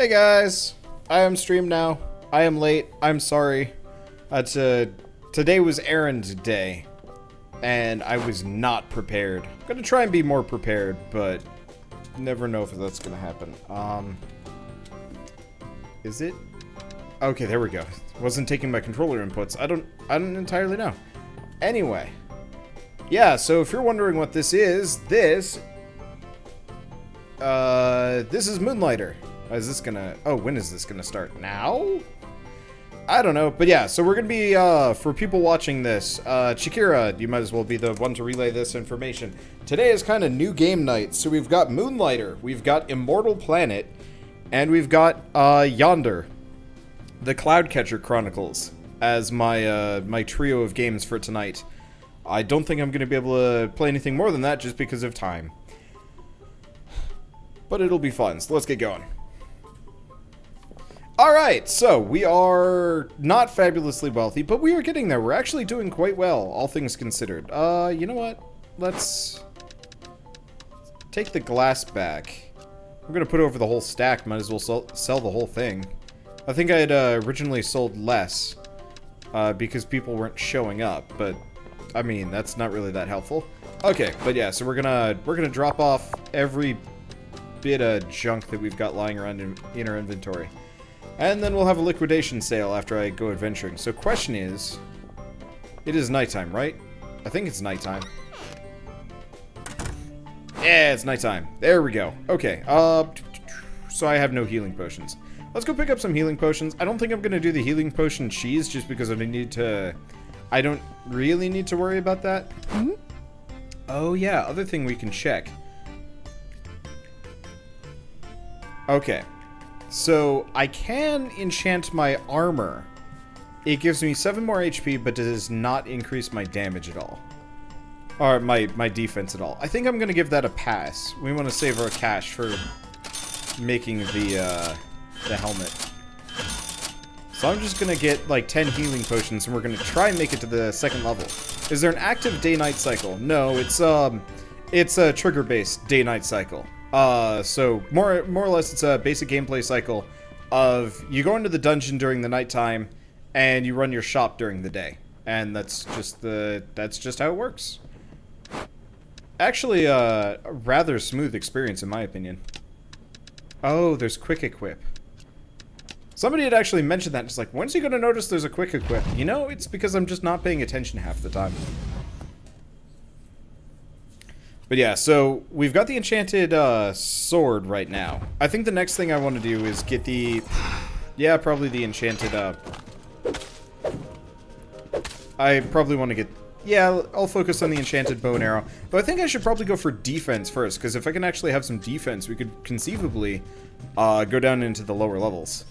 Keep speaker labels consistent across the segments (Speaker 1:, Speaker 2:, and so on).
Speaker 1: Hey guys, I am stream now. I am late. I'm sorry. Today was errand day, and I was not prepared. I'm gonna try and be more prepared, but never know if that's gonna happen. Is it? Okay, there we go. Wasn't taking my controller inputs. I don't entirely know. Anyway, yeah. So if you're wondering what this is, this is Moonlighter. Is this gonna... Oh, when is this gonna start? Now? I don't know. But yeah, so we're gonna be, for people watching this, Chikira, you might as well be the one to relay this information. Today is kind of new game night. So we've got Moonlighter, we've got Immortal Planet, and we've got, Yonder, the Cloudcatcher Chronicles, as my, my trio of games for tonight. I don't think I'm gonna be able to play anything more than that just because of time. But it'll be fun, so let's get going. Alright, so we are not fabulously wealthy, but we are getting there. We're actually doing quite well, all things considered. You know what? Let's take the glass back. I'm gonna put over the whole stack, might as well sell the whole thing. I think I had originally sold less, because people weren't showing up, but, I mean, that's not really that helpful. Okay, but yeah, so we're gonna drop off every bit of junk that we've got lying around in our inventory. And then we'll have a liquidation sale after I go adventuring. So question is, it is nighttime, right? I think it's nighttime. Yeah, it's nighttime. There we go. Okay, so I have no healing potions. Let's go pick up some healing potions. I don't think I'm gonna do the healing potion cheese just because I don't really need to worry about that. Mm-hmm. Oh yeah, other thing we can check. Okay. So, I can enchant my armor. It gives me 7 more HP, but does not increase my damage at all. Or my defense at all. I think I'm gonna give that a pass. We want to save our cash for making the helmet. So I'm just gonna get, like, 10 healing potions, and we're gonna try and make it to the 2nd level. Is there an active day-night cycle? No, it's a trigger-based day-night cycle. So more or less it's a basic gameplay cycle of you go into the dungeon during the nighttime and you run your shop during the day. And that's just how it works. Actually, a rather smooth experience in my opinion. Oh, there's quick equip. Somebody had actually mentioned that. It's like, when's he gonna notice there's a quick equip? You know, it's because I'm just not paying attention half the time. But yeah, so we've got the enchanted sword right now. I think the next thing I want to do is get the... Yeah, probably the enchanted... I probably want to get... Yeah, I'll focus on the enchanted bow and arrow. But I think I should probably go for defense first, because if I can actually have some defense, we could conceivably go down into the lower levels.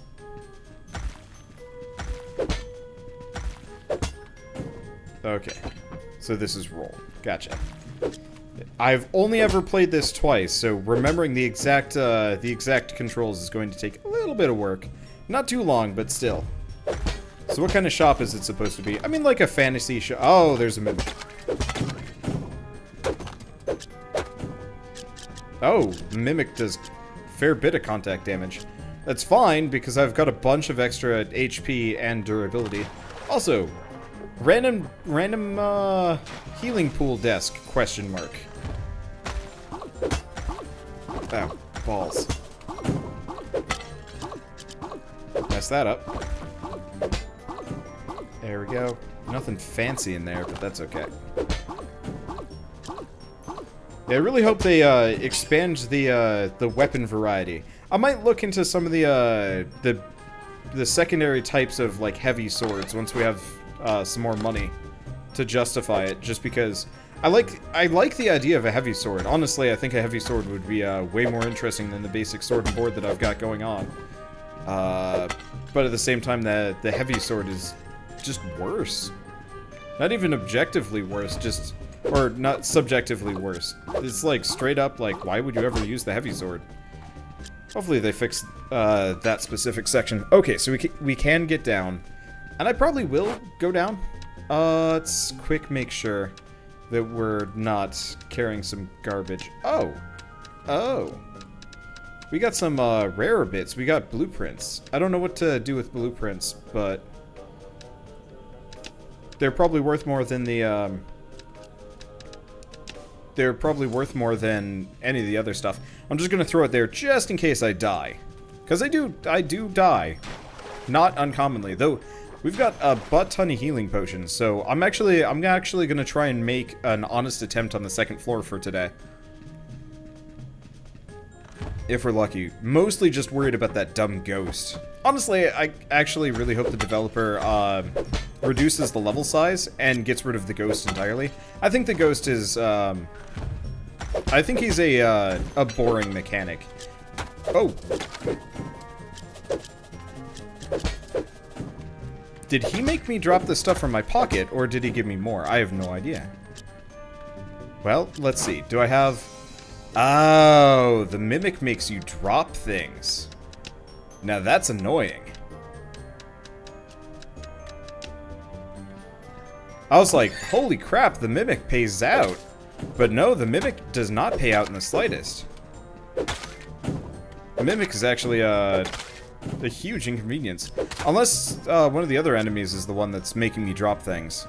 Speaker 1: Okay, so this is roll. Gotcha. I've only ever played this twice, so remembering the exact controls is going to take a little bit of work. Not too long, but still. So what kind of shop is it supposed to be? I mean, like a fantasy shop. Oh, there's a mimic. Oh, mimic does a fair bit of contact damage. That's fine, because I've got a bunch of extra HP and durability. Also, random healing pool desk, question mark. Oh, balls. Mess that up. There we go. Nothing fancy in there, but that's okay. Yeah, I really hope they expand the weapon variety. I might look into some of the secondary types of like heavy swords once we have some more money to justify it, just because I like the idea of a heavy sword. Honestly, I think a heavy sword would be way more interesting than the basic sword and board that I've got going on. But at the same time, the heavy sword is just worse. Not even objectively worse, just... Or not subjectively worse. It's like straight up like, why would you ever use the heavy sword? Hopefully they fix that specific section. Okay, so we can get down. And I probably will go down. Let's quick make sure that we're not carrying some garbage. Oh. Oh. We got some rarer bits. We got blueprints. I don't know what to do with blueprints, but they're probably worth more than the they're probably worth more than any of the other stuff. I'm just gonna throw it there just in case I die, because I do die, not uncommonly. Though we've got a butt ton of healing potions, so I'm actually gonna try and make an honest attempt on the second floor for today. If we're lucky. Mostly just worried about that dumb ghost. Honestly, I actually really hope the developer reduces the level size and gets rid of the ghost entirely. I think the ghost is, I think he's a boring mechanic. Oh! Did he make me drop the stuff from my pocket, or did he give me more? I have no idea. Well, let's see. Do I have... Oh, the mimic makes you drop things. Now that's annoying. I was like, holy crap, the mimic pays out. But no, the mimic does not pay out in the slightest. The mimic is actually a huge inconvenience. Unless one of the other enemies is the one that's making me drop things.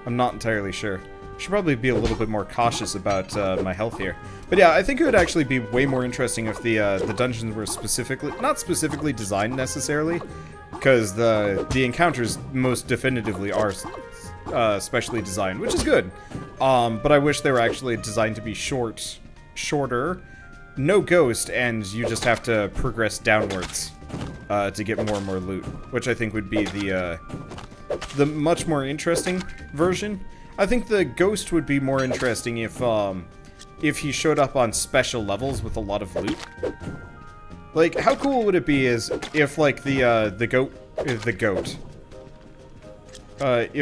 Speaker 1: I'm not entirely sure. Should probably be a little bit more cautious about my health here. But yeah, I think it would actually be way more interesting if the dungeons were not specifically designed necessarily, because the encounters most definitively are specially designed, which is good. But I wish they were actually designed to be shorter, no ghost, and you just have to progress downwards to get more and more loot, which I think would be the much more interesting version. I think the ghost would be more interesting if he showed up on special levels with a lot of loot. Like, how cool would it be if like if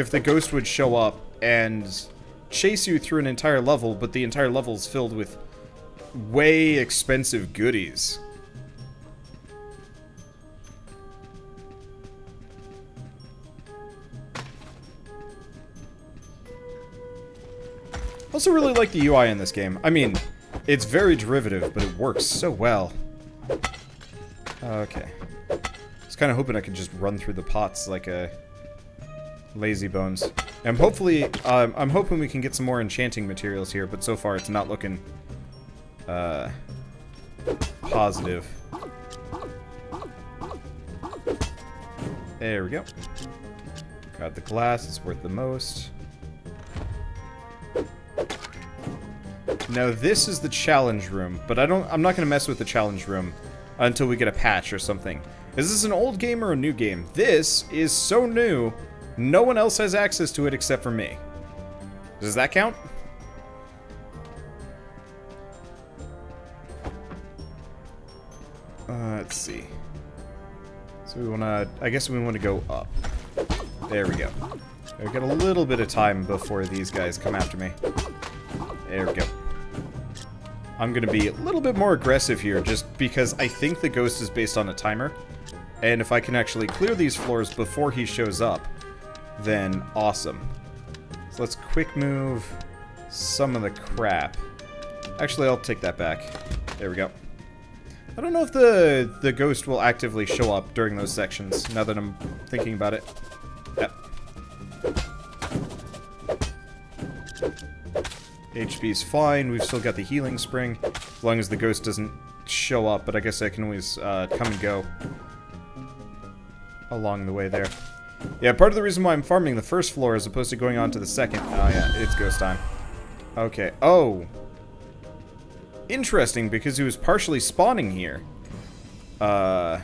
Speaker 1: the ghost would show up and chase you through an entire level, but the entire level is filled with way expensive goodies. I also really like the UI in this game. I mean, it's very derivative, but it works so well. Okay. I was kind of hoping I could just run through the pots like a lazy bones. And hopefully, I'm hoping we can get some more enchanting materials here, but so far it's not looking positive. There we go. Got the glass, it's worth the most. Now this is the challenge room, but I'm not gonna mess with the challenge room until we get a patch or something. Is this an old game or a new game? This is so new, no one else has access to it except for me. Does that count? Let's see. So we wanna, I guess we wanna go up. There we go. We got a little bit of time before these guys come after me. There we go. I'm gonna be a little bit more aggressive here, just because I think the ghost is based on a timer. And if I can actually clear these floors before he shows up, then awesome. So let's quick move some of the crap. Actually, I'll take that back. There we go. I don't know if the ghost will actively show up during those sections, now that I'm thinking about it. Yep. HP's fine, we've still got the healing spring, as long as the ghost doesn't show up, but I guess I can always come and go along the way there. Yeah, part of the reason why I'm farming the first floor as opposed to going on to the second... Oh yeah, it's ghost time. Okay, oh. Interesting, because he was partially spawning here. Or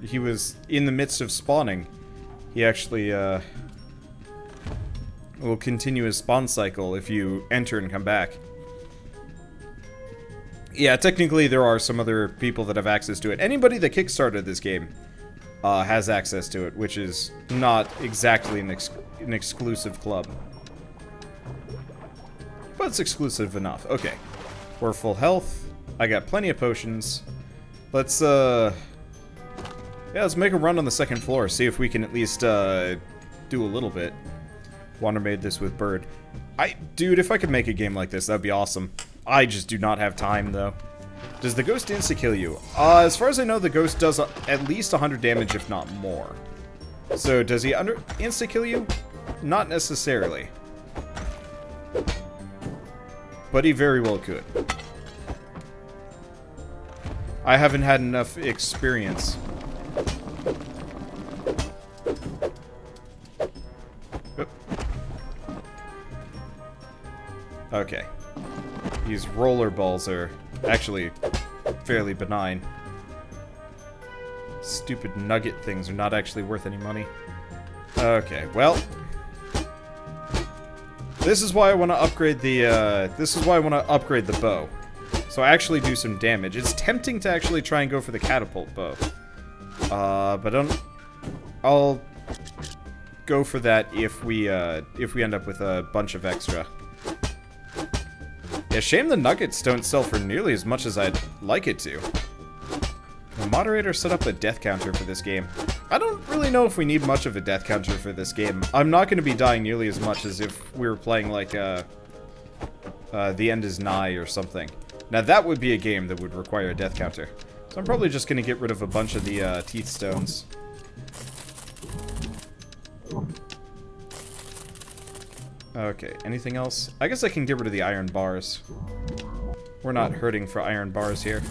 Speaker 1: he was in the midst of spawning. He actually, will continue his spawn cycle if you enter and come back. Yeah, technically there are some other people that have access to it. Anybody that kickstarted this game has access to it, which is not exactly an exclusive club. But it's exclusive enough. Okay. We're full health. I got plenty of potions. Let's, yeah, let's make a run on the second floor. See if we can at least, do a little bit. Wander made this with Bird. Dude, if I could make a game like this, that'd be awesome. I just do not have time, though. Does the ghost insta-kill you? As far as I know, the ghost does at least 100 damage, if not more. So, does he insta-kill you? Not necessarily. But he very well could. I haven't had enough experience. Oop. Okay. These roller balls are actually fairly benign. Stupid nugget things are not actually worth any money. Okay, well, this is why I want to upgrade the the bow. So I actually do some damage. It's tempting to actually try and go for the catapult bow. But I'll go for that if we end up with a bunch of extra. Yeah, shame the nuggets don't sell for nearly as much as I'd like it to. The moderator set up a death counter for this game. I don't really know if we need much of a death counter for this game. I'm not going to be dying nearly as much as if we were playing like The End is Nigh or something. Now that would be a game that would require a death counter. So I'm probably just going to get rid of a bunch of the teeth stones. Okay, anything else? I guess I can get rid of the iron bars. We're not hurting for iron bars here.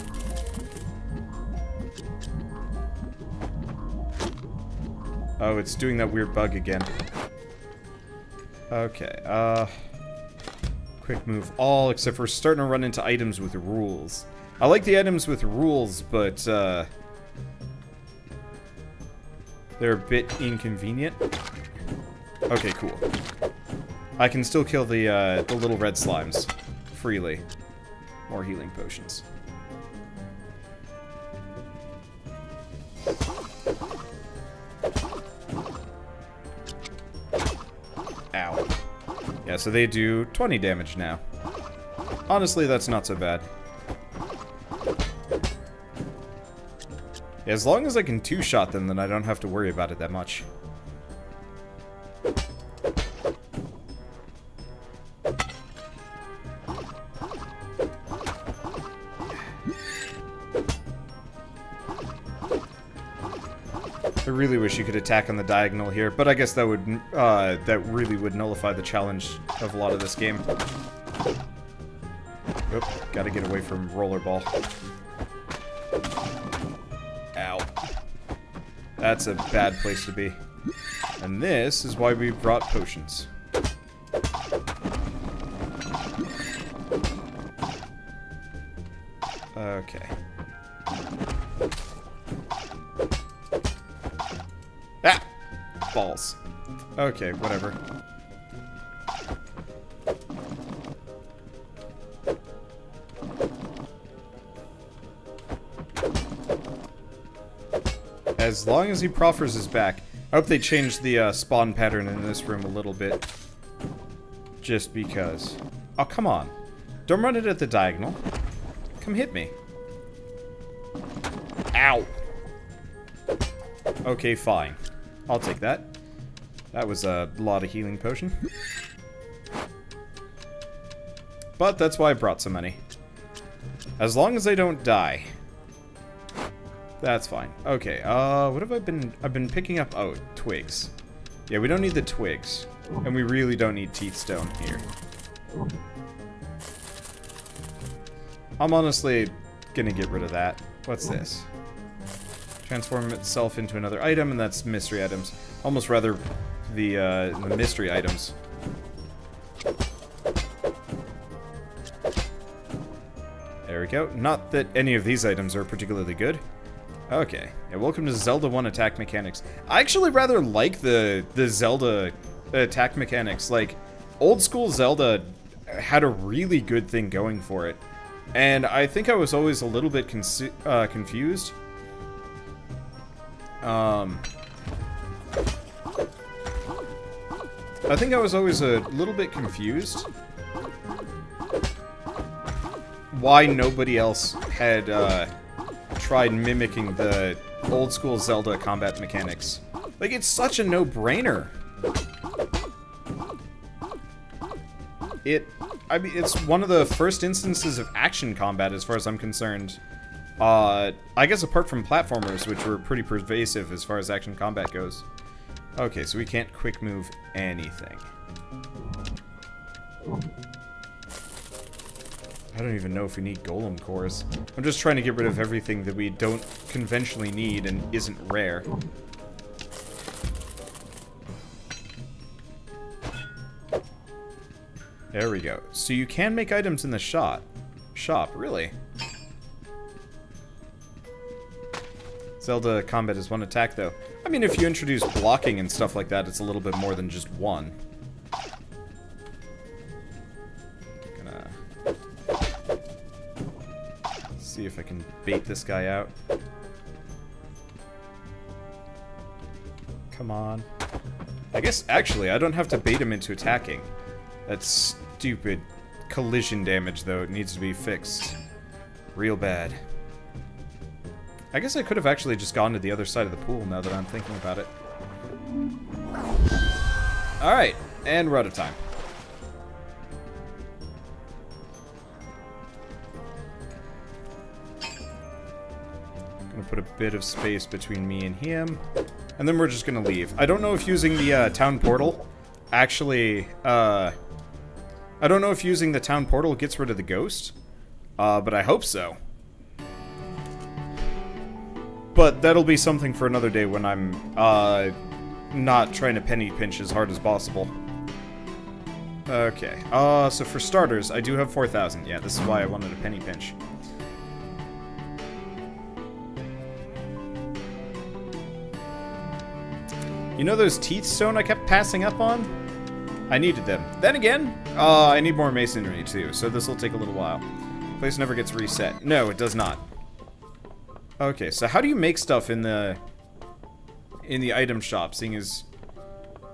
Speaker 1: Oh, it's doing that weird bug again. Okay, quick move all, except we're starting to run into items with rules. I like the items with rules, but, they're a bit inconvenient. Okay, cool. I can still kill the little red slimes freely. More healing potions. Ow. Yeah, so they do 20 damage now. Honestly, that's not so bad. Yeah, as long as I can two-shot them, then I don't have to worry about it that much. I really wish you could attack on the diagonal here, but I guess that would that really would nullify the challenge of a lot of this game. Oop, gotta get away from rollerball. Ow. That's a bad place to be. And this is why we brought potions. Okay. Ah! Balls. Okay, whatever. As long as he proffers his back. I hope they change the spawn pattern in this room a little bit. Just because. Oh, come on. Don't run it at the diagonal. Come hit me. Ow! Okay, fine. I'll take that. That was a lot of healing potion. But that's why I brought so many. As long as they don't die. That's fine. Okay, what have I been... I've been picking up... Oh, twigs. Yeah, we don't need the twigs. And we really don't need teeth stone here. I'm honestly gonna get rid of that. What's this? Transform itself into another item, and that's mystery items. Almost rather the mystery items. There we go. Not that any of these items are particularly good. Okay. Yeah, welcome to Zelda 1 attack mechanics. I actually rather like the Zelda attack mechanics. Like, old school Zelda had a really good thing going for it. And I think I was always a little bit confused. I think I was always a little bit confused why nobody else had tried mimicking the old school Zelda combat mechanics. Like, it's such a I mean, it's one of the first instances of action combat as far as I'm concerned. I guess apart from platformers, which were pretty pervasive as far as action combat goes. Okay, so we can't quick move anything. I don't even know if we need golem cores. I'm just trying to get rid of everything that we don't conventionally need and isn't rare. There we go. So you can make items in the shop, really? Zelda combat is one attack, though. I mean, if you introduce blocking and stuff like that, it's a little bit more than just one. Gonna see if I can bait this guy out. Come on. I guess, actually, I don't have to bait him into attacking. That's stupid collision damage, though. It needs to be fixed. Real bad. I guess I could have actually just gone to the other side of the pool now that I'm thinking about it. Alright, and we're out of time. Gonna put a bit of space between me and him. And then we're just gonna leave. I don't know if using the town portal actually, I don't know if using the town portal gets rid of the ghost, but I hope so. But that'll be something for another day when I'm not trying to penny pinch as hard as possible. Okay, so for starters, I do have 4,000. Yeah, this is why I wanted a penny pinch. You know those teeth stone I kept passing up on? I needed them. Then again, I need more masonry too, so this will take a little while. Place never gets reset. No, it does not. Okay, so how do you make stuff in the item shop, seeing as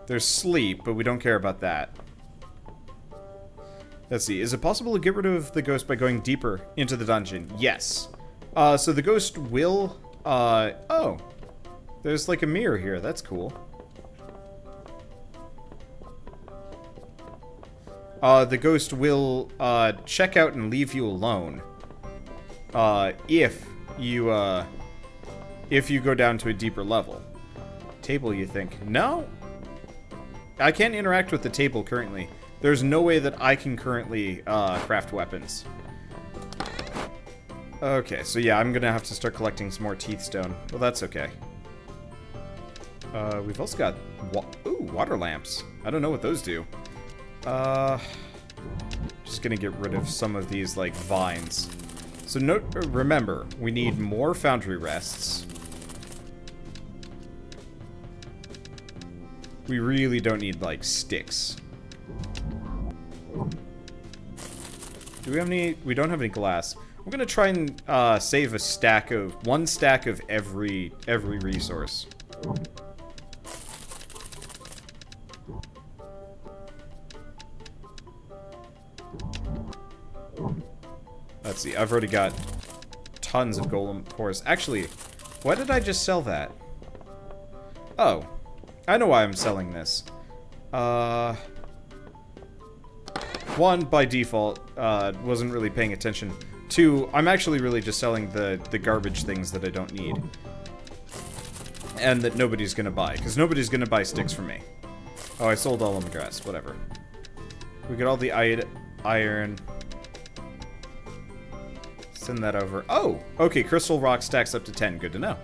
Speaker 1: there's sleep, but we don't care about that. Let's see, is it possible to get rid of the ghost by going deeper into the dungeon? Yes. So the ghost will, oh, there's like a mirror here, that's cool. The ghost will, check out and leave you alone. If you go down to a deeper level. Table, you think? No? I can't interact with the table currently. There's no way that I can currently, craft weapons. Okay, so yeah, I'm gonna have to start collecting some more teeth stone. Well, that's okay. We've also got, ooh, water lamps. I don't know what those do. Just gonna get rid of some of these, like, vines. So remember, we need more foundry rests. We really don't need, like, sticks. Do we have any? We don't have any glass. I'm gonna try and save one stack of every resource. Let's see, I've already got tons of golem cores. Actually, why did I just sell that? Oh, I know why I'm selling this. One, by default, wasn't really paying attention. Two, I'm actually really just selling the garbage things that I don't need. And that nobody's gonna buy, because nobody's gonna buy sticks from me. Oh, I sold all of the grass, whatever. We got all the iron. Send that over. Oh! Okay, crystal rock stacks up to 10. Good to know.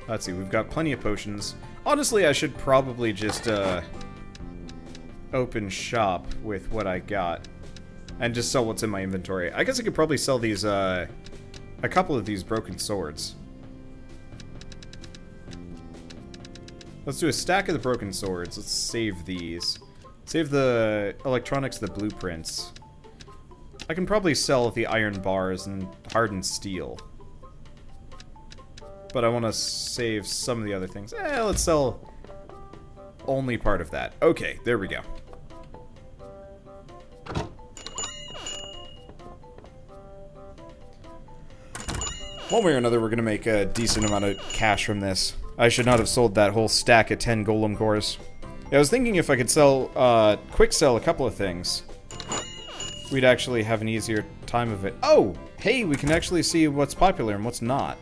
Speaker 1: Let's see, we've got plenty of potions. Honestly, I should probably just, open shop with what I got. And just sell what's in my inventory. I guess I could probably sell these, a couple of these broken swords. Let's do a stack of the broken swords. Let's save these. Save the electronics, the blueprints. I can probably sell the iron bars and hardened steel. But I want to save some of the other things. Let's sell only part of that. Okay, there we go. One way or another, we're going to make a decent amount of cash from this. I should not have sold that whole stack of 10 golem cores. Yeah, I was thinking if I could sell, quick sell a couple of things, we'd actually have an easier time of it. Oh! Hey, we can actually see what's popular and what's not.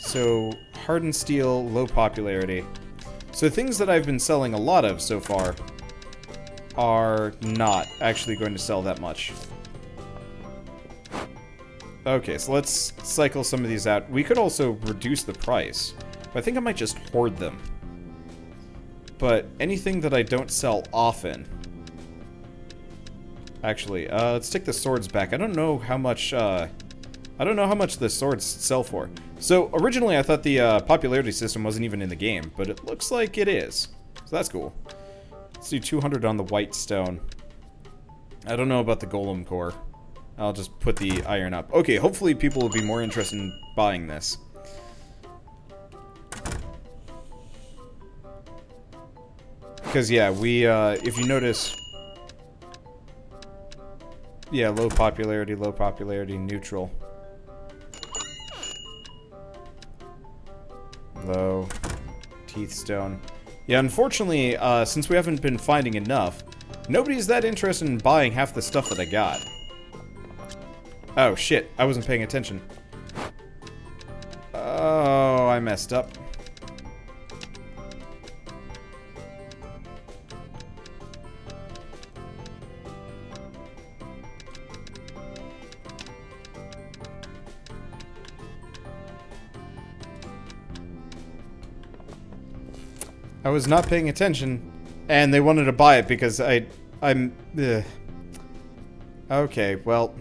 Speaker 1: So, hardened steel, low popularity. So things that I've been selling a lot of so far are not actually going to sell that much. Okay, so let's cycle some of these out. We could also reduce the price, but I think I might just hoard them. But anything that I don't sell often... Actually, let's take the swords back. I don't know how much the swords sell for. So, originally I thought the popularity system wasn't even in the game, but it looks like it is. So that's cool. Let's do 200 on the white stone. I don't know about the golem core. I'll just put the iron up. Okay, hopefully people will be more interested in buying this. Because, yeah, we, if you notice... Yeah, low popularity, neutral. Low. Teeth stone. Yeah, unfortunately, since we haven't been finding enough, nobody's that interested in buying half the stuff that I got. Oh, shit. I wasn't paying attention. Oh, I messed up. I was not paying attention, and they wanted to buy it because I'm... Okay, well...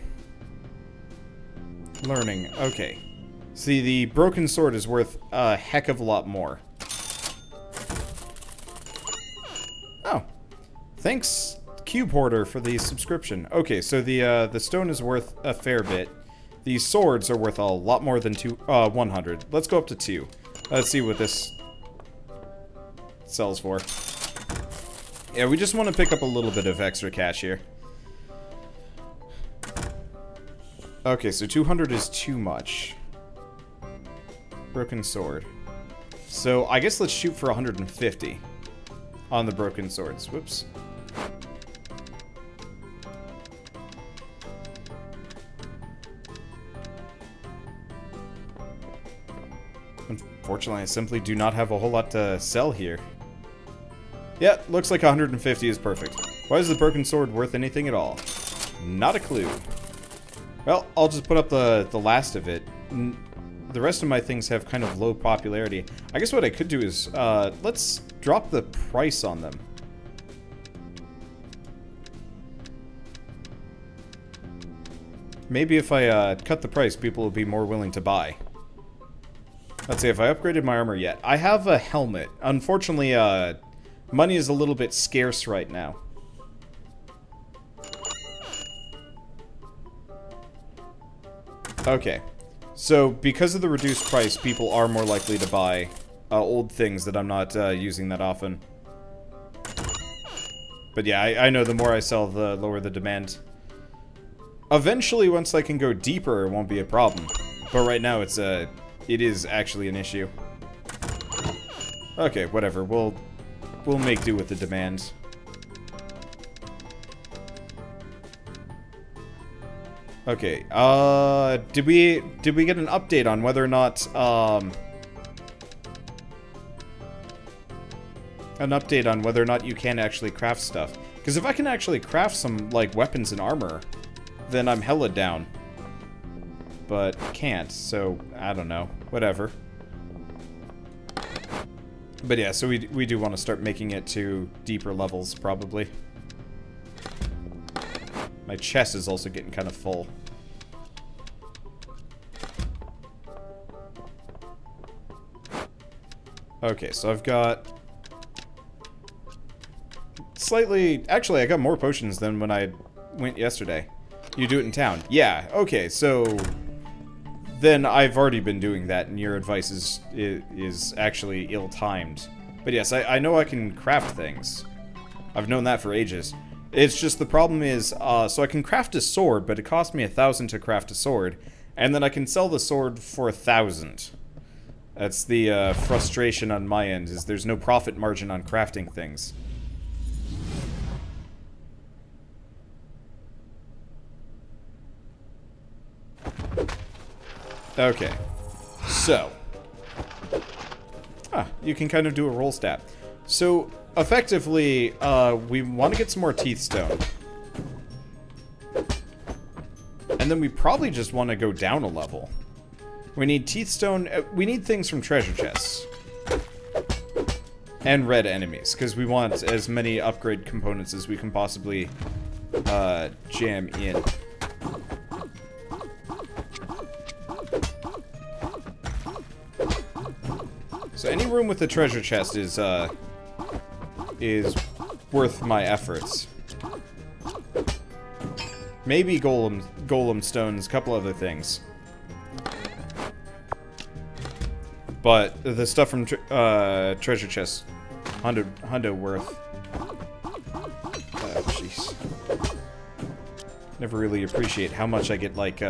Speaker 1: Learning. Okay. See, the broken sword is worth a heck of a lot more. Oh. Thanks, Cube Hoarder, for the subscription. Okay, so the stone is worth a fair bit. The swords are worth a lot more than 100. Let's go up to 2. Let's see what this sells for. Yeah, we just want to pick up a little bit of extra cash here. Okay, so 200 is too much. Broken sword. So, I guess let's shoot for 150 on the broken swords. Whoops. Unfortunately, I simply do not have a whole lot to sell here. Yeah, looks like 150 is perfect. Why is the broken sword worth anything at all? Not a clue. Well, I'll just put up the last of it. The rest of my things have kind of low popularity. I guess what I could do is, let's drop the price on them. Maybe if I cut the price, people will be more willing to buy. Let's see, if I upgraded my armor yet. I have a helmet. Unfortunately, money is a little bit scarce right now. Okay. So, because of the reduced price, people are more likely to buy old things that I'm not using that often. But yeah, I know the more I sell, the lower the demand. Eventually, once I can go deeper, it won't be a problem. But right now, it is actually an issue. Okay, whatever. We'll make do with the demand. Okay, did we get an update on whether or not, you can actually craft stuff? Because if I can actually craft some, like, weapons and armor, then I'm hella down. But can't, so I don't know. Whatever. But yeah, so we do want to start making it to deeper levels, probably. My chest is also getting kind of full. Okay, so I've got... slightly... Actually, I got more potions than when I went yesterday. You do it in town. Yeah, okay, so... Then I've already been doing that, and your advice is actually ill-timed. But yes, I know I can craft things. I've known that for ages. It's just the problem is, so I can craft a sword, but it costs me 1,000 to craft a sword, and then I can sell the sword for 1,000. That's the frustration on my end, is there's no profit margin on crafting things. Okay. So. You can kind of do a roll stat. So, effectively, we want to get some more teeth stone. And then we probably just want to go down a level. We need teeth stone. We need things from treasure chests. And red enemies, because we want as many upgrade components as we can possibly jam in. So any room with the treasure chest is worth my efforts. Maybe golem stones, a couple other things. But the stuff from treasure chests, hundo worth. Jeez. Never really appreciate how much I get, like,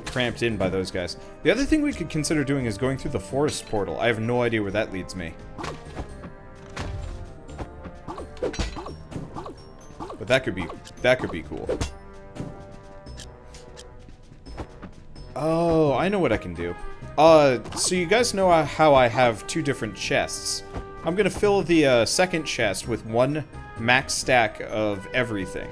Speaker 1: cramped in by those guys. The other thing we could consider doing is going through the forest portal. I have no idea where that leads me. But that could be cool. Oh, I know what I can do. So you guys know how I have two different chests. I'm gonna fill the second chest with one max stack of everything.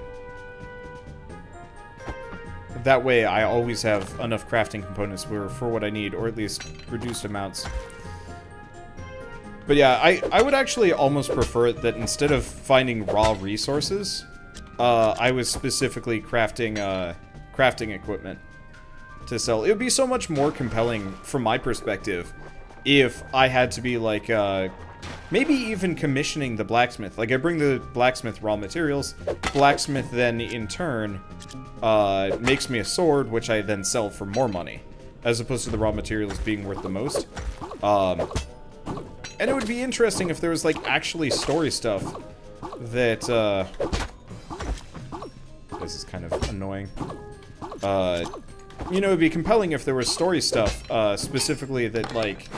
Speaker 1: That way I always have enough crafting components for what I need, or at least reduced amounts. But yeah, I would actually almost prefer it that instead of finding raw resources, I was specifically crafting equipment to sell. It would be so much more compelling from my perspective if I had to be like, maybe even commissioning the blacksmith. Like, I bring the blacksmith raw materials, blacksmith then in turn makes me a sword, which I then sell for more money, as opposed to the raw materials being worth the most. And it would be interesting if there was, like, actually story stuff that, this is kind of annoying. You know, it'd be compelling if there was story stuff, specifically that, like,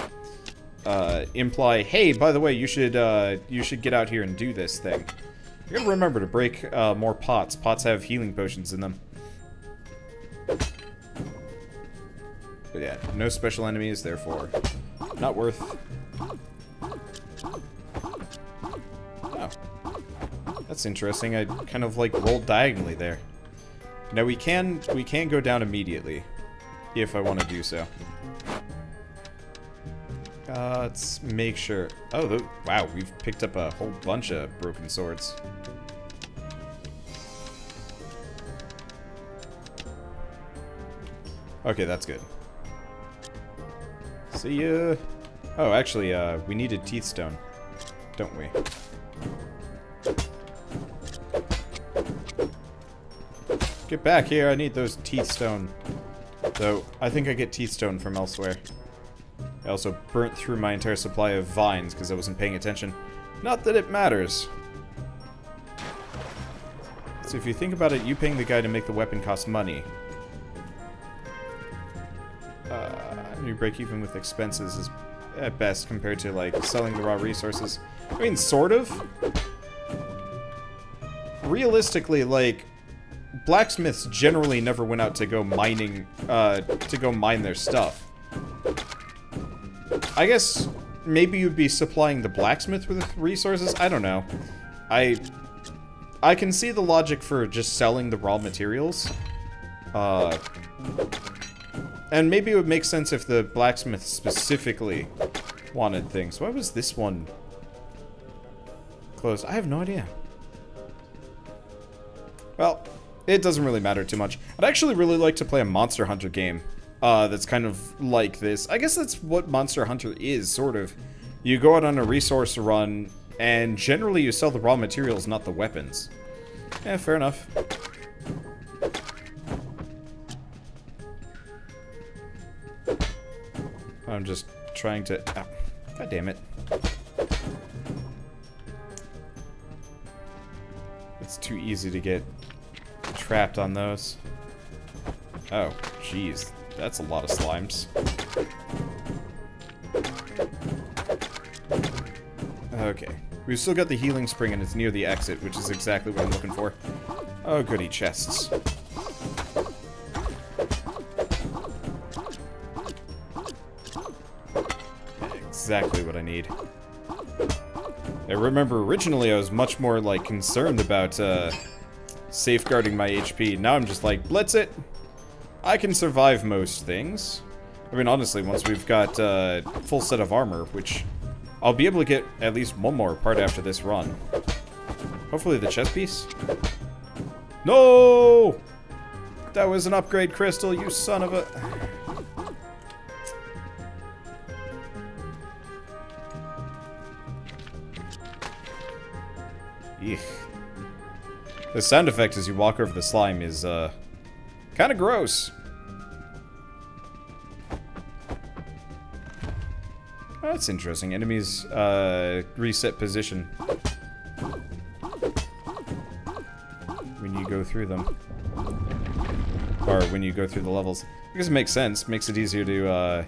Speaker 1: imply, hey, by the way, you should get out here and do this thing. You gotta remember to break, more pots. Pots have healing potions in them. But yeah, no special enemies, therefore not worth. Oh. That's interesting. I kind of, like, rolled diagonally there. Now we can go down immediately, if I want to do so. Let's make sure. Oh, wow, we've picked up a whole bunch of broken swords. Okay, that's good. See ya. Oh, actually, we needed teeth stone, don't we? Get back here, I need those teeth stone. Though, I think I get teeth stone from elsewhere. I also burnt through my entire supply of vines because I wasn't paying attention. Not that it matters. So if you think about it, you paying the guy to make the weapon costs money. You break even with expenses is at best compared to, like, selling the raw resources. I mean, sort of. Realistically, like, blacksmiths generally never went out to go mining, to go mine their stuff. I guess maybe you'd be supplying the blacksmith with resources? I don't know. I can see the logic for just selling the raw materials. And maybe it would make sense if the blacksmith specifically wanted things. Why was this one closed? I have no idea. Well, it doesn't really matter too much. I'd actually really like to play a Monster Hunter game that's kind of like this. I guess that's what Monster Hunter is, sort of. You go out on a resource run, and generally you sell the raw materials, not the weapons. Yeah, fair enough. I'm just trying to... Ah, God damn it. It's too easy to get trapped on those. Oh, jeez. That's a lot of slimes. Okay. We've still got the healing spring and it's near the exit, which is exactly what I'm looking for. Oh, goody, chests. Exactly what I need. I remember originally I was much more, like, concerned about, safeguarding my HP. Now I'm just like, blitz it! I can survive most things. I mean, honestly, once we've got, full set of armor, which I'll be able to get at least one more part after this run. Hopefully the chest piece. No! That was an upgrade crystal, you son of a... Eek. The sound effect as you walk over the slime is, kind of gross. Oh, that's interesting. Enemies, reset position when you go through them. Or when you go through the levels. I guess it makes sense. Makes it easier to,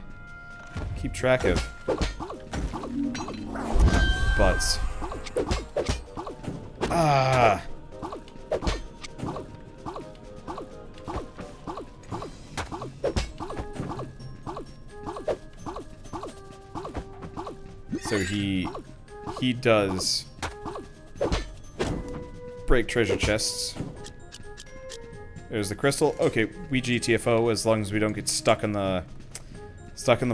Speaker 1: keep track of. But... Ah! So he does break treasure chests. There's the crystal. Okay, we GTFO as long as we don't get stuck on the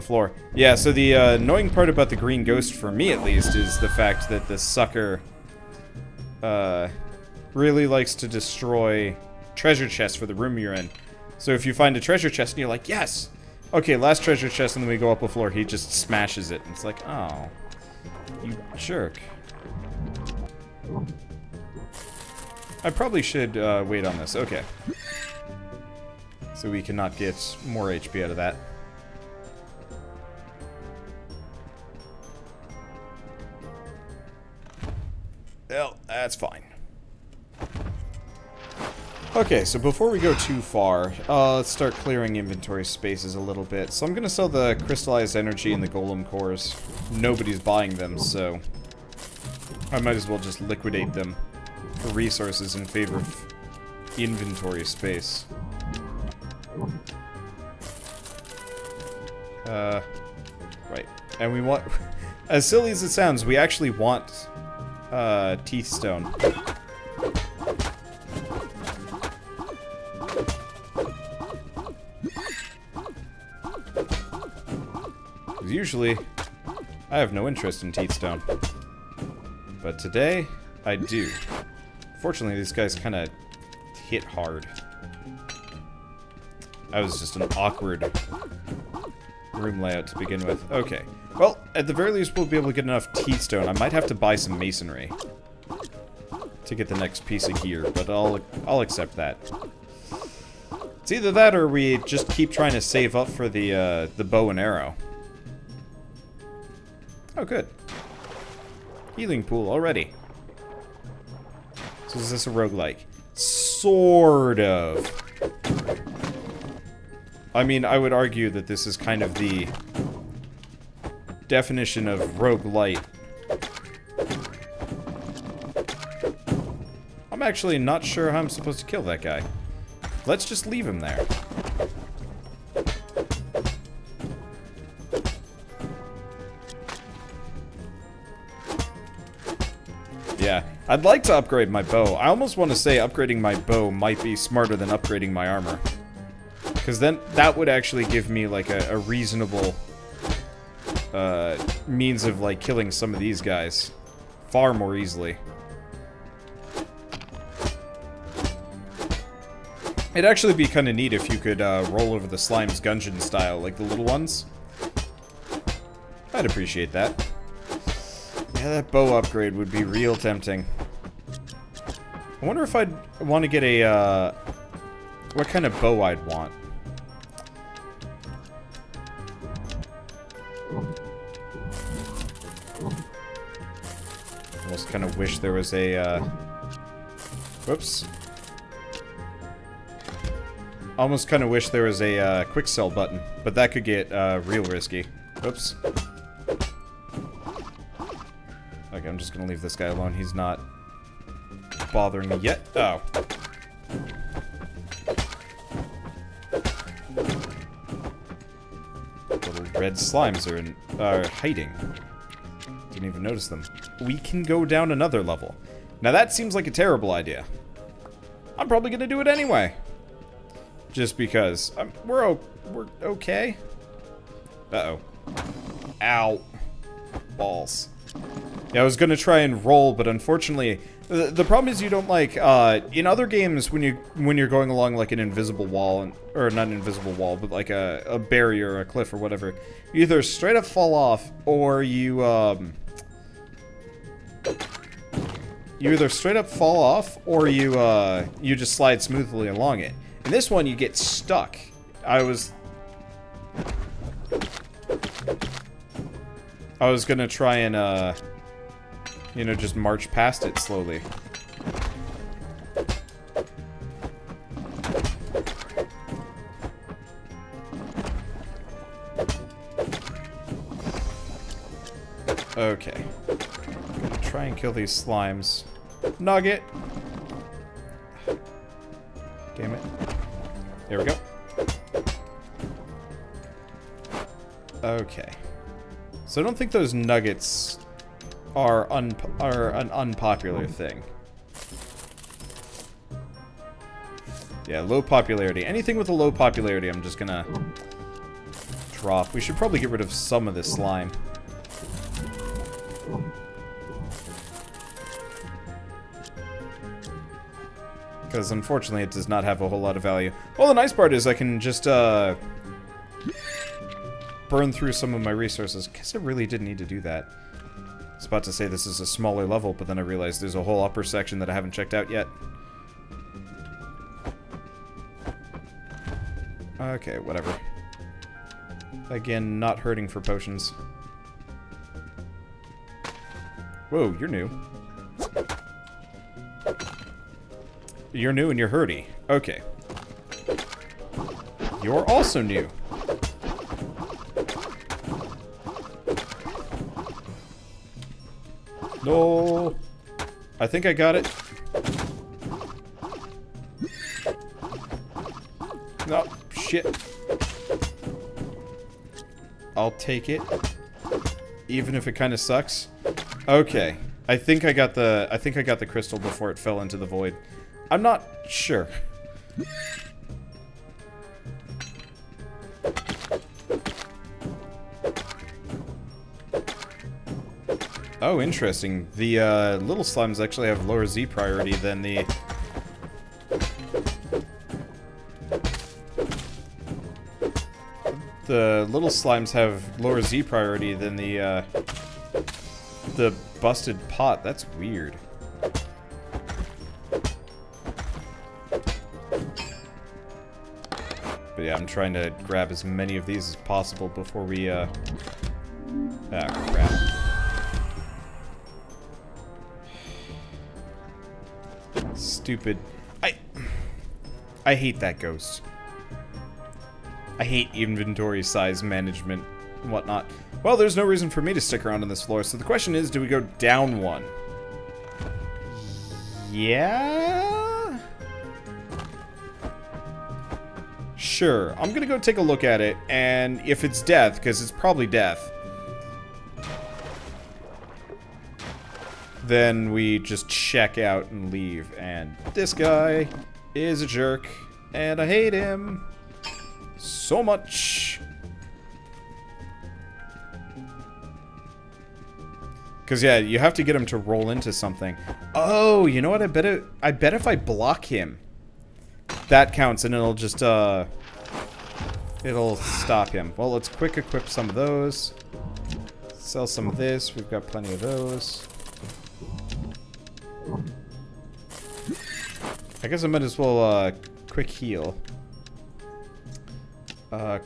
Speaker 1: floor. Yeah, so the annoying part about the green ghost, for me at least, is the fact that the sucker really likes to destroy treasure chests for the room you're in. So if you find a treasure chest and you're like, yes! Okay, last treasure chest, and then we go up a floor, he just smashes it. And it's like, oh, you jerk. I probably should wait on this. Okay. So we cannot get more HP out of that. Well, that's fine. Okay, so before we go too far, let's start clearing inventory spaces a little bit. So I'm gonna sell the crystallized energy and the golem cores. Nobody's buying them, so I might as well just liquidate them for resources in favor of inventory space. Right. And we want... As silly as it sounds, we actually want teeth stone. Usually, I have no interest in teeth stone. But today, I do. Fortunately, these guys kind of hit hard. That was just an awkward room layout to begin with. Okay. Well, at the very least, we'll be able to get enough teeth stone. I might have to buy some masonry to get the next piece of gear, but I'll accept that. It's either that or we just keep trying to save up for the bow and arrow. Oh, good. Healing pool already. So is this a roguelike? Sort of. I mean, I would argue that this is kind of the definition of roguelite. I'm actually not sure how I'm supposed to kill that guy. Let's just leave him there. Yeah, I'd like to upgrade my bow. I almost want to say upgrading my bow might be smarter than upgrading my armor. Because then that would actually give me, like, a reasonable means of, like, killing some of these guys far more easily. It'd actually be kind of neat if you could roll over the slimes Gungeon style, like the little ones. I'd appreciate that. Yeah, that bow upgrade would be real tempting. I wonder if I'd want to get a, what kind of bow I'd want. Almost kind of wish there was a, whoops. Almost kind of wish there was a quick sell button, but that could get real risky. Oops. Okay. Okay, I'm just gonna leave this guy alone. He's not bothering me yet. Oh. Little red slimes are hiding. Didn't even notice them. We can go down another level. Now that seems like a terrible idea. I'm probably gonna do it anyway. Just because. We're okay. Uh-oh. Ow. Balls. Yeah, I was gonna try and roll, but unfortunately, the problem is you don't like, in other games when you're going along like an invisible wall, or not an invisible wall, but like a barrier or a cliff or whatever, you either straight up fall off, or you either straight up fall off, or you just slide smoothly along it. In this one, you get stuck. I was gonna try and, you know, just march past it slowly. Okay. Gonna try and kill these slimes. Nugget! Damn it. There we go. Okay. So I don't think those nuggets are an unpopular thing. Yeah, low popularity. Anything with a low popularity, I'm just gonna drop. We should probably get rid of some of this slime. Because unfortunately it does not have a whole lot of value. Well, the nice part is I can just burn through some of my resources. Guess I really didn't need to do that. I was about to say this is a smaller level, but then I realized there's a whole upper section that I haven't checked out yet. Okay, whatever. Again, not hurting for potions. Whoa, you're new. You're new and you're hurty. Okay. You're also new. No. I think I got it. No, shit. I'll take it. Even if it kind of sucks. Okay. I think I got the crystal before it fell into the void. I'm not sure. Oh, interesting. The little slimes actually have lower Z priority than the... The little slimes have lower Z priority than the busted pot. That's weird. But yeah, I'm trying to grab as many of these as possible before we, ah, crap. Stupid. I hate that ghost. I hate inventory size management and whatnot. Well, there's no reason for me to stick around on this floor, so the question is, do we go down one? Yeah? Sure. I'm gonna go take a look at it, and if it's death, because it's probably death, then we just check out and leave. And this guy is a jerk, and I hate him so much. Because, yeah, you have to get him to roll into something. Oh, you know what? I bet if I block him, that counts, and it'll just, it'll stop him. Well, let's quick equip some of those. Sell some of this. We've got plenty of those. I guess I might as well, quick heal.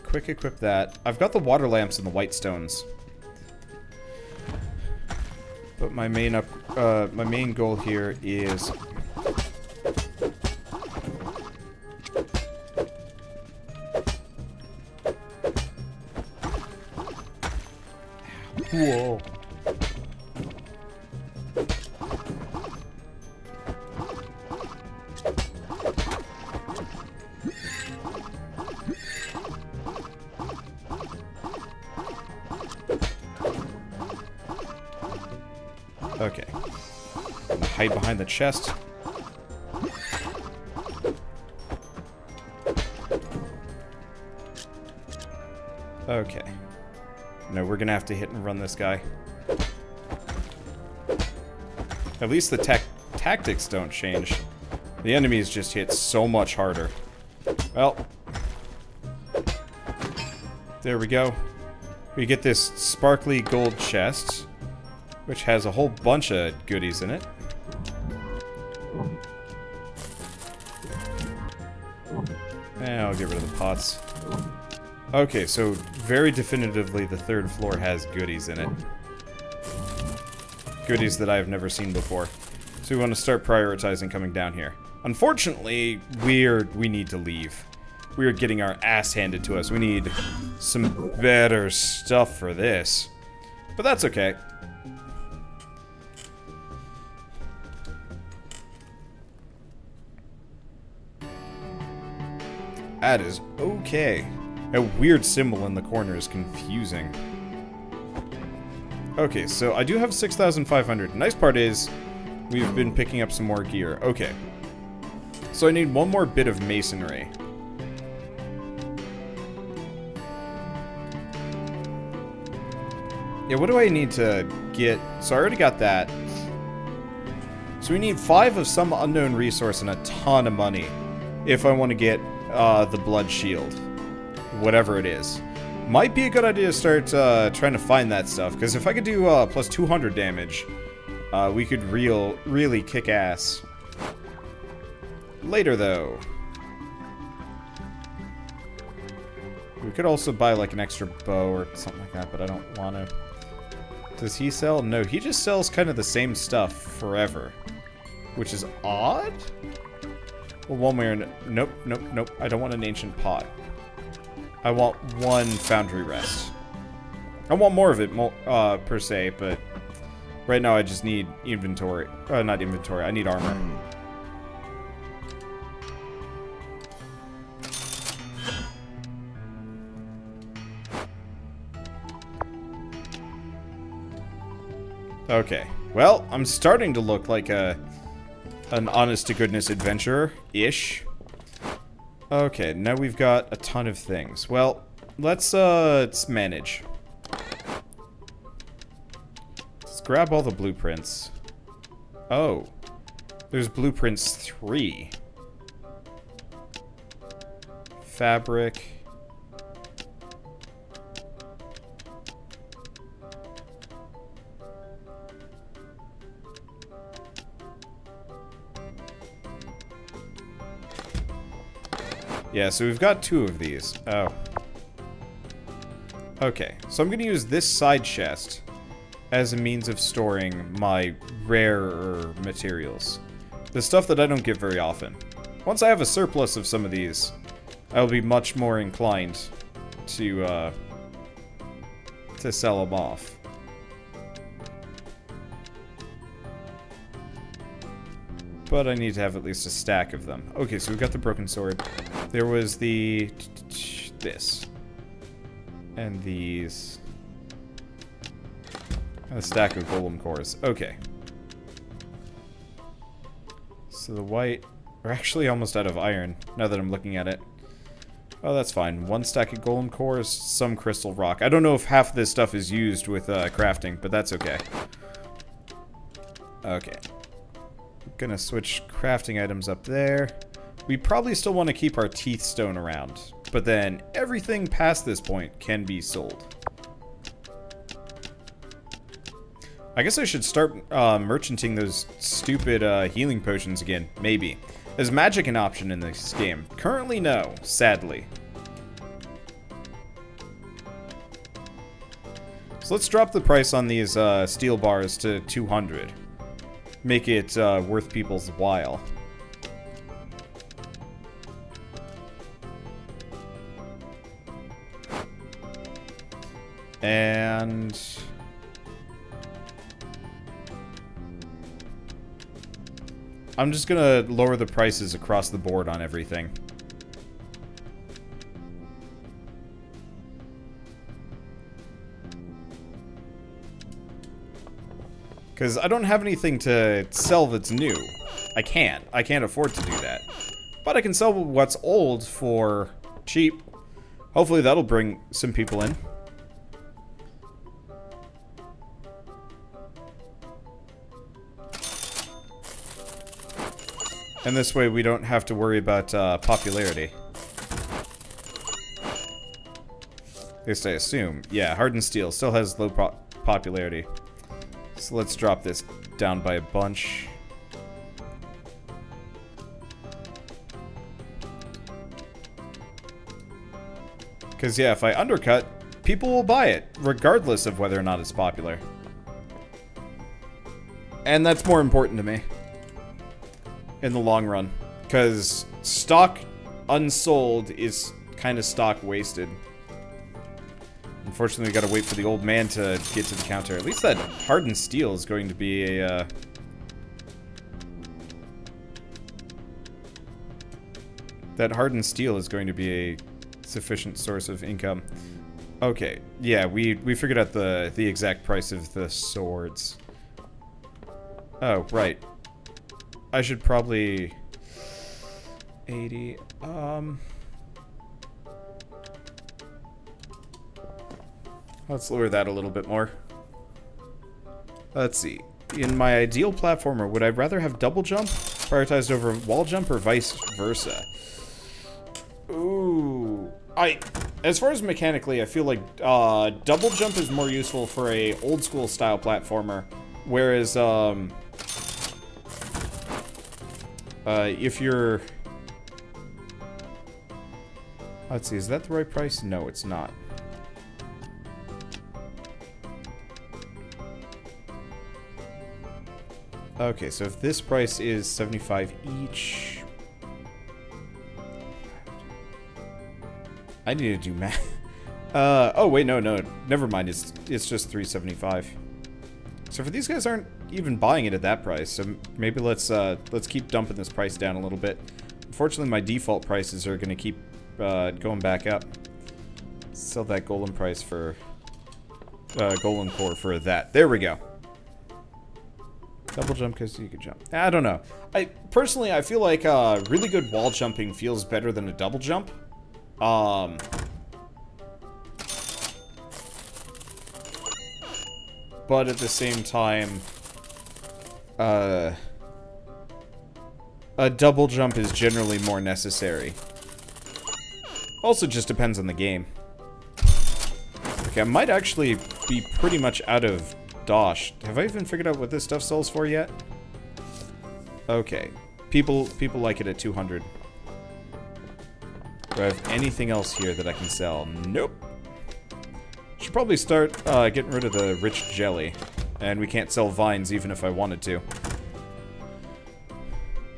Speaker 1: Quick equip that. I've got the water lamps and the white stones. But my main goal here is... Whoa. Okay. Gonna hide behind the chest. Okay. No, we're gonna have to hit and run this guy. At least the tactics don't change. The enemies just hit so much harder. Well. There we go. We get this sparkly gold chest, which has a whole bunch of goodies in it. And I'll get rid of the pots. Okay, so very definitively the third floor has goodies in it. Goodies that I've never seen before. So we want to start prioritizing coming down here. Unfortunately, we need to leave. We are getting our ass handed to us. We need some better stuff for this. But that's okay. That is okay. A weird symbol in the corner is confusing. Okay, so I do have 6,500. Nice part is, we've been picking up some more gear. Okay. So I need one more bit of masonry. Yeah, what do I need to get? So I already got that. So we need 5 of some unknown resource and a ton of money if I want to get the blood shield. Whatever it is. Might be a good idea to start trying to find that stuff, because if I could do plus 200 damage, we could really kick ass. Later, though. We could also buy, like, an extra bow or something like that, but I don't want to. Does he sell? No, he just sells kind of the same stuff forever. Which is odd? Well, one way or no. Nope, nope, nope. I don't want an ancient pot. I want one foundry rest. I want more of it, per se, but right now I just need inventory. Not inventory, I need armor. Okay, well, I'm starting to look like an honest-to-goodness adventurer-ish. Okay, now we've got a ton of things. Well, let's manage. Let's grab all the blueprints. Oh, there's blueprints 3. Fabric. Yeah, so we've got 2 of these. Oh. Okay, so I'm going to use this side chest as a means of storing my rarer materials. The stuff that I don't get very often. Once I have a surplus of some of these, I'll be much more inclined to sell them off. But I need to have at least a stack of them. Okay, so we've got the broken sword. There was this. And these. And a stack of golem cores. Okay. So the white... We're actually almost out of iron, now that I'm looking at it. Oh, that's fine. 1 stack of golem cores, some crystal rock. I don't know if half of this stuff is used with crafting, but that's okay. Okay. Gonna switch crafting items up there. We probably still want to keep our teeth stone around, but then everything past this point can be sold. I guess I should start merchanting those stupid healing potions again, maybe. Is magic an option in this game? Currently, no, sadly. So let's drop the price on these steel bars to 200. Make it worth people's while. And... I'm just gonna lower the prices across the board on everything. Because I don't have anything to sell that's new. I can't afford to do that. But I can sell what's old for cheap. Hopefully that'll bring some people in. And this way we don't have to worry about popularity. At least I assume. Yeah, hardened steel still has low popularity. So let's drop this down by a bunch. Because, yeah, if I undercut, people will buy it, regardless of whether or not it's popular. And that's more important to me. In the long run. Because stock unsold is kind of stock wasted. Unfortunately, we gotta wait for the old man to get to the counter. At least that hardened steel is going to be a, that hardened steel is going to be a sufficient source of income. Okay, yeah, we figured out the exact price of the swords. Oh, right. I should probably... 80, let's lower that a little bit more. Let's see. In my ideal platformer, would I rather have double jump prioritized over wall jump or vice versa? Ooh. As far as mechanically, I feel like double jump is more useful for a old school style platformer, whereas if you're... Let's see, is that the right price? No, it's not. Okay, so if this price is 75 each... I need to do math. Oh wait, no, never mind. It's just 375. So for these guys aren't even buying it at that price, so maybe let's keep dumping this price down a little bit. Unfortunately, my default prices are gonna keep going back up. Sell that golem price for golem core for that. There we go. Double jump because you can jump. I don't know. Personally, I feel like really good wall jumping feels better than a double jump. But at the same time, a double jump is generally more necessary. Also just depends on the game. Okay, I might actually be pretty much out of dosh. Have I even figured out what this stuff sells for yet? Okay. People like it at 200. Do I have anything else here that I can sell? Nope. Should probably start getting rid of the rich jelly. And we can't sell vines even if I wanted to.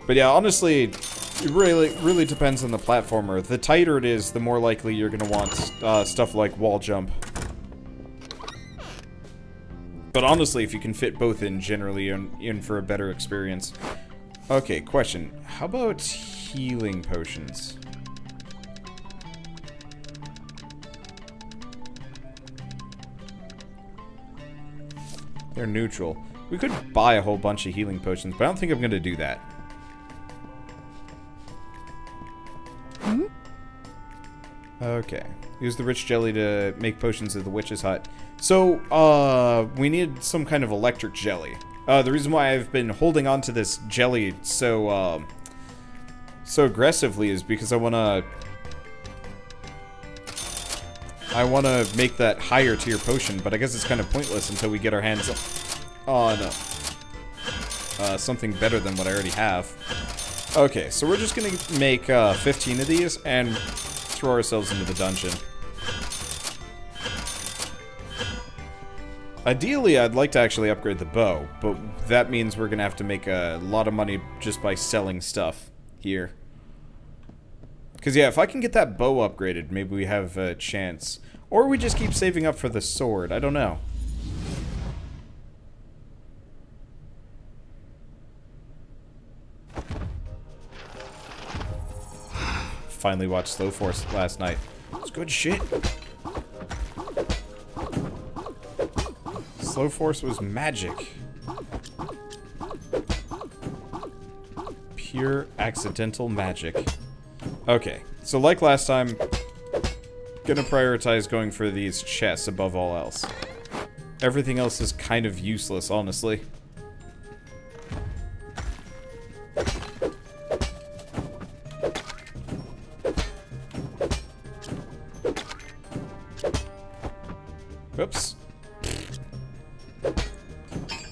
Speaker 1: But yeah, honestly, it really depends on the platformer. The tighter it is, the more likely you're going to want stuff like wall jump. But honestly, if you can fit both in, generally you're in for a better experience. Okay, question. How about healing potions? They're neutral. We could buy a whole bunch of healing potions, but I don't think I'm going to do that. Okay. Use the rich jelly to make potions at the witch's hut. So, we need some kind of electric jelly. The reason why I've been holding on to this jelly so aggressively is because I wanna make that higher tier potion, but I guess it's kind of pointless until we get our hands on something better than what I already have. Okay, so we're just gonna make 15 of these and throw ourselves into the dungeon. Ideally, I'd like to actually upgrade the bow, but that means we're gonna have to make a lot of money just by selling stuff here. Because, yeah, if I can get that bow upgraded, maybe we have a chance. Or we just keep saving up for the sword. I don't know. Finally watched Slow Force last night. It's good shit. Slow Force was magic. Pure accidental magic. Okay, so like last time, gonna prioritize going for these chests above all else. Everything else is kind of useless, honestly. Oops.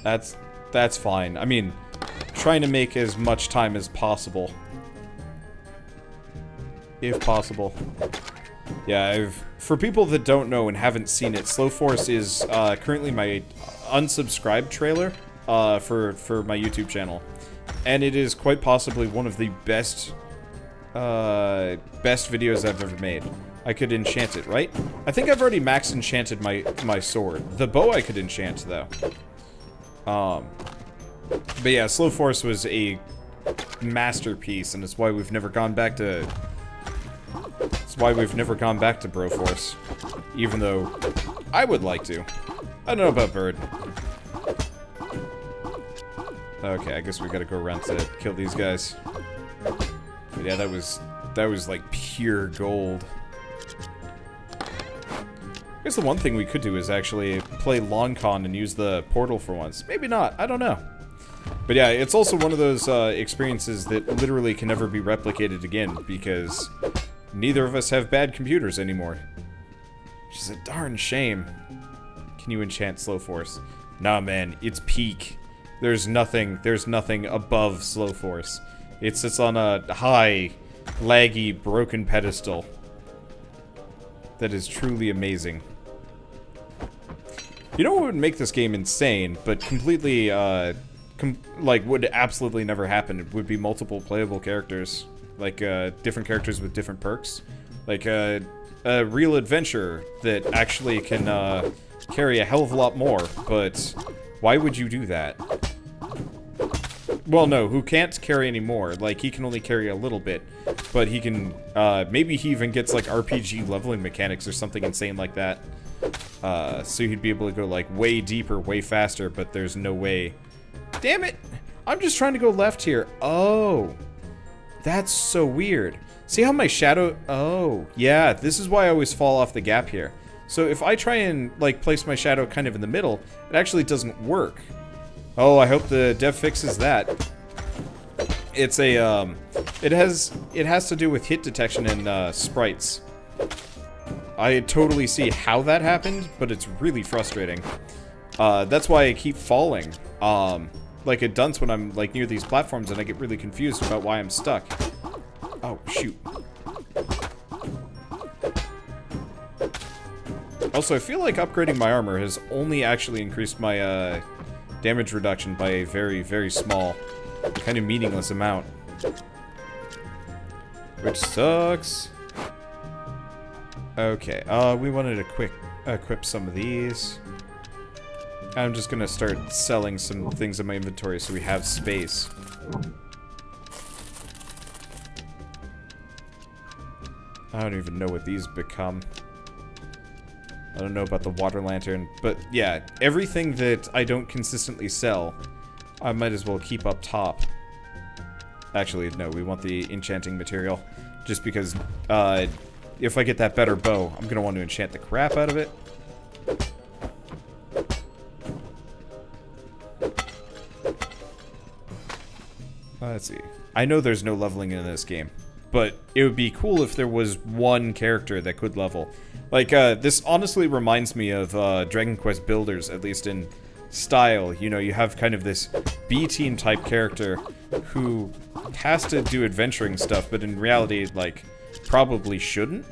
Speaker 1: That's fine. I mean, trying to make as much time as possible. If possible. Yeah, for people that don't know and haven't seen it, Slow Force is currently my unsubscribed trailer for my YouTube channel. And it is quite possibly one of the best videos I've ever made. I could enchant it, right? I think I've already max enchanted my sword. The bow I could enchant, though. But yeah, Slow Force was a masterpiece, and it's why we've never gone back to... It's why we've never gone back to Broforce. Even though I would like to. I don't know about Bird. Okay, I guess we gotta go around to kill these guys. But yeah, that was like pure gold. I guess the one thing we could do is actually play Long Con and use the portal for once. Maybe not, I don't know. But yeah, it's also one of those experiences that literally can never be replicated again, because neither of us have bad computers anymore. Which is a darn shame. Can you enchant Slow Force? Nah, man, it's peak. There's nothing above Slow Force. It sits on a high, laggy, broken pedestal. That is truly amazing. You know what would make this game insane, but completely, like, would absolutely never happen? It would be multiple playable characters. Like, different characters with different perks. Like, a real adventure that actually can, carry a hell of a lot more, but why would you do that? Well, no, who can't carry any more. Like, he can only carry a little bit, but he can, maybe he even gets, like, RPG leveling mechanics or something insane like that. So he'd be able to go, like, way deeper, way faster, but there's no way. Damn it! I'm just trying to go left here. Oh. That's so weird. See how my shadow... Oh, yeah, this is why I always fall off the gap here. So if I try and, like, place my shadow kind of in the middle, it actually doesn't work. Oh, I hope the dev fixes that. It's a, it has to do with hit detection and, sprites. I totally see how that happened, but it's really frustrating. That's why I keep falling. Like a dunce when I'm, like, near these platforms and I get really confused about why I'm stuck. Oh, shoot. Also, I feel like upgrading my armor has only actually increased my, damage reduction by a very, very small, kind of meaningless amount. Which sucks. Okay, we wanted to equip some of these. I'm just gonna start selling some things in my inventory so we have space. I don't even know what these become. I don't know about the water lantern, but yeah, everything that I don't consistently sell, I might as well keep up top. Actually, no, we want the enchanting material, just because, if I get that better bow, I'm gonna want to enchant the crap out of it. Let's see. I know there's no leveling in this game, but it would be cool if there was one character that could level. Like, this honestly reminds me of, Dragon Quest Builders, at least in style. You know, you have kind of this B-team type character who has to do adventuring stuff, but in reality, like, probably shouldn't.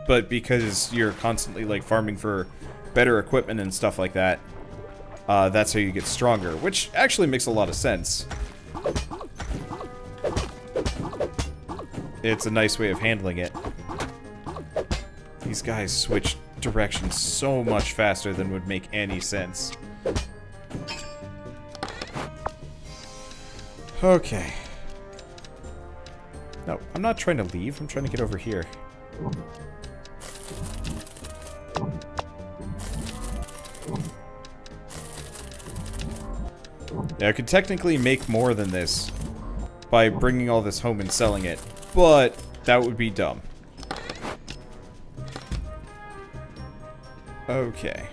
Speaker 1: But because you're constantly, like, farming for better equipment and stuff like that, that's how you get stronger, which actually makes a lot of sense. It's a nice way of handling it. These guys switch directions so much faster than would make any sense. Okay. No, I'm not trying to leave. I'm trying to get over here. Yeah, I could technically make more than this, by bringing all this home and selling it, but that would be dumb. Okay.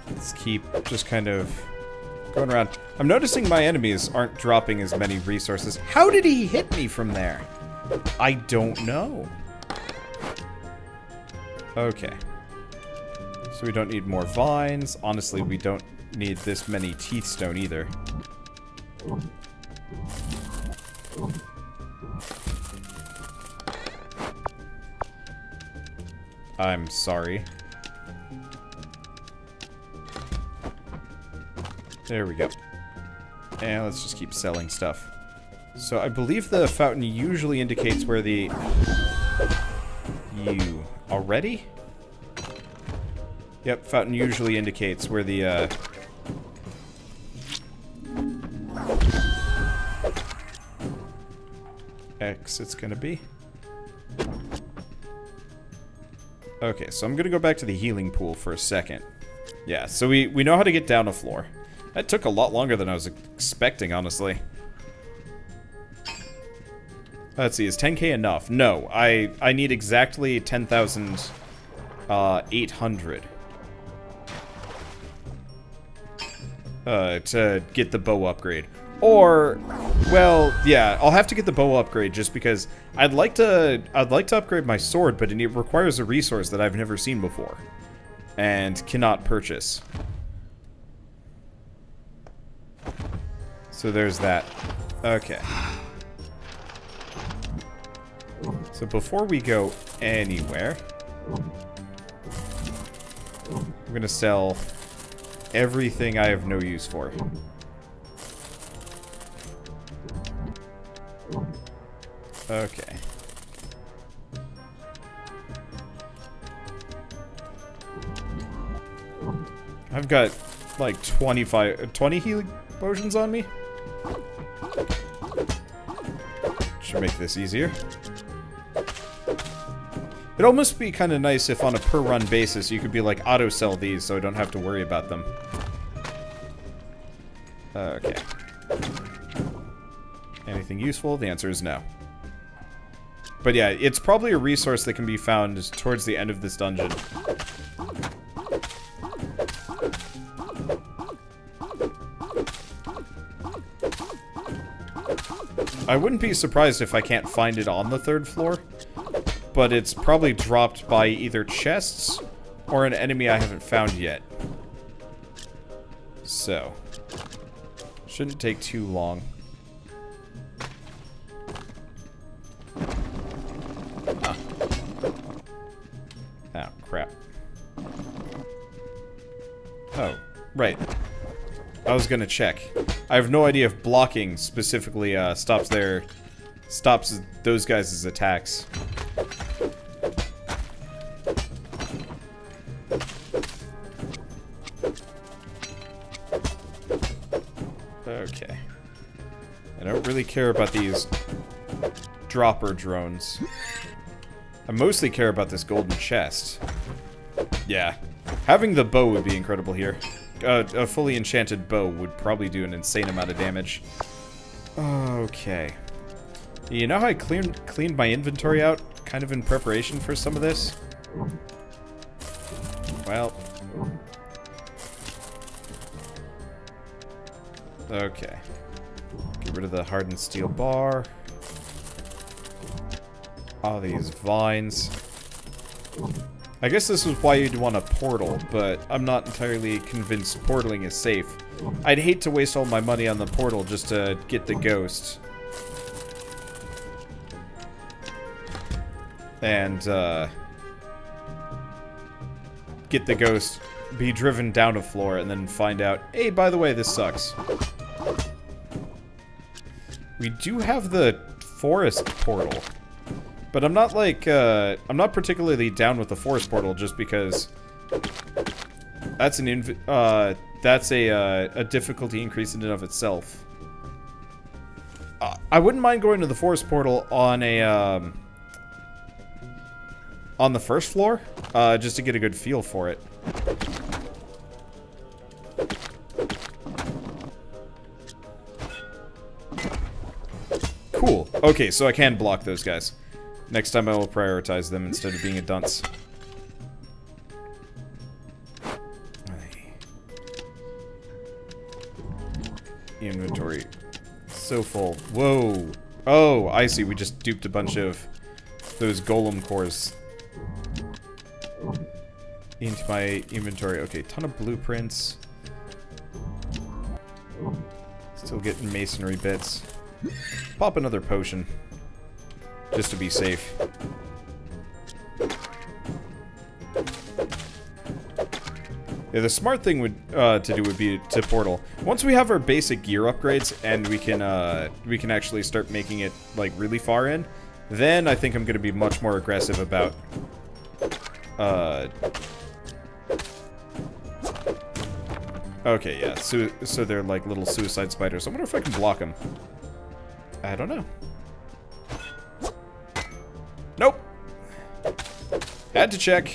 Speaker 1: Let's keep just kind of going around. I'm noticing my enemies aren't dropping as many resources. How did he hit me from there? I don't know. Okay. So we don't need more vines. Honestly, we don't need this many teeth stone either. I'm sorry. There we go. And let's just keep selling stuff. So I believe the fountain usually indicates where the... You... Already? Yep, fountain usually indicates where the, exit's gonna be. Okay, so I'm gonna go back to the healing pool for a second. Yeah, so we know how to get down a floor. That took a lot longer than I was expecting, honestly. Let's see, is 10k enough? No, I need exactly 10,800 to get the bow upgrade. Or, well, yeah, I'll have to get the bow upgrade just because I'd like to upgrade my sword, but it requires a resource that I've never seen before and cannot purchase. So there's that. Okay. So before we go anywhere, I'm gonna sell everything I have no use for. Okay. I've got like 20 healing potions on me. Should make this easier. It'd almost be kind of nice if on a per run basis you could be like auto sell these so I don't have to worry about them. Okay. Anything useful? The answer is no. But yeah, it's probably a resource that can be found towards the end of this dungeon. I wouldn't be surprised if I can't find it on the 3rd floor, but it's probably dropped by either chests or an enemy I haven't found yet. So, shouldn't take too long. Ah. Oh, crap. Oh, right. I was gonna check. I have no idea if blocking specifically stops those guys' attacks. Okay. I don't really care about these dropper drones. I mostly care about this golden chest. Yeah. Having the bow would be incredible here. A fully enchanted bow would probably do an insane amount of damage. Okay. You know how I cleaned my inventory out, kind of in preparation for some of this? Well. Okay. Get rid of the hardened steel bar. All these vines. I guess this is why you'd want a portal, but I'm not entirely convinced portaling is safe. I'd hate to waste all my money on the portal just to get the ghost. And, get the ghost, be driven down a floor, and then find out, hey, by the way, this sucks. We do have the forest portal. But I'm not like, I'm not particularly down with the forest portal just because that's a difficulty increase in and of itself. I wouldn't mind going to the forest portal on a, on the 1st floor, just to get a good feel for it. Okay, so I can block those guys. Next time I will prioritize them instead of being a dunce. Inventory. So full. Whoa. Oh, I see. We just duped a bunch of those golem cores into my inventory. Okay, ton of blueprints. Still getting masonry bits. Pop another potion. Just to be safe. Yeah, the smart thing to do would be to portal. Once we have our basic gear upgrades and we can actually start making it like really far in, then I think I'm going to be much more aggressive about okay, yeah. So they're like little suicide spiders. I wonder if I can block them. I don't know. Nope. Had to check.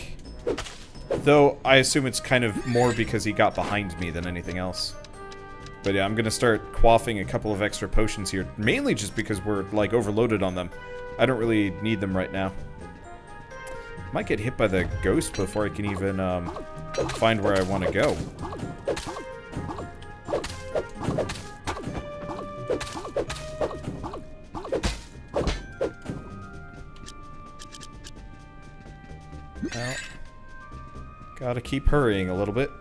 Speaker 1: Though, I assume it's kind of more because he got behind me than anything else. But yeah, I'm gonna start quaffing a couple of extra potions here. Mainly just because we're, like, overloaded on them. I don't really need them right now. Might get hit by the ghost before I can even, find where I want to go. Well, gotta keep hurrying a little bit.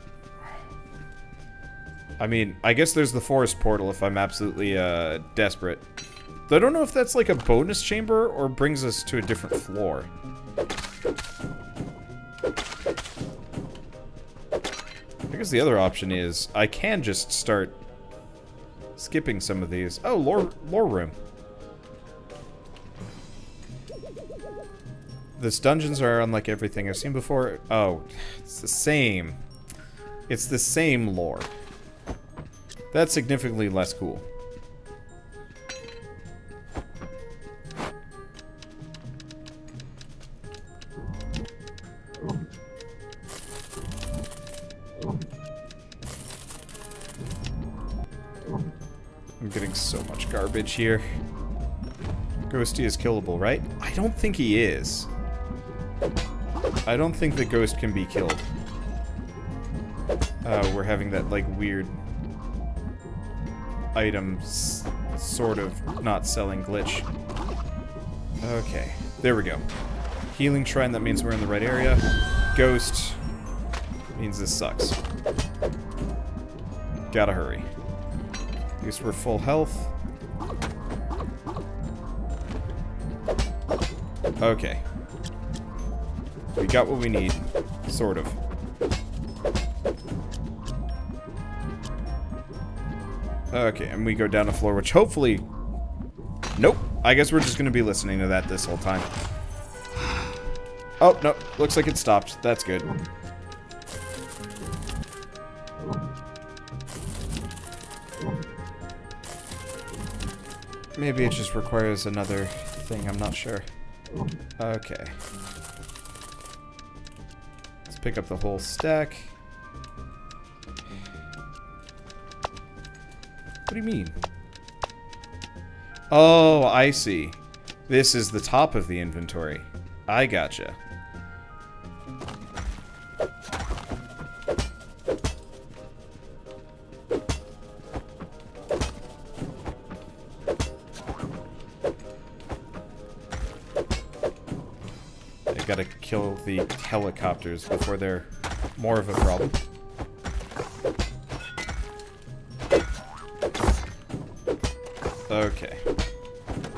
Speaker 1: I mean, I guess there's the forest portal if I'm absolutely, desperate. Though I don't know if that's like a bonus chamber or brings us to a different floor. I guess the other option is I can just start skipping some of these. Oh, lore room. This dungeons are unlike everything I've seen before. Oh, it's the same. It's the same lore. That's significantly less cool. I'm getting so much garbage here. Ghosty is killable, right? I don't think he is. I don't think the ghost can be killed. We're having that, like, weird items sort of not selling glitch. Okay, there we go. Healing shrine, that means we're in the right area. Ghost means this sucks. Gotta hurry. At least we're full health. Okay. We got what we need. Sort of. Okay, and we go down a floor, which hopefully... Nope. I guess we're just going to be listening to that this whole time. Oh, no. Looks like it stopped. That's good. Maybe it just requires another thing. I'm not sure. Okay. Let's pick up the whole stack. What do you mean? Oh, I see. This is the top of the inventory. I gotcha. I gotta kill the helicopters before they're more of a problem. Okay.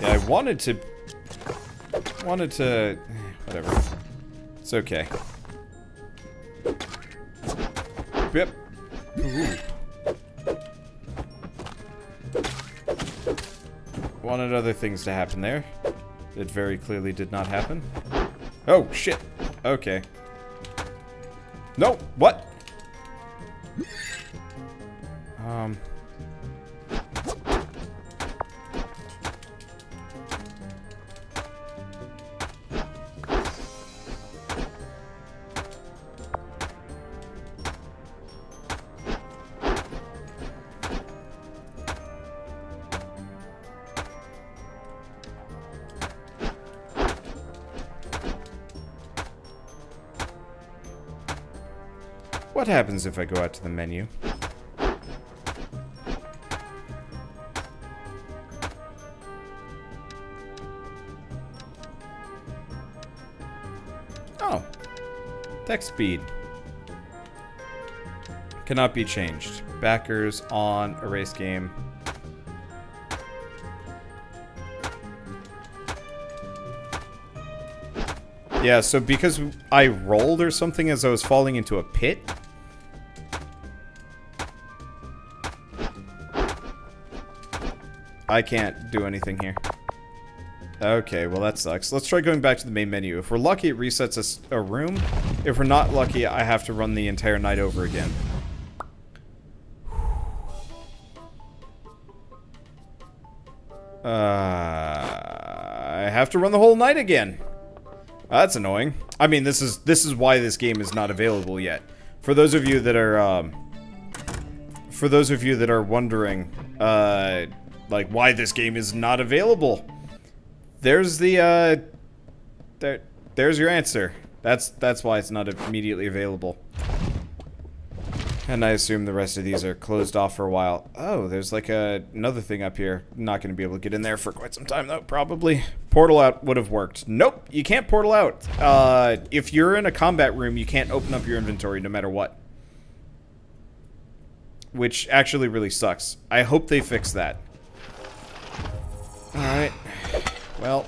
Speaker 1: Yeah, I wanted to... Whatever. It's okay. Yep. Ooh. Wanted other things to happen there. It very clearly did not happen. Oh, shit. Okay. No, what? What happens if I go out to the menu? Oh. Text speed. Cannot be changed. Backers on erase game. Yeah, so because I rolled or something as I was falling into a pit. I can't do anything here. Okay, well that sucks. Let's try going back to the main menu. If we're lucky, it resets us a room. If we're not lucky, I have to run the entire night over again. I have to run the whole night again. That's annoying. I mean, this is why this game is not available yet. For those of you that are wondering, like why this game is not available, there's the there's your answer. That's why it's not immediately available. And I assume the rest of these are closed off for a while. Oh, there's like another thing up here. Not going to be able to get in there for quite some time, though, probably. Portal out would have worked. Nope, you can't portal out. If you're in a combat room, you can't open up your inventory no matter what. Which actually really sucks. I hope they fix that. Alright. Well...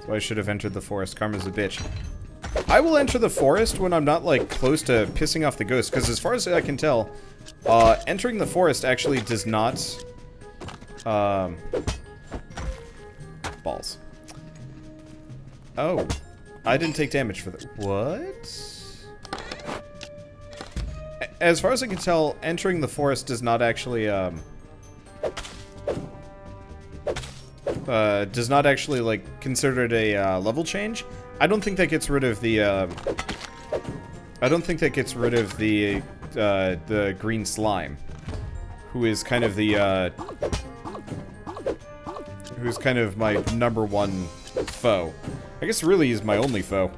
Speaker 1: So I should have entered the forest. Karma's a bitch. I will enter the forest when I'm not, like, close to pissing off the ghost, because as far as I can tell, entering the forest actually does not... balls. Oh. I didn't take damage for that. What? As far as I can tell, entering the forest does not actually, like, consider it a, level change. I don't think that gets rid of the, I don't think that gets rid of the green slime. Who is kind of the, who's kind of my #1 foe. I guess really is my only foe.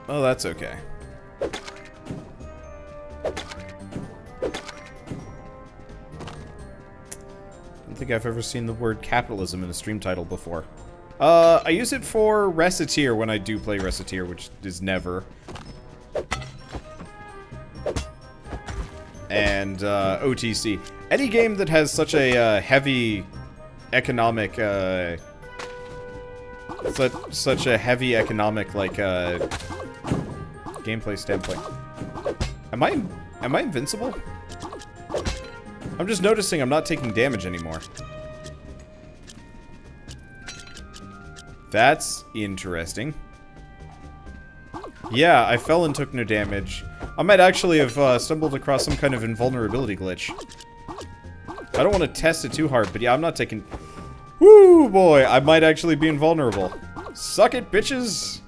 Speaker 1: Oh, that's okay. I don't think I've ever seen the word capitalism in a stream title before. I use it for Reciteer when I do play Reciteer, which is never. And, OTC. Any game that has such a, heavy economic, such a heavy economic, like, gameplay standpoint. Am I invincible? I'm just noticing I'm not taking damage anymore. That's interesting. Yeah, I fell and took no damage. I might actually have stumbled across some kind of invulnerability glitch. I don't want to test it too hard, but yeah, I'm not taking... Woo, boy, I might actually be invulnerable. Suck it, bitches!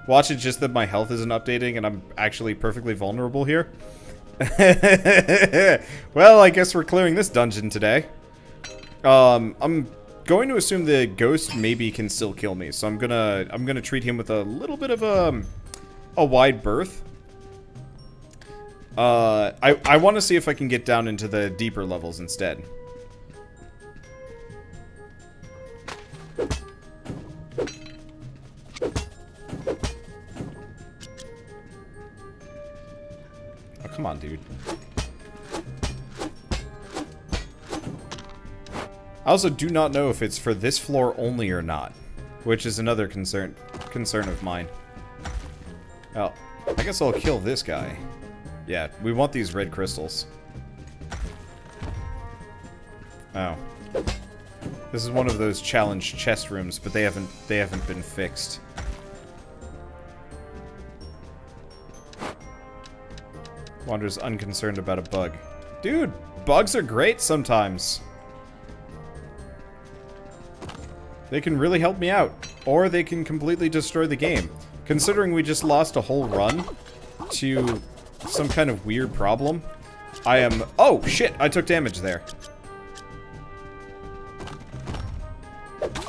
Speaker 1: Watch it just that my health isn't updating and I'm actually perfectly vulnerable here. Well, I guess we're clearing this dungeon today. I'm going to assume the ghost maybe can still kill me, so I'm gonna treat him with a little bit of a wide berth. I want to see if I can get down into the deeper levels instead. Oh, come on, dude. I also do not know if it's for this floor only or not, which is another concern of mine. Well, I guess I'll kill this guy. Yeah, we want these red crystals. Oh. This is one of those challenge chest rooms, but they haven't been fixed. Wander's unconcerned about a bug. Dude, bugs are great sometimes. They can really help me out. Or they can completely destroy the game. Considering we just lost a whole run to some kind of weird problem, I am... Oh, shit! I took damage there.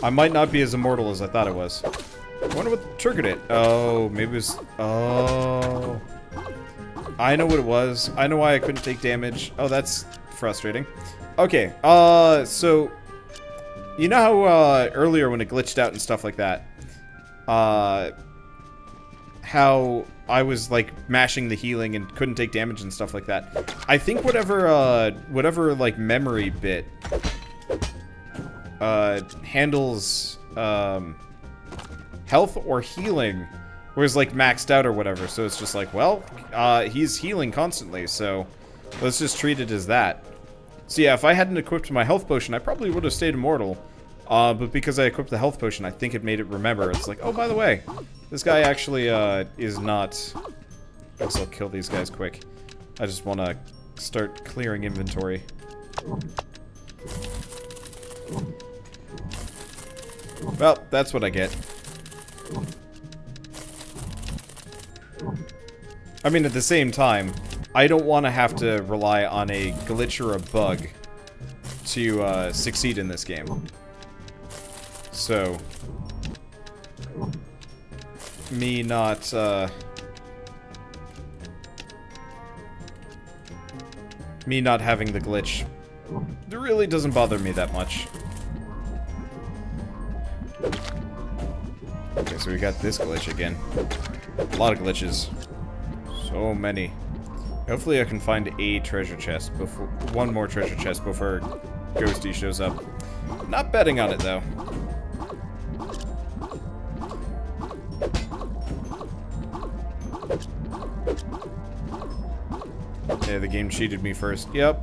Speaker 1: I might not be as immortal as I thought it was. I wonder what triggered it. Oh, maybe it was... Oh... I know what it was. I know why I couldn't take damage. Oh, that's frustrating. Okay, so... You know how, earlier when it glitched out and stuff like that, how I was, like, mashing the healing and couldn't take damage and stuff like that. I think whatever, like, memory bit, handles, health or healing was, like, maxed out or whatever, so it's just like, well, he's healing constantly, so let's just treat it as that. So yeah, if I hadn't equipped my health potion, I probably would have stayed immortal. But because I equipped the health potion, I think it made it remember. It's like, oh, by the way, this guy actually, is not... I guess I'll kill these guys quick. I just want to start clearing inventory. Well, that's what I get. I mean, at the same time, I don't want to have to rely on a glitch or a bug to succeed in this game. So, me not having the glitch, it really doesn't bother me that much. Okay, so we got this glitch again. A lot of glitches. So many. Hopefully I can find a treasure chest before... one more treasure chest before Ghosty shows up. Not betting on it, though. Yeah, the game cheated me first. Yep.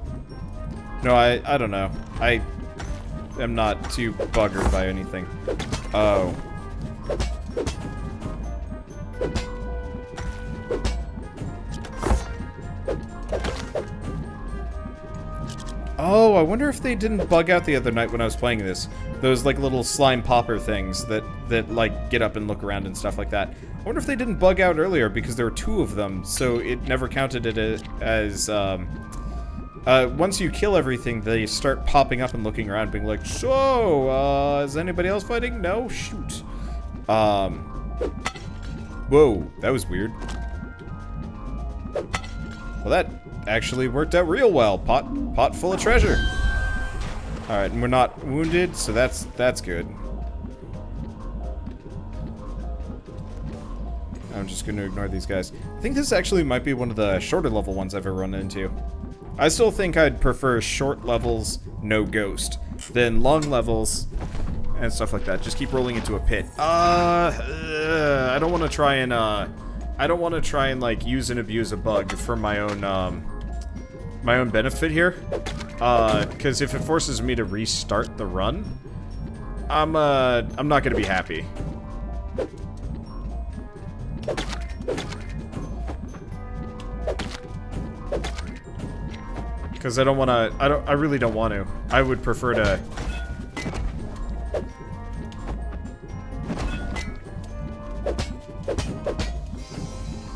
Speaker 1: No, I don't know. I am not too buggered by anything. Oh. Oh, I wonder if they didn't bug out the other night when I was playing this. Those, like, little slime popper things that like, get up and look around and stuff like that. I wonder if they didn't bug out earlier because there were 2 of them, so it never counted it as, once you kill everything, they start popping up and looking around, being like, so, is anybody else fighting? No? Shoot. Whoa, that was weird. Well, that actually worked out real well. Pot full of treasure. Alright, and we're not wounded, so that's good. I'm just going to ignore these guys. I think this actually might be one of the shorter level ones I've ever run into. I still think I'd prefer short levels, no ghost, than long levels and stuff like that. Just keep rolling into a pit. I don't want to try and, like, use and abuse a bug for my own benefit here. Because if it forces me to restart the run, I'm not gonna be happy. Because I really don't want to. I would prefer to...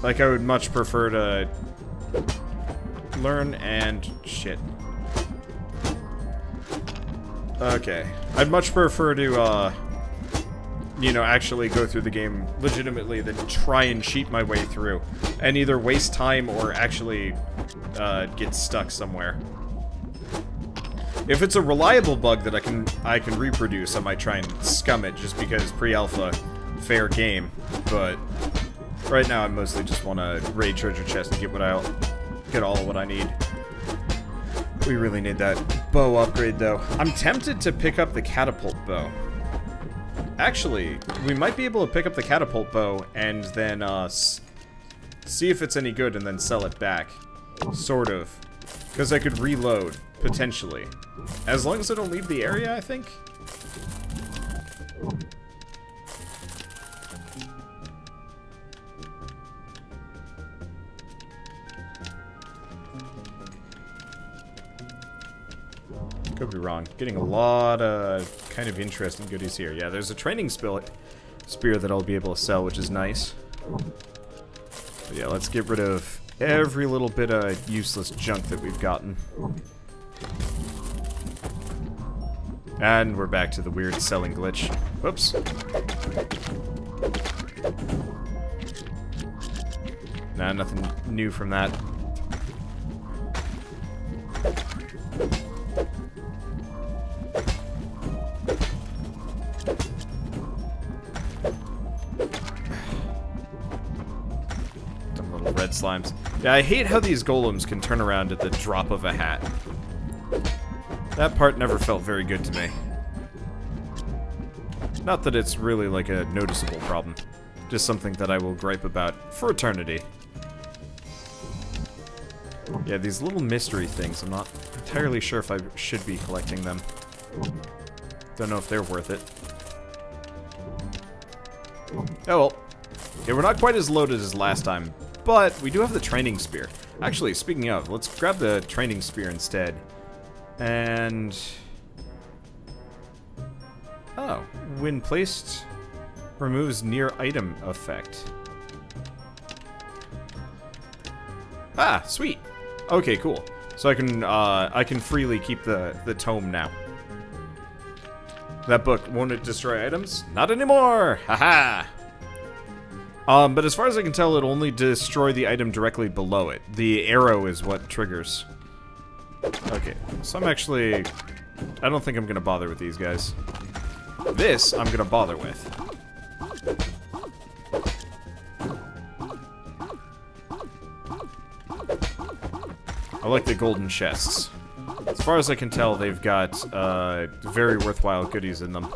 Speaker 1: Like, I would much prefer to learn and... shit. Okay. I'd much prefer to, you know, actually go through the game legitimately than try and cheat my way through. And either waste time or actually, get stuck somewhere. If it's a reliable bug that I can reproduce, I might try and scum it just because pre-alpha, fair game. But right now I mostly just want to raid treasure chest and get all what I need. We really need that bow upgrade though. I'm tempted to pick up the catapult bow. Actually, we might be able to pick up the catapult bow and then see if it's any good and then sell it back. Sort of. Because I could reload, potentially. As long as I don't leave the area, I think. Could be wrong. Getting a lot of kind of interesting goodies here. Yeah, there's a training spear that I'll be able to sell, which is nice. But yeah, let's get rid of every little bit of useless junk that we've gotten. And we're back to the weird selling glitch. Whoops. Nah, nothing new from that. Dumb little red slimes. Yeah, I hate how these golems can turn around at the drop of a hat. That part never felt very good to me. Not that it's really like a noticeable problem. Just something that I will gripe about for eternity. Yeah, these little mystery things, I'm not entirely sure if I should be collecting them. Don't know if they're worth it. Oh well. Okay, we're not quite as loaded as last time, but we do have the training spear. Actually, speaking of, let's grab the training spear instead. And... oh, when placed, removes near item effect. Ah, sweet. Okay, cool. So I can freely keep the tome now. That book, won't it destroy items? Not anymore! Haha! But as far as I can tell, it'll only destroy the item directly below it. The arrow is what triggers. Okay, so I'm actually... I don't think I'm gonna bother with these guys. This, I'm gonna bother with. I like the golden chests. As far as I can tell, they've got very worthwhile goodies in them.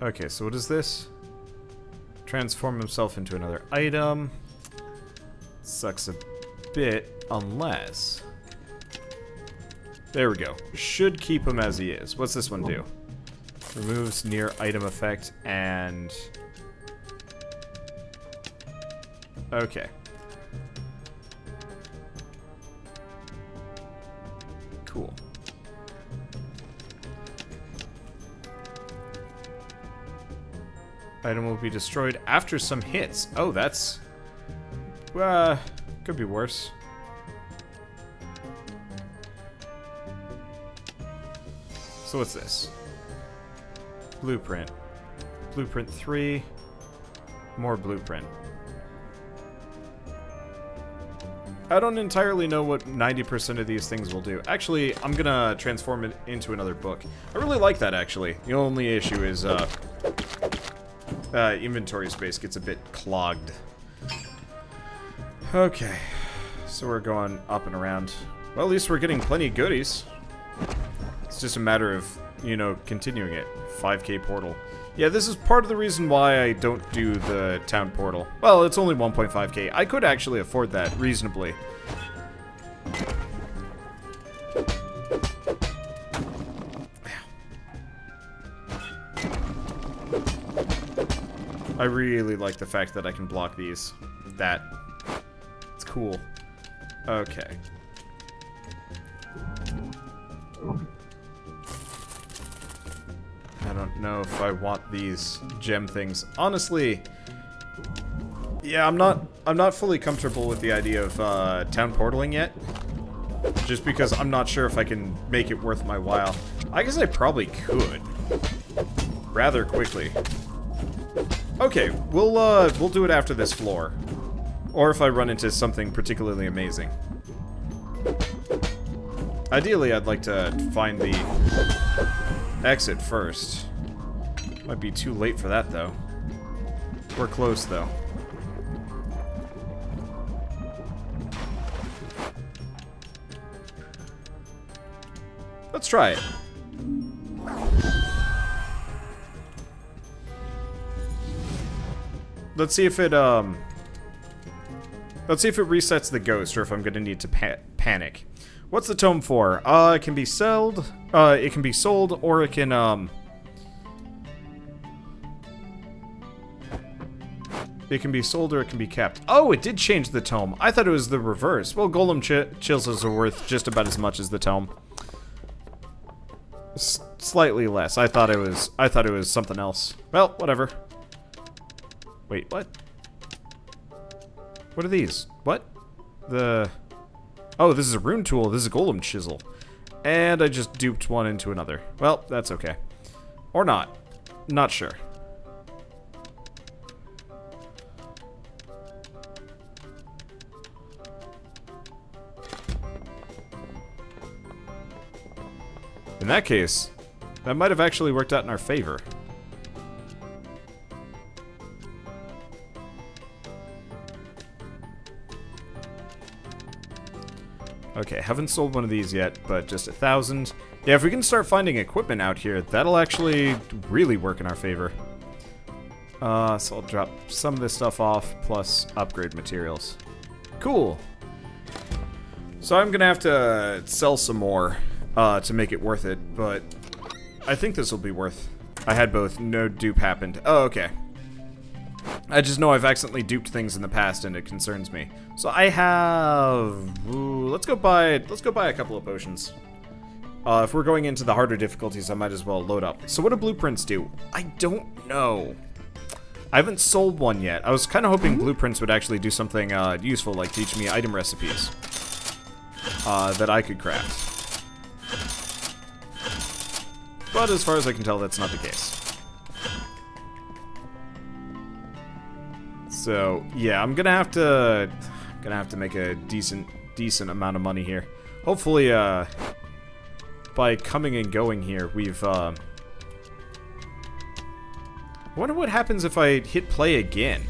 Speaker 1: Okay, so what is this? Transform himself into another item. Sucks a bit, unless... there we go. Should keep him as he is. What's this one do? Removes near item effect and... okay. Cool. Item will be destroyed after some hits. Oh, that's... could be worse. So what's this? Blueprint. Blueprint 3. More blueprint. I don't entirely know what 90% of these things will do. Actually, I'm gonna transform it into another book. I really like that, actually. The only issue is, inventory space gets a bit clogged. Okay. So we're going up and around. Well, at least we're getting plenty of goodies. It's just a matter of, you know, continuing it. 5K portal. Yeah, this is part of the reason why I don't do the town portal. Well, it's only 1.5K. I could actually afford that reasonably. I really like the fact that I can block these. It's cool. Okay. I don't know if I want these gem things. Honestly, yeah, I'm not fully comfortable with the idea of town portaling yet. Just because I'm not sure if I can make it worth my while. I guess I probably could. Rather quickly. Okay, we'll do it after this floor. Or if I run into something particularly amazing. Ideally, I'd like to find the exit first. Might be too late for that, though. We're close, though. Let's try it. Let's see if it resets the ghost, or if I'm gonna need to panic. What's the tome for? It can be sold. It can be sold, or it can It can be sold, or it can be kept. Oh, it did change the tome. I thought it was the reverse. Well, golem chisels are worth just about as much as the tome. Slightly less. I thought it was something else. Well, whatever. Wait, what? What are these? What? Oh, this is a rune tool. This is a golem chisel. And I just duped one into another. Well, that's okay. Or not. Not sure. In that case, that might have actually worked out in our favor. Okay, haven't sold one of these yet, but just 1,000. Yeah, if we can start finding equipment out here, that'll actually really work in our favor. So I'll drop some of this stuff off, plus upgrade materials. Cool. So I'm gonna have to sell some more to make it worth it, but I think this will be worth. I had both. No dupe happened. Oh, okay. I just know I've accidentally duped things in the past, and it concerns me. So I have. Ooh, let's go buy a couple of potions. If we're going into the harder difficulties, I might as well load up. So what do blueprints do? I don't know. I haven't sold one yet. I was kind of hoping blueprints would actually do something useful, like teach me item recipes that I could craft. But as far as I can tell, that's not the case. So yeah, I'm gonna have to make a decent amount of money here. Hopefully, by coming and going here, we've. I wonder what happens if I hit play again.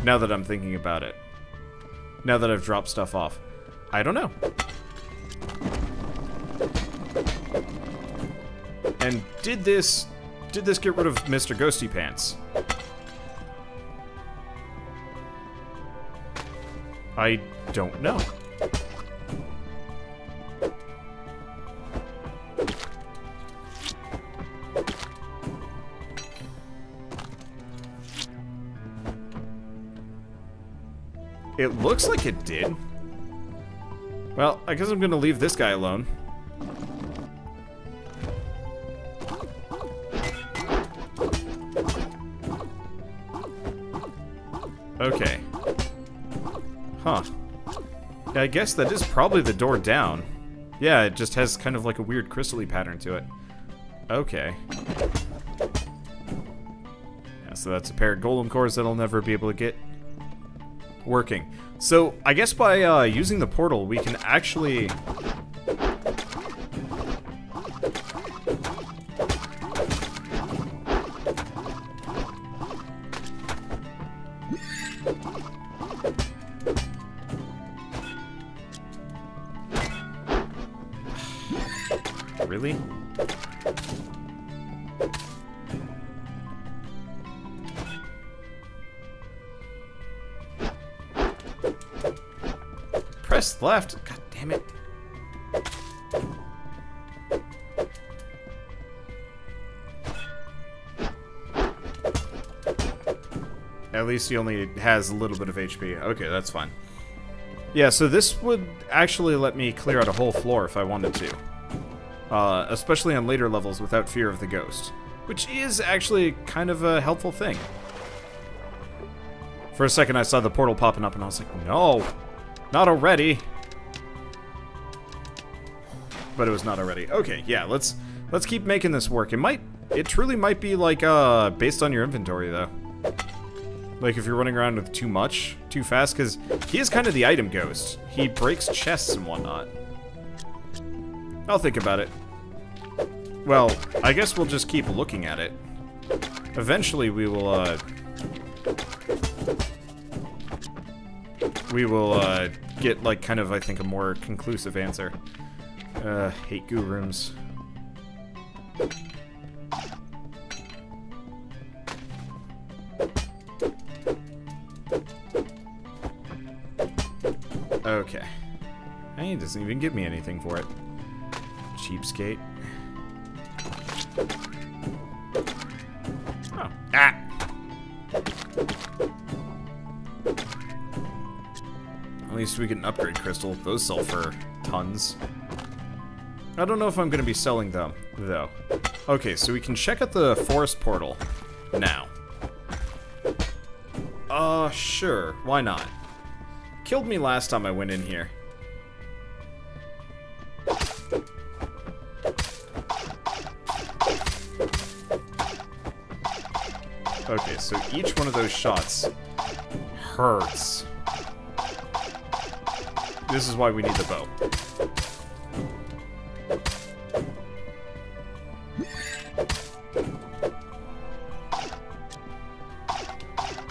Speaker 1: Now that I'm thinking about it. Now that I've dropped stuff off, I don't know. And did this get rid of Mr. Ghosty Pants? I don't know. It looks like it did. Well, I guess I'm gonna leave this guy alone. Okay. Huh. Yeah, I guess that is probably the door down. Yeah, it just has kind of like a weird crystal-y pattern to it. Okay. Yeah, so that's a pair of golem cores that I'll never be able to get working. So, I guess by using the portal, we can actually... Really? Press left. God damn it. At least he only has a little bit of HP. Okay, that's fine. Yeah, so this would actually let me clear out a whole floor if I wanted to. Especially on later levels without fear of the ghost. Which is actually kind of a helpful thing. For a second I saw the portal popping up and I was like, no! Not already! But it was not already. Okay, yeah, let's keep making this work. It truly might be like, based on your inventory though. Like if you're running around with too much, too fast, because he is kind of the item ghost. He breaks chests and whatnot. I'll think about it. Well, I guess we'll just keep looking at it. Eventually we will, get, like, kind of, I think, a more conclusive answer. Hate goo rooms. Okay. And he doesn't even give me anything for it. Cheapskate. Oh. Ah! At least we get an upgrade crystal. Those sell for tons. I don't know if I'm going to be selling them, though. Okay, so we can check out the forest portal now. Sure. Why not? Killed me last time I went in here. Okay, so each one of those shots hurts. This is why we need the bow.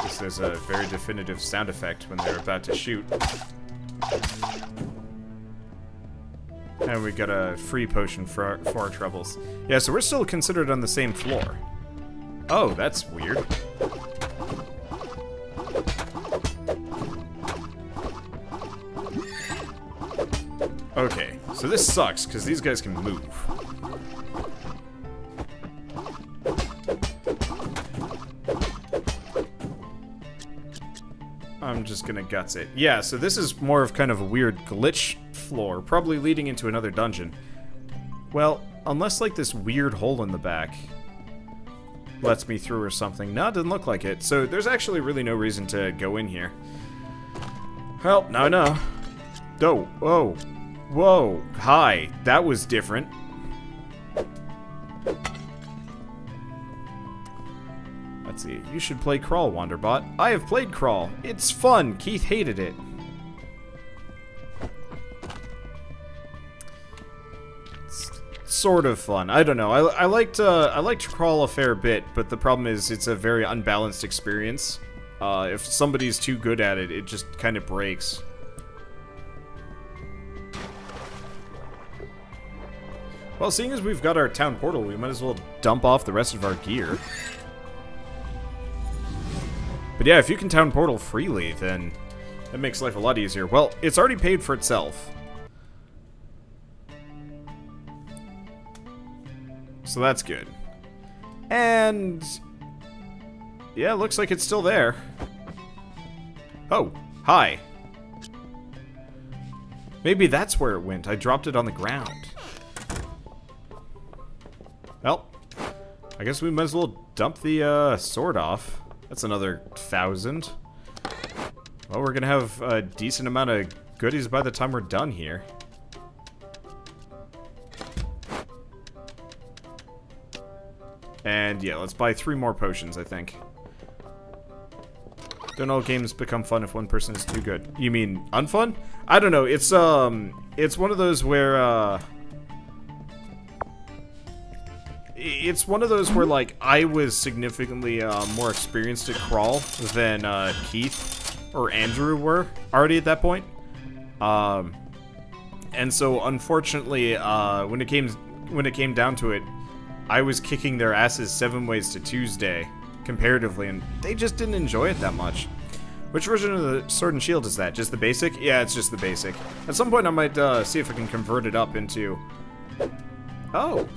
Speaker 1: This is a very definitive sound effect when they're about to shoot. And we got a free potion for our troubles. Yeah, so we're still considered on the same floor. Oh, that's weird. Okay, so this sucks, because these guys can move. I'm just gonna guts it. Yeah, so this is more of kind of a weird glitch floor, probably leading into another dungeon. Well, unless like this weird hole in the back lets me through or something. No, it doesn't look like it. So there's actually really no reason to go in here. Well, no. Oh, whoa. Whoa. Hi. That was different. Let's see. You should play Crawl, Wanderbot. I have played Crawl. It's fun. Keith hated it. Sort of fun. I don't know. I liked Crawl a fair bit, but the problem is it's a very unbalanced experience. If somebody's too good at it, it just kind of breaks. Well, seeing as we've got our town portal, we might as well dump off the rest of our gear. But yeah, if you can town portal freely, then that makes life a lot easier. Well, it's already paid for itself. So that's good. And yeah, looks like it's still there. Oh, hi. Maybe that's where it went. I dropped it on the ground. Well, I guess we might as well dump the sword off. That's another 1,000. Well, we're gonna have a decent amount of goodies by the time we're done here. And yeah, let's buy 3 more potions, I think. Don't all games become fun if one person is too good? You mean unfun? I don't know. It's one of those where it's one of those where like I was significantly more experienced at Crawl than Keith or Andrew were already at that point. And so unfortunately, when it came down to it, I was kicking their asses 7 ways to Tuesday, comparatively, and they just didn't enjoy it that much. Which version of the Sword and Shield is that? Just the basic? Yeah, it's just the basic. At some point I might see if I can convert it up into... Oh.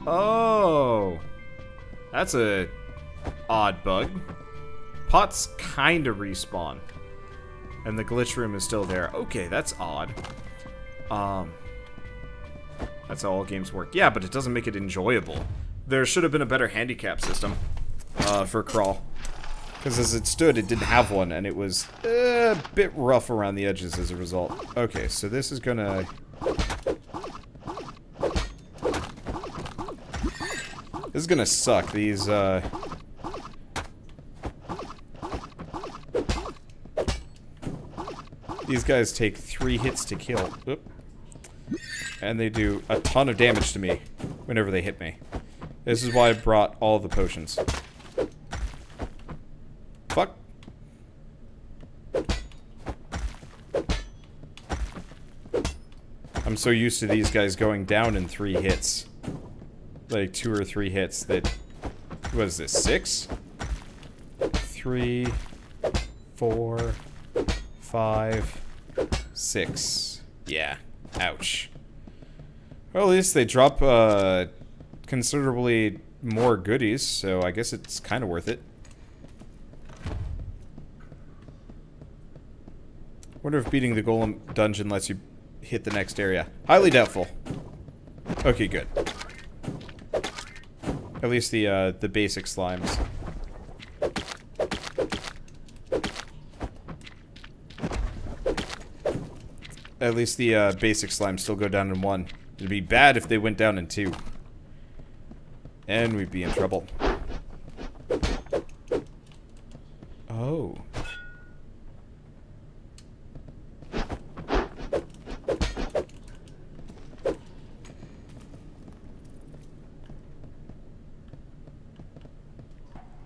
Speaker 1: Oh. That's a odd bug. Pots kinda respawn. And the glitch room is still there. Okay, that's odd. That's how all games work. Yeah, but it doesn't make it enjoyable. There should have been a better handicap system for Crawl. Because as it stood, it didn't have one, and it was a bit rough around the edges as a result. Okay, so this is gonna... This is gonna suck. These guys take 3 hits to kill. Oop. And they do a ton of damage to me whenever they hit me. This is why I brought all the potions. Fuck. I'm so used to these guys going down in 3 hits. Like 2 or 3 hits that... What is this, 6? 3, 4, 5, 6. Yeah. Ouch. Well, at least they drop considerably more goodies, so I guess it's kind of worth it. Wonder if beating the Golem dungeon lets you hit the next area. Highly doubtful. Okay, good. At least the basic slimes. At least the basic slimes still go down in 1. It'd be bad if they went down in 2. And we'd be in trouble. Oh.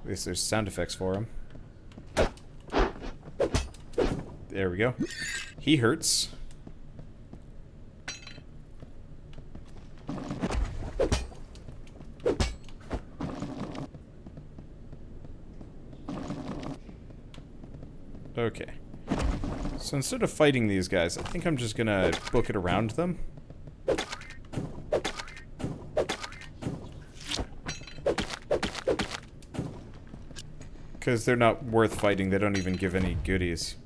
Speaker 1: At least there's sound effects for him. There we go. He hurts. Okay. So instead of fighting these guys, I think I'm just gonna book it around them. Because they're not worth fighting, they don't even give any goodies.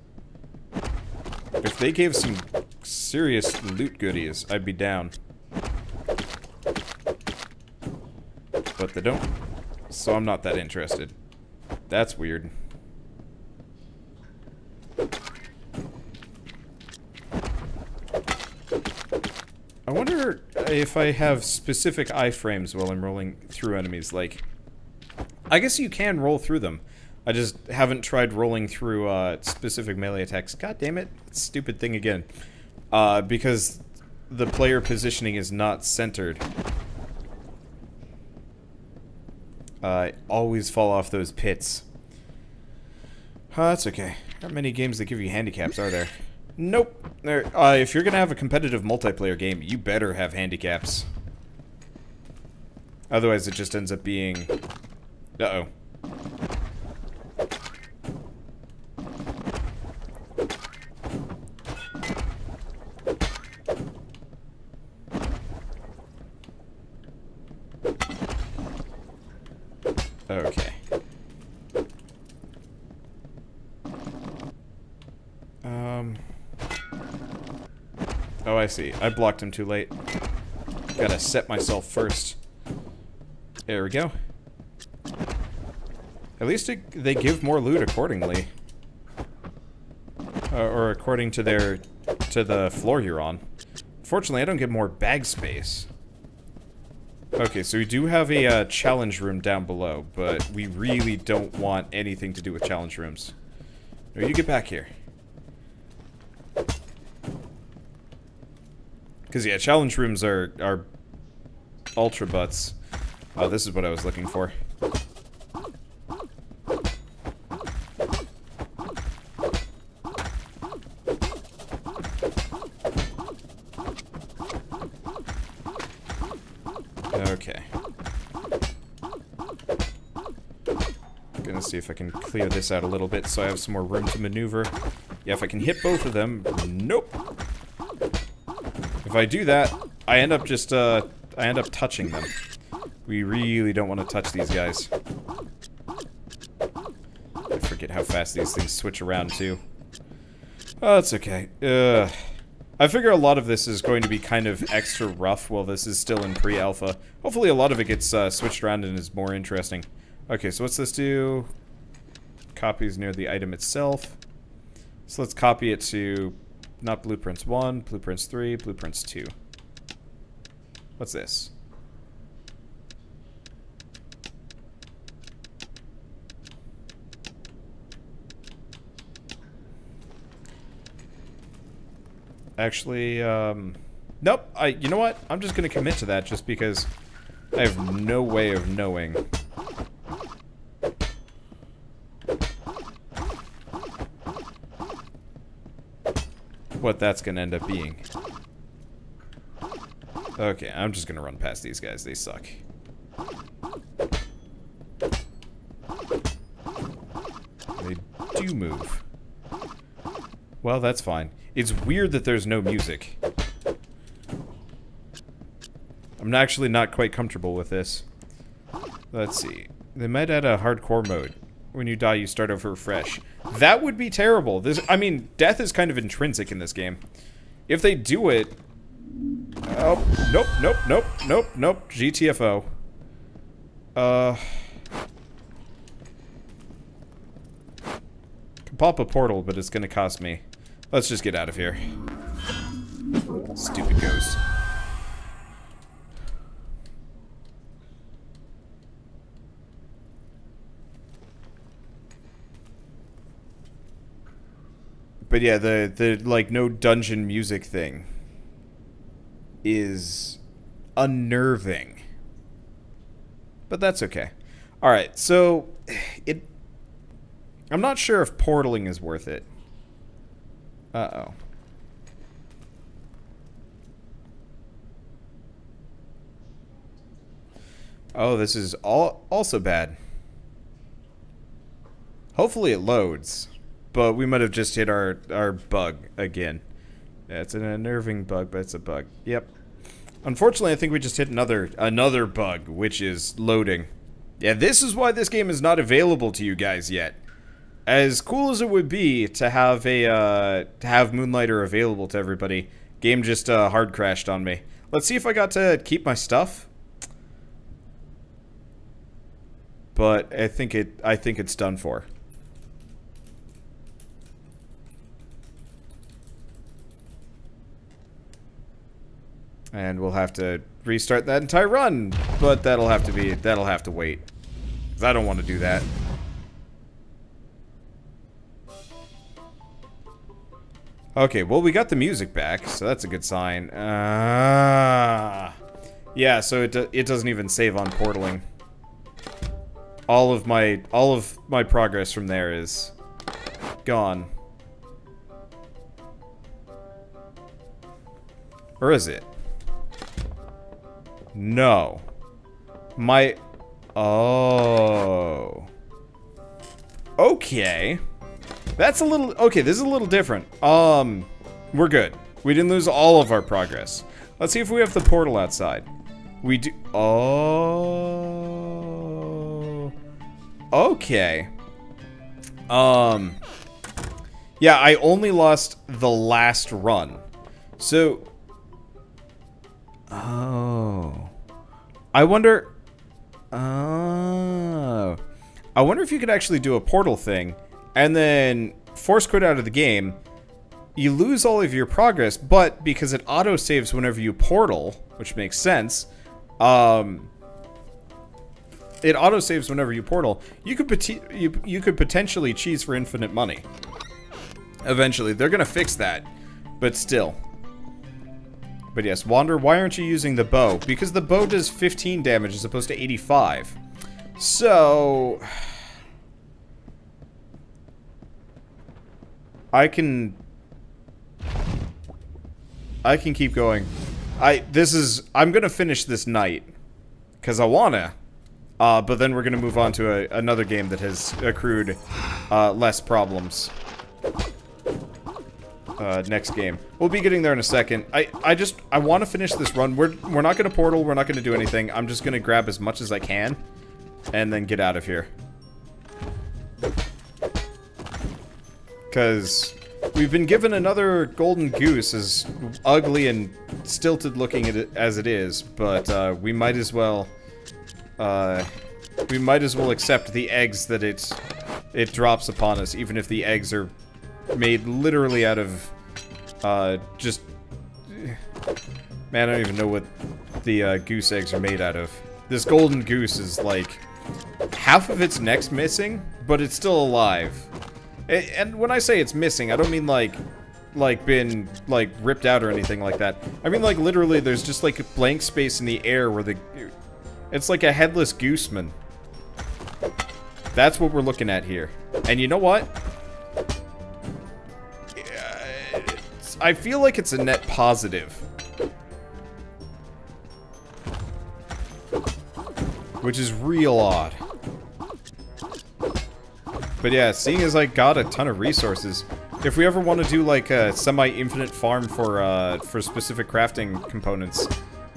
Speaker 1: If they gave some serious loot goodies, I'd be down. But they don't, so I'm not that interested. That's weird. I wonder if I have specific iframes while I'm rolling through enemies, like... I guess you can roll through them. I just haven't tried rolling through specific melee attacks. God damn it, stupid thing again. Because the player positioning is not centered. I always fall off those pits. That's okay. Not many games that give you handicaps, are there? Nope. If you're gonna have a competitive multiplayer game, you better have handicaps. Otherwise, it just ends up being... Uh-oh. Okay. Oh, I see. I blocked him too late. Gotta set myself first. There we go. At least they give more loot accordingly. Or according to the floor you're on. Fortunately, I don't get more bag space. Okay, so we do have a challenge room down below, but we really don't want anything to do with challenge rooms. No, you get back here. Because, yeah, challenge rooms are ultra butts. Oh, this is what I was looking for. Okay. Gonna see if I can clear this out a little bit so I have some more room to maneuver. Yeah, if I can hit both of them... Nope! If I do that, I end up just, I end up touching them. We really don't want to touch these guys. I forget how fast these things switch around, too. Oh, it's okay. I figure a lot of this is going to be kind of extra rough while this is still in pre-alpha. Hopefully a lot of it gets switched around and is more interesting. Okay, so what's this do? Copies near the item itself. So let's copy it to... Not blueprints 1, blueprints 3, blueprints 2. What's this? Actually, nope, you know what? I'm just gonna commit to that just because I have no way of knowing. What that's gonna end up being. Okay, I'm just gonna run past these guys. They suck. They do move. Well, that's fine. It's weird that there's no music. I'm actually not quite comfortable with this. Let's see. They might add a hardcore mode. When you die, you start over fresh. That would be terrible. This, I mean, death is kind of intrinsic in this game. If they do it... Oh, nope, nope, nope, nope, nope. GTFO. Can pop a portal, but it's gonna cost me. Let's just get out of here. But yeah, the like no dungeon music thing is unnerving. But that's okay. Alright, so I'm not sure if portaling is worth it. Uh-oh. Oh, this is also bad. Hopefully it loads. But we might have just hit our bug again. Yeah, it's an unnerving bug, but it's a bug. Yep. Unfortunately, I think we just hit another bug, which is loading. Yeah, this is why this game is not available to you guys yet. As cool as it would be to have Moonlighter available to everybody, game just hard crashed on me. Let's see if I got to keep my stuff. But I think it's done for. And we'll have to restart that entire run, but that'll have to wait. 'Cause I don't want to do that. Okay, well we got the music back, so that's a good sign. Yeah, so it doesn't even save on portaling. All of my progress from there is gone. Or is it? No. Oh. Okay. That's a little... Okay, this is a little different. We're good. We didn't lose all of our progress. Let's see if we have the portal outside. We do... Oh... Okay. Yeah, I only lost the last run. So... Oh. I wonder... Oh. I wonder if you could actually do a portal thing, and then force quit out of the game. You lose all of your progress, but because it auto-saves whenever you portal, which makes sense, it auto-saves whenever you portal, you could potentially cheese for infinite money. Eventually. They're gonna fix that, but still. But yes, Wander, why aren't you using the bow? Because the bow does 15 damage as opposed to 85. So... I can keep going. I'm gonna finish this night. Because I wanna. But then we're gonna move on to another game that has accrued less problems. Next game. We'll be getting there in a second. I want to finish this run. We're not going to portal. We're not going to do anything. I'm just going to grab as much as I can. And then get out of here. Because we've been given another golden goose, as ugly and stilted looking as it is. But we might as well... accept the eggs that it drops upon us, even if the eggs are made literally out of, just... Man, I don't even know what the, goose eggs are made out of. This golden goose is, like, half of its neck's missing, but it's still alive. And when I say it's missing, I don't mean, like, been, like, ripped out or anything like that. I mean, like, literally, there's just, like, a blank space in the air where it's like a headless gooseman. That's what we're looking at here. And you know what? I feel like it's a net positive. Which is real odd. But yeah, seeing as I got a ton of resources, if we ever want to do like a semi-infinite farm for specific crafting components,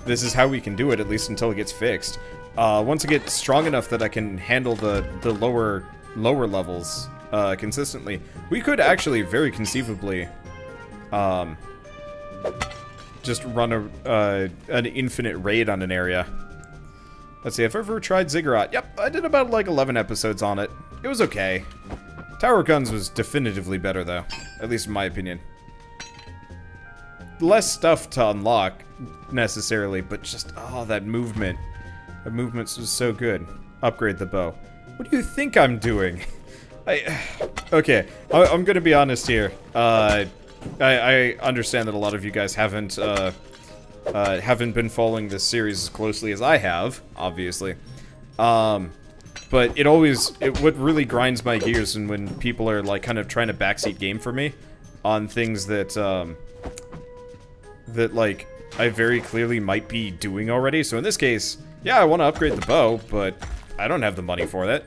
Speaker 1: this is how we can do it, at least until it gets fixed. Once I get strong enough that I can handle the lower levels consistently, we could actually very conceivably just run an infinite raid on an area. Let's see, if I've ever tried Ziggurat. Yep, I did about like 11 episodes on it. It was okay. Tower Guns was definitively better though, at least in my opinion. Less stuff to unlock necessarily, but just, oh, that movement. The movement was so good. Upgrade the bow. What do you think I'm doing? Okay, I'm gonna be honest here. I understand that a lot of you guys haven't been following this series as closely as I have, obviously. But what really grinds my gears and when people are like kind of trying to backseat game for me on things that that like I very clearly might be doing already. So in this case, yeah, I want to upgrade the bow, but I don't have the money for that.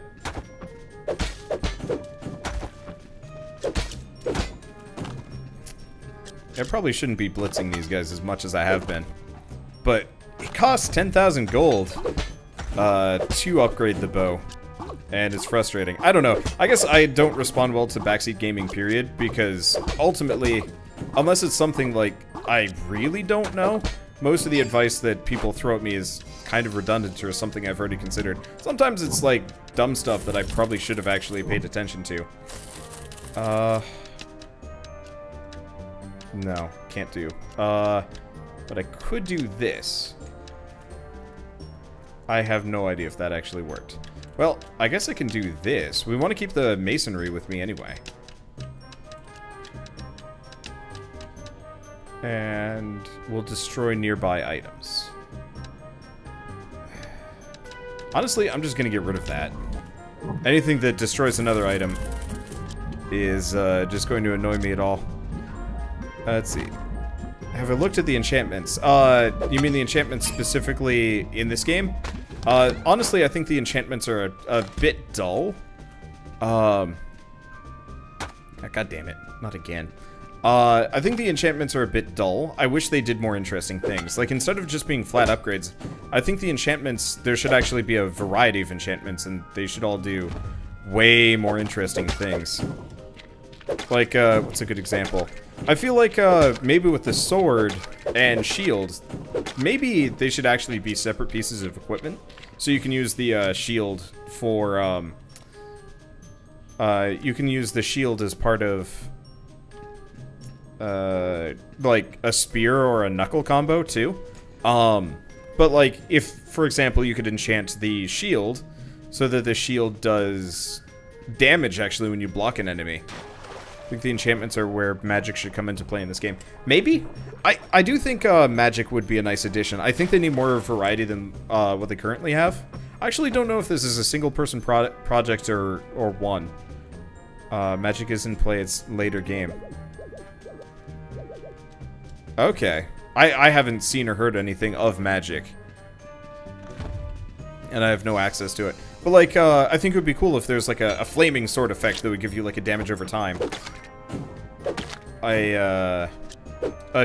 Speaker 1: I probably shouldn't be blitzing these guys as much as I have been. But it costs 10,000 gold to upgrade the bow. And it's frustrating. I don't know. I guess I don't respond well to backseat gaming, period, because ultimately, unless it's something like I really don't know, most of the advice that people throw at me is kind of redundant or something I've already considered. Sometimes it's like dumb stuff that I probably should have actually paid attention to. No, can't do. But I could do this. I have no idea if that actually worked. Well, I guess I can do this. We want to keep the masonry with me anyway. And we'll destroy nearby items. Honestly, I'm just going to get rid of that. Anything that destroys another item is just going to annoy me at all. Let's see. Have I looked at the enchantments? You mean the enchantments specifically in this game? Honestly, I think the enchantments are a bit dull. God damn it. Not again. I think the enchantments are a bit dull. I wish they did more interesting things. Like, instead of just being flat upgrades, I think the enchantments, there should actually be a variety of enchantments, and they should all do way more interesting things. Like, what's a good example? I feel like, maybe with the sword and shield, maybe they should actually be separate pieces of equipment. So you can use the, shield for, you can use the shield as part of, like, a spear or a knuckle combo, too. But, like, if, for example, you could enchant the shield so that the shield does damage, actually, when you block an enemy. I think the enchantments are where magic should come into play in this game. Maybe? I do think magic would be a nice addition. I think they need more variety than what they currently have. I actually don't know if this is a single-person project or one. Magic is in play, it's later game. Okay. I haven't seen or heard anything of magic. And I have no access to it. But, like, I think it would be cool if there's, like, a flaming sword effect that would give you, like, a damage over time. A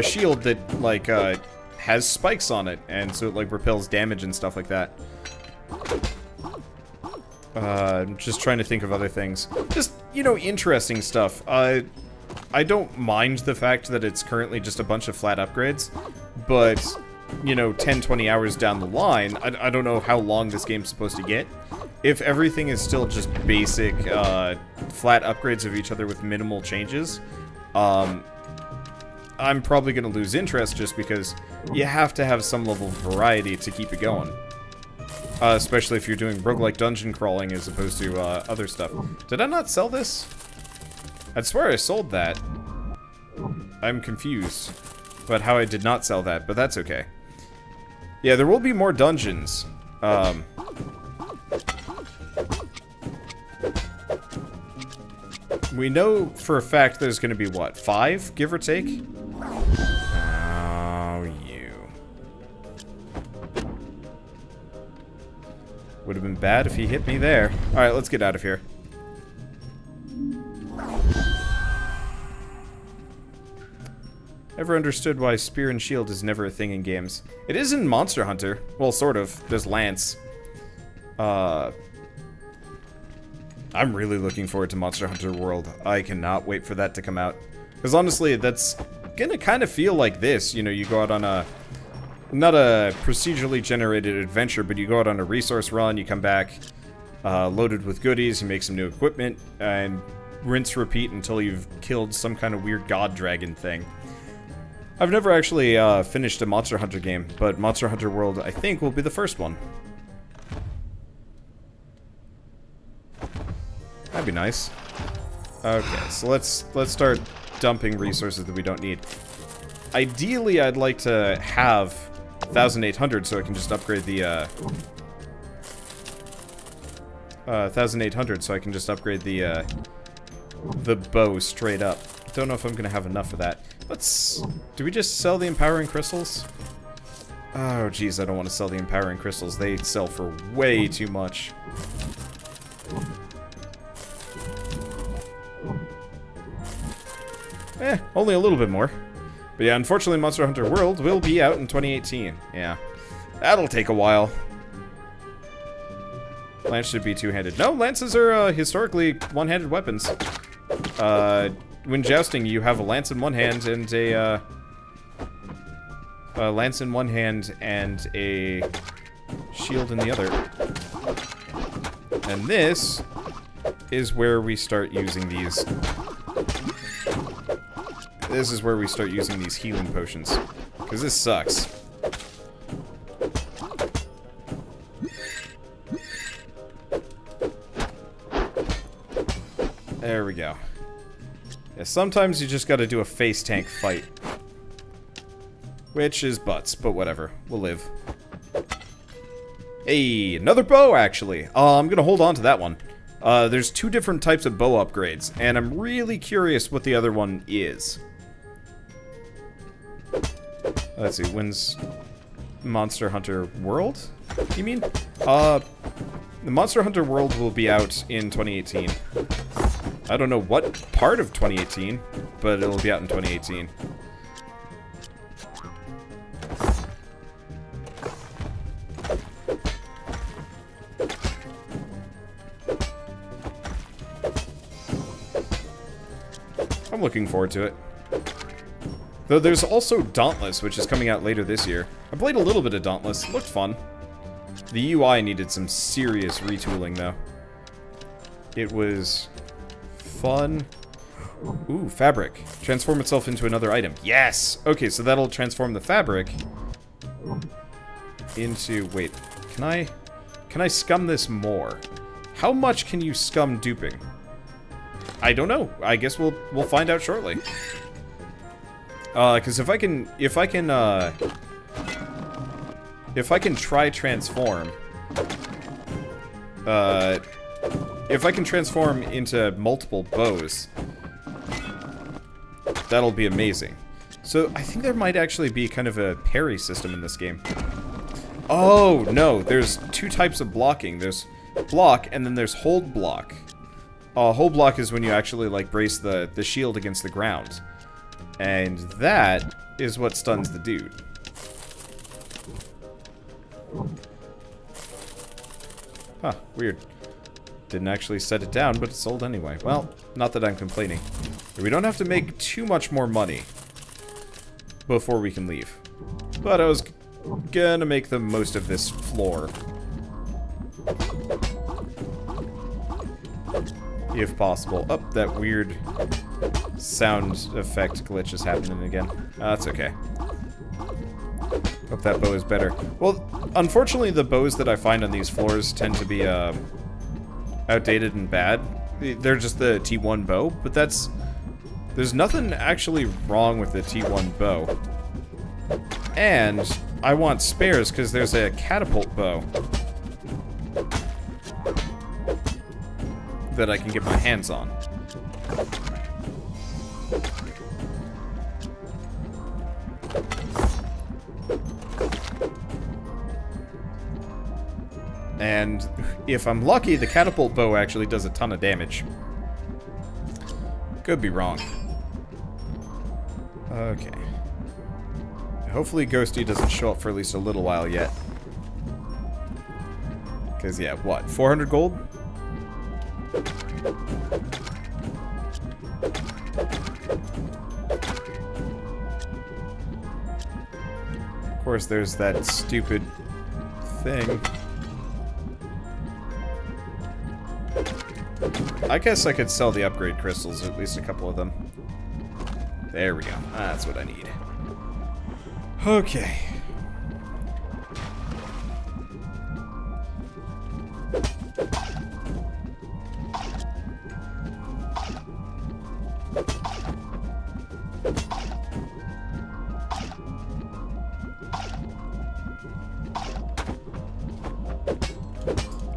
Speaker 1: shield that, like, has spikes on it, and so it, like, repels damage and stuff like that. I'm just trying to think of other things. Just, you know, interesting stuff. I don't mind the fact that it's currently just a bunch of flat upgrades, but, you know, 10, 20 hours down the line, I don't know how long this game's supposed to get. If everything is still just basic, flat upgrades of each other with minimal changes, I'm probably going to lose interest just because you have to have some level of variety to keep it going. Especially if you're doing roguelike dungeon crawling as opposed to, other stuff. Did I not sell this? I'd swear I sold that. I'm confused about how I did not sell that, but that's okay. Yeah, there will be more dungeons. We know for a fact there's going to be, what, 5, give or take? Oh, you. Would have been bad if he hit me there. Alright, let's get out of here. Ever understood why spear and shield is never a thing in games? It is in Monster Hunter. Well, sort of. There's Lance. I'm really looking forward to Monster Hunter World. I cannot wait for that to come out. Because honestly, that's gonna kind of feel like this. You know, you go out on a... not a procedurally generated adventure, but you go out on a resource run, you come back loaded with goodies, you make some new equipment, and rinse repeat until you've killed some kind of weird god dragon thing. I've never actually finished a Monster Hunter game, but Monster Hunter World, I think, will be the first one. That'd be nice. Okay, so let's start dumping resources that we don't need. Ideally, I'd like to have 1,800 so I can just upgrade the 1,800 so I can just upgrade the bow straight up. Don't know if I'm gonna have enough of that. Do we just sell the empowering crystals? Oh, geez, I don't want to sell the empowering crystals. They sell for way too much. Only a little bit more. But yeah, unfortunately, Monster Hunter World will be out in 2018. Yeah, that'll take a while. Lance should be two-handed. No, lances are historically one-handed weapons. When jousting, you have a lance in one hand and a lance in one hand and a shield in the other. And this is where we start using these. This is where we start using these healing potions. Because this sucks. There we go. Yeah, sometimes you just gotta do a face tank fight. Which is butts, but whatever. We'll live. Hey, another bow, actually. I'm gonna hold on to that one. There's two different types of bow upgrades, and I'm really curious what the other one is. Let's see, when's Monster Hunter World, you mean? The Monster Hunter World will be out in 2018. I don't know what part of 2018, but it'll be out in 2018. I'm looking forward to it. Though there's also Dauntless, which is coming out later this year. I played a little bit of Dauntless. It looked fun. The UI needed some serious retooling, though. It was fun. Ooh, fabric. Transform itself into another item. Yes! Okay, so that'll transform the fabric into... Wait, can I scum this more? How much can you scum duping? I don't know. I guess we'll find out shortly. Because if I can try transform, if I can transform into multiple bows, that'll be amazing. So I think there might actually be kind of a parry system in this game. Oh no, there's two types of blocking. There's block and then there's hold block. Hold block is when you actually like brace the shield against the ground. And that is what stuns the dude. Huh, weird. Didn't actually set it down, but it sold anyway. Well, not that I'm complaining. We don't have to make too much more money before we can leave. But I was gonna make the most of this floor. If possible. Oh, that weird sound effect glitch is happening again. That's okay. Hope that bow is better. Well, unfortunately, the bows that I find on these floors tend to be outdated and bad. They're just the T1 bow, but there's nothing actually wrong with the T1 bow. And I want spares because there's a catapult bow that I can get my hands on. And if I'm lucky, the catapult bow actually does a ton of damage. Could be wrong. Okay. Hopefully Ghosty doesn't show up for at least a little while yet. Because, yeah, what? 400 gold? Of course, there's that stupid thing. I guess I could sell the upgrade crystals, at least a couple of them. There we go. That's what I need. Okay.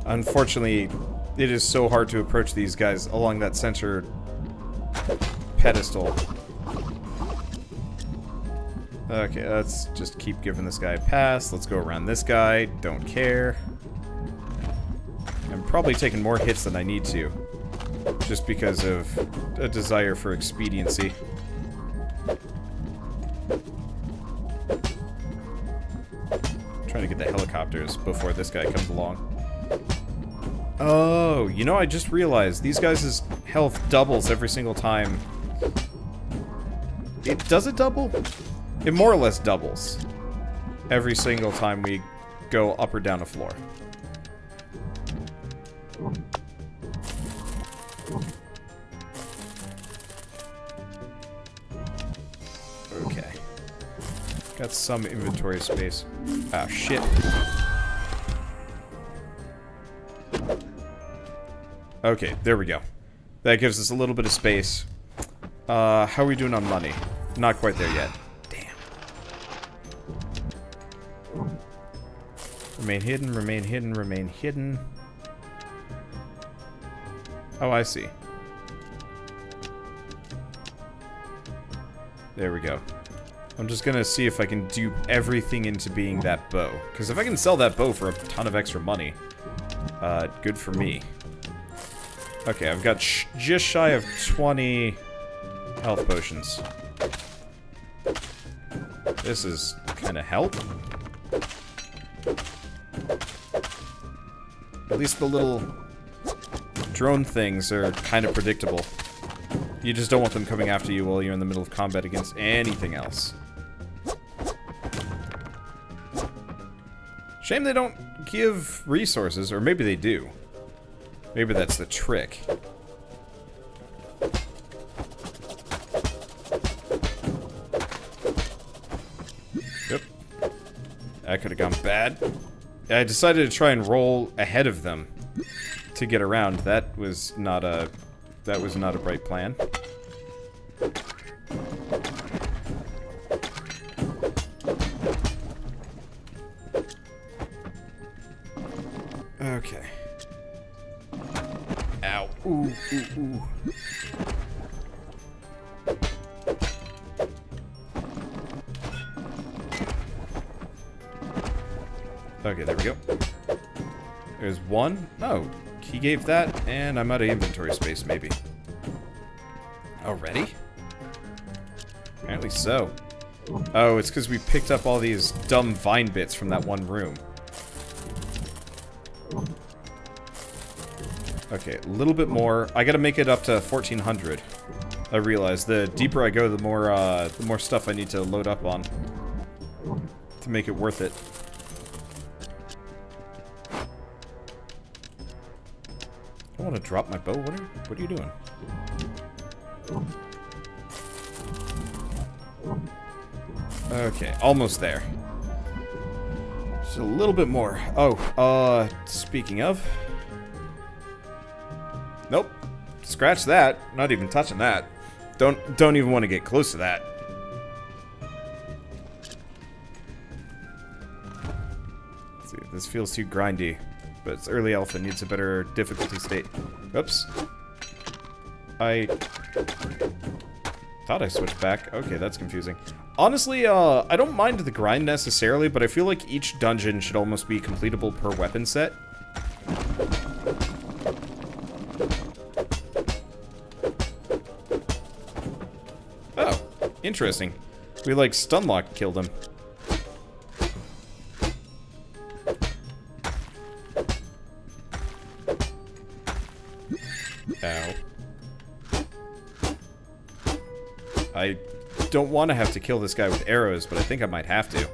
Speaker 1: Unfortunately, it is so hard to approach these guys along that center pedestal. Okay, let's just keep giving this guy a pass. Let's go around this guy. Don't care. I'm probably taking more hits than I need to, just because of a desire for expediency. Trying to get the helicopters before this guy comes along. Oh, you know, I just realized these guys' health doubles every single time. Does it double? It more or less doubles every single time we go up or down a floor. Okay. Got some inventory space. Ah, shit. Okay, there we go. That gives us a little bit of space. How are we doing on money? Not quite there yet. Damn. Remain hidden, remain hidden, remain hidden. Oh, I see. There we go. I'm just gonna see if I can dupe everything into being that bow. Because if I can sell that bow for a ton of extra money, good for me. Okay, I've got just shy of 20 health potions. This is kind of help. At least the little drone things are kind of predictable. You just don't want them coming after you while you're in the middle of combat against anything else. Shame they don't give resources, or maybe they do. Maybe that's the trick. Yep. That could have gone bad. I decided to try and roll ahead of them to get around. That was not a bright plan. Okay. Ow. Ooh, ooh, ooh. Okay, there we go. There's one. Oh, he gave that, and I'm out of inventory space, maybe. Already? Apparently so. Oh, it's because we picked up all these dumb vine bits from that one room. Okay, a little bit more. I gotta make it up to 1400. I realize the deeper I go, the more stuff I need to load up on to make it worth it. I want to drop my bow. What are you doing? Okay, almost there. Just a little bit more. Oh, speaking of. Nope. Scratch that. Not even touching that. Don't even want to get close to that. Let's see, this feels too grindy. But it's early alpha, needs a better difficulty state. Oops. I thought I switched back. Okay, that's confusing. Honestly, I don't mind the grind necessarily, but I feel like each dungeon should almost be completable per weapon set. Oh, interesting. We, like, stunlock killed him. Ow. I don't want to have to kill this guy with arrows, but I think I might have to.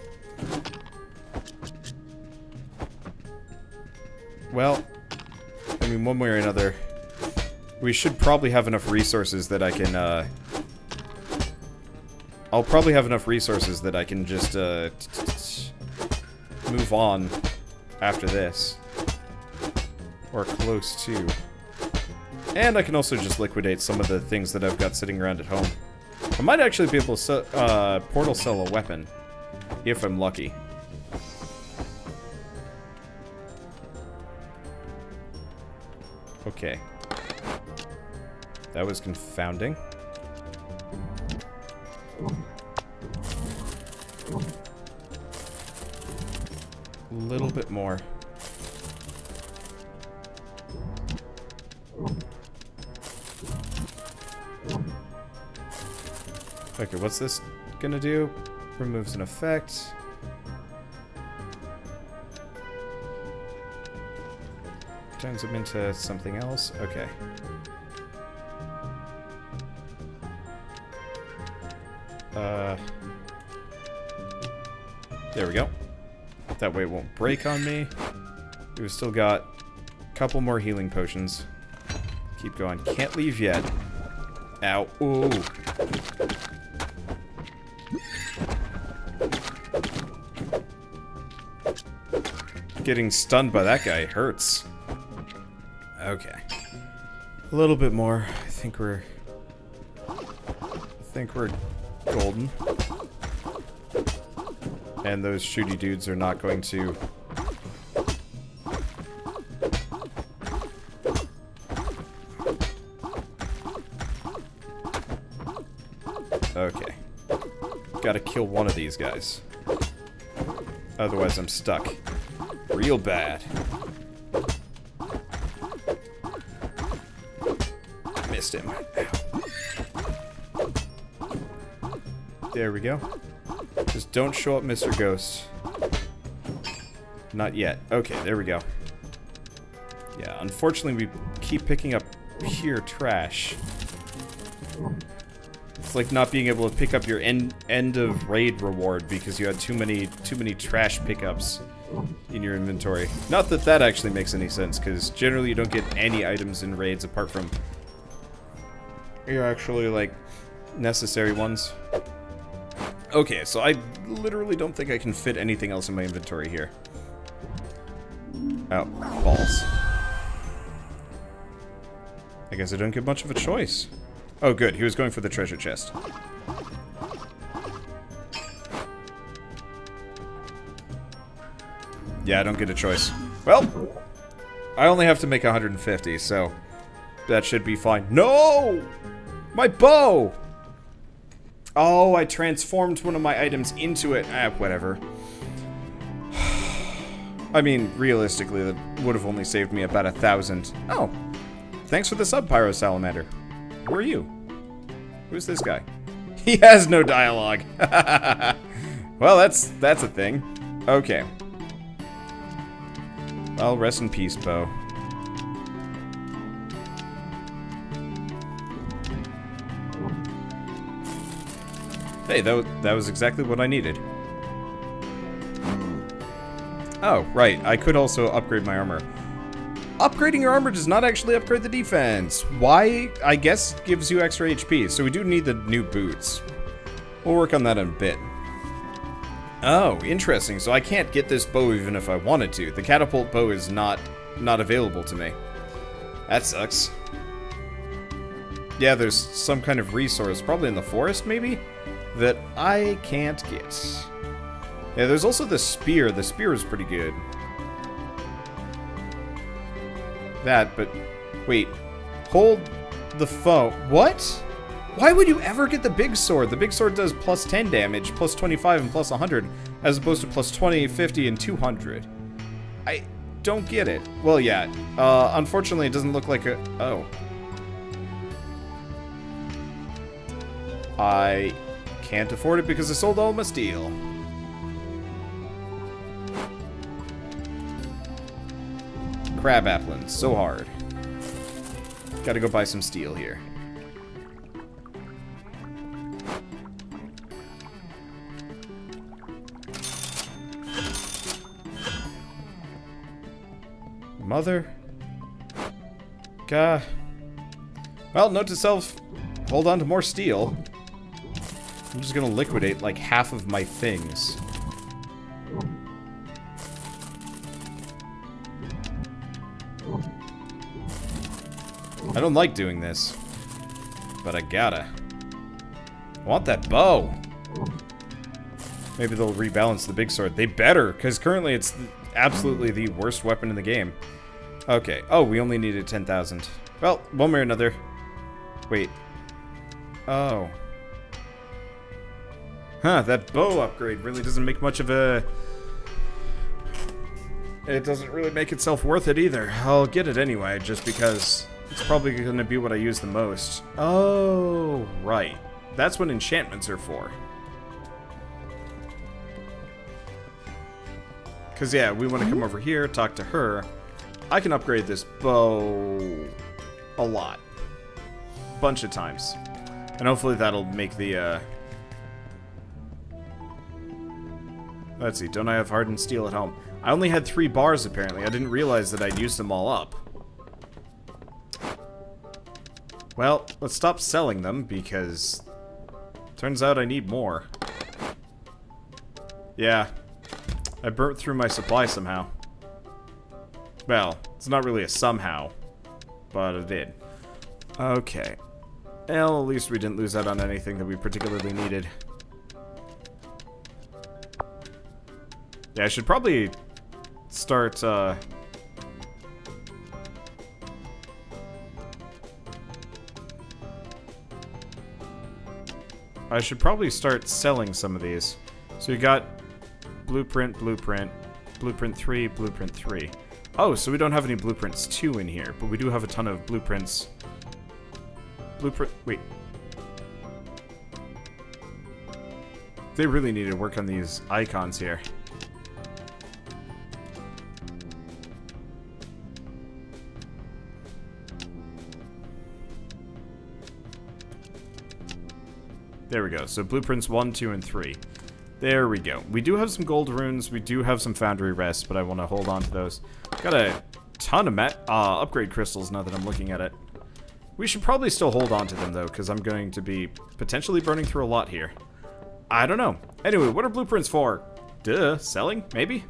Speaker 1: Well, I mean, one way or another, we should probably have enough resources that I can, I'll probably have enough resources that I can just, move on after this. Or close to. And I can also just liquidate some of the things that I've got sitting around at home. I might actually be able to portal sell a weapon, if I'm lucky. Okay. That was confounding. A little bit more. Okay, what's this gonna do? Removes an effect. Turns him into something else. Okay. There we go. That way it won't break on me. We've still got a couple more healing potions. Keep going. Can't leave yet. Ow. Ooh. Getting stunned by that guy hurts. Okay. A little bit more. I think we're golden. And those shooty dudes are not going to... Okay. Gotta kill one of these guys. Otherwise I'm stuck. Real bad. Missed him. There we go. Just don't show up, Mr. Ghost. Not yet. Okay, there we go. Yeah, unfortunately we keep picking up pure trash. It's like not being able to pick up your end of raid reward because you had too many trash pickups in your inventory. Not that that actually makes any sense, because generally you don't get any items in raids apart from your actually, like, necessary ones. Okay, so I literally don't think I can fit anything else in my inventory here. Oh, balls. I guess I don't get much of a choice. Oh, good. He was going for the treasure chest. Yeah, I don't get a choice. Well, I only have to make 150, so that should be fine. No! My bow! Oh, I transformed one of my items into it. Ah, whatever. I mean, realistically, that would have only saved me about 1,000. Oh, thanks for the sub, Pyro Salamander. Who are you? Who's this guy? He has no dialogue. Well, that's a thing. Okay. Well, rest in peace, Bo. Hey, that was exactly what I needed. Oh, right. I could also upgrade my armor. Upgrading your armor does not actually upgrade the defense. Why? I guess gives you extra HP, so we do need the new boots. We'll work on that in a bit. Oh, interesting. So I can't get this bow even if I wanted to. The catapult bow is not available to me. That sucks. Yeah, there's some kind of resource, probably in the forest, maybe, that I can't get. Yeah, there's also the spear. The spear is pretty good. That, but wait. Hold the phone. What? Why would you ever get the big sword? The big sword does plus 10 damage, plus 25, and plus 100, as opposed to plus 20, 50, and 200. I don't get it. Well, yeah. Unfortunately, it doesn't look like a... Oh. I can't afford it because I sold all my steel. Crab appling, so hard. Gotta go buy some steel here. Mother. Gah. Well, note to self, hold on to more steel. I'm just gonna liquidate like half of my things. I don't like doing this, but I gotta. I want that bow. Maybe they'll rebalance the big sword. They better, because currently it's absolutely the worst weapon in the game. Okay. Oh, we only needed 10,000. Well, one way or another. Wait. Oh. Huh, that bow upgrade really doesn't make much of a... It doesn't really make itself worth it either. I'll get it anyway, just because it's probably going to be what I use the most. Oh, right. That's what enchantments are for. Because, yeah, we want to come over here, talk to her. I can upgrade this bow a lot. Bunch of times. And hopefully that'll make the, Let's see, don't I have hardened steel at home? I only had 3 bars, apparently. I didn't realize that I'd used them all up. Well, let's stop selling them, because... turns out I need more. Yeah. I burnt through my supply somehow. Well, it's not really a somehow, but it did. Okay. Well, at least we didn't lose out on anything that we particularly needed. Yeah, I should probably start, I should probably start selling some of these. So we got blueprint, blueprint, blueprint 3, blueprint 3. Oh, so we don't have any blueprints 2 in here, but we do have a ton of blueprints. Wait. They really need to work on these icons here. There we go. So blueprints 1, 2, and 3. There we go. We do have some gold runes. We do have some foundry rests, but I want to hold on to those. Got a ton of upgrade crystals now that I'm looking at it. We should probably still hold on to them, though, because I'm going to be potentially burning through a lot here. I don't know. Anyway, what are blueprints for? Duh, selling? Maybe?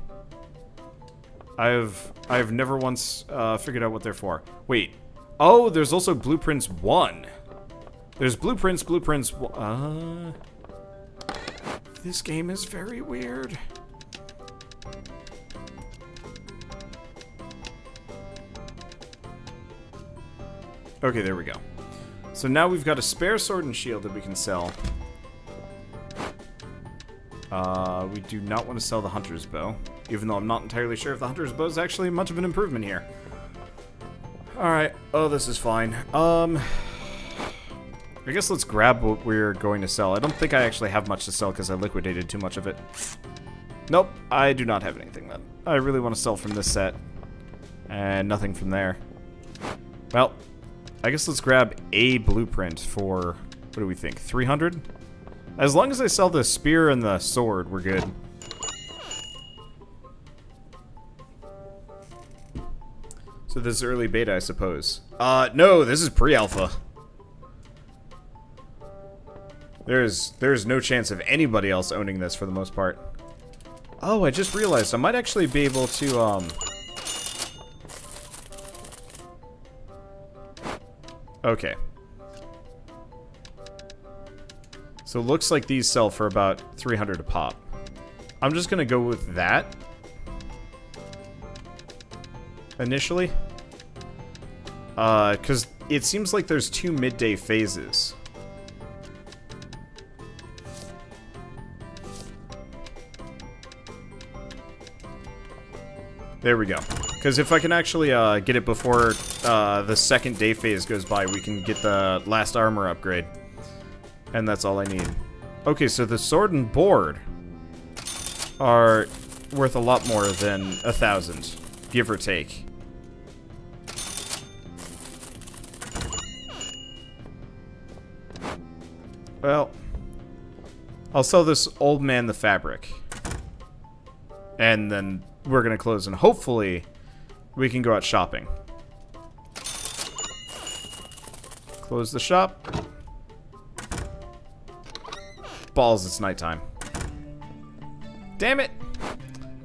Speaker 1: I've never once figured out what they're for. Wait. Oh, there's also blueprints 1. There's blueprints. This game is very weird. Okay, there we go. So now we've got a spare sword and shield that we can sell. We do not want to sell the hunter's bow, even though I'm not entirely sure if the hunter's bow is actually much of an improvement here. Alright, oh, this is fine. I guess let's grab what we're going to sell. I don't think I actually have much to sell because I liquidated too much of it. Nope, I do not have anything then. I really want to sell from this set. And nothing from there. Well, I guess let's grab a blueprint for, what do we think, 300? As long as I sell the spear and the sword, we're good. So this is early beta, I suppose. No, this is pre-alpha. There's no chance of anybody else owning this for the most part. Oh, I just realized I might actually be able to, Okay. So it looks like these sell for about 300 a pop. I'm just gonna go with that. Initially. Because it seems like there's 2 midday phases. There we go. Because if I can actually get it before the second day phase goes by, we can get the last armor upgrade. And that's all I need. Okay, so the sword and board are worth a lot more than 1,000, give or take. Well, I'll sell this old man the fabric. And then we're gonna close, and hopefully we can go out shopping. Close the shop. Balls, it's nighttime. Damn it!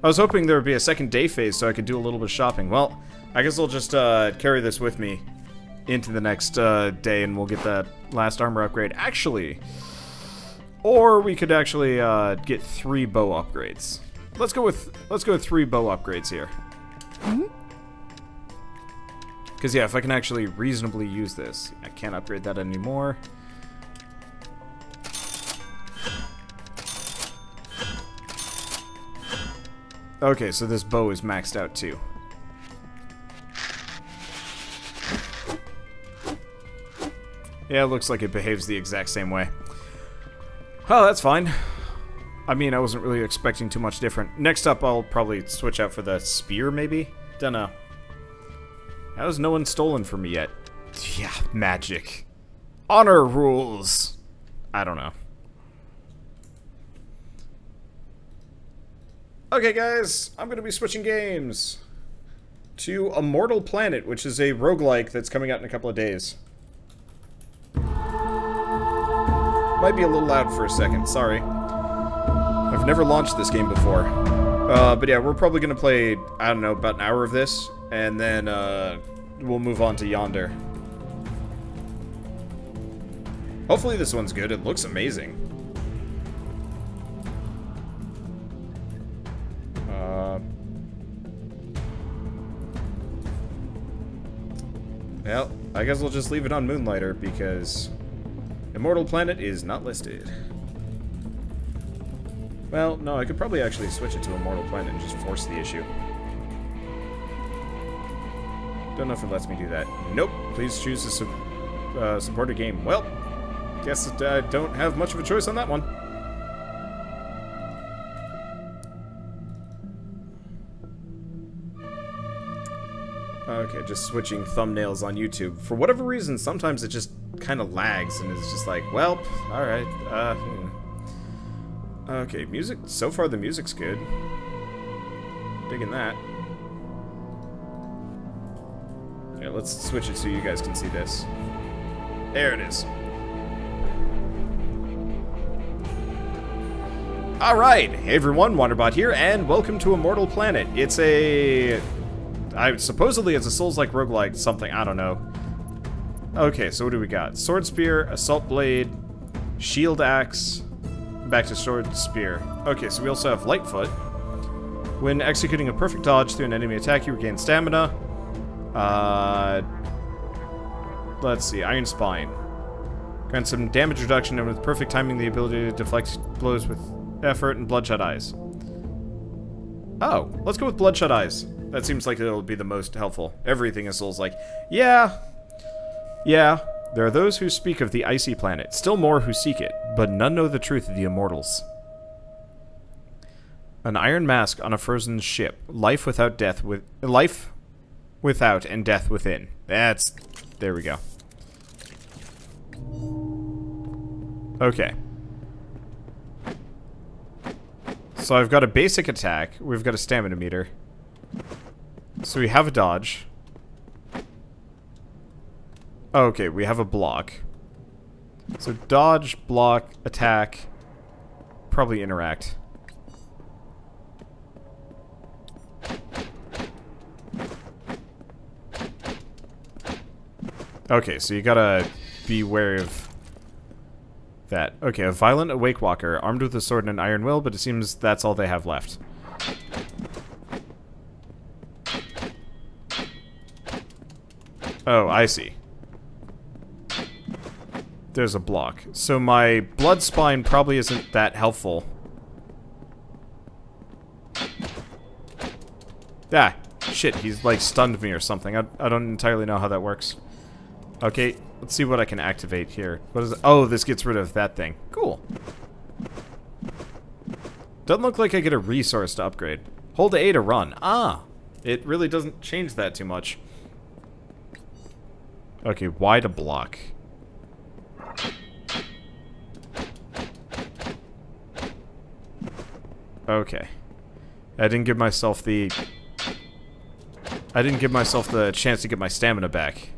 Speaker 1: I was hoping there would be a second day phase so I could do a little bit of shopping. Well, I guess I'll just carry this with me into the next day, and we'll get that last armor upgrade. Actually, or we could actually get 3 bow upgrades. Let's go with 3 bow upgrades here. Because, yeah, if I can actually reasonably use this. I can't upgrade that anymore. Okay, so this bow is maxed out, too. Yeah, it looks like it behaves the exact same way. Oh, that's fine. I mean, I wasn't really expecting too much different. Next up, I'll probably switch out for the spear, maybe? Dunno. How's no one stolen from me yet? Yeah, magic. Honor rules. I don't know. Okay, guys, I'm going to be switching games to Immortal Planet, which is a roguelike that's coming out in a couple of days. Might be a little loud for a second, sorry. I've never launched this game before. But yeah, we're probably going to play, I don't know, about an hour of this, and then we'll move on to Yonder. Hopefully this one's good. It looks amazing. Well, I guess we'll just leave it on Moonlighter, because Immortal Planet is not listed. Well, no, I could probably actually switch it to Immortal Planet and just force the issue. Don't know if it lets me do that. Nope. Please choose to support a game. Well, guess I don't have much of a choice on that one. Okay, just switching thumbnails on YouTube. For whatever reason, sometimes it just kind of lags, and it's just like, well, alright, Okay, music. So far, the music's good. Digging that. Yeah, let's switch it so you guys can see this. There it is. Alright, hey everyone, Wanderbot here, and welcome to Immortal Planet. It's a... supposedly it's a Souls-like roguelike something, I don't know. Okay, so what do we got? Sword Spear, Assault Blade, Shield Axe, back to Sword Spear. Okay, so we also have Lightfoot. When executing a perfect dodge through an enemy attack, you regain stamina. Let's see, Iron Spine. Grants some damage reduction, and with perfect timing, the ability to deflect blows with effort and Bloodshot Eyes. Oh, let's go with Bloodshot Eyes. That seems like it'll be the most helpful. Everything is Souls-like. Yeah. Yeah. There are those who speak of the icy planet, still more who seek it, but none know the truth of the immortals. An iron mask on a frozen ship. Life without death with... Life without and death within. That's... There we go. Okay. So I've got a basic attack. We've got a stamina meter. So we have a dodge. Okay, we have a block. So dodge, block, attack, probably interact. Okay, so you gotta be wary of that. Okay, a violent awake walker, armed with a sword and an iron will, but it seems that's all they have left. Oh, I see. There's a block. So my blood spine probably isn't that helpful. Ah, shit, he's like stunned me or something. I don't entirely know how that works. Okay, let's see what I can activate here. What is it? Oh, this gets rid of that thing. Cool. Doesn't look like I get a resource to upgrade. Hold A to run. Ah, it really doesn't change that too much. Okay, Y to block. Okay. I didn't give myself the chance to get my stamina back.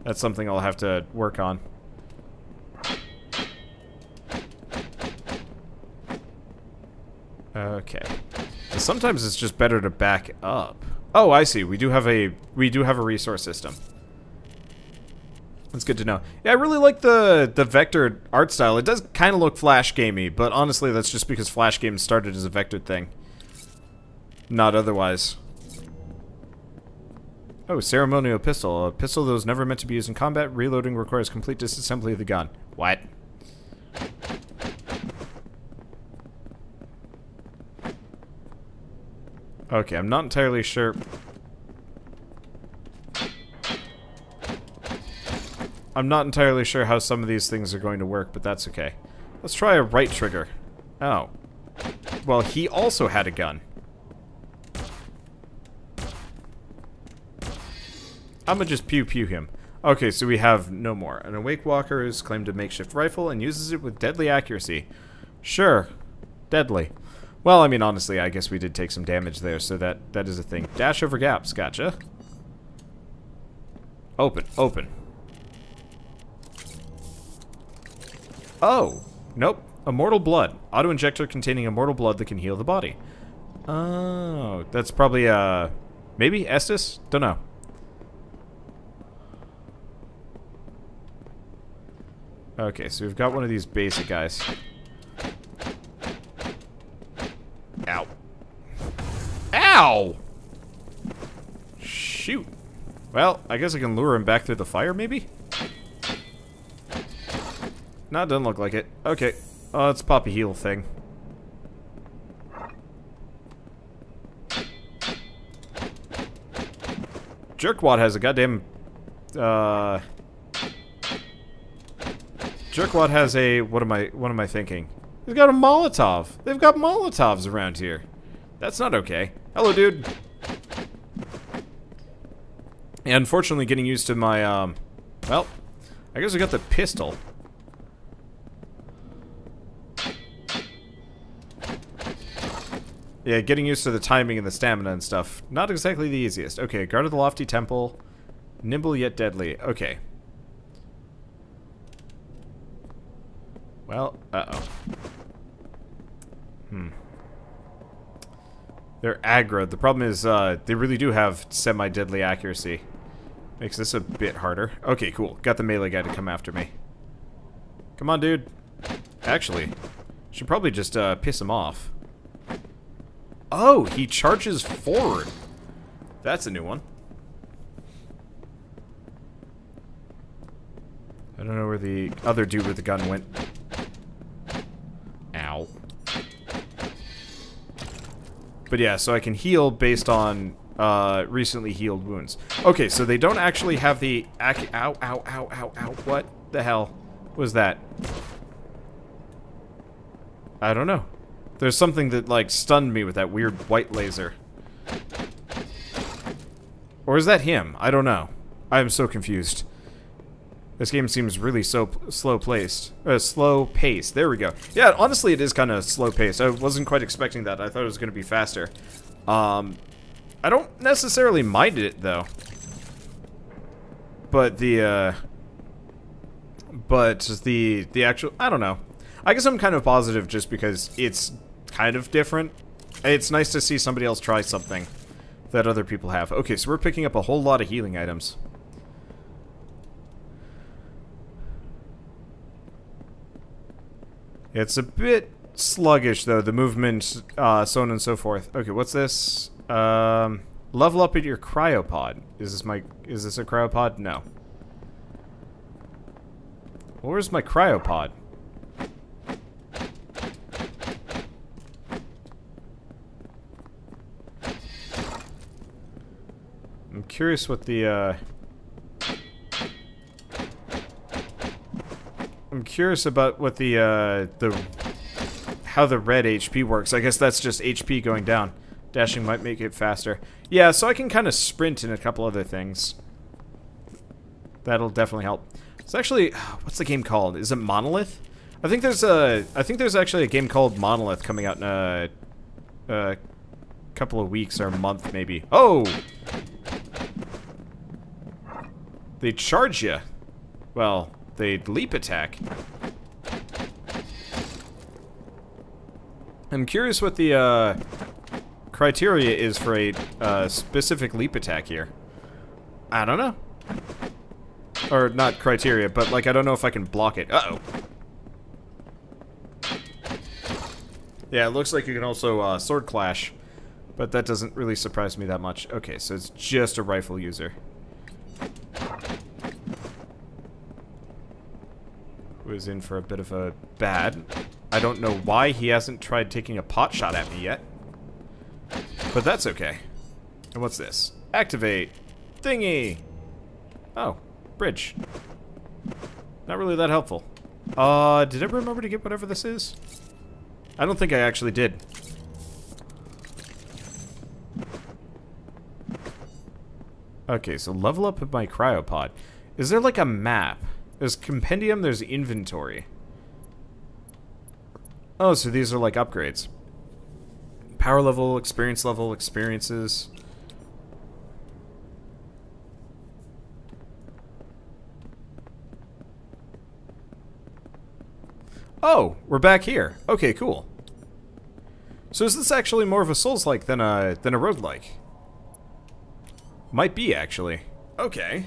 Speaker 1: That's something I'll have to work on. Okay. So sometimes it's just better to back up. Oh, I see. We do have a resource system. That's good to know. Yeah, I really like the vector art style. It does kind of look Flash gamey, but honestly, that's just because Flash games started as a vector thing. Not otherwise. Oh, ceremonial pistol. A pistol that was never meant to be used in combat. Reloading requires complete disassembly of the gun. What? Okay, I'm not entirely sure. I'm not entirely sure how some of these things are going to work, but that's okay. Let's try a right trigger. Oh. Well, he also had a gun. I'm gonna just pew-pew him. Okay, so we have no more. An Awake Walker has claimed a makeshift rifle and uses it with deadly accuracy. Sure. Deadly. Well, I mean, honestly, I guess we did take some damage there, so that is a thing. Dash over gaps. Gotcha. Open. Open. Oh. Nope. Immortal blood. Auto-injector containing immortal blood that can heal the body. Oh. That's probably, maybe? Estus? Don't know. Okay, so we've got one of these basic guys. Ow. Ow! Shoot. Well, I guess I can lure him back through the fire, maybe? No, it doesn't look like it. Okay. Let's pop a heal thing. Jerkwad has a goddamn... Jerkwad has a... What am I thinking? He's got a Molotov. They've got Molotovs around here. That's not okay. Hello, dude. And unfortunately, getting used to my, well, I guess I got the pistol. Yeah, getting used to the timing and the stamina and stuff. Not exactly the easiest. Okay, guard of the lofty temple. Nimble yet deadly. Okay. Well, uh-oh. They're aggro. The problem is, they really do have semi-deadly accuracy. Makes this a bit harder. Okay, cool. Got the melee guy to come after me. Come on, dude. Actually, should probably just, piss him off. Oh, he charges forward. That's a new one. I don't know where the other dude with the gun went. Ow. But yeah, so I can heal based on recently healed wounds. Okay, so they don't actually have the ow, ow, ow, ow, ow. What the hell was that? I don't know. There's something that, like, stunned me with that weird white laser. Or is that him? I don't know. I am so confused. This game seems really so slow-paced. Slow-paced. There we go. Yeah, honestly, it is kind of slow-paced. I wasn't quite expecting that. I thought it was going to be faster. I don't necessarily mind it, though. But the actual... I don't know. I guess I'm kind of positive just because it's kind of different. It's nice to see somebody else try something that other people have. Okay, so we're picking up a whole lot of healing items. It's a bit sluggish, though, the movement, so on and so forth. Okay, what's this? Level up at your cryopod. Is this a cryopod? No. Where's my cryopod? I'm curious what the, I'm curious about what how the red HP works. I guess that's just HP going down. Dashing might make it faster. Yeah, so I can kind of sprint in a couple other things. That'll definitely help. It's actually, what's the game called? Is it Monolith? I think there's actually a game called Monolith coming out in a couple of weeks or a month maybe. Oh! They charge you. Well, they leap attack. I'm curious what the criteria is for a specific leap attack here. I don't know. Or not criteria, but like I don't know if I can block it. Uh-oh. Yeah, it looks like you can also sword clash But that doesn't really surprise me that much. Okay, so it's just a rifle user. Who is in for a bit of a bad. I don't know why he hasn't tried taking a pot shot at me yet. But that's okay. And what's this? Activate. Thingy. Oh, bridge. Not really that helpful. Did I remember to get whatever this is? I don't think I actually did. Okay, so level up my cryopod. Is there like a map? There's compendium, there's inventory. Oh, so these are like upgrades. Power level, experiences. Oh, we're back here. Okay, cool. So is this actually more of a Souls-like than a roguelike? Might be, actually. Okay.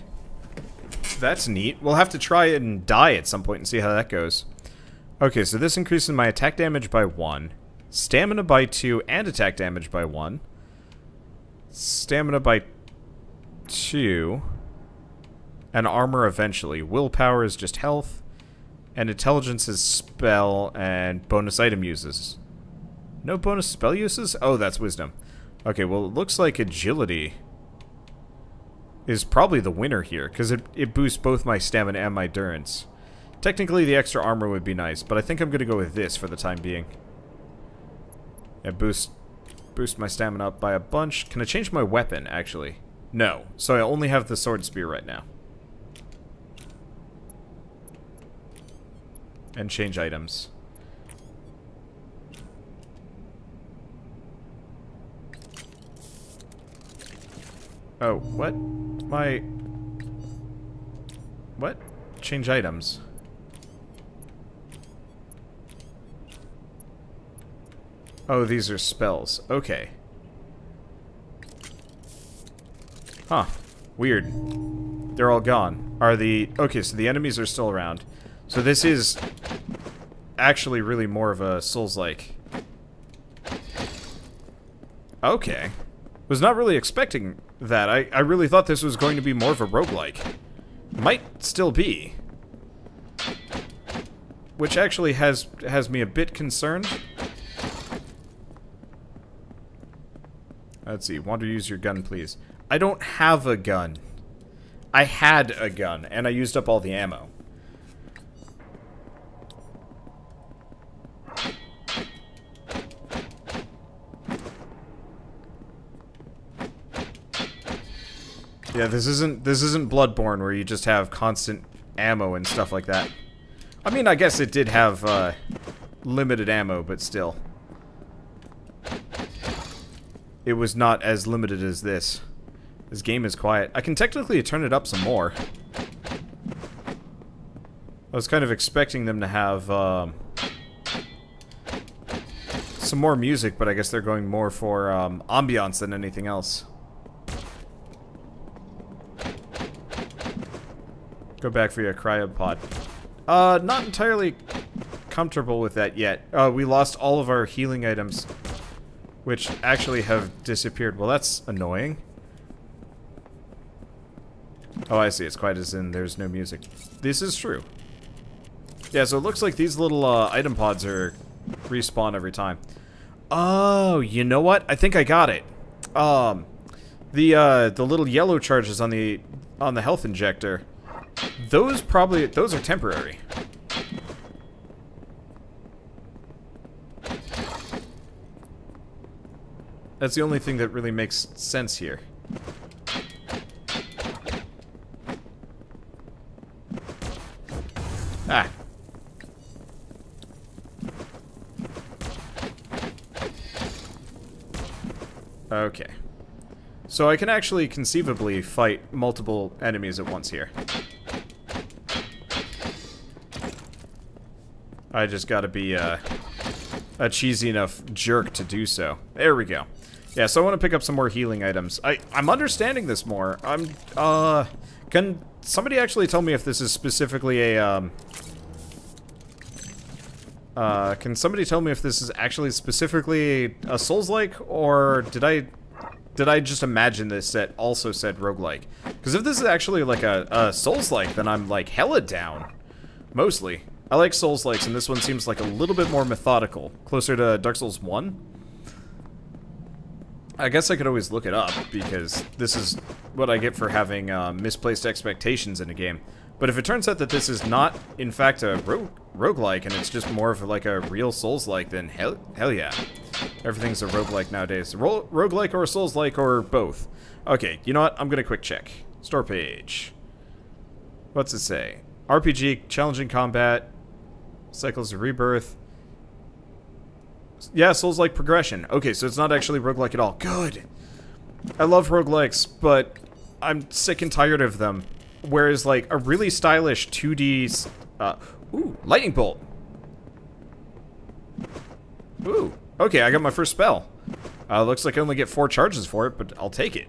Speaker 1: That's neat. We'll have to try it and die at some point and see how that goes. Okay, so this increases my attack damage by 1, stamina by 2, and attack damage by 1. Stamina by 2. And armor eventually. Willpower is just health. And intelligence is spell and bonus item uses. No bonus spell uses? Oh, that's wisdom. Okay, well, it looks like agility is probably the winner here, because it boosts both my stamina and my endurance. Technically, the extra armor would be nice, but I think I'm going to go with this for the time being. Yeah, boost my stamina up by a bunch. Can I change my weapon, actually? No. So I only have the sword spear right now. And change items. Oh, what? What? Change items. Oh, these are spells. Okay. Huh. Weird. They're all gone. Okay, so the enemies are still around. So this is actually really more of a Souls-like. Okay. Was not really expecting that. I really thought this was going to be more of a roguelike. Might still be. Which actually has me a bit concerned. Let's see. Want to use your gun, please? I don't have a gun. I had a gun, and I used up all the ammo. Yeah, this isn't Bloodborne where you just have constant ammo and stuff like that. I mean, I guess it did have limited ammo, but still. It was not as limited as this. This game is quiet. I can technically turn it up some more. I was kind of expecting them to have some more music, but I guess they're going more for ambiance than anything else. Go back for your cryopod. Not entirely comfortable with that yet. We lost all of our healing items, which actually have disappeared. Well, that's annoying. Oh, I see. It's quiet as in there's no music. This is true. Yeah, so it looks like these little item pods are respawn every time. Oh, you know what? I think I got it. The little yellow charges on the health injector. Those are temporary. That's the only thing that really makes sense here. Ah. Okay. So I can actually conceivably fight multiple enemies at once here. I just gotta be a cheesy enough jerk to do so. There we go. Yeah, so I want to pick up some more healing items. I'm understanding this more. Can somebody actually tell me if this is specifically a Can somebody tell me if this is actually specifically a Souls-like, or did I just imagine this that also said roguelike? Because if this is actually like a Souls-like, then I'm like hella down. Mostly. I like Souls-likes, and this one seems like a little bit more methodical. Closer to Dark Souls 1? I guess I could always look it up, because this is what I get for having misplaced expectations in a game. But if it turns out that this is not, in fact, a roguelike, and it's just more of like a real Souls-like, then hell yeah. Everything's a roguelike nowadays. Roguelike or Souls-like or both. Okay, you know what? I'm gonna quick check. Store page. What's it say? RPG, challenging combat, cycles of rebirth. Yeah, Souls-like progression. Okay, so it's not actually roguelike at all. Good! I love roguelikes, but I'm sick and tired of them. Whereas, like, a really stylish 2D... ooh, lightning bolt. Ooh, okay, I got my first spell. Looks like I only get 4 charges for it, but I'll take it.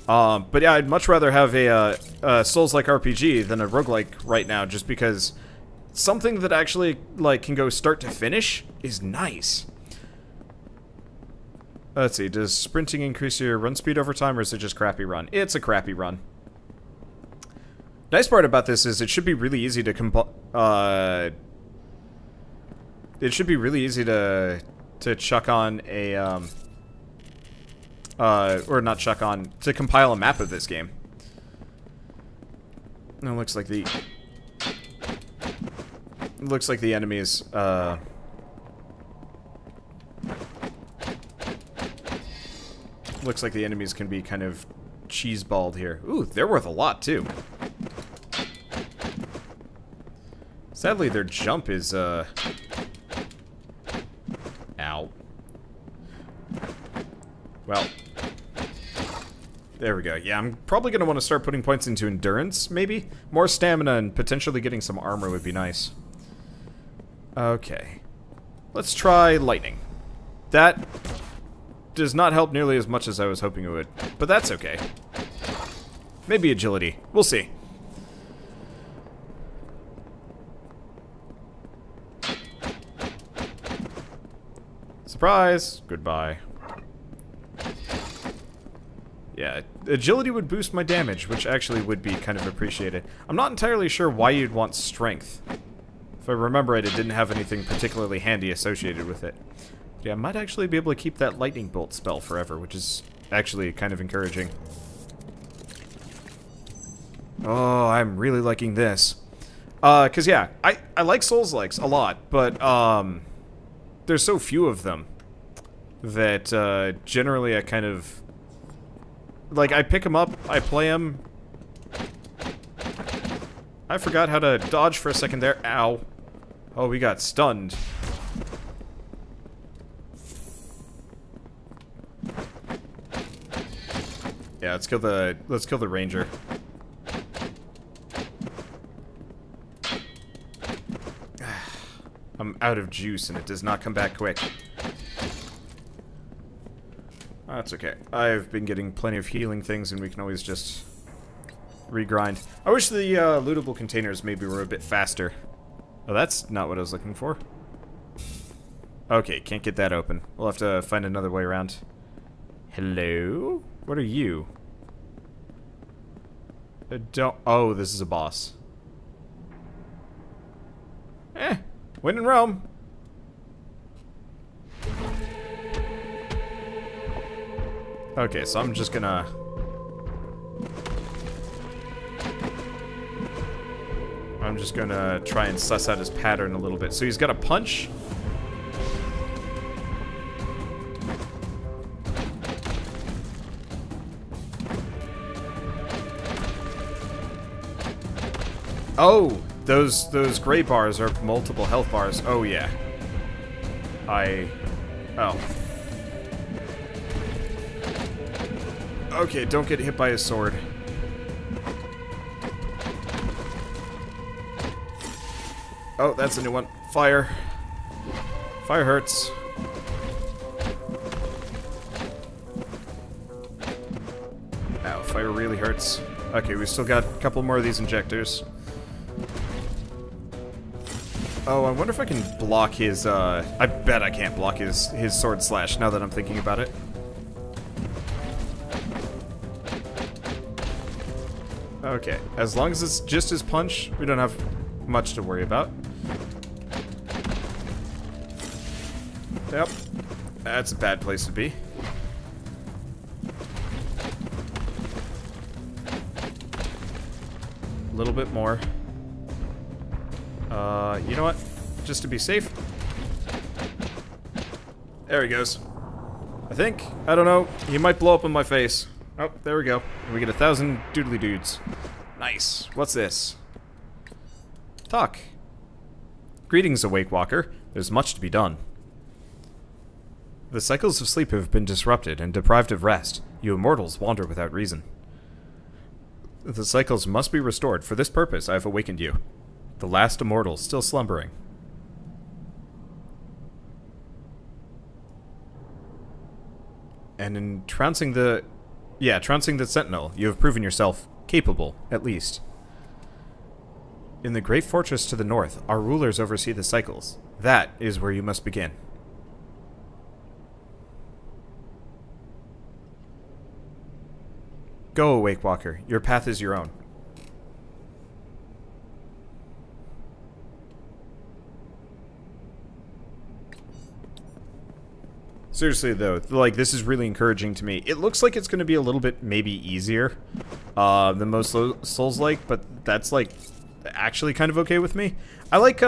Speaker 1: But yeah, I'd much rather have a Souls-like RPG than a roguelike right now, just because something that actually, like, can go start to finish is nice. Let's see, does sprinting increase your run speed over time, or is it just crappy run? It's a crappy run. Nice part about this is it should be really easy to chuck on a or not chuck on, to compile a map of this game. It looks like the enemies looks like the enemies can be kind of cheeseballed here. Ooh, they're worth a lot too. Sadly, their jump is, Ow. Well. There we go. Yeah, I'm probably going to want to start putting points into endurance, maybe? More stamina and potentially getting some armor would be nice. Okay. Let's try lightning. That does not help nearly as much as I was hoping it would, but that's okay. Maybe agility. We'll see. Surprise! Goodbye. Yeah, agility would boost my damage, which actually would be kind of appreciated. I'm not entirely sure why you'd want strength. If I remember right, it didn't have anything particularly handy associated with it. Yeah, I might actually be able to keep that lightning bolt spell forever, which is actually kind of encouraging. Oh, I'm really liking this. Cause yeah, I like Souls-likes a lot, but there's so few of them that generally I kind of, like, I pick them up, I play them. I forgot how to dodge for a second there. Ow. Oh, we got stunned. Yeah, let's kill the ranger. I'm out of juice and it does not come back quick. That's okay. I've been getting plenty of healing things and we can always just regrind. I wish the lootable containers maybe were a bit faster. Oh, that's not what I was looking for. Okay, can't get that open. We'll have to find another way around. Hello? What are you? Oh, this is a boss. When in Rome. Okay, so I'm just gonna... try and suss out his pattern a little bit. So he's got a punch. Oh, those gray bars are multiple health bars. Oh yeah. Oh. Okay, don't get hit by his sword. Oh, that's a new one. Fire. Fire hurts. Ow, fire really hurts. Okay, we still got a couple more of these injectors. Oh, I wonder if I can block his, I bet I can't block his sword slash now that I'm thinking about it. Okay, as long as it's just his punch, we don't have much to worry about. Yep. That's a bad place to be. A little bit more. You know what? Just to be safe. There he goes. I think. I don't know. He might blow up in my face. Oh, there we go. And we get 1,000 doodly dudes. Nice. What's this? Talk. Greetings, Awake Walker. There's much to be done. The cycles of sleep have been disrupted and deprived of rest. You immortals wander without reason. The cycles must be restored. For this purpose, I have awakened you. The last immortal still slumbering. And in trouncing the sentinel, you have proven yourself capable, at least. In the great fortress to the north, our rulers oversee the cycles. That is where you must begin. Go, Awake Walker. Your path is your own. Seriously, though, like, this is really encouraging to me. It looks like it's going to be a little bit, maybe, easier than most Souls-like, but that's, like, actually kind of okay with me. I like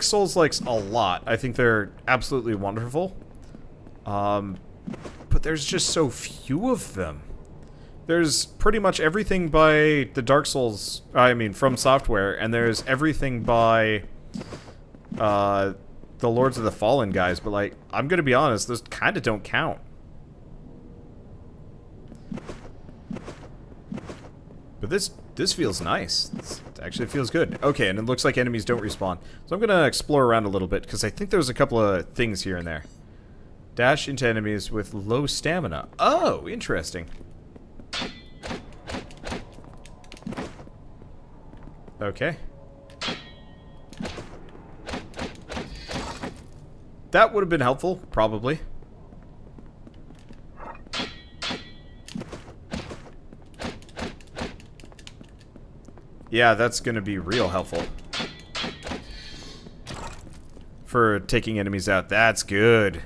Speaker 1: Souls-likes a lot. I think they're absolutely wonderful. But there's just so few of them. There's pretty much everything by the Dark Souls, I mean, From Software, and there's everything by, the Lords of the Fallen guys, but, like, I'm gonna be honest, those kind of don't count. But this feels nice. It actually feels good. Okay, and it looks like enemies don't respawn. So I'm gonna explore around a little bit, because I think there's a couple of things here and there. Dash into enemies with low stamina. Oh, interesting. Okay. That would have been helpful, probably. Yeah, that's gonna be real helpful. For taking enemies out. That's good.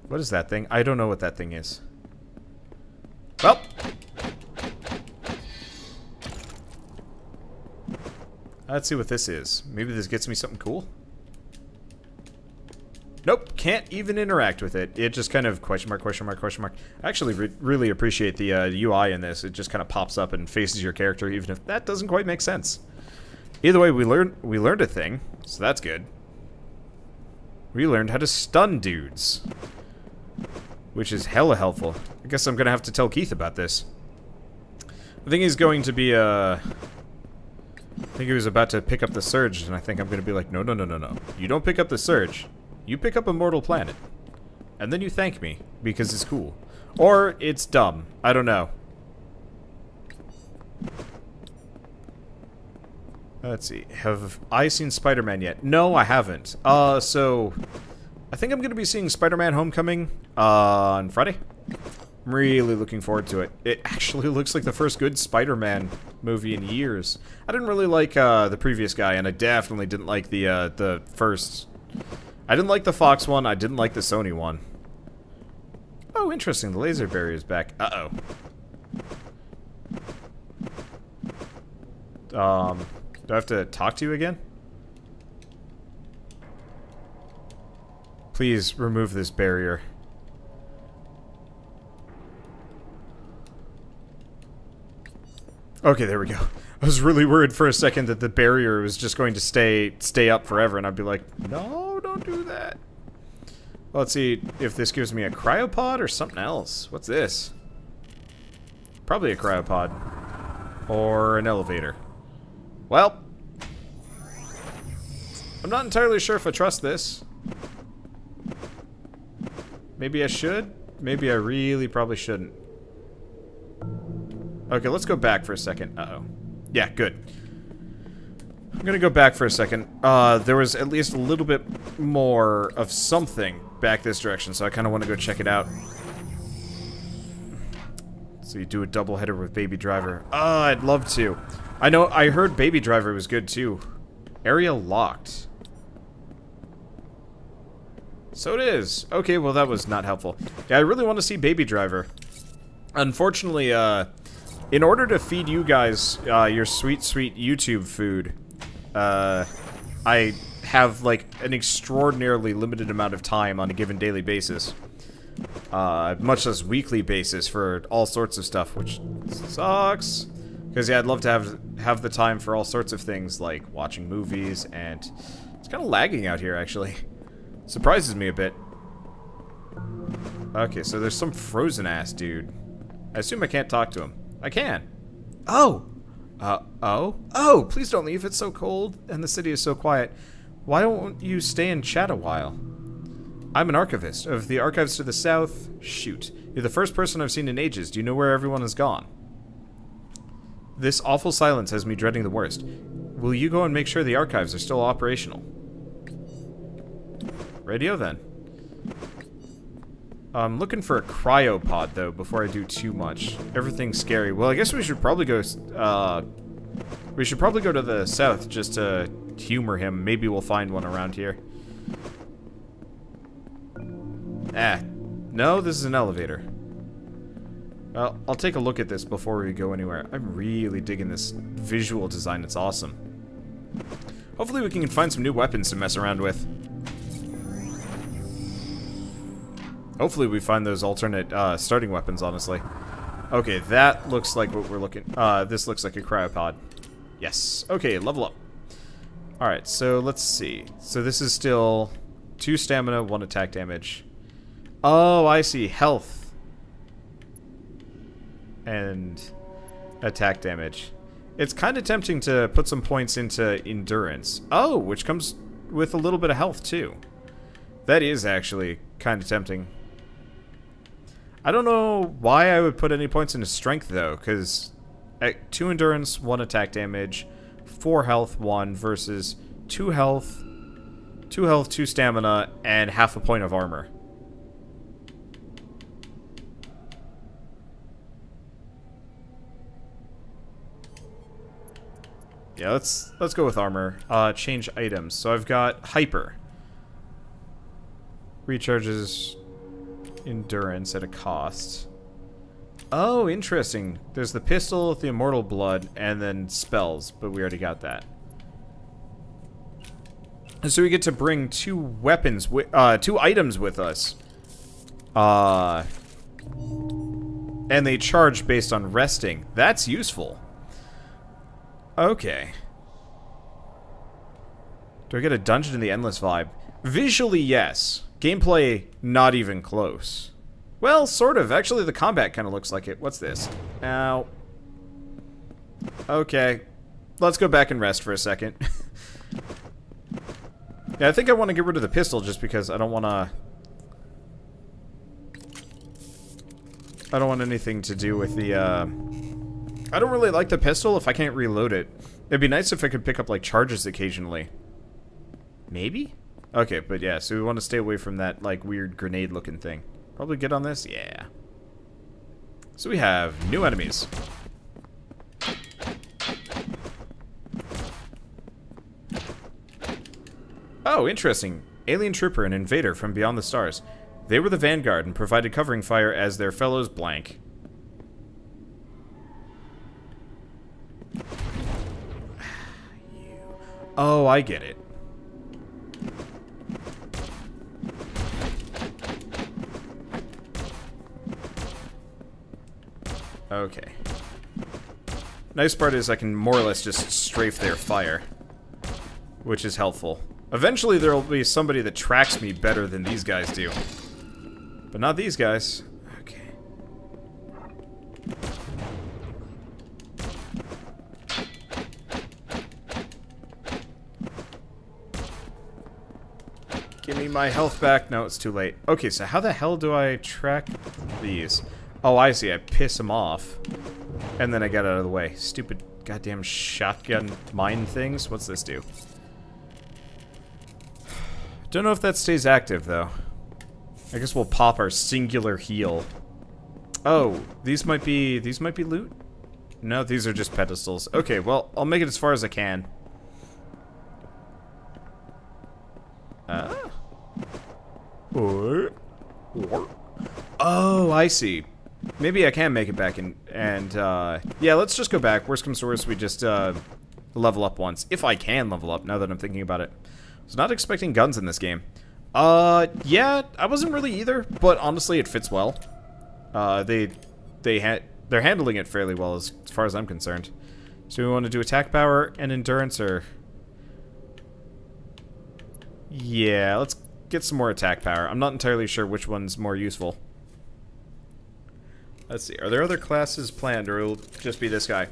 Speaker 1: What is that thing? I don't know what that thing is. Well. Let's see what this is. Maybe this gets me something cool? Nope, can't even interact with it. It just kind of question mark, question mark, question mark. I actually really appreciate the UI in this. It just kind of pops up and faces your character, even if that doesn't quite make sense. Either way, we learned a thing, so that's good. We learned how to stun dudes, which is hella helpful. I guess I'm gonna have to tell Keith about this. I think he's going to be I think he was about to pick up the Surge, and I think I'm gonna be like, no, no, no, no, no. You don't pick up the Surge. You pick up a mortal planet. And then you thank me, because it's cool. Or it's dumb. I don't know. Let's see. Have I seen Spider-Man yet? No, I haven't. So I think I'm going to be seeing Spider-Man Homecoming on Friday. I'm really looking forward to it. It actually looks like the first good Spider-Man movie in years. I didn't really like the previous guy, and I definitely didn't like the first. I didn't like the Fox one. I didn't like the Sony one. Oh, interesting. The laser barrier is back. Uh-oh. Do I have to talk to you again? Please remove this barrier. Okay, there we go. I was really worried for a second that the barrier was just going to stay up forever, and I'd be like, no, don't do that. Well, let's see if this gives me a cryopod or something else. What's this? Probably a cryopod. Or an elevator. Well, I'm not entirely sure if I trust this. Maybe I should. Maybe I really probably shouldn't. Okay, let's go back for a second. Uh-oh. Yeah, good. I'm gonna go back for a second. There was at least a little bit more of something back this direction, so I kind of want to go check it out. So you do a double header with Baby Driver. I'd love to. I heard Baby Driver was good too. Area locked. So it is. Okay, well that was not helpful. Yeah, I really want to see Baby Driver. Unfortunately, in order to feed you guys your sweet, sweet YouTube food, I have like an extraordinarily limited amount of time on a given daily basis. Much less weekly basis for all sorts of stuff, which sucks. Because yeah, I'd love to have the time for all sorts of things like watching movies, and it's kind of lagging out here actually. Surprises me a bit. Okay, so there's some frozen ass dude. I assume I can't talk to him. I can. Oh! Oh, please don't leave. It's so cold and the city is so quiet. Why don't you stay and chat a while? I'm an archivist of the archives to the south. Shoot. You're the first person I've seen in ages. Do you know where everyone has gone? This awful silence has me dreading the worst. Will you go and make sure the archives are still operational? Radio then. I'm looking for a cryopod though before I do too much. Everything's scary. Well, I guess we should probably go to the south just to humor him. Maybe we'll find one around here. No, this is an elevator. Well, I'll take a look at this before we go anywhere. I'm really digging this visual design. It's awesome. Hopefully we can find some new weapons to mess around with. Hopefully we find those alternate starting weapons, honestly. Okay, that looks like what we're looking... this looks like a cryopod. Yes. Okay, level up. Alright, so let's see. So this is still 2 stamina, 1 attack damage. Oh, I see. Health. And attack damage. It's kind of tempting to put some points into endurance. Oh, which comes with a little bit of health, too. That is actually kind of tempting. I don't know why I would put any points into strength, though, because 2 endurance, 1 attack damage, 4 health, 1, versus 2 health, 2 stamina, and half a point of armor. Yeah, let's go with armor. Change items. So I've got hyper. Recharges endurance at a cost. Oh, interesting. There's the pistol, the immortal blood, and then spells, but we already got that. And so we get to bring 2 weapons, 2 items with us. And they charge based on resting. That's useful. Okay. Do I get a Dungeon in the Endless vibe? Visually, yes. Gameplay, not even close. Well, sort of. Actually, the combat kind of looks like it. What's this? Ow. Okay. Let's go back and rest for a second. Yeah, I think I want to get rid of the pistol just because I don't want to... I don't want anything to do with the, I don't really like the pistol if I can't reload it. It'd be nice if I could pick up, like, charges occasionally. Maybe? Okay, but yeah, so we want to stay away from that, like, weird grenade-looking thing. Probably get on this? Yeah. So we have new enemies. Oh, interesting. Alien trooper and invader from beyond the stars. They were the vanguard and provided covering fire as their fellows blank. Oh, I get it. Okay. Nice part is I can more or less just strafe their fire, which is helpful. Eventually there will be somebody that tracks me better than these guys do. But not these guys. Okay. Give me my health back. No, it's too late. Okay, so how the hell do I track these? Oh, I see. I piss them off. And then I get out of the way. Stupid goddamn shotgun mine things. What's this do? Don't know if that stays active, though. I guess we'll pop our singular heal. Oh, these might be loot? No, these are just pedestals. Okay, well, I'll make it as far as I can. Oh, I see. Maybe I can make it back in, and, yeah, let's just go back. Worst comes to worst, we just, level up once. If I can level up, now that I'm thinking about it. I was not expecting guns in this game. Yeah, I wasn't really either, but honestly, it fits well. They're handling it fairly well as far as I'm concerned. So we want to do attack power and endurance, or... Yeah, let's get some more attack power. I'm not entirely sure which one's more useful. Let's see, are there other classes planned, or it'll just be this guy?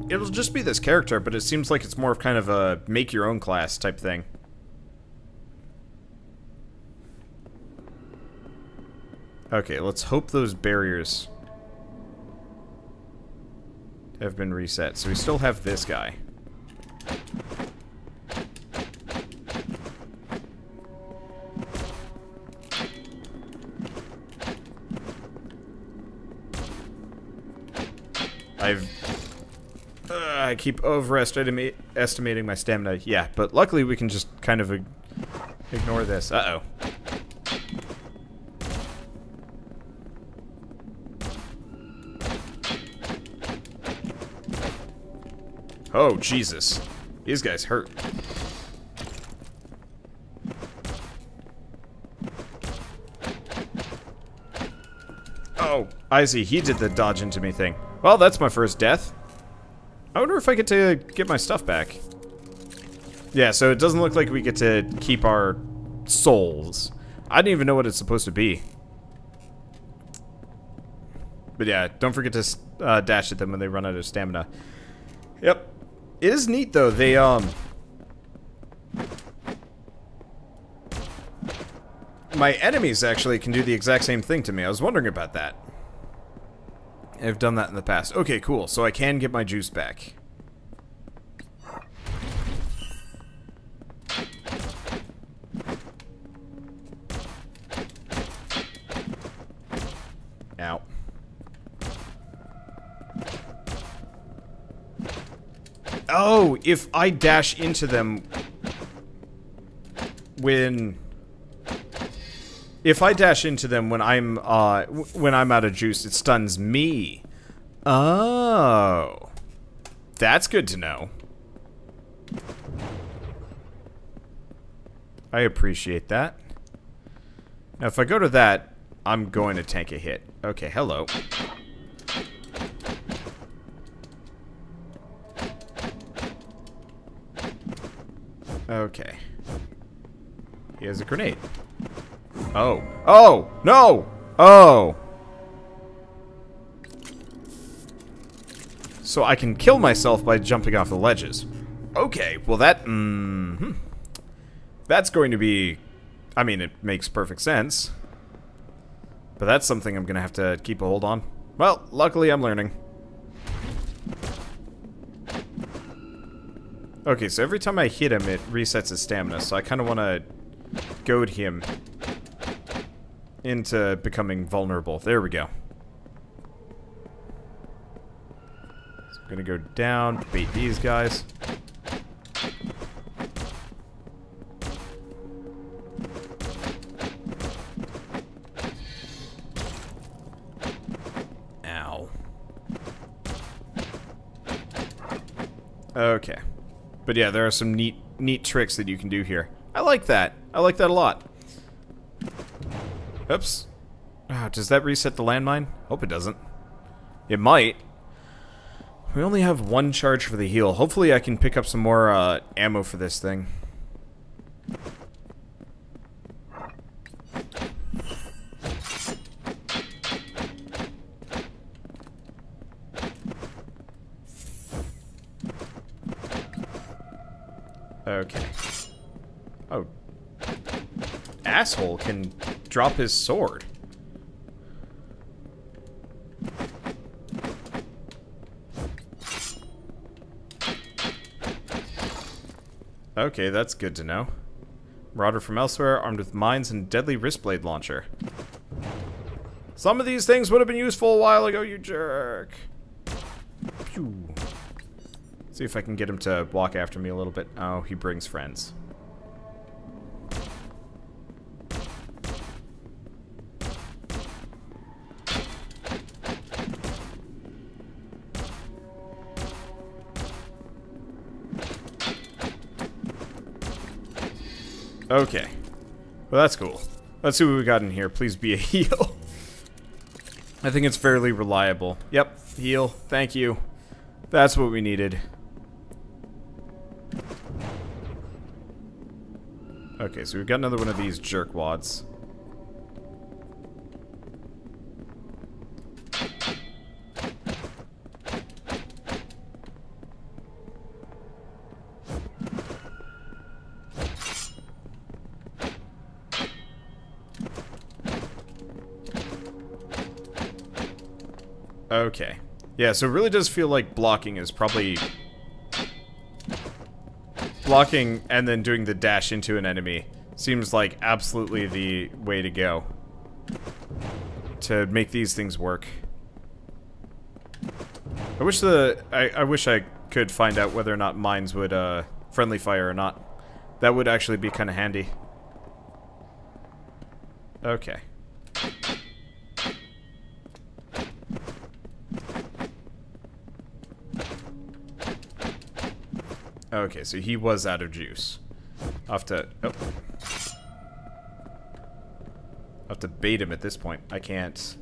Speaker 1: It'll just be this character, but it seems like it's more of kind of a make-your-own class type thing. Okay, let's hope those barriers have been reset. So we still have this guy. I keep overestimating my stamina. Yeah, but luckily we can just kind of ignore this. Uh-oh. Oh, Jesus. These guys hurt. Oh, I see. He did the dodge into me thing. Well, that's my first death. I wonder if I get to get my stuff back. Yeah, so it doesn't look like we get to keep our souls. I didn't even know what it's supposed to be. But yeah, don't forget to dash at them when they run out of stamina. Yep. It is neat, though. They, my enemies actually can do the exact same thing to me. I was wondering about that. I've done that in the past. Okay, cool. So I can get my juice back. Ow. Oh, if I dash into them when... If I dash into them when I'm out of juice, it stuns me. Oh. That's good to know. I appreciate that. Now, if I go to that, I'm going to tank a hit. Okay, hello. Okay. He has a grenade. Oh. Oh! No! Oh! So I can kill myself by jumping off the ledges. Okay, well that... That's going to be... I mean, it makes perfect sense. But that's something I'm gonna have to keep a hold on. Well, luckily I'm learning. Okay, so every time I hit him, it resets his stamina, so I kind of want to goad him into becoming vulnerable. There we go. So I'm gonna go down, bait these guys. Ow. Okay. But yeah, there are some neat tricks that you can do here. I like that. I like that a lot. Oops. Oh, does that reset the landmine? Hope it doesn't. It might. We only have one charge for the heal. Hopefully I can pick up some more ammo for this thing. Okay. Oh. Asshole can drop his sword. Okay, that's good to know. Marauder from elsewhere, armed with mines and deadly wristblade launcher. Some of these things would have been useful a while ago, you jerk. Pew. See if I can get him to walk after me a little bit. Oh, he brings friends. Okay. Well, that's cool. Let's see what we got in here. Please be a heal. I think it's fairly reliable. Yep, heal. Thank you. That's what we needed. Okay, so we've got another one of these jerkwads. Okay. Yeah, so it really does feel like blocking is probably... Blocking and then doing the dash into an enemy seems like absolutely the way to go. To make these things work. I wish I could find out whether or not mines would, friendly fire or not. That would actually be kind of handy. Okay. Okay, so he was out of juice. I'll have to... Oh. I'll have to bait him at this point. I can't...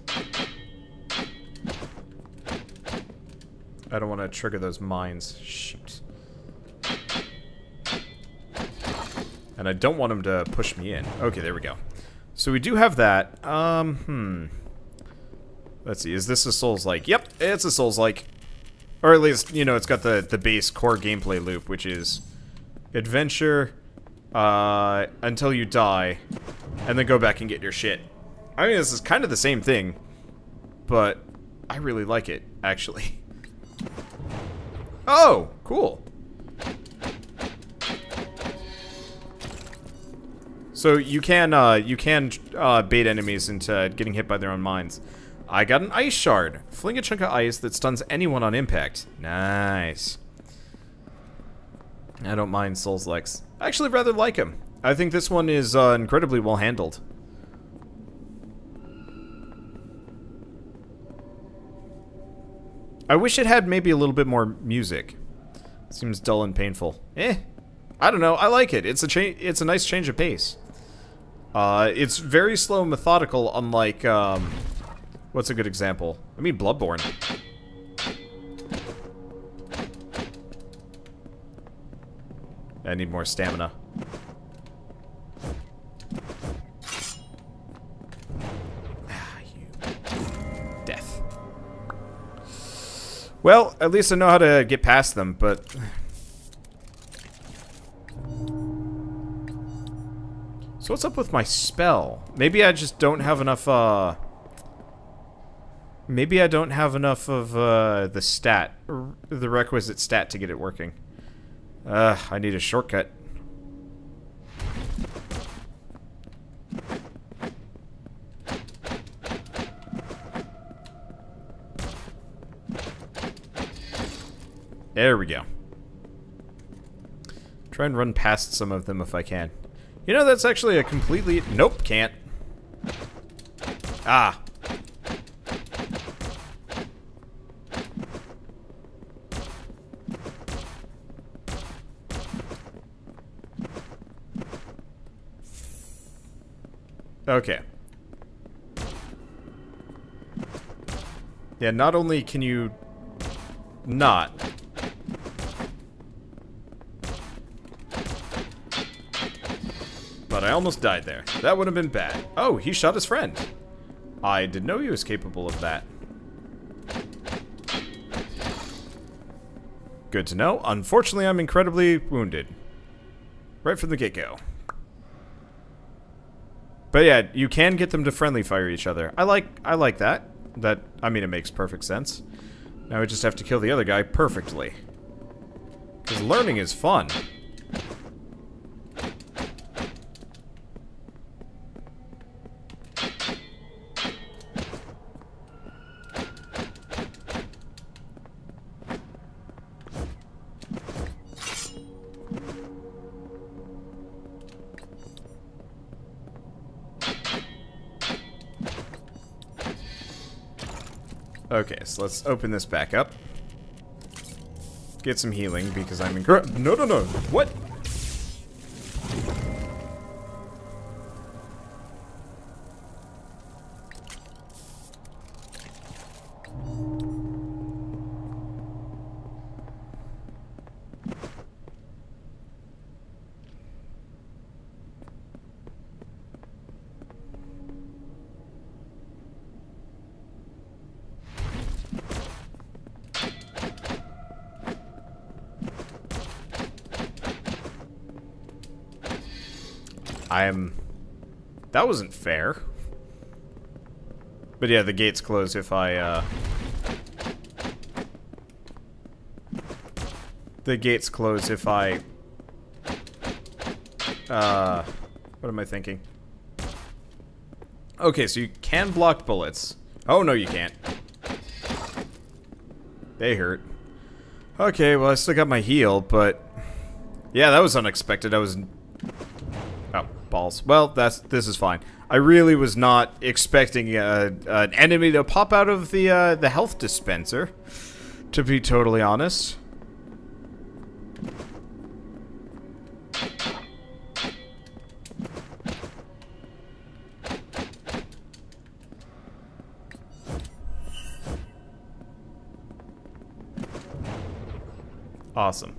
Speaker 1: I don't want to trigger those mines. Shoot. And I don't want him to push me in. Okay, there we go. So we do have that. Let's see, is this a Souls-like? Yep, it's a Souls-like. Or at least, you know, it's got the base core gameplay loop, which is adventure until you die, and then go back and get your shit. I mean, this is kind of the same thing, but I really like it, actually. Oh, cool. So you can bait enemies into getting hit by their own mines. I got an ice shard. Fling a chunk of ice that stuns anyone on impact. Nice. I don't mind Souls-likes. I actually rather like him. I think this one is incredibly well handled. I wish it had maybe a little bit more music. Seems dull and painful. I don't know. I like it. It's a nice change of pace. It's very slow and methodical, unlike what's a good example? I mean, Bloodborne. I need more stamina. Ah, you. Death. Well, at least I know how to get past them, but... So what's up with my spell? Maybe I just don't have enough, Maybe I don't have enough of, the stat, the requisite stat to get it working. I need a shortcut. There we go. Try and run past some of them if I can. You know, that's actually a completely... Nope, can't. Ah. Okay. Yeah, not only can you not... But I almost died there. That would have been bad. Oh, he shot his friend. I didn't know he was capable of that. Good to know. Unfortunately, I'm incredibly wounded. Right from the get-go. But yeah, you can get them to friendly fire each other. I like that. I mean, it makes perfect sense. Now we just have to kill the other guy perfectly. Because learning is fun. Okay, so let's open this back up. Get some healing because I'm in... No, no, no. What? That wasn't fair. But yeah, the gates close if I, The gates close if I... What am I thinking? Okay, so you can block bullets. Oh, no, you can't. They hurt. Okay, well, I still got my heal, but... Yeah, that was unexpected. I was... Oh, balls. Well, this is fine. I really was not expecting an enemy to pop out of the health dispenser, to be totally honest. Awesome.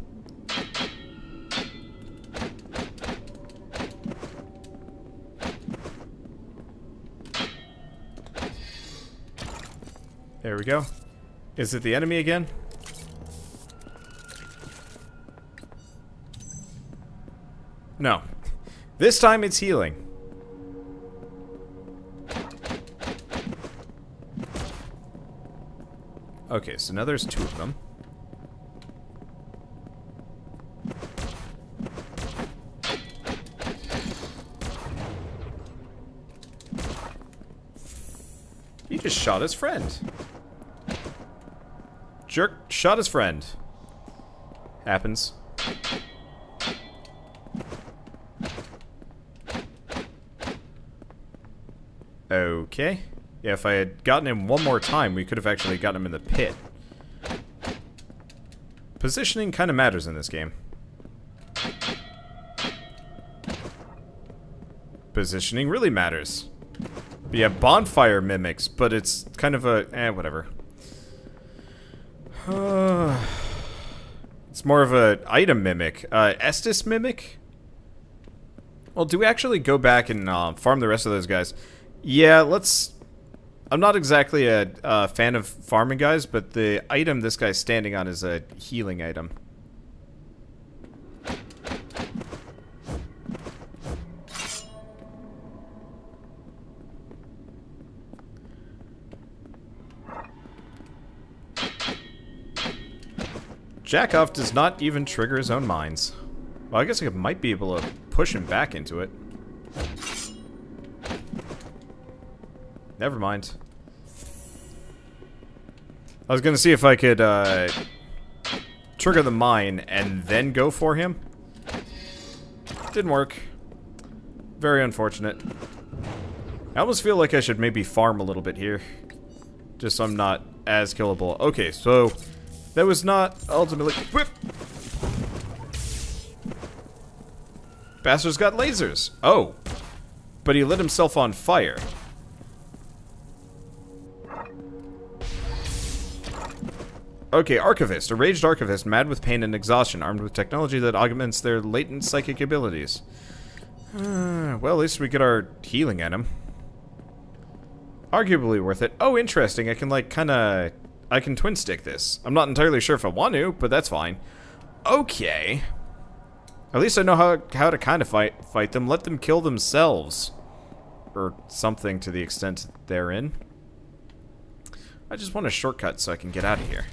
Speaker 1: There we go. Is it the enemy again? No. This time it's healing. Okay, so now there's two of them. He just shot his friend. Jerk shot his friend. Happens. Okay. Yeah, if I had gotten him one more time, we could have actually gotten him in the pit. Positioning kind of matters in this game. Positioning really matters. But yeah, bonfire mimics, but it's kind of a... whatever. It's more of a item mimic. Estus mimic? Well, do we actually go back and farm the rest of those guys? Yeah, let's... I'm not exactly a fan of farming guys, but the item this guy's standing on is a healing item. Jackoff does not even trigger his own mines. Well, I guess I might be able to push him back into it. Never mind. I was gonna see if I could, trigger the mine and then go for him. Didn't work. Very unfortunate. I almost feel like I should maybe farm a little bit here. Just so I'm not as killable. Okay, so... that was not ultimately... Whip! Bastard's got lasers. Oh. But he lit himself on fire. Okay, Archivist. A raged Archivist, mad with pain and exhaustion, armed with technology that augments their latent psychic abilities. Well, at least we get our healing at him. Arguably worth it. Oh, interesting. I can, like, kinda... I can twin stick this. I'm not entirely sure if I want to, but that's fine. Okay. At least I know how to kind of fight them. Let them kill themselves. Or something to the extent they're in. I just want a shortcut so I can get out of here.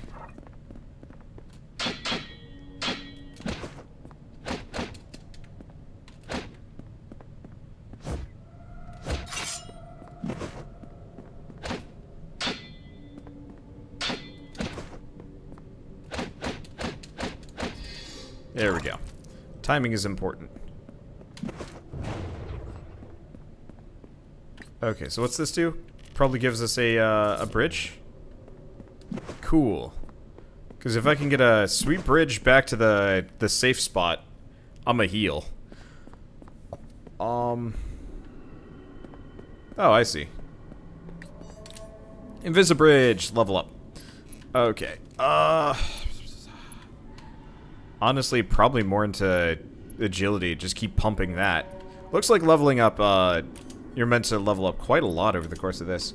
Speaker 1: There we go. Timing is important. Okay, so what's this do? Probably gives us a bridge. cool. Because if I can get a sweet bridge back to the safe spot, I'm a heal. Oh, I see. Invisibridge, level up. Okay. Honestly, probably more into agility. Just keep pumping that. Looks like leveling up, you're meant to level up quite a lot over the course of this.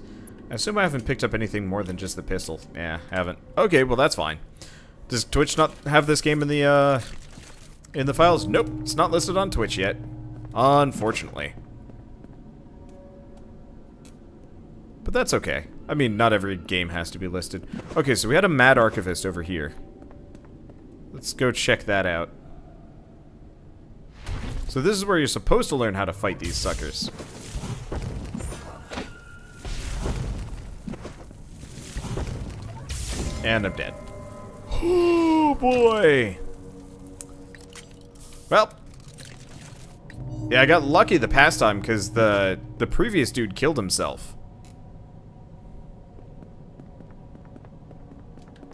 Speaker 1: I assume I haven't picked up anything more than just the pistol. Yeah, haven't. Okay, well that's fine. Does Twitch not have this game in the files? Nope, it's not listed on Twitch yet. Unfortunately. But that's okay. I mean, not every game has to be listed. Okay, so we had a Mad Archivist over here. Let's go check that out. So this is where you're supposed to learn how to fight these suckers. And I'm dead. Oh boy! Well, yeah, I got lucky the past time because the previous dude killed himself.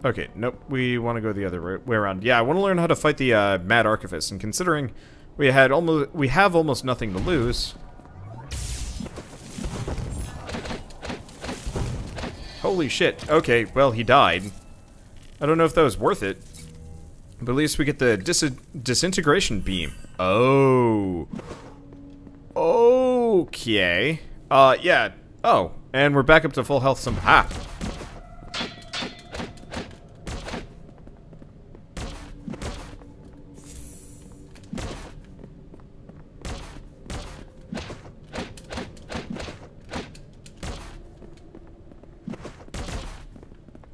Speaker 1: Okay, nope, we want to go the other way around. Yeah, I want to learn how to fight the Mad Archivist, and considering we have almost nothing to lose. Holy shit. Okay, well, he died. I don't know if that was worth it. But at least we get the disintegration beam. Oh. Okay. Yeah. Oh, and we're back up to full health somehow.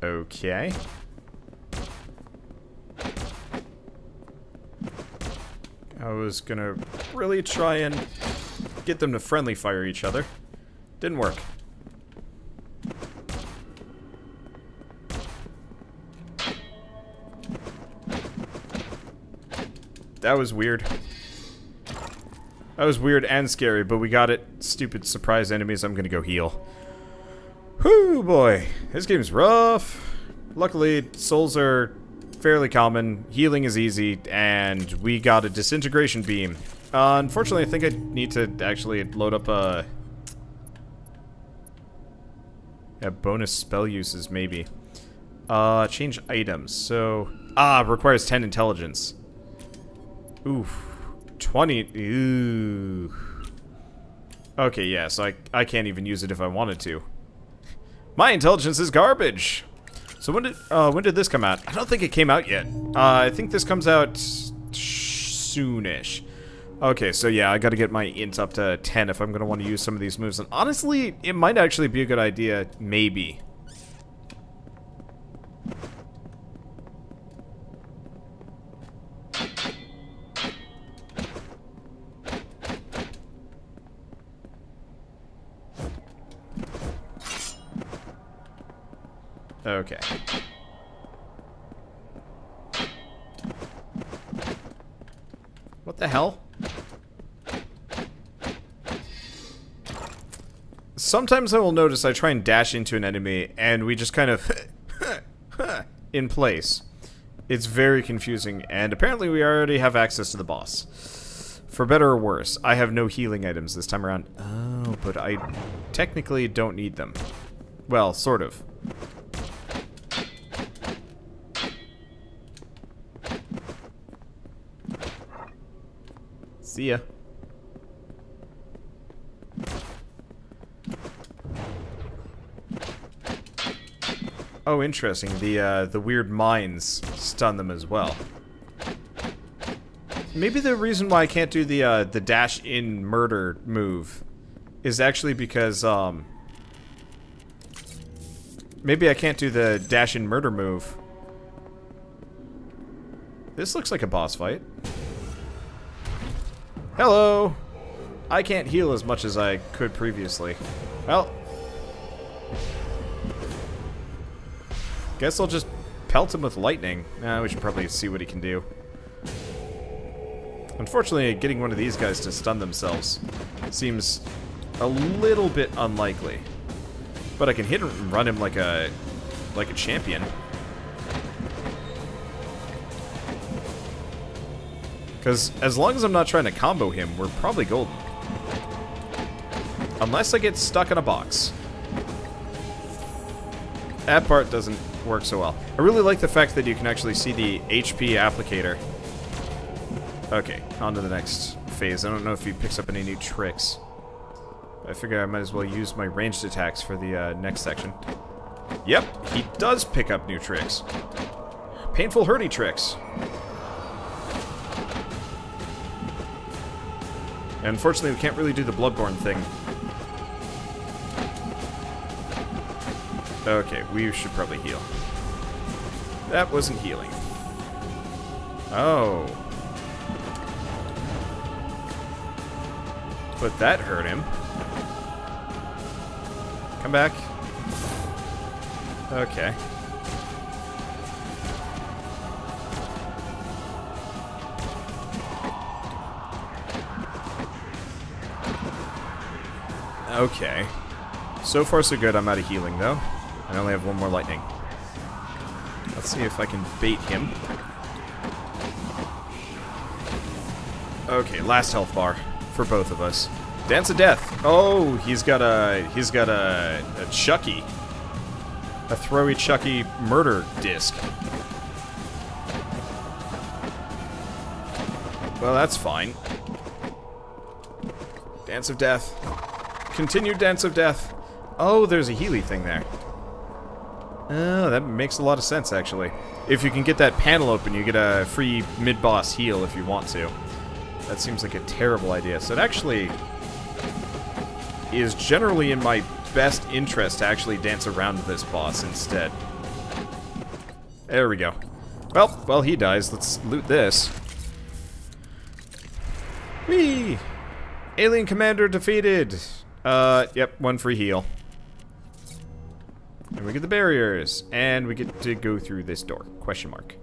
Speaker 1: Okay. I was gonna really try and get them to friendly fire each other. Didn't work. That was weird. That was weird and scary, but we got it. Stupid surprise enemies. I'm gonna go heal. Whew, boy. This game's rough. Luckily, souls are fairly common, healing is easy, and we got a disintegration beam. Unfortunately, I think I need to actually load up a... yeah, bonus spell uses, maybe. Change items, so... requires 10 intelligence. Oof. 20... ooh. Okay, yeah, so I can't even use it if I wanted to. My intelligence is garbage! So when did this come out? I don't think it came out yet. I think this comes out soonish. Okay, so yeah, I gotta get my int up to 10 if I'm gonna want to use some of these moves. And honestly, it might actually be a good idea, maybe. Okay. What the hell? Sometimes I will notice I try and dash into an enemy and we just kind of in place. It's very confusing, and apparently we already have access to the boss. For better or worse, I have no healing items this time around. Oh, but I technically don't need them. Well, sort of. See ya. Oh, interesting. The weird mines stun them as well. Maybe the reason why I can't do the dash in murder move is actually because maybe I can't do the dash in murder move. This looks like a boss fight. Hello! I can't heal as much as I could previously. Well, guess I'll just pelt him with lightning. Nah, we should probably see what he can do. Unfortunately, getting one of these guys to stun themselves seems a little bit unlikely. But I can hit and run him like a champion. Because as long as I'm not trying to combo him, we're probably golden. Unless I get stuck in a box. That part doesn't work so well. I really like the fact that you can actually see the HP applicator. Okay, on to the next phase. I don't know if he picks up any new tricks. I figure I might as well use my ranged attacks for the next section. Yep, he does pick up new tricks. Painful hurdy tricks. And unfortunately, we can't really do the Bloodborne thing. Okay, we should probably heal. That wasn't healing. Oh. But that hurt him. Come back. Okay. Okay. So far so good. I'm out of healing though. I only have one more lightning. Let's see if I can bait him. Okay, last health bar for both of us. Dance of Death. Oh, he's got a Chucky. A throwy Chucky murder disc. Well, that's fine. Dance of Death. Continued Dance of Death. Oh, there's a Healy thing there. Oh, that makes a lot of sense, actually. If you can get that panel open, you get a free mid-boss heal if you want to. That seems like a terrible idea. So it actually is generally in my best interest to actually dance around this boss instead. There we go. Well, while he dies, let's loot this. Whee! Alien Commander defeated! Yep, one free heal. And we get the barriers, and we get to go through this door. Question mark.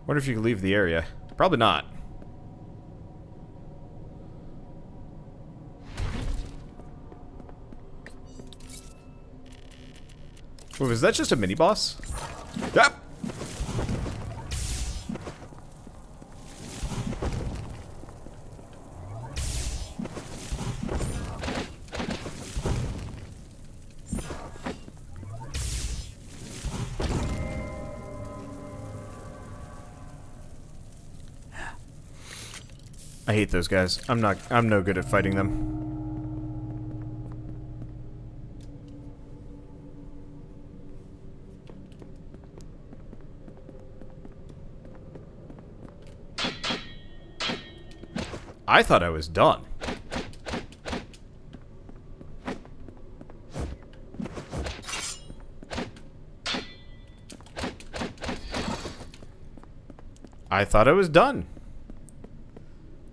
Speaker 1: Wonder if you can leave the area. Probably not. Wait, was that just a mini-boss? Yep! I hate those guys. I'm no good at fighting them. I thought I was done. I thought I was done.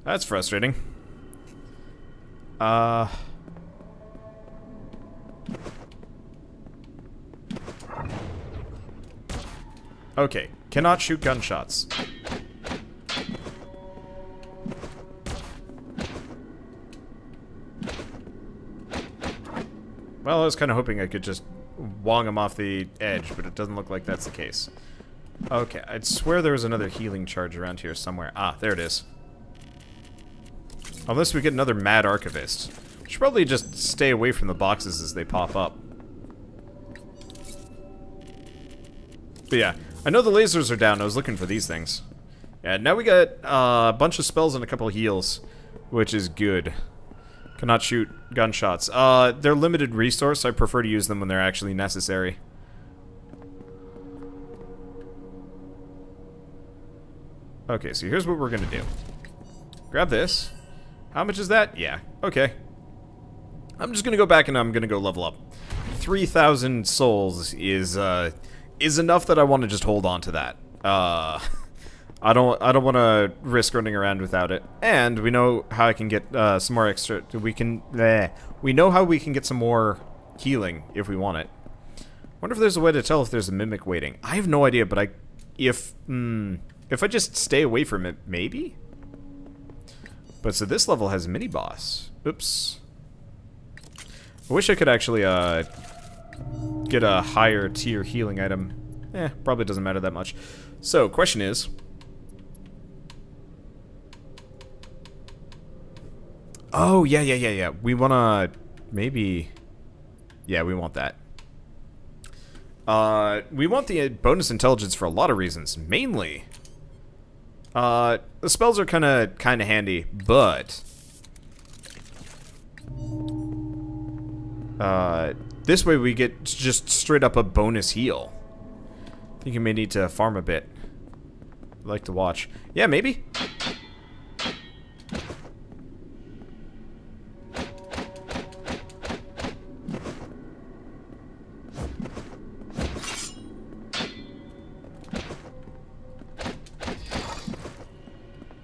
Speaker 1: That's frustrating. Okay, cannot shoot gunshots. Well, I was kind of hoping I could just wong him off the edge, but it doesn't look like that's the case. Okay, I'd swear there was another healing charge around here somewhere. Ah, there it is. Unless we get another Mad Archivist. We should probably just stay away from the boxes as they pop up. But yeah, I know the lasers are down. I was looking for these things. Yeah, now we got a bunch of spells and a couple of heals, which is good. Cannot shoot gunshots. They're limited resource. I prefer to use them when they're actually necessary. Okay, so here's what we're gonna do. Grab this. How much is that? Yeah, okay. I'm just gonna go back and I'm gonna go level up. 3,000 souls is enough that I want to just hold on to that. I don't want to risk running around without it. And we know how I can get some more extra. We know how we can get some more healing if we want it. Wonder if there's a way to tell if there's a mimic waiting. I have no idea, but if I just stay away from it, maybe. But so this level has a mini boss. Oops. I wish I could actually get a higher tier healing item. Probably doesn't matter that much. So, question is... Oh, yeah. We wanna... Maybe... Yeah, we want that. We want the bonus intelligence for a lot of reasons. Mainly... the spells are kinda handy, but... this way we get just straight up a bonus heal. I think you may need to farm a bit. I'd like to watch. Yeah, maybe?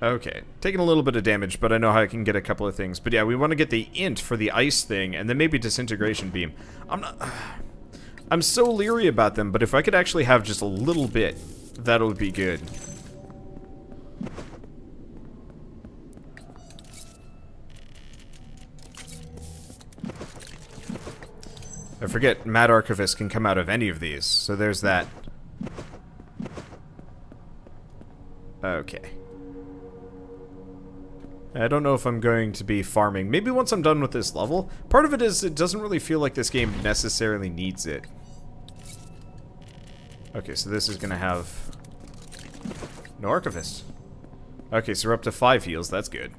Speaker 1: Okay, taking a little bit of damage, but I know how I can get a couple of things. But yeah, we want to get the int for the ice thing, and then maybe disintegration beam. I'm so leery about them, but if I could actually have just a little bit, that would be good. I forget, Mad Archivist can come out of any of these, so there's that. Okay. I don't know if I'm going to be farming. Maybe once I'm done with this level. Part of it is it doesn't really feel like this game necessarily needs it. Okay, so this is going to have... no Archivist. Okay, so we're up to 5 heals. That's good.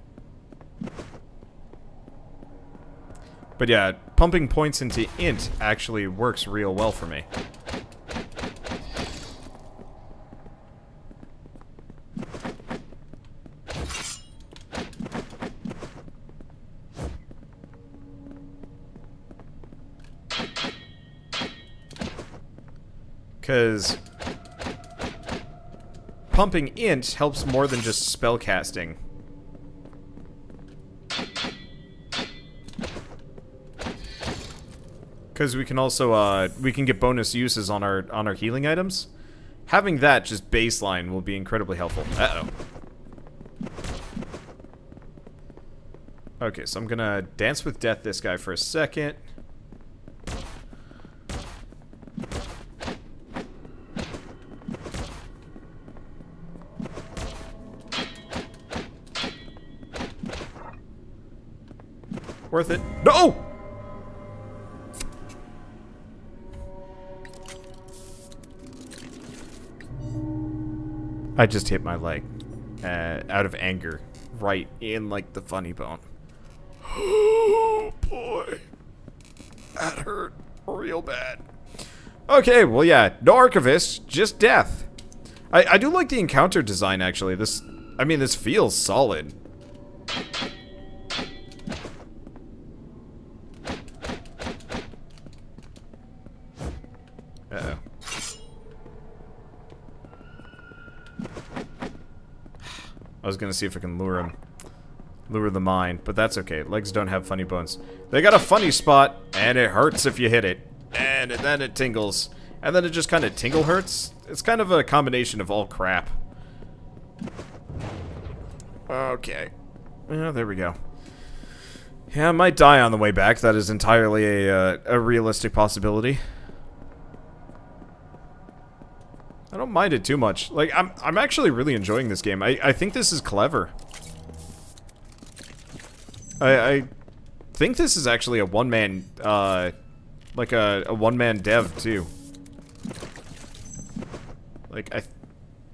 Speaker 1: But yeah, pumping points into int actually works real well for me. Because pumping int helps more than just spell casting. Because we can also we can get bonus uses on our healing items. Having that just baseline will be incredibly helpful. Uh-oh. Okay, so I'm gonna dance with death this guy for a second. Worth it. No! I just hit my leg. Out of anger. Right in, like, the funny bone. Oh, boy. That hurt real bad. Okay, well, yeah. No Archivist, just death. I do like the encounter design, actually. This feels solid. Uh-oh. I was gonna see if I can lure him. Lure the mind, but that's okay. Legs don't have funny bones. They got a funny spot, and it hurts if you hit it. And then it tingles. And then it just kind of tingle hurts. It's kind of a combination of all crap. Okay. Yeah, there we go. Yeah, I might die on the way back. That is entirely a realistic possibility. I don't mind it too much. Like, I'm actually really enjoying this game. I think this is clever. I think this is actually a one-man, like a one-man dev, too. Like, I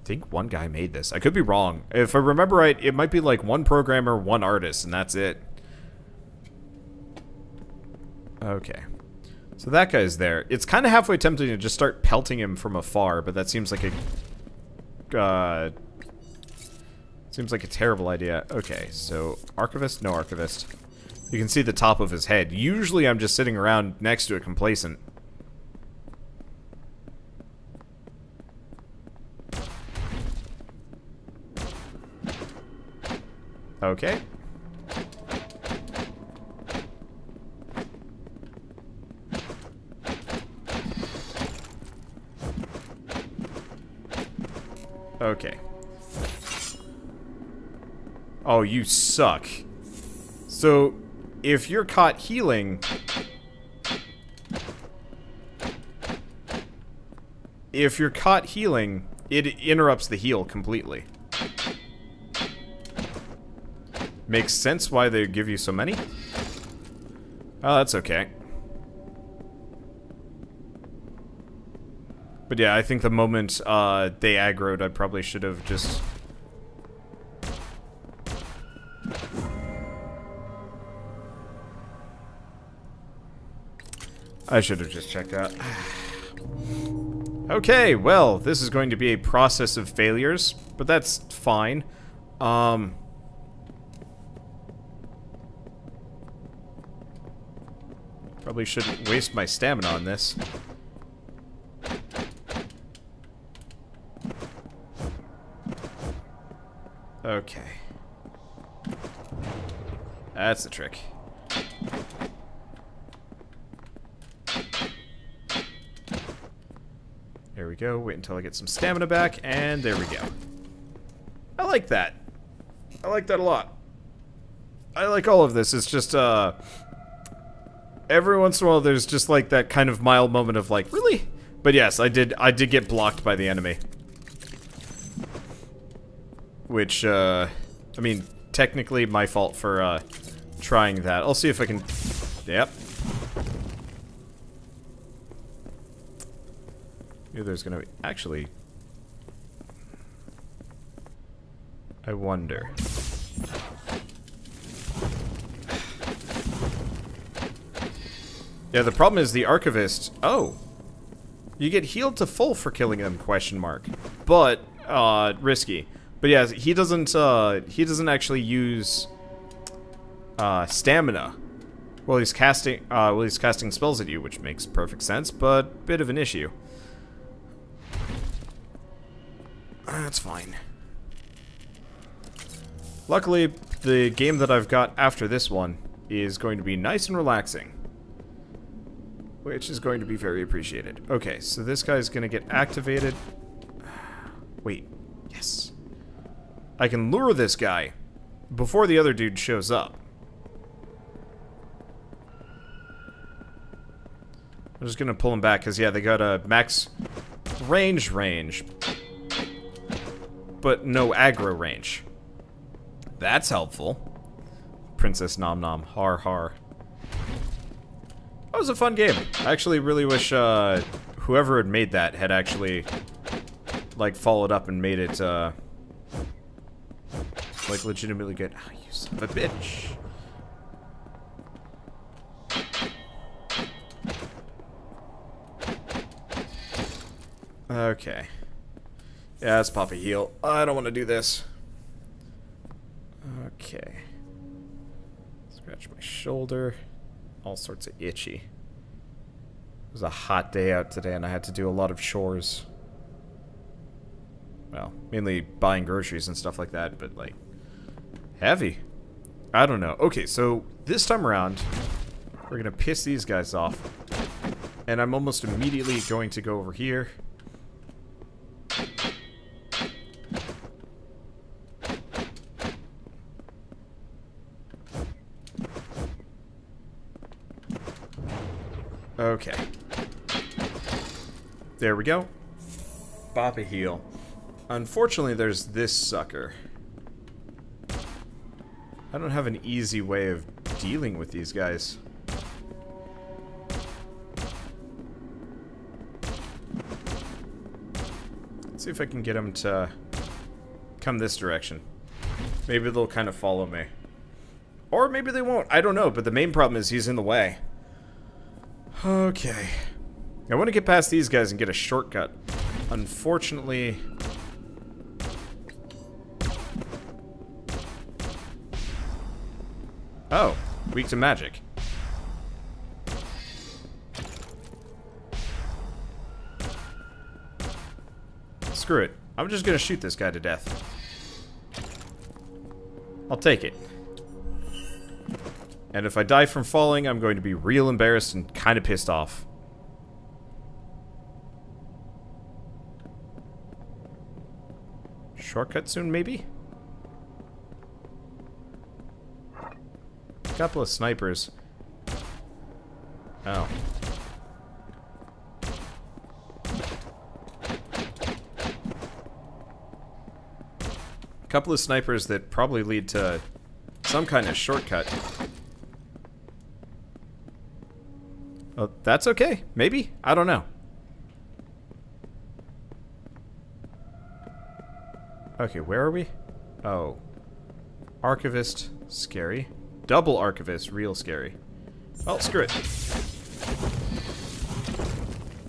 Speaker 1: think one guy made this. I could be wrong. If I remember right, it might be like one programmer, one artist, and that's it. Okay. So that guy's there. It's kind of halfway tempting to just start pelting him from afar, but that seems like a... seems like a terrible idea. Okay, so Archivist? No Archivist. You can see the top of his head. Usually I'm just sitting around next to it complacent. Okay. Okay. Oh, you suck. So, if you're caught healing... if you're caught healing, it interrupts the heal completely. Makes sense why they give you so many. Oh, that's okay. But yeah, I think the moment they aggroed, I probably should have just... I should have just checked out. Okay, well, this is going to be a process of failures, but that's fine. Probably shouldn't waste my stamina on this. Okay. That's the trick. There we go. Wait until I get some stamina back, and there we go. I like that. I like that a lot. I like all of this. It's just, every once in a while there's just like that kind of mild moment of like, really? But yes, I did get blocked by the enemy. Which, I mean, technically my fault for, trying that. I'll see if I can... Yep. Maybe there's gonna be... Actually... I wonder... Yeah, the problem is the Archivist... Oh! You get healed to full for killing them, question mark. But, risky. But yeah, he doesn't actually use... stamina. Well, he's casting spells at you, which makes perfect sense, but bit of an issue. That's fine. Luckily, the game that I've got after this one is going to be nice and relaxing, which is going to be very appreciated. Okay, so this guy's going to get activated. Wait, yes. I can lure this guy before the other dude shows up. I'm just gonna pull him back, because, yeah, they got a max range, but no aggro range. That's helpful. Princess Nom Nom, har har. That was a fun game. I actually really wish whoever had made that had actually, like, followed up and made it, like, legitimately good. Oh, you son of a bitch. Okay. Yeah, let's pop a heal. I don't want to do this. Okay. Scratch my shoulder. All sorts of itchy. It was a hot day out today and I had to do a lot of chores. Well, mainly buying groceries and stuff like that, but like, heavy. I don't know. Okay, so this time around, we're gonna piss these guys off. And I'm almost immediately going to go over here. Okay. There we go. Bop a heal. Unfortunately, there's this sucker. I don't have an easy way of dealing with these guys. Let's see if I can get them to come this direction. Maybe they'll kind of follow me. Or maybe they won't. I don't know, but the main problem is he's in the way. Okay. I want to get past these guys and get a shortcut. Unfortunately... Oh, weak to magic. Screw it. I'm just gonna shoot this guy to death. I'll take it. And if I die from falling, I'm going to be real embarrassed and kind of pissed off. Shortcut soon, maybe? A couple of snipers. Oh. A couple of snipers that probably lead to some kind of shortcut. Oh, that's okay. Maybe? I don't know. Okay, where are we? Oh. Archivist, scary. Double Archivist, real scary. Well, screw it.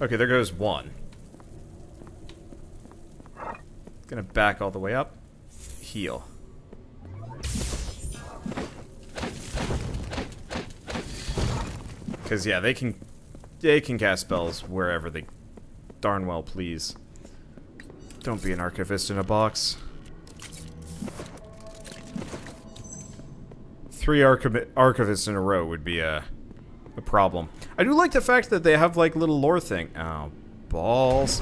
Speaker 1: Okay, there goes one. Gonna back all the way up. Heal. Because, yeah, they can cast spells wherever they darn well please. Don't be an archivist in a box. 3 archivists in a row would be a problem. I do like the fact that they have, like, little lore thing. Oh, balls.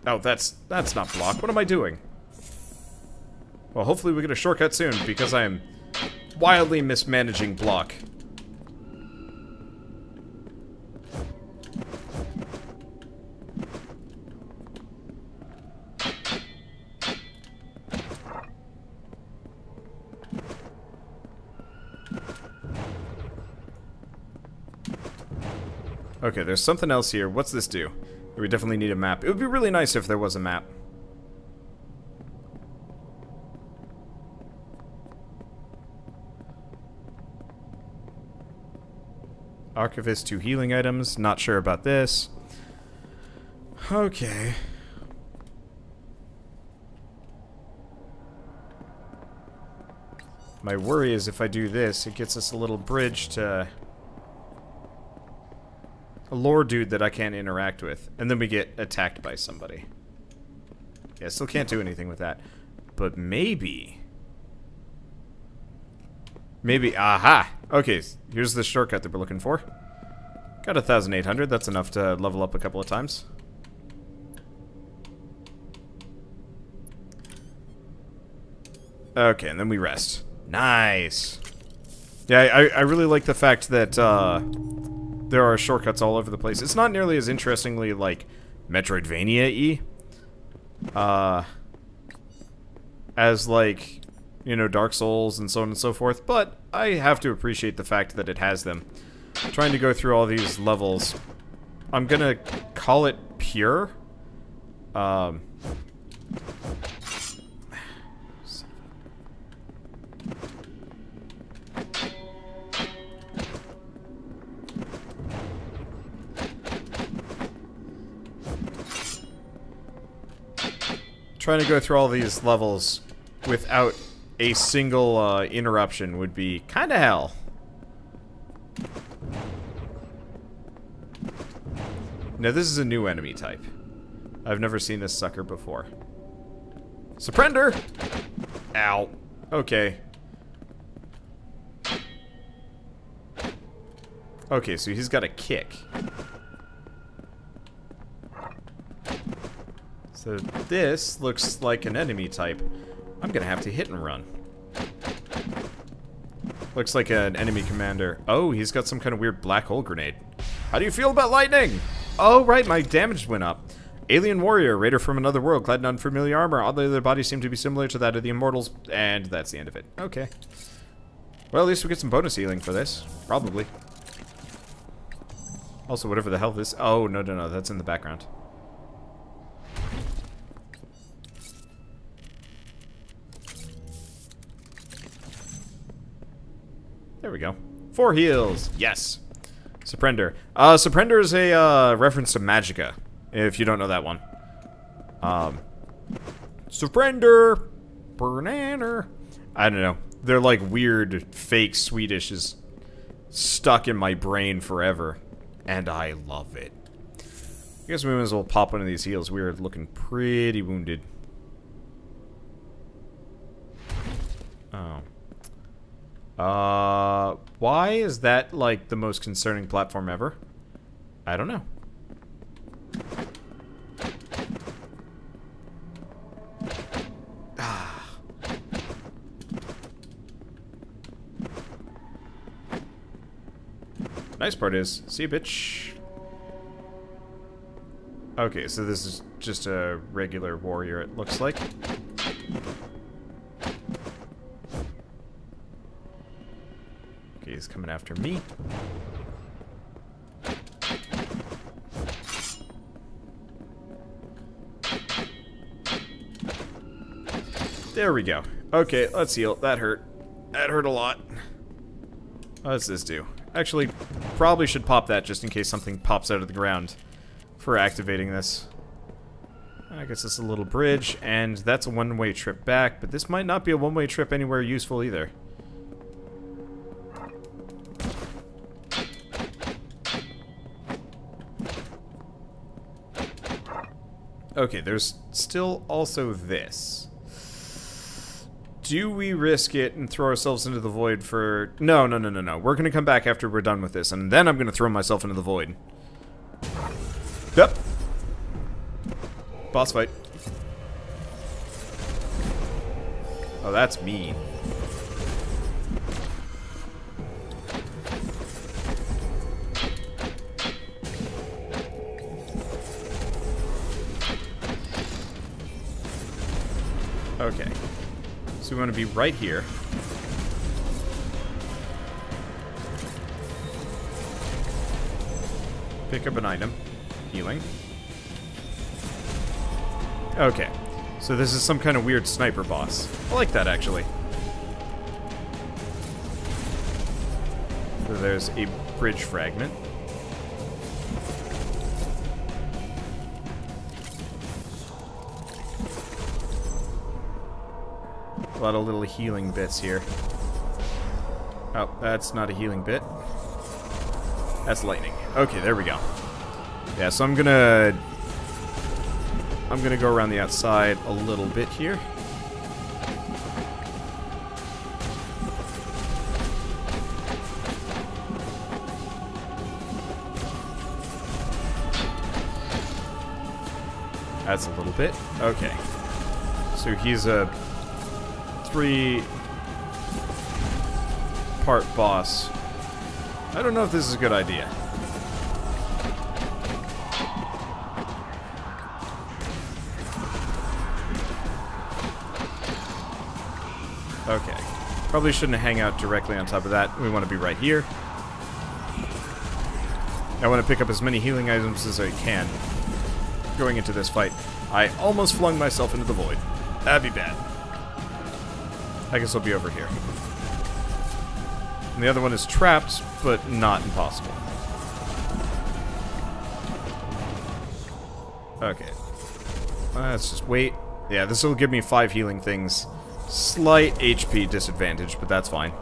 Speaker 1: Oh, that's not block. What am I doing? Well, hopefully we get a shortcut soon, because I am wildly mismanaging block. Okay, there's something else here. What's this do? We definitely need a map. It would be really nice if there was a map. Archivist, 2 healing items. Not sure about this. Okay. My worry is if I do this, it gets us a little bridge to a lore dude that I can't interact with. And then we get attacked by somebody. Yeah, still can't do anything with that. But maybe... aha! Okay, here's the shortcut that we're looking for. Got 1,800, that's enough to level up a couple of times. Okay, and then we rest. Nice! Yeah, I really like the fact that, there are shortcuts all over the place. It's not nearly as interestingly, like, Metroidvania-y, as, like, you know, Dark Souls and so on and so forth, but I have to appreciate the fact that it has them. Trying to go through all these levels, I'm gonna call it pure. Trying to go through all these levels without a single interruption would be kind of hell. Now this is a new enemy type. I've never seen this sucker before. Surrender! Ow. Okay. Okay, so he's got a kick. So this looks like an enemy type. I'm gonna have to hit and run. Looks like an enemy commander. Oh, he's got some kind of weird black hole grenade. How do you feel about lightning? Oh, right, my damage went up. Alien warrior, raider from another world, clad in unfamiliar armor. Oddly, their bodies seem to be similar to that of the immortals, and that's the end of it. Okay. Well, at least we get some bonus healing for this. Probably. Also, whatever the hell this... Oh, no, no, no, that's in the background. There we go. 4 heals. Yes. Surrender. Surrender is a reference to Magicka, if you don't know that one. Surrender. Banana. I don't know. They're like weird, fake Swedish is stuck in my brain forever, and I love it. I guess we might as well pop one of these heals. We're looking pretty wounded. Oh. Why is that, like, the most concerning platform ever? I don't know. Nice part is, see you, bitch. Okay, so this is just a regular warrior, it looks like. Okay, he's coming after me. There we go. Okay, let's heal. That hurt. That hurt a lot. What does this do? Actually, probably should pop that just in case something pops out of the ground for activating this. I guess it's a little bridge, and that's a one-way trip back, but this might not be a one-way trip anywhere useful either. Okay, there's still also this. Do we risk it and throw ourselves into the void for... No. We're going to come back after we're done with this, and then I'm going to throw myself into the void. Yep. Boss fight. Oh, that's mean. Okay. So we want to be right here. Pick up an item. Healing. Okay. So this is some kind of weird sniper boss. I like that, actually. So there's a bridge fragment. A lot of little healing bits here. Oh, that's not a healing bit. That's lightning. Okay, there we go. Yeah, so I'm gonna go around the outside a little bit here. That's a little bit. Okay. So he's a 3-part boss. I don't know if this is a good idea. Okay. Probably shouldn't hang out directly on top of that. We want to be right here. I want to pick up as many healing items as I can going into this fight. I almost flung myself into the void. That'd be bad. I guess I'll be over here. And the other one is trapped, but not impossible. Okay. Let's just wait. Yeah, this will give me 5 healing things. Slight HP disadvantage, but that's fine.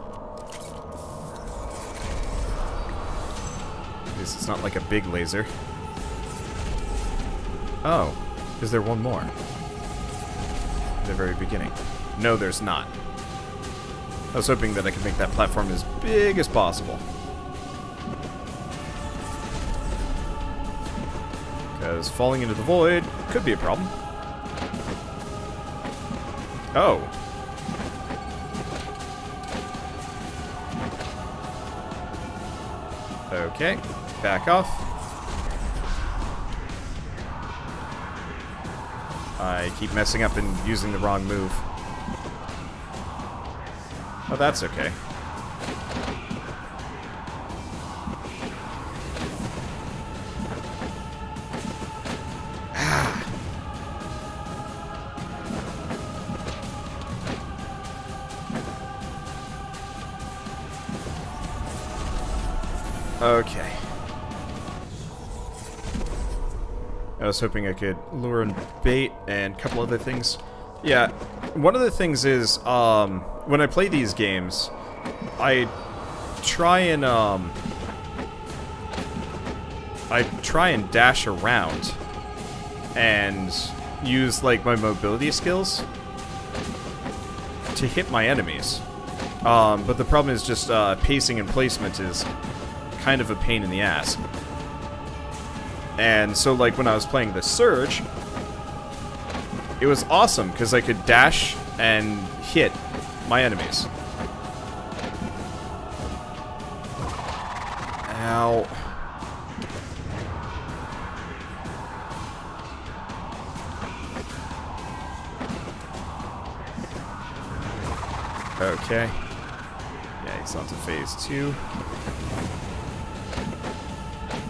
Speaker 1: At least it's not like a big laser. Oh, is there one more? At the very beginning. No, there's not. I was hoping that I could make that platform as big as possible. Because falling into the void could be a problem. Oh. Okay, back off. I keep messing up and using the wrong move. Oh, that's okay. Okay. I was hoping I could lure and bait and a couple other things. Yeah, one of the things is, when I play these games, I try and dash around and use, like, my mobility skills to hit my enemies. But the problem is just, pacing and placement is kind of a pain in the ass. And so, like, when I was playing the Surge, it was awesome, because I could dash and hit my enemies. Ow. Okay. Yeah, he's on to phase 2.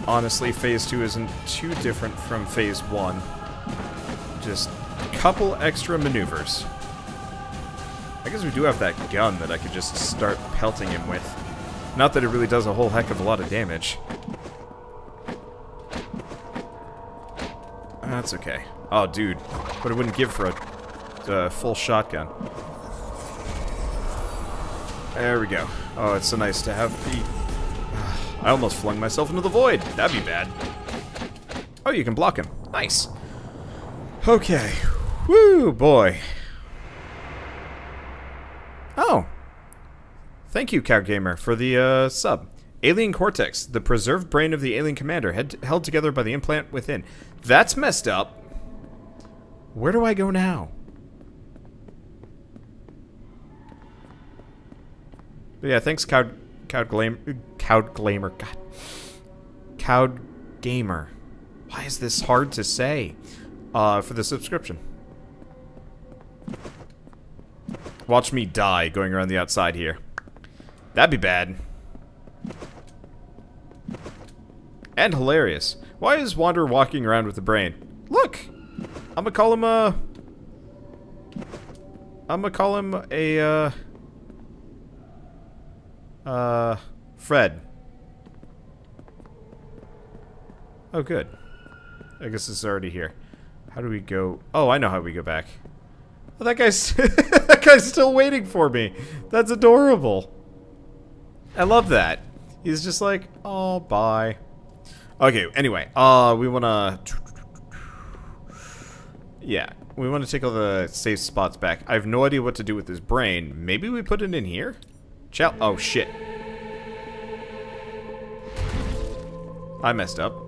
Speaker 1: Honestly, phase 2 isn't too different from phase 1. Just a couple extra maneuvers. I guess we do have that gun that I could just start pelting him with. Not that it really does a whole heck of a lot of damage. That's okay. Oh, dude. What I wouldn't give for a full shotgun. There we go. Oh, it's so nice to have the... I almost flung myself into the void. That'd be bad. Oh, you can block him. Nice. Okay. Woo, boy. Oh. Thank you, Cowgamer, for the sub. Alien Cortex, the preserved brain of the alien commander, held together by the implant within. That's messed up. Where do I go now? But yeah, thanks, Cowdgamer. God. Cowdgamer. Why is this hard to say? For the subscription. Watch me die going around the outside here. That'd be bad. And hilarious. Why is Wander walking around with the brain? Look! I'm gonna call him Fred. Oh, good. I guess it's already here. How do we go? Oh, I know how we go back. Oh, that guy's that guy's still waiting for me. That's adorable. I love that. He's just like, oh, bye. Okay, anyway, we wanna... Yeah, we want to take all the safe spots back. I have no idea what to do with this brain. Maybe we put it in here? Oh, shit. I messed up.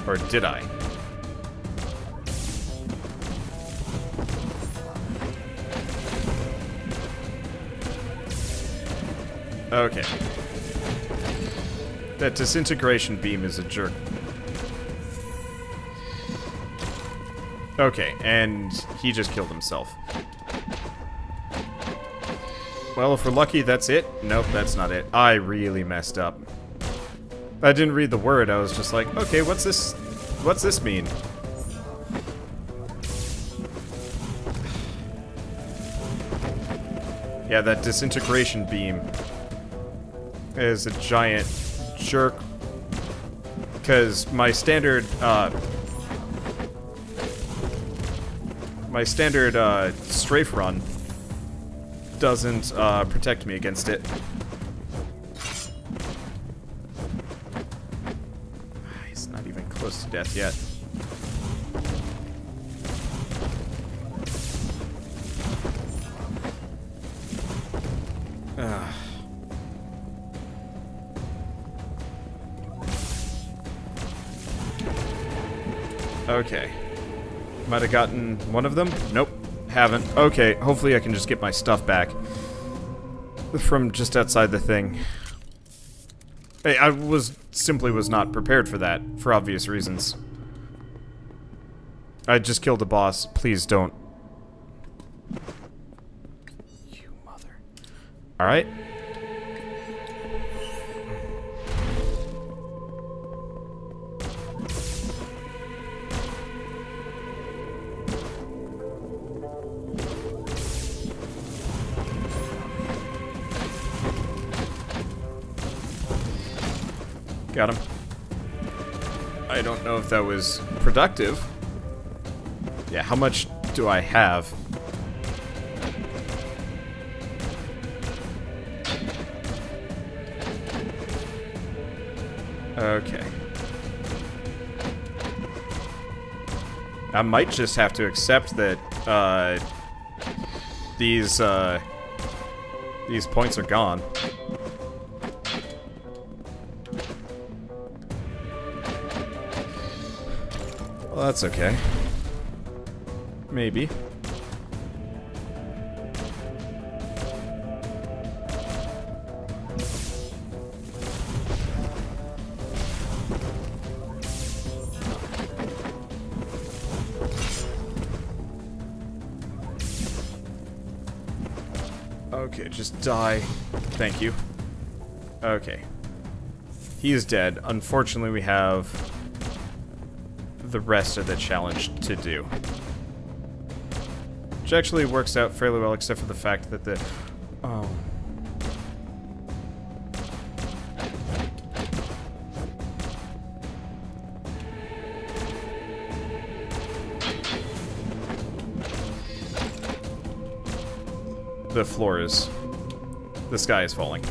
Speaker 1: Or did I? Okay. That disintegration beam is a jerk. Okay, and he just killed himself. Well, if we're lucky, that's it. Nope, that's not it. I really messed up. I didn't read the word. I was just like, okay, what's this? What's this mean? Yeah, that disintegration beam is a giant jerk. Because my standard strafe run doesn't protect me against it. He's not even close to death yet. Okay. Might have gotten one of them? Nope. Haven't. Okay, hopefully I can just get my stuff back from just outside the thing. Hey, I simply was not prepared for that, for obvious reasons. I just killed a boss. Please don't. You mother. Alright. Got him. I don't know if that was productive. Yeah, how much do I have? Okay. I might just have to accept that, these points are gone. Well, that's okay. Maybe. Okay, just die. Thank you. Okay. He is dead. Unfortunately, we have the rest of the challenge to do. Which actually works out fairly well, except for the fact that the... Oh. The floor is... The sky is falling.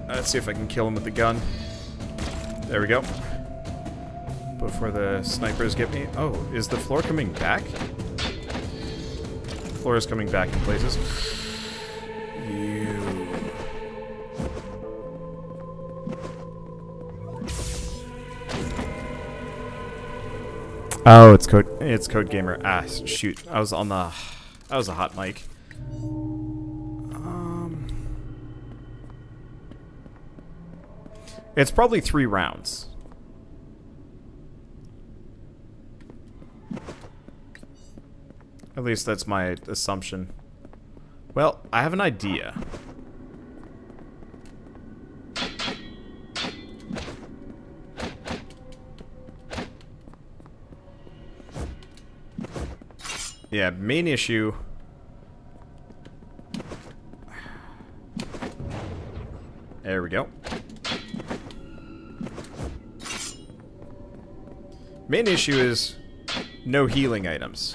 Speaker 1: Let's see if I can kill him with the gun. There we go. Before the snipers get me. Oh, is the floor coming back? The floor is coming back in places. Oh, it's Code Gamer. Ah, shoot. I was on the... That was a hot mic. It's probably 3 rounds. At least that's my assumption. Well, I have an idea. Yeah, main issue. There we go. Main issue is no healing items.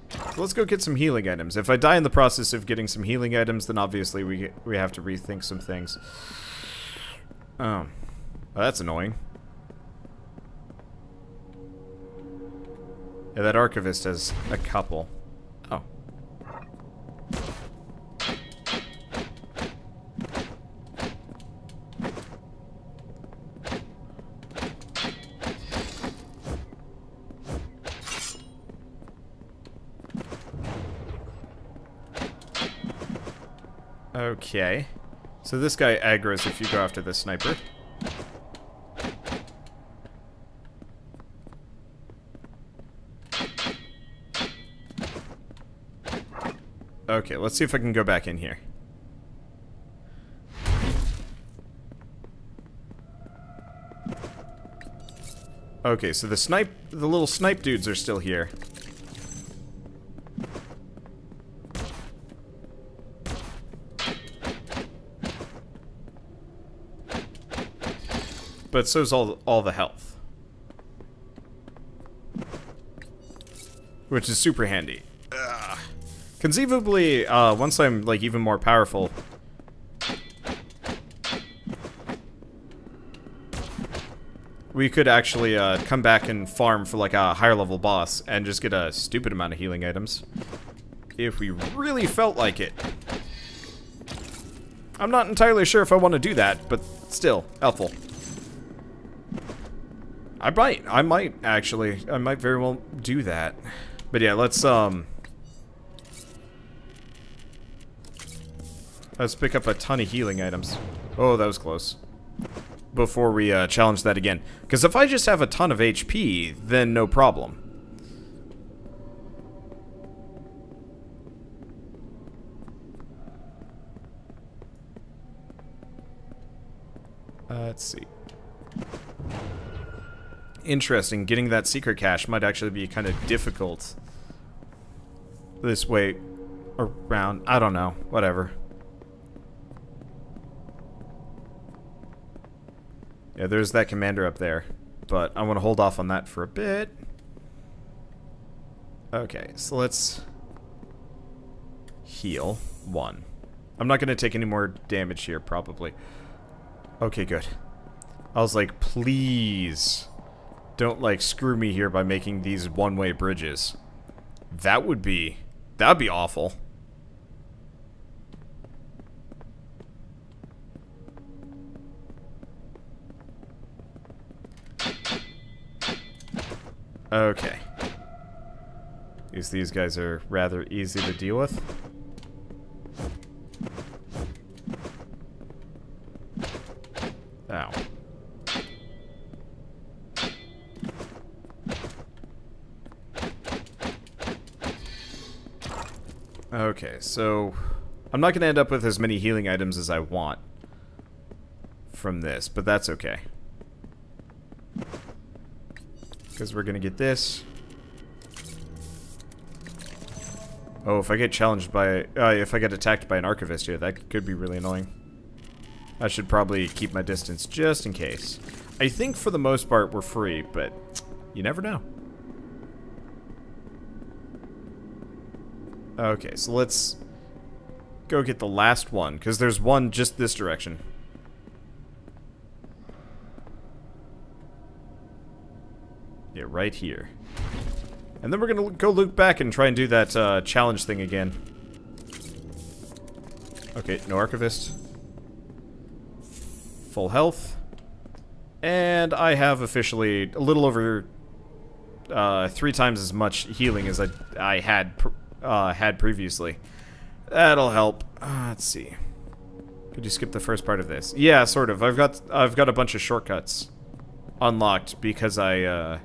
Speaker 1: So let's go get some healing items. If I die in the process of getting some healing items, then obviously we have to rethink some things. Oh. Well, that's annoying. Yeah, that archivist has a couple. Oh. Okay. So this guy aggroes if you go after the sniper. Okay, let's see if I can go back in here. Okay, so the little snipe dudes are still here. But so's all the health. Which is super handy. Ugh. Conceivably, once I'm, like, even more powerful... we could actually, come back and farm for, like, a higher level boss and just get a stupid amount of healing items. If we really felt like it. I'm not entirely sure if I want to do that, but still, helpful. I might, actually. I might very well do that. But yeah, let's pick up a ton of healing items. Oh, that was close. Before we challenge that again. Because if I just have a ton of HP, then no problem. Let's see. Interesting. Getting that secret cache might actually be kind of difficult this way around. I don't know. Whatever. Yeah, there's that commander up there, but I want to hold off on that for a bit. Okay, so let's heal 1. I'm not going to take any more damage here, probably. Okay, good. I was like, please don't, like, screw me here by making these one-way bridges. That'd be awful. Okay. These guys are rather easy to deal with. Ow. Okay, so I'm not going to end up with as many healing items as I want from this, but that's okay. Because we're going to get this. Oh, if I get challenged by... if I get attacked by an archivist here, that could be really annoying. I should probably keep my distance just in case. I think for the most part we're free, but you never know. Okay, so let's go get the last one, because there's one just this direction. Yeah, right here. And then we're gonna go loop back and try and do that challenge thing again. Okay, no archivist. Full health. And I have officially a little over 3 times as much healing as I had previously. That'll help. Let's see. Could you skip the first part of this? Yeah, sort of. I've got a bunch of shortcuts unlocked because I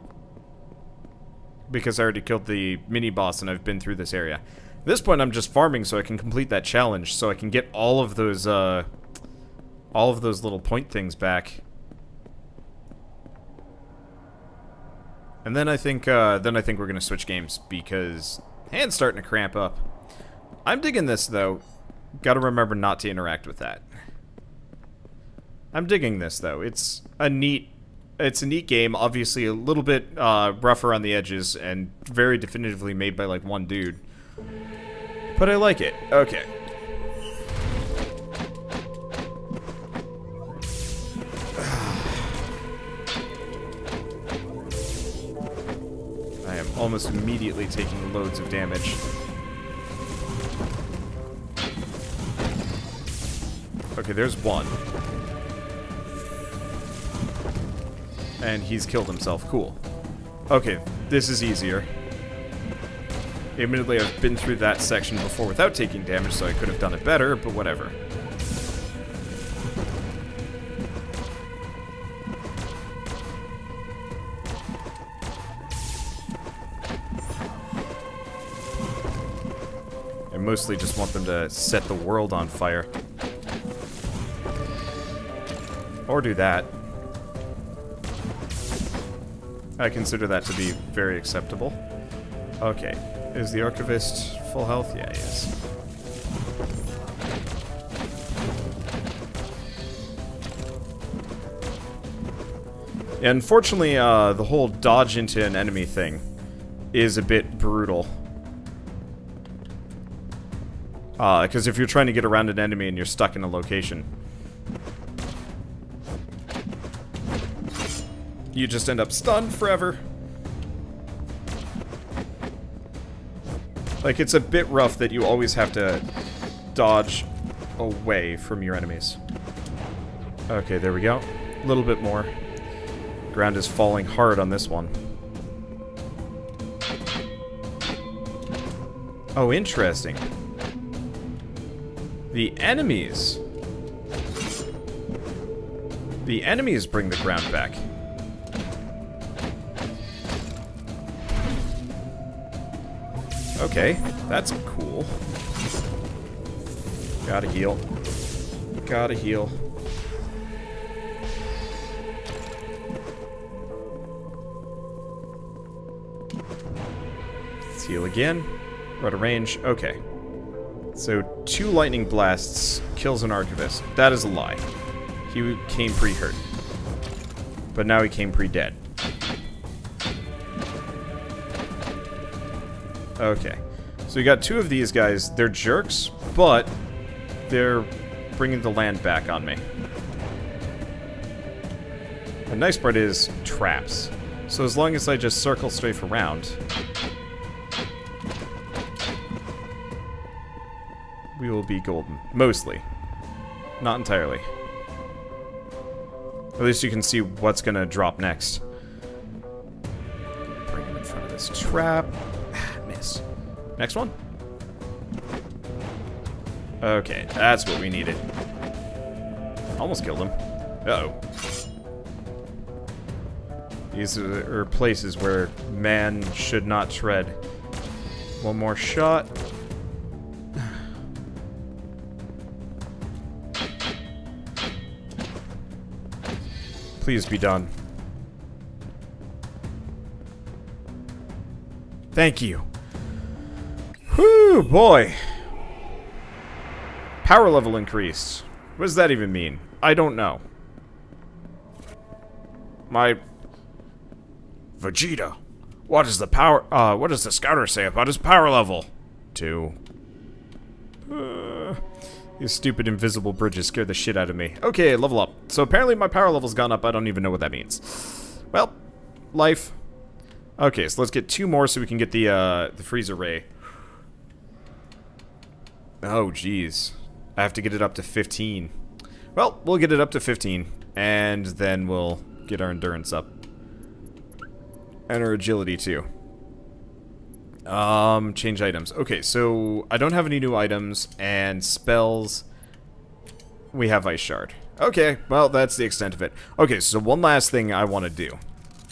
Speaker 1: already killed the mini boss and I've been through this area. At this point, I'm just farming so I can complete that challenge, so I can get all of those little point things back. And then I think we're gonna switch games because hand's starting to cramp up. I'm digging this though. Gotta remember not to interact with that. I'm digging this though. It's a neat game. Obviously a little bit rougher on the edges and very definitively made by like one dude. But I like it. Okay. I am almost immediately taking loads of damage. Okay, there's one. And he's killed himself. Cool. Okay, this is easier. Admittedly, I've been through that section before without taking damage, so I could have done it better, but whatever. I mostly just want them to set the world on fire. Or do that. I consider that to be very acceptable. Okay. Is the archivist full health? Yeah, he is. Yeah, unfortunately, the whole dodge into an enemy thing is a bit brutal. Because if you're trying to get around an enemy and you're stuck in a location, you just end up stunned forever. Like, it's a bit rough that you always have to dodge away from your enemies. Okay, there we go. A little bit more. Ground is falling hard on this one. Oh, interesting. The enemies bring the ground back. Okay, that's cool. Gotta heal. Gotta heal. Let's heal again. We're out of range. Okay. So, 2 lightning blasts kills an archivist. That is a lie. He came pre-hurt. But now he came pre-dead. Okay. So we got 2 of these guys. They're jerks, but they're bringing the land back on me. The nice part is traps. So as long as I just circle strafe around, we will be golden. Mostly. Not entirely. At least you can see what's gonna drop next. Bring him Let's trap. Miss. Next one. Okay, that's what we needed. Almost killed him. Uh-oh. These are places where man should not tread. One more shot. Please be done. Thank you. Whew, boy. Power level increased. What does that even mean? I don't know. My... Vegeta. What does the scouter say about his power level? 2. These stupid invisible bridges scared the shit out of me. Okay, level up. So apparently my power level's gone up. I don't even know what that means. Well, life. Okay, so let's get 2 more so we can get the freezer ray. Oh, jeez. I have to get it up to 15. Well, we'll get it up to 15, and then we'll get our endurance up. And our agility, too. Change items. Okay, so I don't have any new items, and spells, we have Ice Shard. Okay, well, that's the extent of it. Okay, so one last thing I want to do.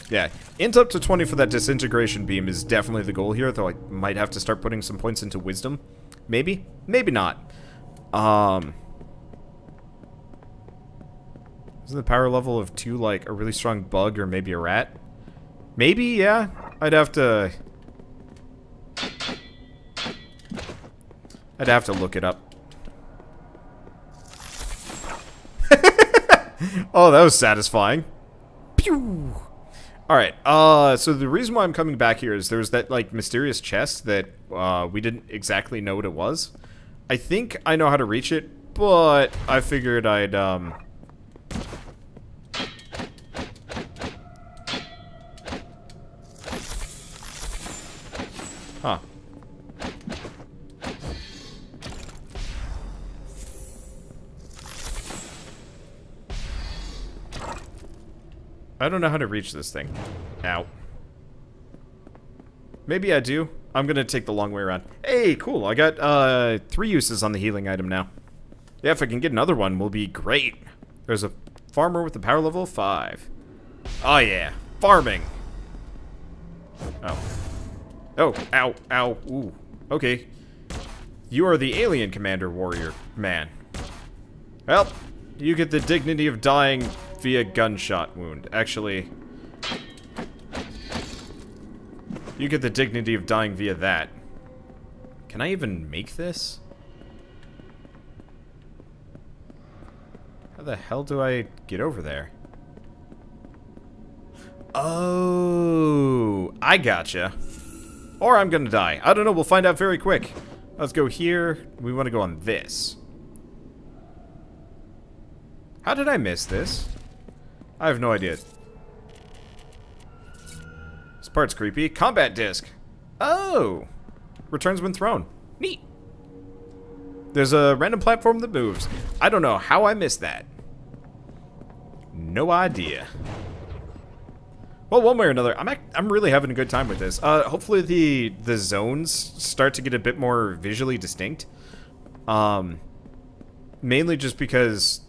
Speaker 1: Yeah, int up to 20 for that disintegration beam is definitely the goal here, though I might have to start putting some points into wisdom. Maybe? Maybe not. Isn't the power level of 2 like a really strong bug or maybe a rat? Maybe, yeah. I'd have to look it up. Oh, that was satisfying. Pew! Alright, so the reason why I'm coming back here is there's that, like, mysterious chest that, we didn't exactly know what it was. I think I know how to reach it, but I figured I'd, Huh. I don't know how to reach this thing. Ow. Maybe I do. I'm gonna take the long way around. Hey, cool. I got, 3 uses on the healing item now. Yeah, if I can get another one, we'll be great. There's a farmer with a power level of 5. Oh, yeah. Farming. Oh. Oh, ow, ow, ooh. Okay. You are the alien commander warrior man. Well, you get the dignity of dying via gunshot wound. Actually, you get the dignity of dying via that. Can I even make this? How the hell do I get over there? Oh, I gotcha. Or I'm gonna die. I don't know, we'll find out very quick. Let's go here. We want to go on this. How did I miss this? I have no idea. This part's creepy. Combat disc. Oh! Returns when thrown. Neat. There's a random platform that moves. I don't know how I missed that. No idea. Well, one way or another, I'm really having a good time with this. Hopefully the zones start to get a bit more visually distinct. Mainly just because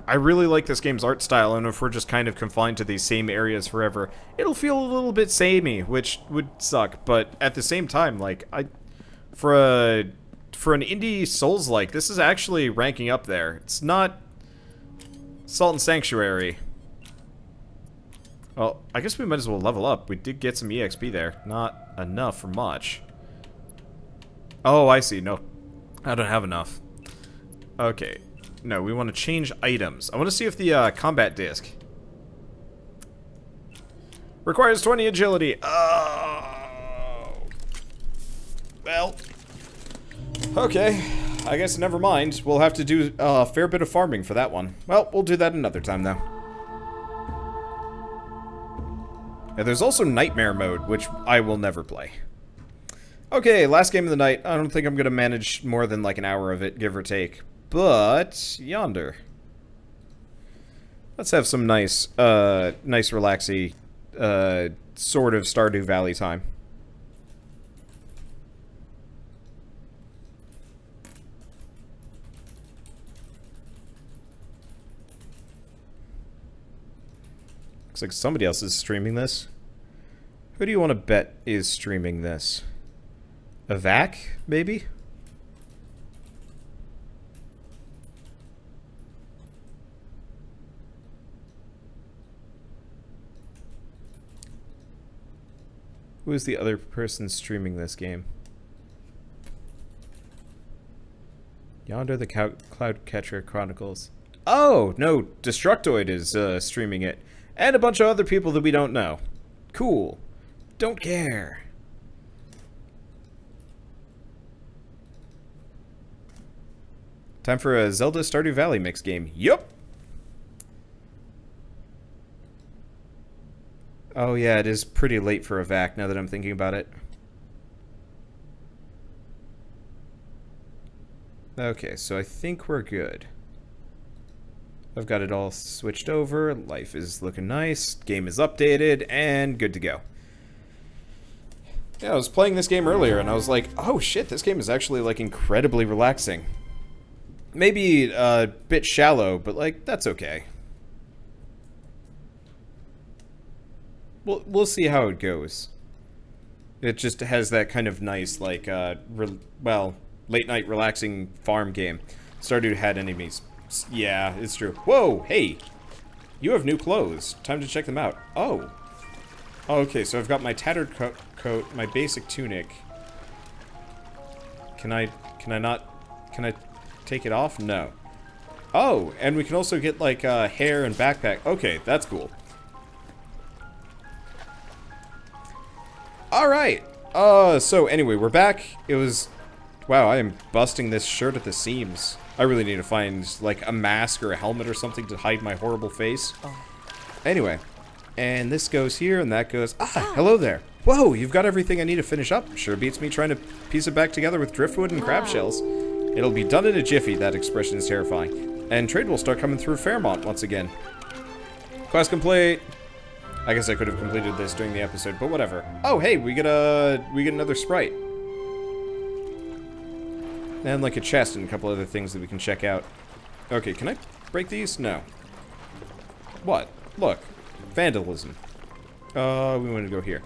Speaker 1: I really like this game's art style, and if we're just kind of confined to these same areas forever, it'll feel a little bit samey, which would suck. But at the same time, like, for an indie Souls-like, this is actually ranking up there. It's not Salt and Sanctuary. Well, I guess we might as well level up. We did get some EXP there. Not enough for much. Oh, I see. No, I don't have enough. Okay. No, we want to change items. I want to see if the combat disc requires 20 agility. Oh. Well. Okay. I guess never mind. We'll have to do a fair bit of farming for that one. Well, we'll do that another time, though. Yeah, there's also Nightmare Mode, which I will never play. Okay, last game of the night. I don't think I'm going to manage more than like an hour of it, give or take. But, Yonder. Let's have some nice relaxy sort of Stardew Valley time. Looks like somebody else is streaming this. Who do you want to bet is streaming this? A vac, maybe? Who is the other person streaming this game? Yonder, the Cloud Catcher Chronicles. Oh, no, Destructoid is streaming it. And a bunch of other people that we don't know. Cool. Don't care. Time for a Zelda Stardew Valley mix game. Yup. Oh yeah, it is pretty late for a vac now that I'm thinking about it. Okay, so I think we're good. I've got it all switched over, life is looking nice, game is updated, and good to go. Yeah, I was playing this game earlier and I was like, oh shit, this game is actually like incredibly relaxing. Maybe a bit shallow, but like, that's okay. We'll see how it goes. It just has that kind of nice, like, well, late-night relaxing farm game. Stardew had enemies. Yeah, it's true. Whoa, hey! You have new clothes. Time to check them out. Oh. Okay, so I've got my tattered coat, my basic tunic. Can I take it off? No. Oh, and we can also get, like, hair and backpack. Okay, that's cool. Alright, so anyway, we're back. It was... Wow, I am busting this shirt at the seams. I really need to find, like, a mask or a helmet or something to hide my horrible face. Oh. Anyway, and this goes here, and that goes... Ah, hello there. Whoa, you've got everything I need to finish up. Sure beats me trying to piece it back together with driftwood and crab shells. It'll be done in a jiffy, that expression is terrifying. And trade will start coming through Fairmont once again. Quest complete. I guess I could have completed this during the episode, but whatever. Oh, hey, we get another sprite. And like a chest and a couple other things that we can check out. Okay, can I break these? No. What? Look. Vandalism. We want to go here.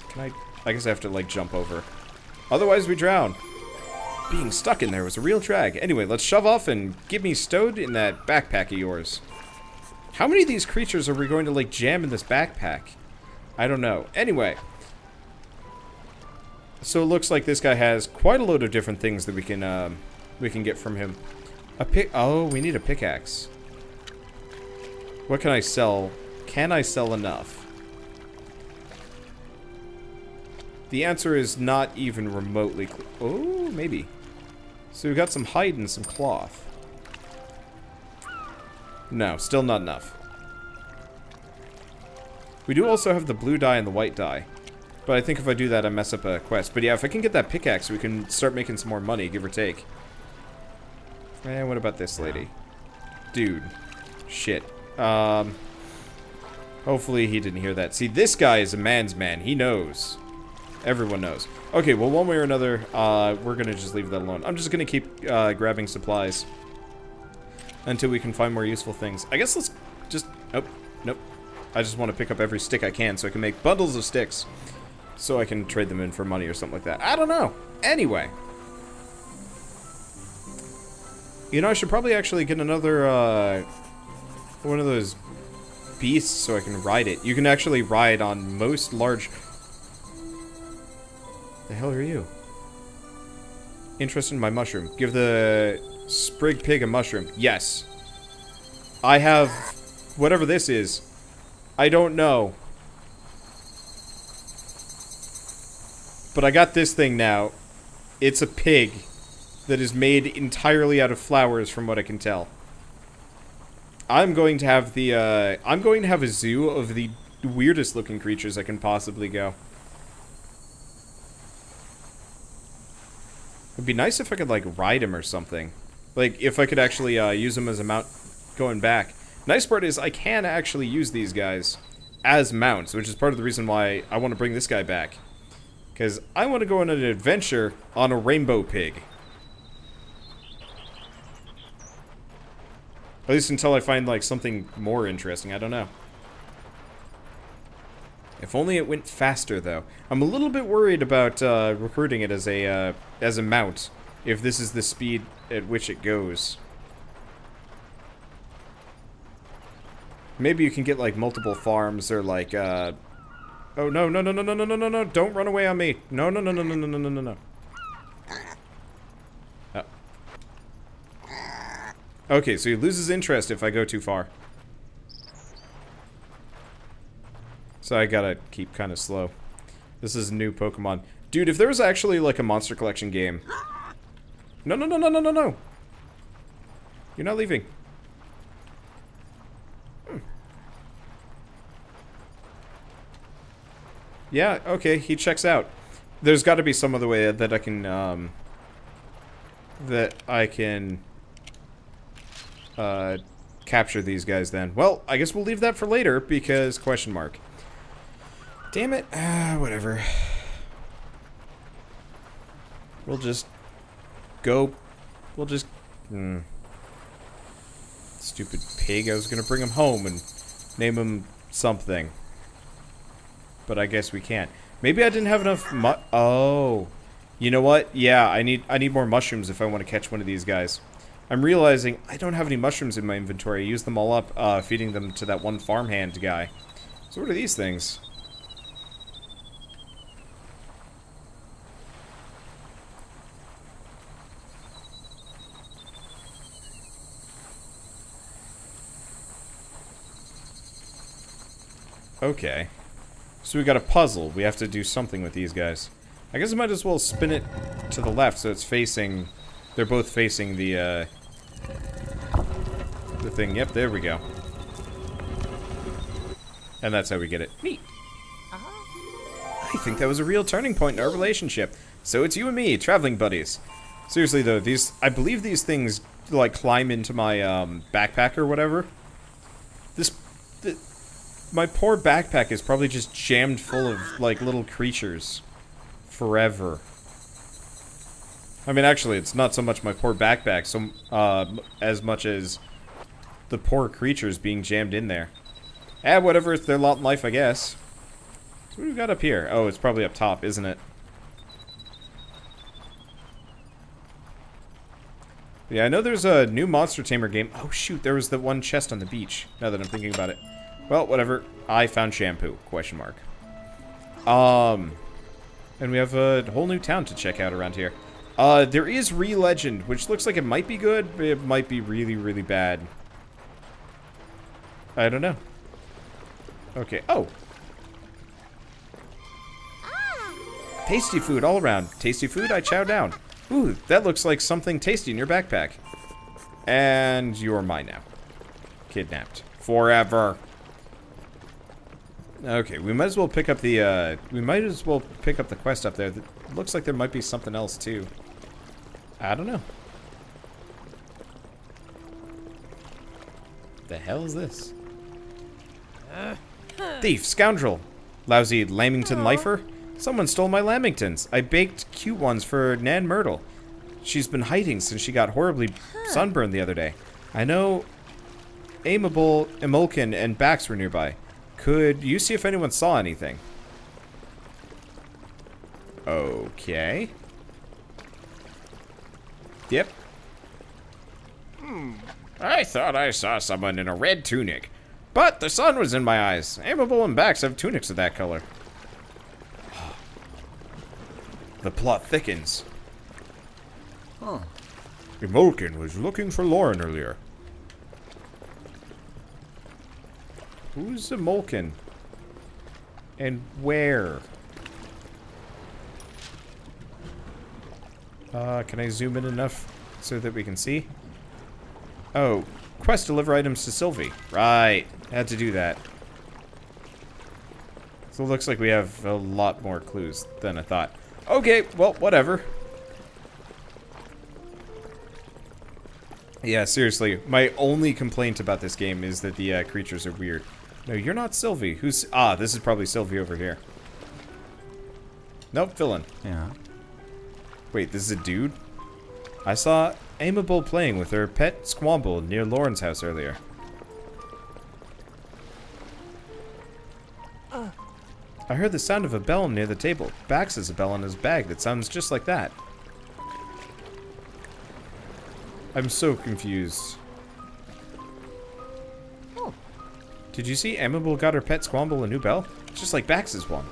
Speaker 1: Can I guess I have to, like, jump over. Otherwise we drown. Being stuck in there was a real drag. Anyway, let's shove off and get me stowed in that backpack of yours. How many of these creatures are we going to, like, jam in this backpack? I don't know. Anyway. So it looks like this guy has quite a load of different things that we can get from him. Oh, we need a pickaxe. What can I sell? Can I sell enough? The answer is not even remotely clear. Oh, maybe. So we've got some hide and some cloth. No, still not enough. We do also have the blue dye and the white dye. But I think if I do that, I mess up a quest. But yeah, if I can get that pickaxe, we can start making some more money, give or take. And what about this lady? Dude. Shit. Hopefully he didn't hear that. See, this guy is a man's man. He knows. Everyone knows. Okay, well, one way or another, we're gonna just leave that alone. I'm just gonna keep grabbing supplies until we can find more useful things. I guess let's just... Nope. Nope. I just want to pick up every stick I can so I can make bundles of sticks. So I can trade them in for money or something like that. I don't know. Anyway. You know, I should probably actually get another, one of those beasts so I can ride it. You can actually ride on most large... The hell are you? Interested in my mushroom. Give the sprig pig a mushroom. Yes. I have... whatever this is. I don't know. But I got this thing now. It's a pig that is made entirely out of flowers, from what I can tell. I'm going to have the, I'm going to have a zoo of the weirdest looking creatures I can possibly go. It'd be nice if I could, like, ride him or something. Like, if I could actually, use him as a mount going back. Nice part is I can actually use these guys. as mounts, which is part of the reason why I want to bring this guy back. Because I want to go on an adventure on a rainbow pig. At least until I find, like, something more interesting. I don't know. If only it went faster, though. I'm a little bit worried about recruiting it as a mount, if this is the speed at which it goes. Maybe you can get, like, multiple farms, or, like, oh, no, no, no, no, no, no, no, no, no, don't run away on me. No, no, no, no, no, no, no, no, no. Okay, so he loses interest if I go too far. So I gotta keep kind of slow. This is a new Pokemon. Dude, if there was actually, like, a monster collection game... No, no, no, no, no, no, no! You're not leaving. Yeah, okay, he checks out. There's gotta be some other way that I can, capture these guys then. Well, I guess we'll leave that for later, because question mark. Damn it. Whatever. We'll just go. We'll just... Stupid pig. I was gonna bring him home and name him something. But I guess we can't. Maybe I didn't have enough oh. You know what? Yeah, I need more mushrooms if I want to catch one of these guys. I'm realizing I don't have any mushrooms in my inventory. I used them all up, feeding them to that one farmhand guy. So what are these things? Okay. So we got a puzzle. We have to do something with these guys. I guess I might as well spin it to the left so it's facing... They're both facing the thing. Yep, there we go. And that's how we get it. Neat. I think that was a real turning point in our relationship. So it's you and me, traveling buddies. Seriously though, I believe these things, like, climb into my, backpack or whatever. My poor backpack is probably just jammed full of, like, little creatures. Forever. I mean, actually, it's not so much my poor backpack, as much as the poor creatures being jammed in there. Whatever, it's their lot in life, I guess. So what do we got up here? Oh, it's probably up top, isn't it? Yeah, I know there's a new Monster Tamer game. Oh, shoot, there was the one chest on the beach, now that I'm thinking about it. Well, whatever. I found shampoo, question mark. And we have a whole new town to check out around here. There is Re-Legend, which looks like it might be good, but it might be really, really bad. I don't know. Okay. Oh! Tasty food all around. Tasty food, I chow down. Ooh, that looks like something tasty in your backpack. And you're mine now. Kidnapped. Forever. Okay, we might as well pick up the, quest up there. It looks like there might be something else, too. I don't know. The hell is this? Thief, scoundrel, lousy Lamington lifer. Someone stole my lamingtons. I baked cute ones for Nan Myrtle. She's been hiding since she got horribly sunburned the other day. I know Amiable, Emulkin, and Bax were nearby. Could you see if anyone saw anything? Okay. Yep. I thought I saw someone in a red tunic, but the sun was in my eyes. Amiable and Bax have tunics of that color. The plot thickens. Huh. Emulkin was looking for Lauren earlier. Who's Emulkin? And where? Can I zoom in enough so that we can see? Oh, quest deliver items to Sylvie. Right, had to do that. So it looks like we have a lot more clues than I thought. Okay, well, whatever. Yeah, seriously, my only complaint about this game is that the creatures are weird. No, you're not Sylvie. Who's... Ah, this is probably Sylvie over here. Nope, villain.
Speaker 2: Yeah.
Speaker 1: Wait, this is a dude? I saw Amable playing with her pet Squamble near Lauren's house earlier. I heard the sound of a bell near the table. Bax has a bell in his bag that sounds just like that. I'm so confused.
Speaker 3: Oh.
Speaker 1: Did you see Amable got her pet Squamble a new bell? Just like Bax's one.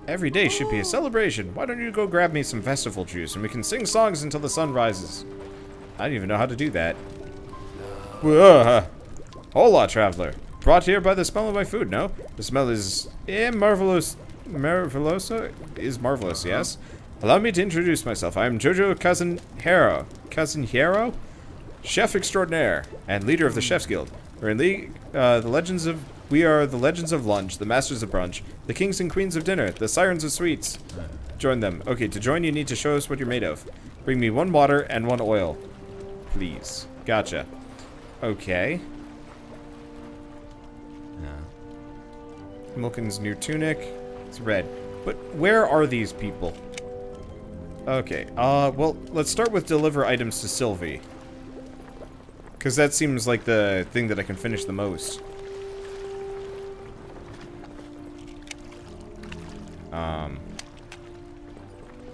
Speaker 1: Every day should be a celebration. Why don't you go grab me some festival juice and we can sing songs until the sun rises? I don't even know how to do that. Hola, traveler. Brought here by the smell of my food, no? The smell is marvelous. Marveloso? Is marvelous, yes? Allow me to introduce myself. I am Jojo Cousin Hero? Chef extraordinaire and leader of the Chef's Guild. We're in we are the legends of lunch, the masters of brunch, the kings and queens of dinner, the sirens of sweets. Join them. Okay, to join you need to show us what you're made of. Bring me 1 water and 1 oil. Please. Gotcha. Okay.
Speaker 2: Yeah.
Speaker 1: Milken's new tunic. It's red. But where are these people? Okay, well, let's start with deliver items to Sylvie. Because that seems like the thing that I can finish the most.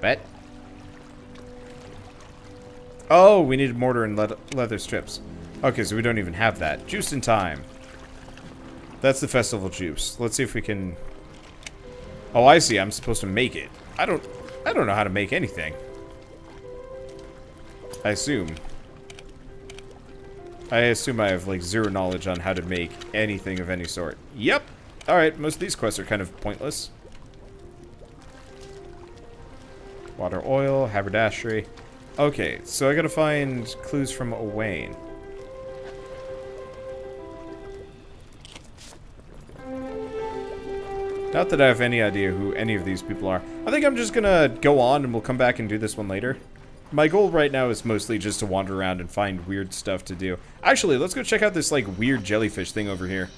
Speaker 1: Bet. Oh, we need mortar and leather strips. Okay, so we don't even have that. Juice in time. That's the festival juice. Let's see if we can... Oh, I see. I'm supposed to make it. I don't know how to make anything. I assume I have, like, 0 knowledge on how to make anything of any sort. Yep. Alright, most of these quests are kind of pointless. Water, oil, haberdashery. Okay, so I gotta find clues from Owain. Not that I have any idea who any of these people are. I think I'm just gonna go on and we'll come back and do this one later. My goal right now is mostly just to wander around and find weird stuff to do. Actually, let's go check out this, like, weird jellyfish thing over here.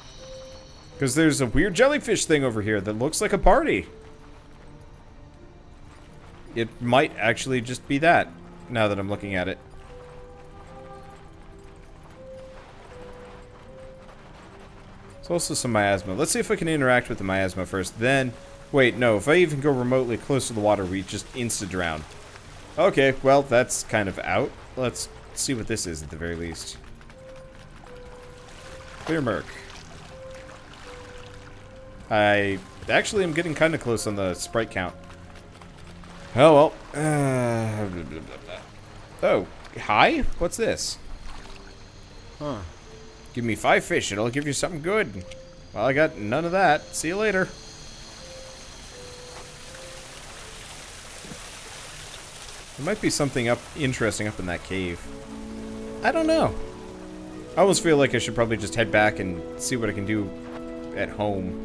Speaker 1: Because there's a weird jellyfish thing over here that looks like a party. It might actually just be that, now that I'm looking at it. There's also some miasma. Let's see if I can interact with the miasma first. Then, wait, no, if I even go remotely close to the water, we just insta-drown. Okay, well, that's kind of out. Let's see what this is at the very least. Clear murk. I actually am getting kind of close on the sprite count. Oh, well. Oh, hi? What's this?
Speaker 2: Huh.
Speaker 1: Give me 5 fish, it'll give you something good. Well, I got none of that. See you later. There might be something interesting up in that cave. I don't know. I almost feel like I should probably just head back and see what I can do at home.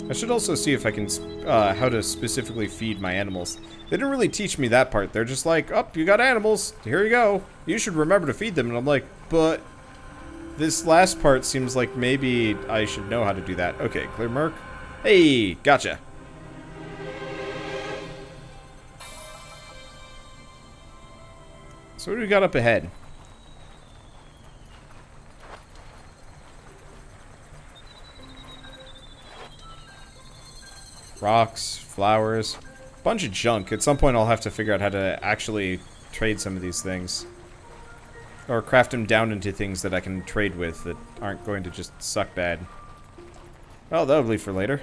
Speaker 1: I should also see if I can, how to specifically feed my animals. They didn't really teach me that part. They're just like, oh, you got animals. Here you go. You should remember to feed them. And I'm like, but this last part seems like maybe I should know how to do that. Okay, clear murk. Hey, gotcha. So what do we got up ahead? Rocks, flowers, bunch of junk. At some point I'll have to figure out how to actually trade some of these things. Or craft them down into things that I can trade with that aren't going to just suck bad. Well, that'll be for later.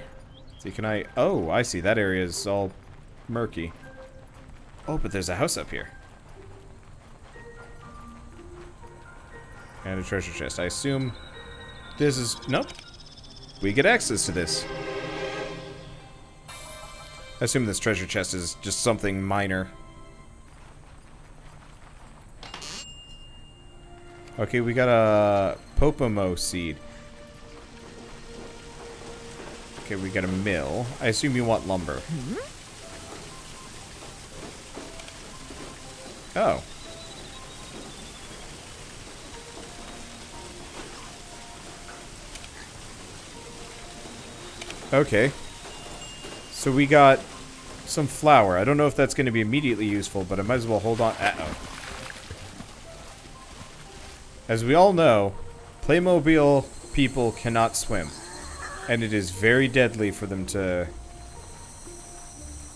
Speaker 1: See, can I... Oh, I see. That area is all murky. Oh, but there's a house up here. And a treasure chest. I assume this is... Nope. We get access to this. I assume this treasure chest is just something minor. Okay, we got a Popomo seed. Okay, we got a mill. I assume you want lumber. Oh. Okay. So we got some flour. I don't know if that's going to be immediately useful, but I might as well hold on. Uh-oh. As we all know, Playmobil people cannot swim. And it is very deadly for them to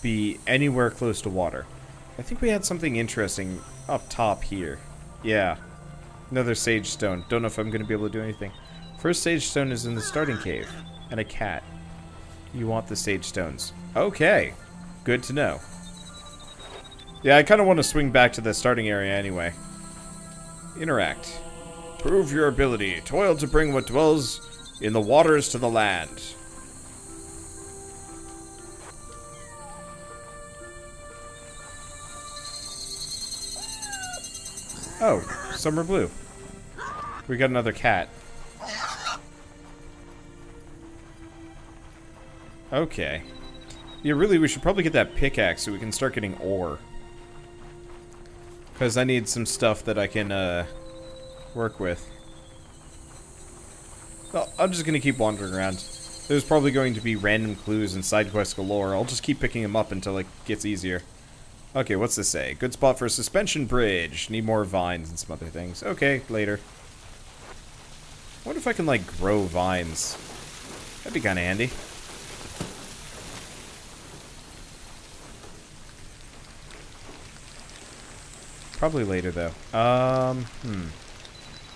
Speaker 1: be anywhere close to water. I think we had something interesting up top here. Yeah. Another sage stone. Don't know if I'm going to be able to do anything. First sage stone is in the starting cave. And a cat. You want the sage stones. Okay. Good to know. Yeah, I kind of want to swing back to the starting area anyway. Interact. Prove your ability. Toil to bring what dwells in the waters to the land. Oh, summer blue. We got another cat. Okay. Yeah, really, we should probably get that pickaxe so we can start getting ore. Because I need some stuff that I can, work with. Well, I'm just gonna keep wandering around. There's probably going to be random clues and side quests galore. I'll just keep picking them up until it gets easier. Okay, what's this say? Good spot for a suspension bridge. Need more vines and some other things. Okay, later. I wonder if I can, like, grow vines. That'd be kind of handy. Probably later, though.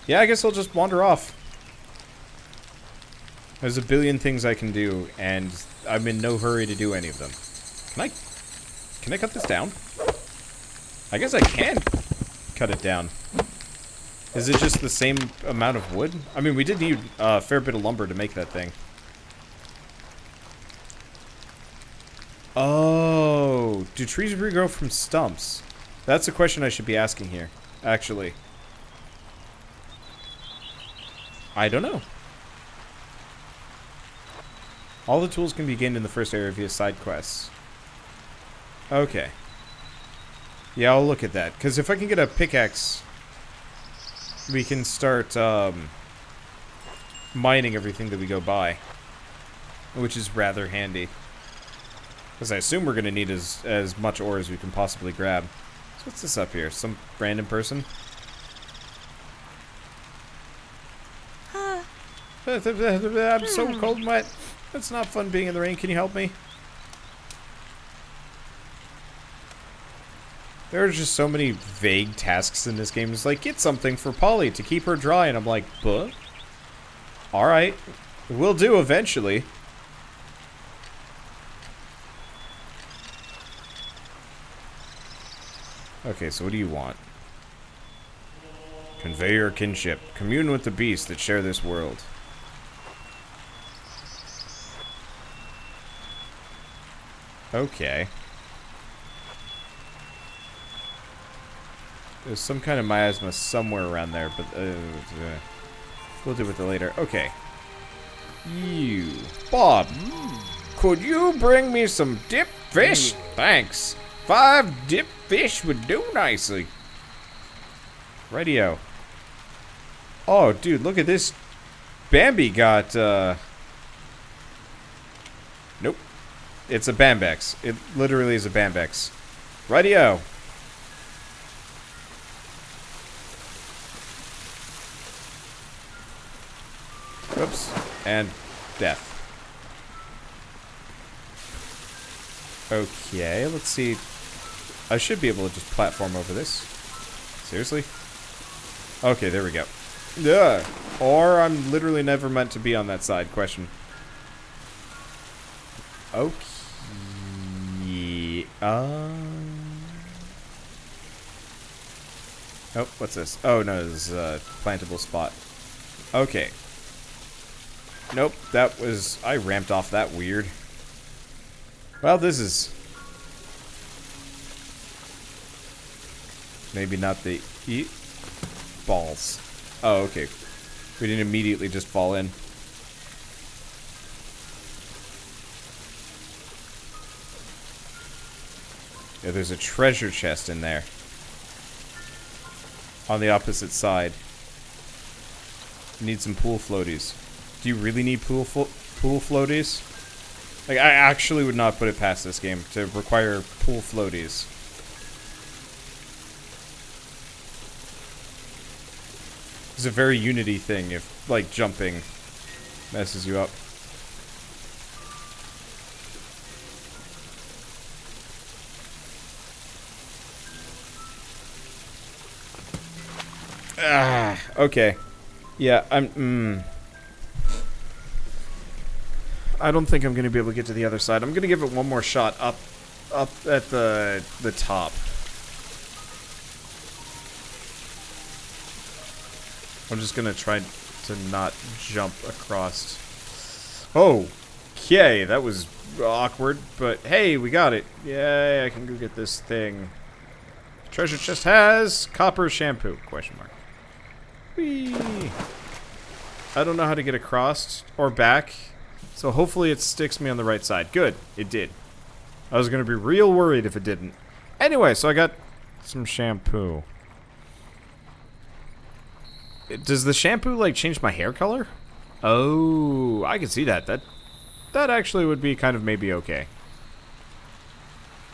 Speaker 1: Yeah, I guess I'll just wander off. There's a billion things I can do, and I'm in no hurry to do any of them. Can I cut this down? I guess I can cut it down. Is it just the same amount of wood? I mean, we did need a fair bit of lumber to make that thing. Oh, do trees regrow from stumps? That's a question I should be asking here, actually. I don't know. All the tools can be gained in the first area via side quests. Okay. Yeah, I'll look at that. Because if I can get a pickaxe, we can start mining everything that we go by. Which is rather handy. Because I assume we're going to need as much ore as we can possibly grab. So what's this up here? Some random person? I'm so cold and wet. It's not fun being in the rain. Can you help me? There are just so many vague tasks in this game. It's like, get something for Polly to keep her dry. And I'm like, buh? Alright. Will do eventually. Okay, so what do you want? Convey your kinship. Commune with the beasts that share this world. Okay. There's some kind of miasma somewhere around there, but we'll deal with it later. Okay. You. Bob, could you bring me some dip fish? Thanks. 5 dip fish would do nicely. Radio. Oh, dude, look at this. Bambi got, Nope. It's a Bambex. It literally is a Bambex. Radio. Oops. And death. Okay, let's see. I should be able to just platform over this. Seriously? Okay, there we go. Yeah. Or I'm literally never meant to be on that side. Question. Okay. Oh, what's this? Oh, no, this is a plantable spot. Okay. Nope, that was... I ramped off that weird. Well, this is... maybe not the... balls. Oh, okay. We didn't immediately just fall in. Yeah, there's a treasure chest in there. On the opposite side. Need some pool floaties. Do you really need pool floaties? Like, I actually would not put it past this game to require pool floaties. It's a very Unity thing if, like, jumping messes you up. Ah, okay. Yeah, I don't think I'm going to be able to get to the other side. I'm going to give it one more shot up at the top. I'm just going to try to not jump across. Oh, okay, that was awkward, but hey, we got it. Yay, I can go get this thing. Treasure chest has copper shampoo, question mark. Whee! I don't know how to get across or back, so hopefully it sticks me on the right side. Good, it did. I was going to be real worried if it didn't. Anyway, so I got some shampoo. Does the shampoo, like, change my hair color? Oh, I can see that. That actually would be kind of maybe okay.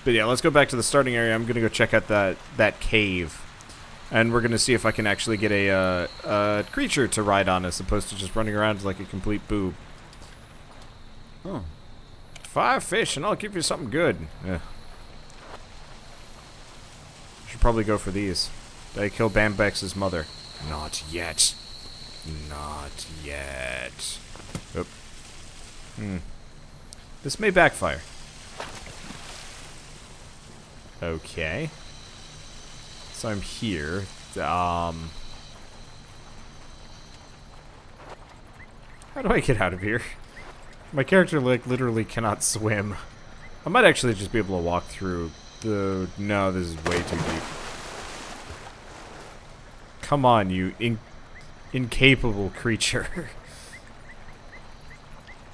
Speaker 1: But yeah, let's go back to the starting area. I'm going to go check out that cave. And we're going to see if I can actually get a creature to ride on as opposed to just running around like a complete boob.
Speaker 2: Oh.
Speaker 1: 5 fish and I'll give you something good. Yeah. Should probably go for these. Did I kill Bambex's mother? Not yet. Not yet. Oop. This may backfire. Okay. So I'm here. How do I get out of here? My character, like, literally cannot swim. I might actually just be able to walk through the... No, this is way too deep. Come on, you incapable creature.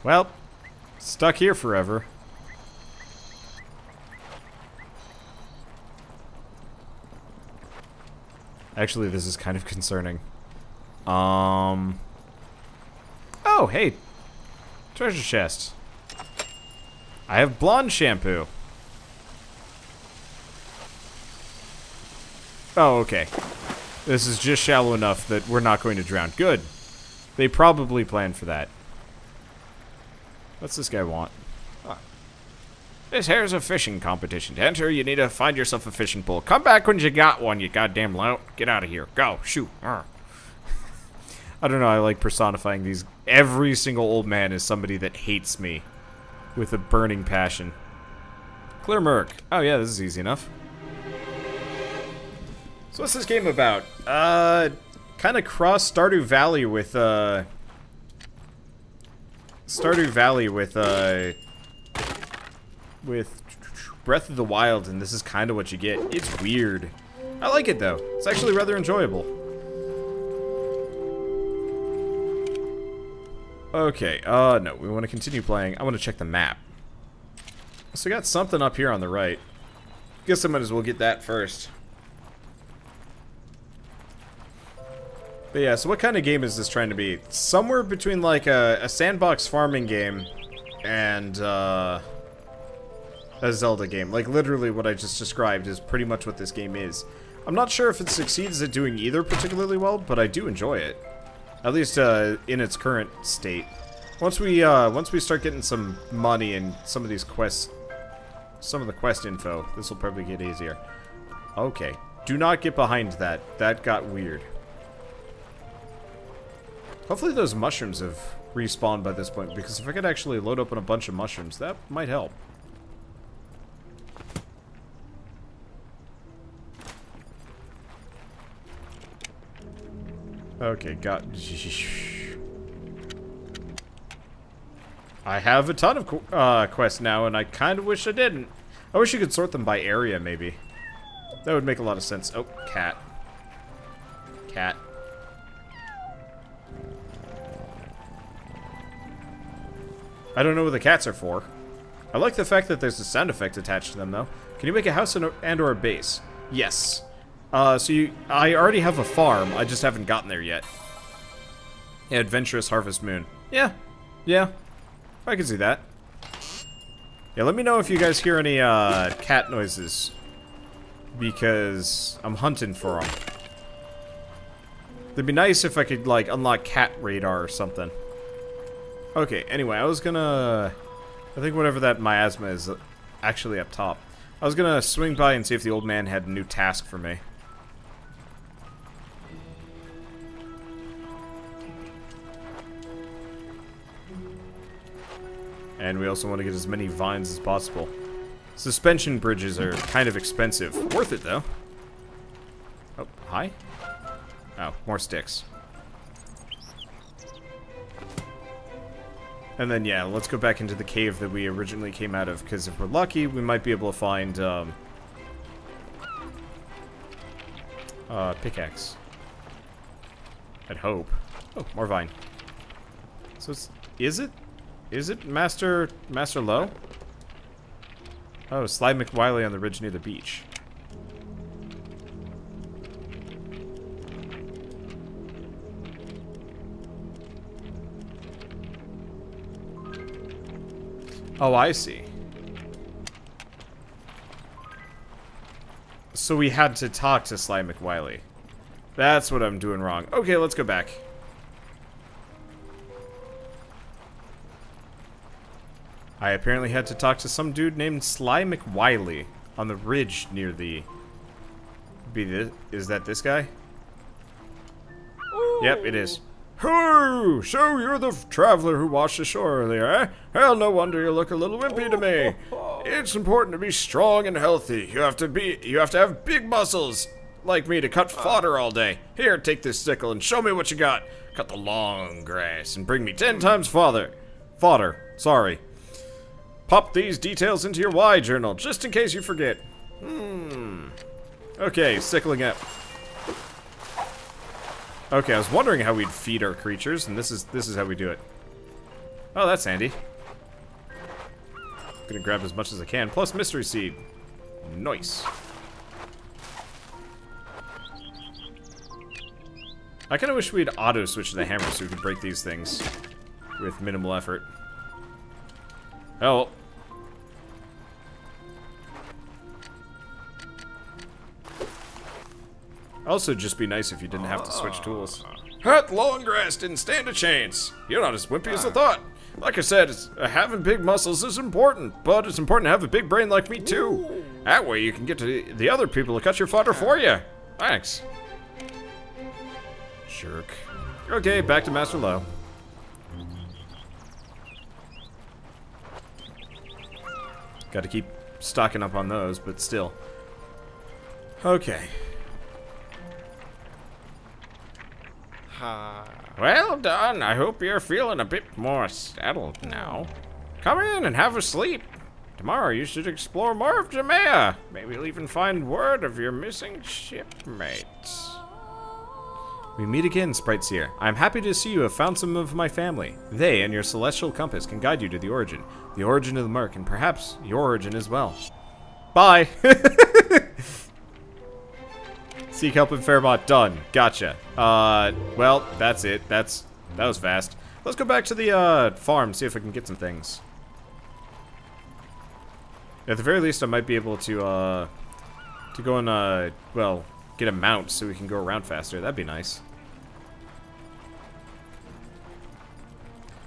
Speaker 1: Well, stuck here forever. Actually, this is kind of concerning. Oh, hey. Treasure chest. I have blonde shampoo. Oh, okay. This is just shallow enough that we're not going to drown. Good. They probably planned for that. What's this guy want? This here's a fishing competition. To enter, you need to find yourself a fishing pole. Come back when you got one, you goddamn lout. Get out of here. Go. Shoot. I don't know, I like personifying these. Every single old man is somebody that hates me with a burning passion. Clear Merc. Oh yeah, this is easy enough. So what's this game about? Kind of cross Stardew Valley with, with Breath of the Wild, and this is kind of what you get. It's weird. I like it, though. It's actually rather enjoyable. Okay, no, we want to continue playing. I want to check the map. So we got something up here on the right. Guess I might as well get that first. But yeah, so what kind of game is this trying to be? Somewhere between, like, a sandbox farming game and, a Zelda game. Like, literally what I just described is pretty much what this game is. I'm not sure if it succeeds at doing either particularly well, but I do enjoy it. At least, in its current state. Once we start getting some money and some of these quests, some of the quest info, this will probably get easier. Okay. Do not get behind that. That got weird. Hopefully those mushrooms have respawned by this point, because if I could actually load up on a bunch of mushrooms, that might help. Okay, I have a ton of quests now, and I kind of wish I didn't. I wish you could sort them by area, maybe. That would make a lot of sense. Oh, cat. Cat. I don't know what the cats are for. I like the fact that there's a sound effect attached to them, though. Can you make a house and or a base? Yes. I already have a farm, I just haven't gotten there yet. Yeah, Adventurous Harvest Moon. Yeah. Yeah. I can see that. Yeah, let me know if you guys hear any cat noises, because I'm hunting for them. It'd be nice if I could, like, unlock cat radar or something. Okay, anyway, I think whatever that miasma is actually up top. I was gonna swing by and see if the old man had a new task for me. And we also want to get as many vines as possible. Suspension bridges are kind of expensive. Worth it, though. Oh, hi? Oh, more sticks. And then, yeah, let's go back into the cave that we originally came out of, because if we're lucky, we might be able to find, pickaxe. I'd hope. Oh, more vine. So it's... Is it Master Lowe? Oh, Sly McWiley on the ridge near the beach. Oh, I see. So we had to talk to Sly McWiley. That's what I'm doing wrong. Okay, let's go back. I apparently had to talk to some dude named Sly McWiley on the ridge near the... Is that this guy? Ooh. Yep, it is. Hello! So you're the traveler who washed ashore earlier, eh? Hell, no wonder you look a little wimpy to me. It's important to be strong and healthy. You have to have big muscles, like me, to cut fodder all day. Here, take this sickle and show me what you got. Cut the long grass and bring me 10 times fodder. Sorry. Pop these details into your Y journal, just in case you forget. Okay, sickling up. Okay, I was wondering how we'd feed our creatures, and this is how we do it. Oh, that's handy. Gonna grab as much as I can, plus mystery seed. Nice. I kinda wish we'd auto-switch to the hammer so we could break these things with minimal effort. Oh. Also, just be nice if you didn't have to switch tools. That long grass didn't stand a chance. You're not as wimpy as I thought. Like I said, having big muscles is important, but it's important to have a big brain like me too. That way you can get to the other people to cut your fodder for you. Thanks. Jerk. Okay, back to Master Lowe. Got to keep stocking up on those, but still. Okay. Well done. I hope you're feeling a bit more settled now. Come in and have a sleep. Tomorrow you should explore more of Jamea. Maybe you'll even find word of your missing shipmates. We meet again, Sprite Seer. I'm happy to see you have found some of my family. They and your celestial compass can guide you to the origin of the Merc, and perhaps your origin as well. Bye! Seek help in Fairmont. Done. Gotcha. Well, that's it. That was fast. Let's go back to the, farm, see if I can get some things. At the very least, I might be able to go and, well, get a mount so we can go around faster. That'd be nice.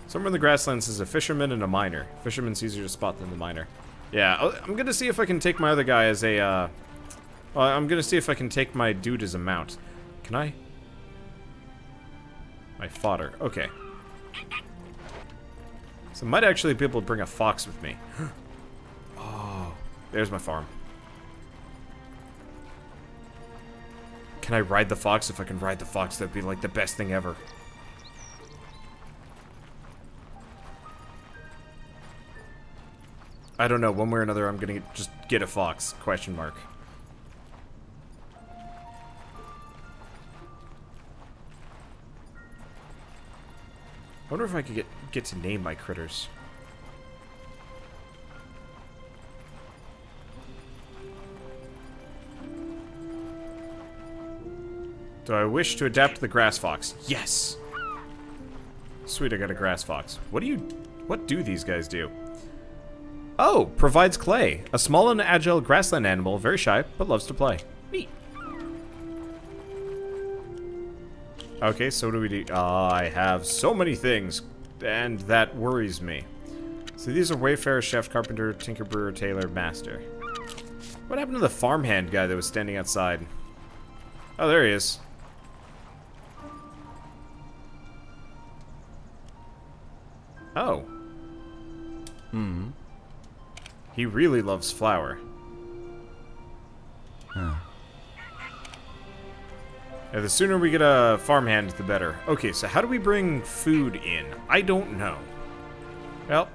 Speaker 1: Somewhere in the grasslands is a fisherman and a miner. Fisherman's easier to spot than the miner. Yeah, I'm gonna see if I can take my other guy as a, well, I'm gonna see if I can take my dude as a mount. Can I? My fodder. Okay. So I might actually be able to bring a fox with me. Oh, there's my farm. Can I ride the fox? If I can ride the fox, that'd be like the best thing ever. I don't know. One way or another, I'm gonna just get a fox. Question mark. I wonder if I could get to name my critters. Do I wish to adapt to the grass fox? Yes! Sweet, I got a grass fox. What do these guys do? Oh, provides clay. A small and agile grassland animal, very shy, but loves to play. Neat. Okay, so what do we do? I have so many things, and that worries me. So these are Wayfarer, Chef, Carpenter, Tinker, Brewer, Tailor, Master. What happened to the farmhand guy that was standing outside? Oh, there he is. Oh.
Speaker 2: Hmm.
Speaker 1: He really loves flour.
Speaker 2: Huh.
Speaker 1: Yeah, the sooner we get a farmhand, the better. Okay, so how do we bring food in? I don't know. Well.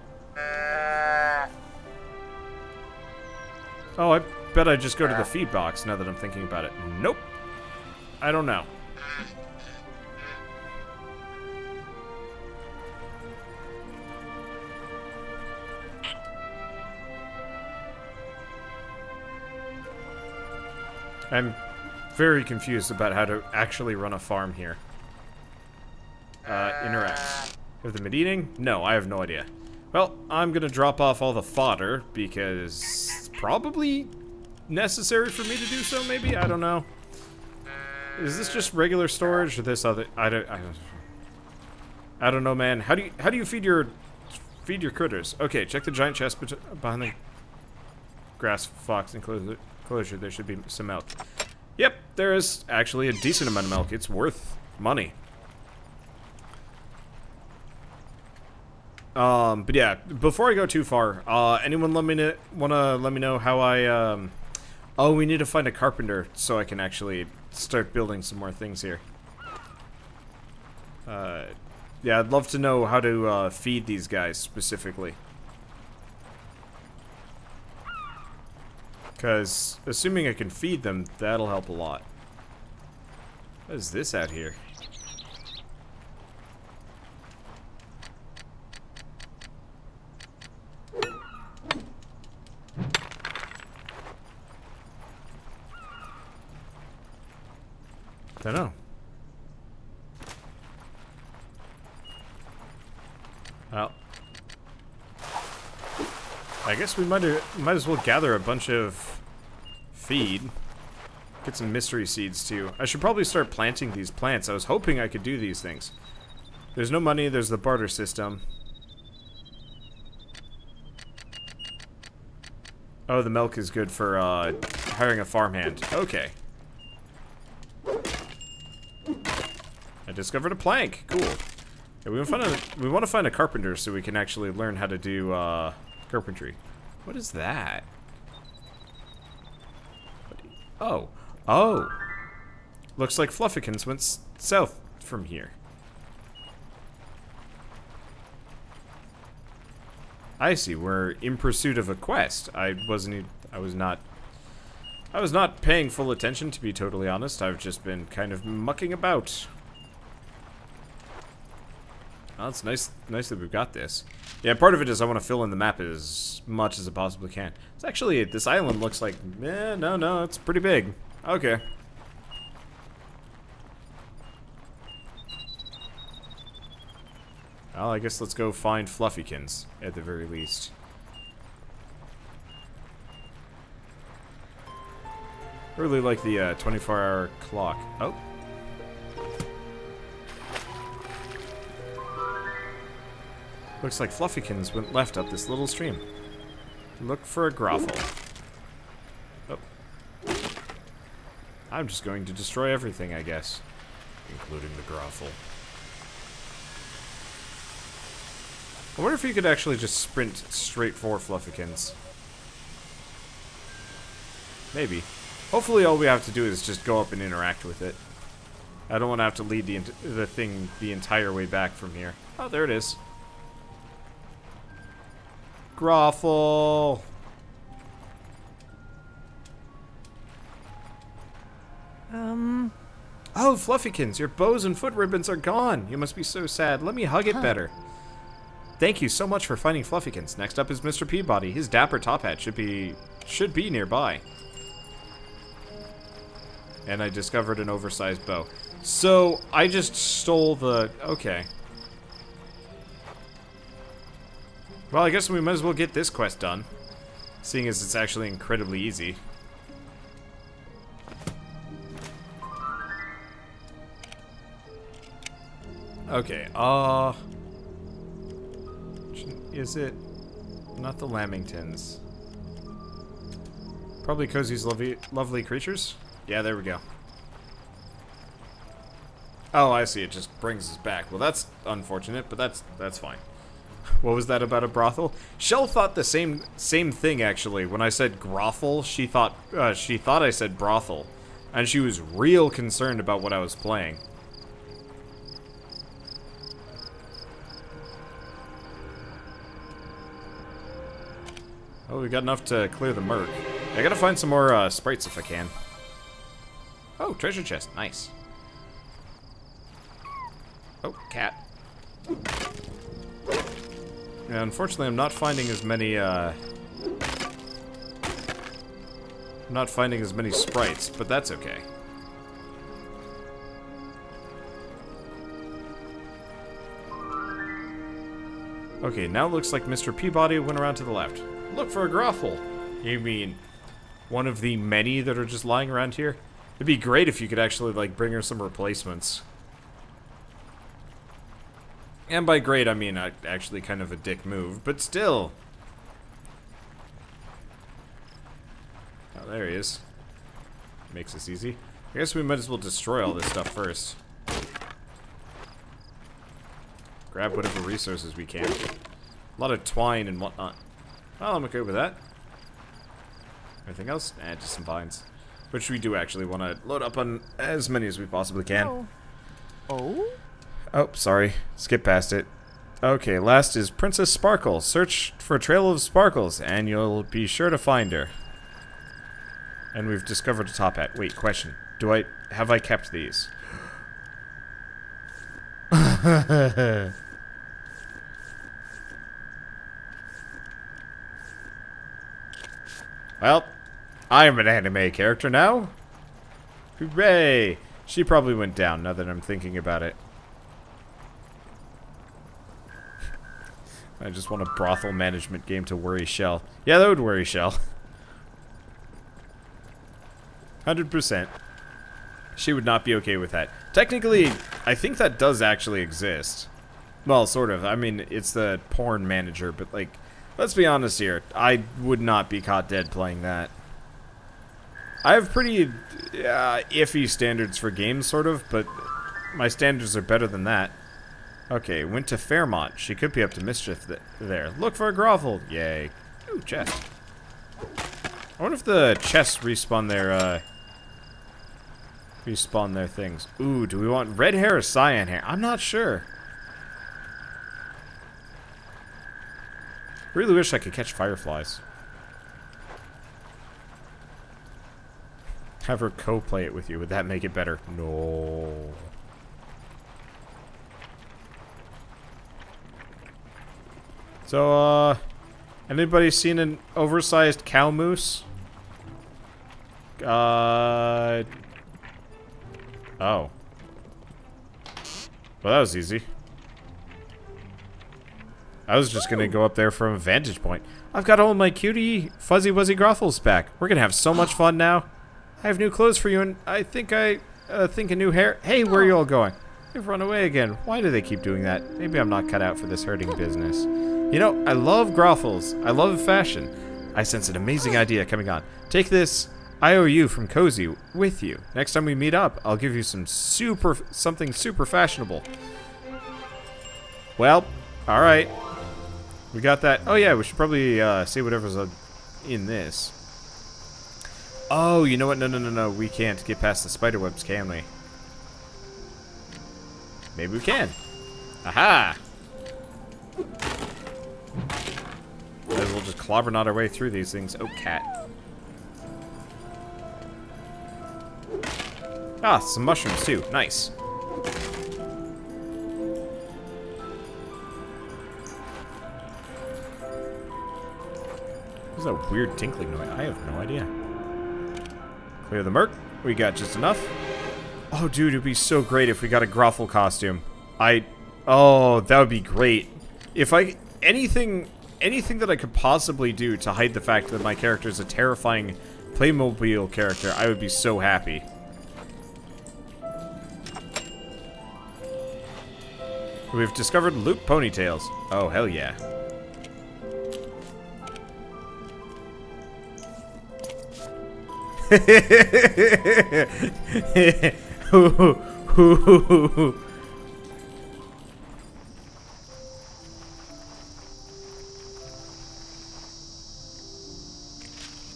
Speaker 1: Oh, I bet I just go to the feed box now that I'm thinking about it. Nope. I don't know. I'm very confused about how to actually run a farm here. Interact. Have them been eating? No, I have no idea. Well, I'm gonna drop off all the fodder because it's probably necessary for me to do so, maybe? I don't know. Is this just regular storage or this other? I don't know, man. How do you feed your critters? Okay, check the giant chest behind the grass fox enclosure. There should be some milk. Yep, there is actually a decent amount of milk. It's worth money. But yeah, before I go too far, anyone wanna let me know how I oh, we need to find a carpenter so I can actually start building some more things here. Yeah, I'd love to know how to feed these guys specifically. Because, assuming I can feed them, that'll help a lot. What is this out here? Don't know. Well, I guess we might as well gather a bunch of feed. Get some mystery seeds too. I should probably start planting these plants. I was hoping I could do these things. There's no money, there's the barter system. Oh, the milk is good for hiring a farmhand. Okay. I discovered a plank. Cool. Yeah, we want to find a carpenter so we can actually learn how to do carpentry. What is that? Oh. Oh. Looks like Fluffykins went south from here. I see. We're in pursuit of a quest. I was not paying full attention, to be totally honest. I've just been kind of mucking about. Oh, it's nice that we've got this. Yeah, part of it is I want to fill in the map as much as I possibly can. It's actually, this island looks like, no, it's pretty big. Okay. Well, I guess let's go find Fluffykins, at the very least. I really like the 24-hour clock. Oh. Looks like Fluffykins went left up this little stream. Look for a groffle. Oh. I'm just going to destroy everything, I guess. Including the groffle. I wonder if you could actually just sprint straight for Fluffykins. Maybe. Hopefully all we have to do is just go up and interact with it. I don't want to have to lead the thing the entire way back from here. Oh, there it is. Groffle. Oh, Fluffykins, your bows and foot ribbons are gone. You must be so sad. Let me hug it better. Thank you so much for finding Fluffykins. Next up is Mr. Peabody. His dapper top hat should be nearby. And I discovered an oversized bow. So, I just stole the... Okay. Well, I guess we might as well get this quest done. Seeing as it's actually incredibly easy. Okay, is it not the Lamingtons? Probably Cozy's lovely creatures? Yeah, there we go. Oh, I see, it just brings us back. Well, that's unfortunate, but that's fine. What was that about a brothel? Shell thought the same thing, actually. When I said grothel, she thought I said brothel. And she was real concerned about what I was playing. Oh, we got enough to clear the murk. I gotta find some more sprites if I can. Oh, treasure chest. Nice. Oh, cat. Yeah, unfortunately, I'm not finding as many, sprites, but that's okay. Okay, now it looks like Mr. Peabody went around to the left. Look for a grothel. You mean one of the many that are just lying around here? It'd be great if you could actually, like, bring her some replacements. And by great, I mean actually kind of a dick move, but still. Oh, there he is. Makes this easy. I guess we might as well destroy all this stuff first. Grab whatever resources we can. A lot of twine and whatnot. Well, I'm okay with that. Anything else? Eh, just some vines. Which we do actually want to load up on as many as we possibly can.
Speaker 3: Oh?
Speaker 1: Oh, sorry. Skip past it. Okay, last is Princess Sparkle. Search for a trail of sparkles, and you'll be sure to find her. And we've discovered a top hat. Wait, question. Have I kept these? Well, I'm an anime character now. Hooray! She probably went down, now that I'm thinking about it. I just want a brothel management game to worry Shell. Yeah, that would worry Shell. 100%. She would not be okay with that. Technically, I think that does actually exist. Well, sort of. I mean, it's the porn manager, but, like, let's be honest here. I would not be caught dead playing that. I have pretty iffy standards for games, sort of, but my standards are better than that. Okay, went to Fairmont. She could be up to mischief there. Look for a grothel. Yay. Ooh, chest. I wonder if the chests respawn their things. Ooh, do we want red hair or cyan hair? I'm not sure. Really wish I could catch fireflies. Have her co-play it with you. Would that make it better? No. So, anybody seen an oversized cow moose? Oh. Well, that was easy. I was just gonna go up there from a vantage point. I've got all my cutie fuzzy wuzzy grothels back. We're gonna have so much fun now. I have new clothes for you, and I think a new hair. Hey, where are you all going? They've run away again. Why do they keep doing that? Maybe I'm not cut out for this herding business. You know, I love grothels. I love fashion. I sense an amazing idea coming on. Take this IOU from Cozy with you. Next time we meet up, I'll give you something super fashionable. Well, all right. We got that. Oh yeah, we should probably see whatever's in this. Oh, you know what? No. We can't get past the spider webs, can we? Maybe we can. Aha! Might as well just clobber knot our way through these things. Oh, cat. Ah, some mushrooms too. Nice. What's that weird tinkling noise? I have no idea. Clear the murk. We got just enough. Oh, dude, it'd be so great if we got a grothel costume. Oh, that would be great. If anything anything that I could possibly do to hide the fact that my character is a terrifying Playmobil character, I would be so happy. We've discovered loop ponytails. Oh, hell yeah.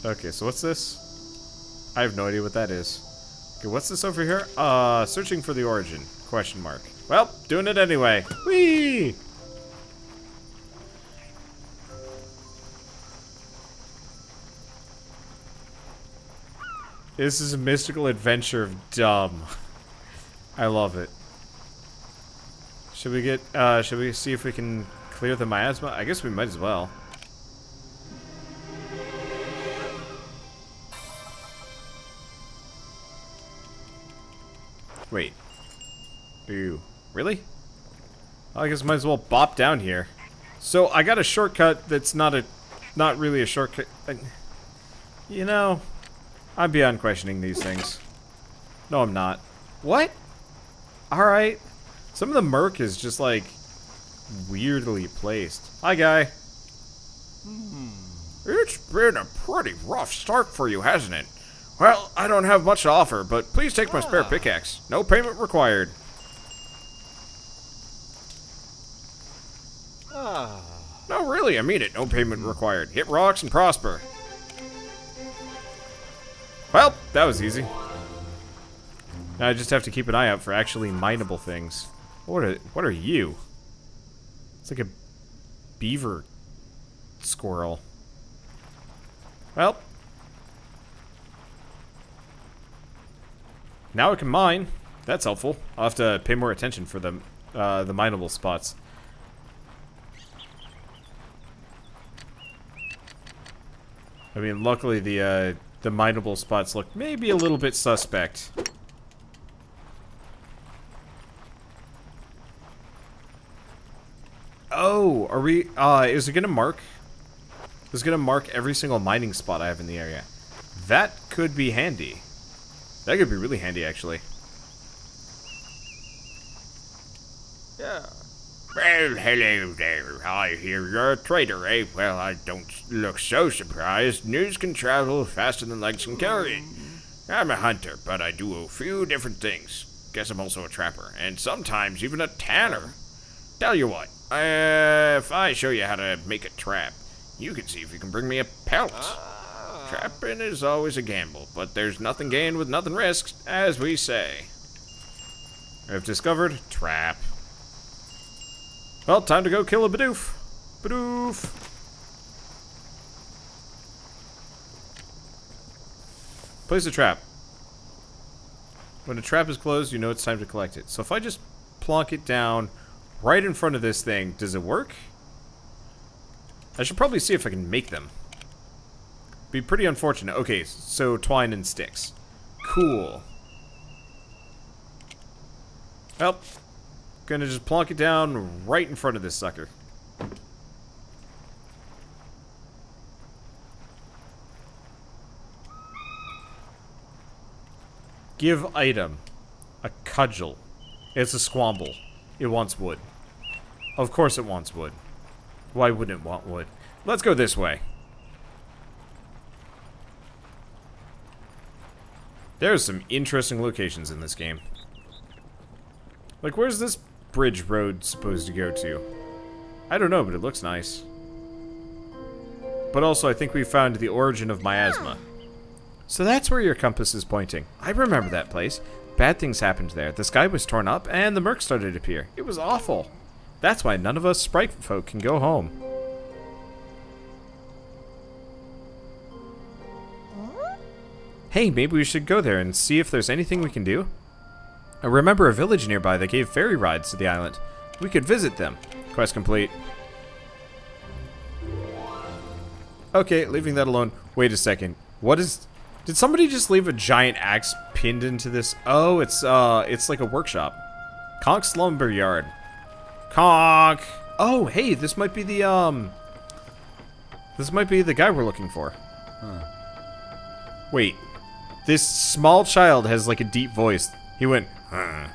Speaker 1: Okay, so what's this? I have no idea what that is. Okay, what's this over here? Searching for the origin. Question mark. Well, doing it anyway. Whee! This is a mystical adventure of dumb. I love it. Should we see if we can clear the miasma? I guess we might as well. Wait. Ew. Really? I guess I might as well bop down here. So I got a shortcut that's not really a shortcut. You know, I'm beyond questioning these things. No, I'm not. What? Alright. Some of the murk is just like weirdly placed. Hi, guy. It's been a pretty rough start for you, hasn't it? Well, I don't have much to offer, but please take my spare pickaxe. No payment required. No, really, I mean it. No payment required. Hit rocks and prosper. Well, that was easy. Now I just have to keep an eye out for actually mineable things. What are you? It's like a beaver squirrel. Well. Now I can mine. That's helpful. I'll have to pay more attention for the mineable spots. I mean, luckily the mineable spots look maybe a little bit suspect. Oh, are we, is it gonna mark? Is it gonna mark every single mining spot I have in the area? That could be handy. That could be really handy, actually.
Speaker 3: Yeah. Well, hello there. I hear you're a trader, eh? Well, I don't look so surprised. News can travel faster than legs can carry. I'm a hunter, but I do a few different things. Guess I'm also a trapper, and sometimes even a tanner. Tell you what, if I show you how to make a trap, you can see if you can bring me a pelt. Trapping is always a gamble, but there's nothing gained with nothing risked, as we say.
Speaker 1: I've discovered trap. Well, time to go kill a Bidoof. Bidoof. Place a trap. When a trap is closed, you know it's time to collect it. So if I just plonk it down right in front of this thing, does it work? I should probably see if I can make them. Be pretty unfortunate. Okay, so twine and sticks. Cool. Well, gonna just plonk it down right in front of this sucker. Give item. A cudgel. It's a squamble. It wants wood. Of course it wants wood. Why wouldn't it want wood? Let's go this way. There's some interesting locations in this game. Like, where's this bridge road supposed to go to? I don't know, but it looks nice. But also, I think we found the origin of miasma. So that's where your compass is pointing. I remember that place. Bad things happened there. The sky was torn up, and the murk started to appear. It was awful. That's why none of us sprite folk can go home. Hey, maybe we should go there and see if there's anything we can do. I remember a village nearby that gave ferry rides to the island. We could visit them. Quest complete. Okay, leaving that alone. Wait a second. What is... Did somebody just leave a giant axe pinned into this? Oh, it's like a workshop. Conk's Lumber Yard. Conk! Oh, hey, this might be the This might be the guy we're looking for.
Speaker 2: Huh.
Speaker 1: Wait. This small child has like a deep voice. He went, huh.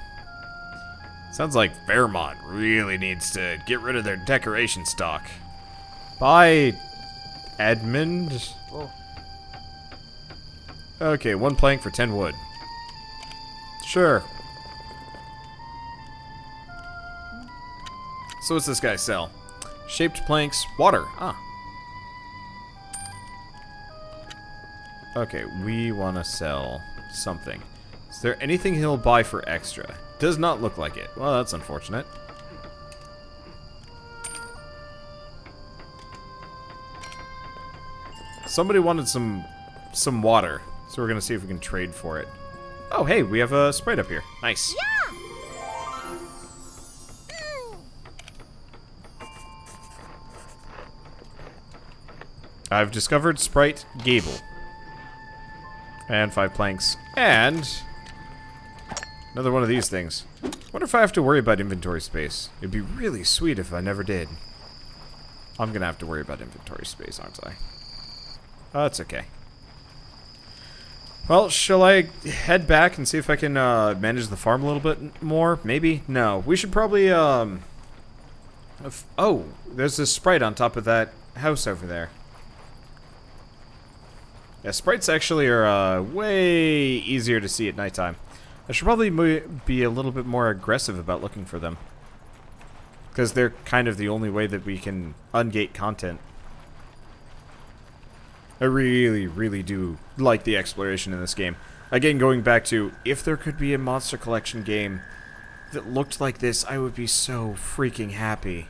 Speaker 1: Sounds like Fairmont really needs to get rid of their decoration stock. Bye, Edmund.
Speaker 2: Oh.
Speaker 1: Okay, 1 plank for 10 wood. Sure. So what's this guy sell? Shaped planks, water. Ah. Okay, we want to sell something. Is there anything he'll buy for extra? Does not look like it. Well, that's unfortunate. Somebody wanted some water, so we're gonna see if we can trade for it. Oh, hey, we have a Sprite up here. Nice.
Speaker 4: Yeah.
Speaker 1: I've discovered Sprite Gable. And 5 planks. And another one of these things. Wonder if I have to worry about inventory space. It'd be really sweet if I never did. I'm gonna have to worry about inventory space, aren't I? Oh, that's okay. Well, shall I head back and see if I can manage the farm a little bit more? Maybe? No. We should probably, oh, there's this Sprite on top of that house over there. Yeah, sprites actually are way easier to see at nighttime. I should probably be a little bit more aggressive about looking for them. Because they're kind of the only way that we can ungate content. I really, really do like the exploration in this game. Again, going back to, if there could be a monster collection game that looked like this, I would be so freaking happy.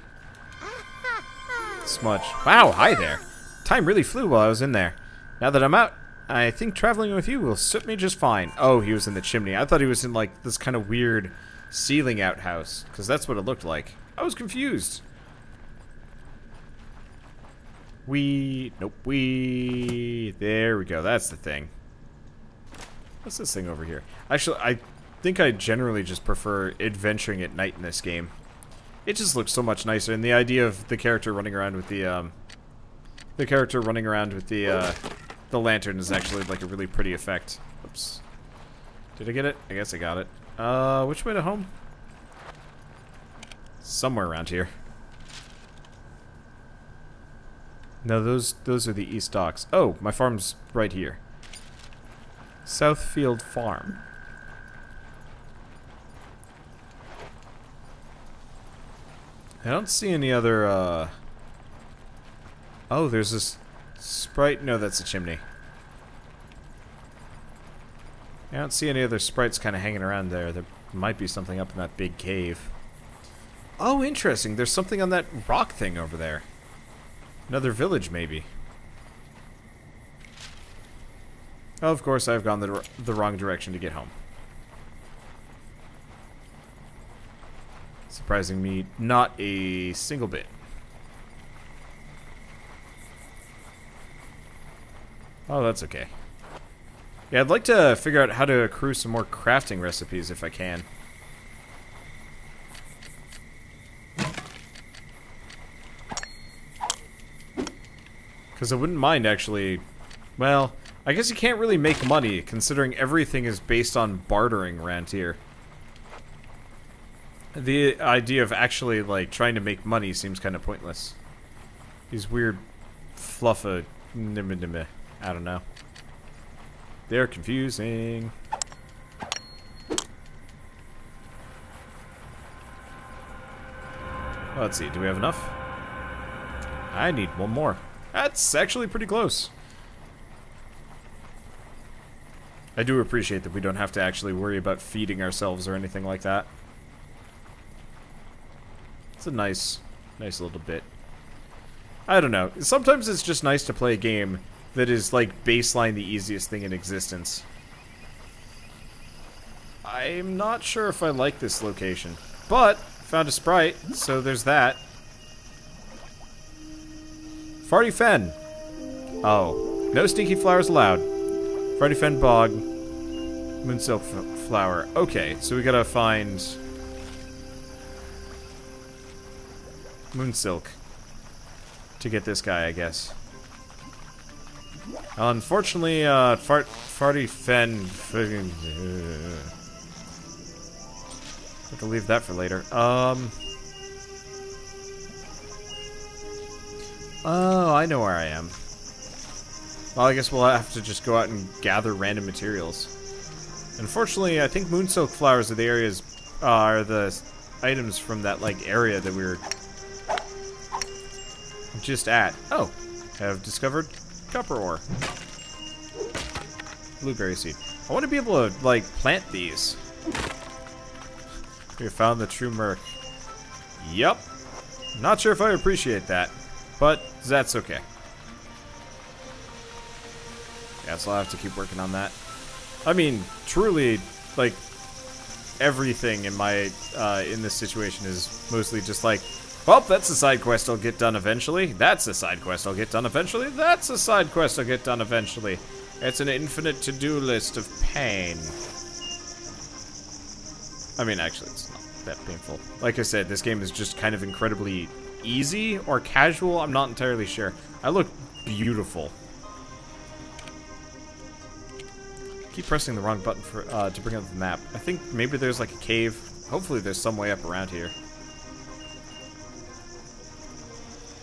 Speaker 1: Smudge. Wow, hi there. Time really flew while I was in there. Now that I'm out, I think traveling with you will suit me just fine. Oh, he was in the chimney. I thought he was in, like, this kind of weird ceiling outhouse, because that's what it looked like. I was confused. Nope, there we go. That's the thing. What's this thing over here? Actually, I think I generally just prefer adventuring at night in this game. It just looks so much nicer, and the idea of the character running around with the lantern is actually like a really pretty effect. Oops. Did I get it? I guess I got it. Which way to home? Somewhere around here. No, those are the east docks. Oh, my farm's right here. Southfield Farm. I don't see any other, Oh, there's this Sprite. No, that's a chimney. I don't see any other sprites kind of hanging around there. There might be something up in that big cave. Oh, interesting. There's something on that rock thing over there. Another village, maybe. Oh, of course, I've gone the wrong direction to get home. Surprising me not a single bit. Oh, that's okay. Yeah, I'd like to figure out how to accrue some more crafting recipes if I can. Because I wouldn't mind actually... Well, I guess you can't really make money considering everything is based on bartering around here. The idea of actually, like, trying to make money seems kind of pointless. These weird fluffa... I don't know. They're confusing. Let's see, do we have enough? I need one more. That's actually pretty close. I do appreciate that we don't have to actually worry about feeding ourselves or anything like that. It's a nice little bit. I don't know. Sometimes it's just nice to play a game that is, like, baseline the easiest thing in existence. I'm not sure if I like this location. But, found a sprite, so there's that. Farty Fen. Oh. No stinky flowers allowed. Farty Fen Bog. Moonsilk flower. Okay, so we gotta find... Moonsilk. To get this guy, I guess.
Speaker 3: Unfortunately, Farty Fen... have to leave that for later. Oh, I know where I am. Well, I guess we'll have to just go out and gather random materials. Unfortunately, I think moonsilk flowers are the items from that, like, area that we were just at. Oh, have discovered copper ore. Blueberry seed. I want to be able to, like, plant these. We found the true Merc. Yup. Not sure if I appreciate that, but that's okay. Yeah, so I'll have to keep working on that. I mean, truly, like, everything in my, in this situation is mostly just like, well, that's a side quest I'll get done eventually. That's a side quest I'll get done eventually. That's a side quest I'll get done eventually. It's an infinite to-do list of pain. I mean, actually, it's not that painful. Like I said, this game is just kind of incredibly easy or casual. I'm not entirely sure. I look beautiful. Keep pressing the wrong button for to bring up the map. I think maybe there's like a cave. Hopefully there's some way up around here.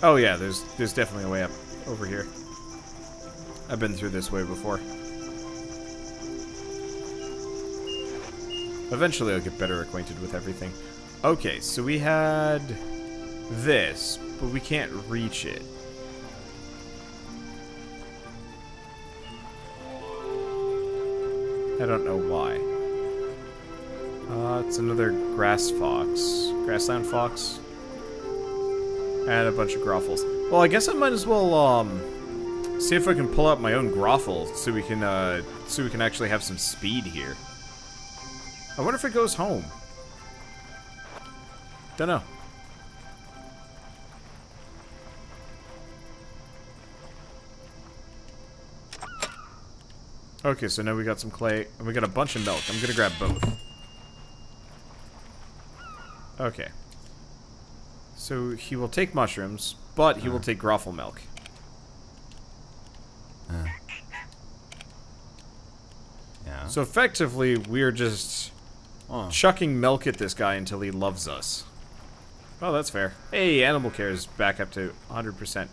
Speaker 3: Oh yeah, there's definitely a way up over here. I've been through this way before. Eventually I'll get better acquainted with everything. Okay, so we had this, but we can't reach it. I don't know why. It's another grassland fox. And a bunch of groffles. Well, I guess I might as well, see if I can pull out my own groffle so we can actually have some speed here. I wonder if it goes home. Dunno. Okay, so now we got some clay, and we got a bunch of milk. I'm gonna grab both. Okay. So he will take mushrooms, but he will take groffle milk.
Speaker 2: Yeah.
Speaker 3: So effectively, we're just chucking milk at this guy until he loves us. Oh, that's fair. Hey, animal care is back up to 100%.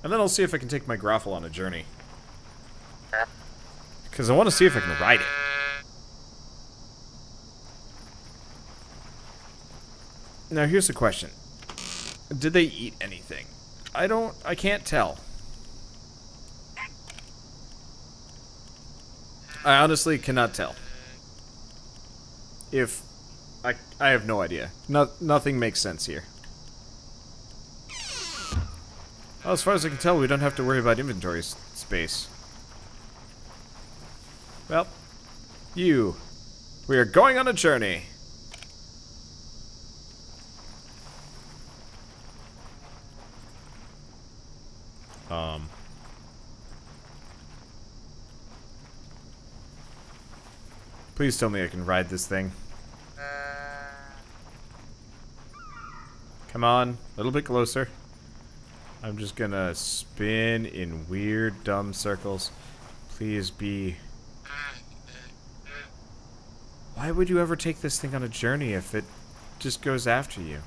Speaker 3: And then I'll see if I can take my groffle on a journey. Because I want to see if I can ride it. Now, here's the question. Did they eat anything? I can't tell. I honestly cannot tell. I have no idea. Nothing makes sense here. Well, as far as I can tell, we don't have to worry about inventory space. Well, we are going on a journey. Please tell me I can ride this thing. Come on, a little bit closer. I'm just gonna spin in weird, dumb circles. Please be... Why would you ever take this thing on a journey if it just goes after you?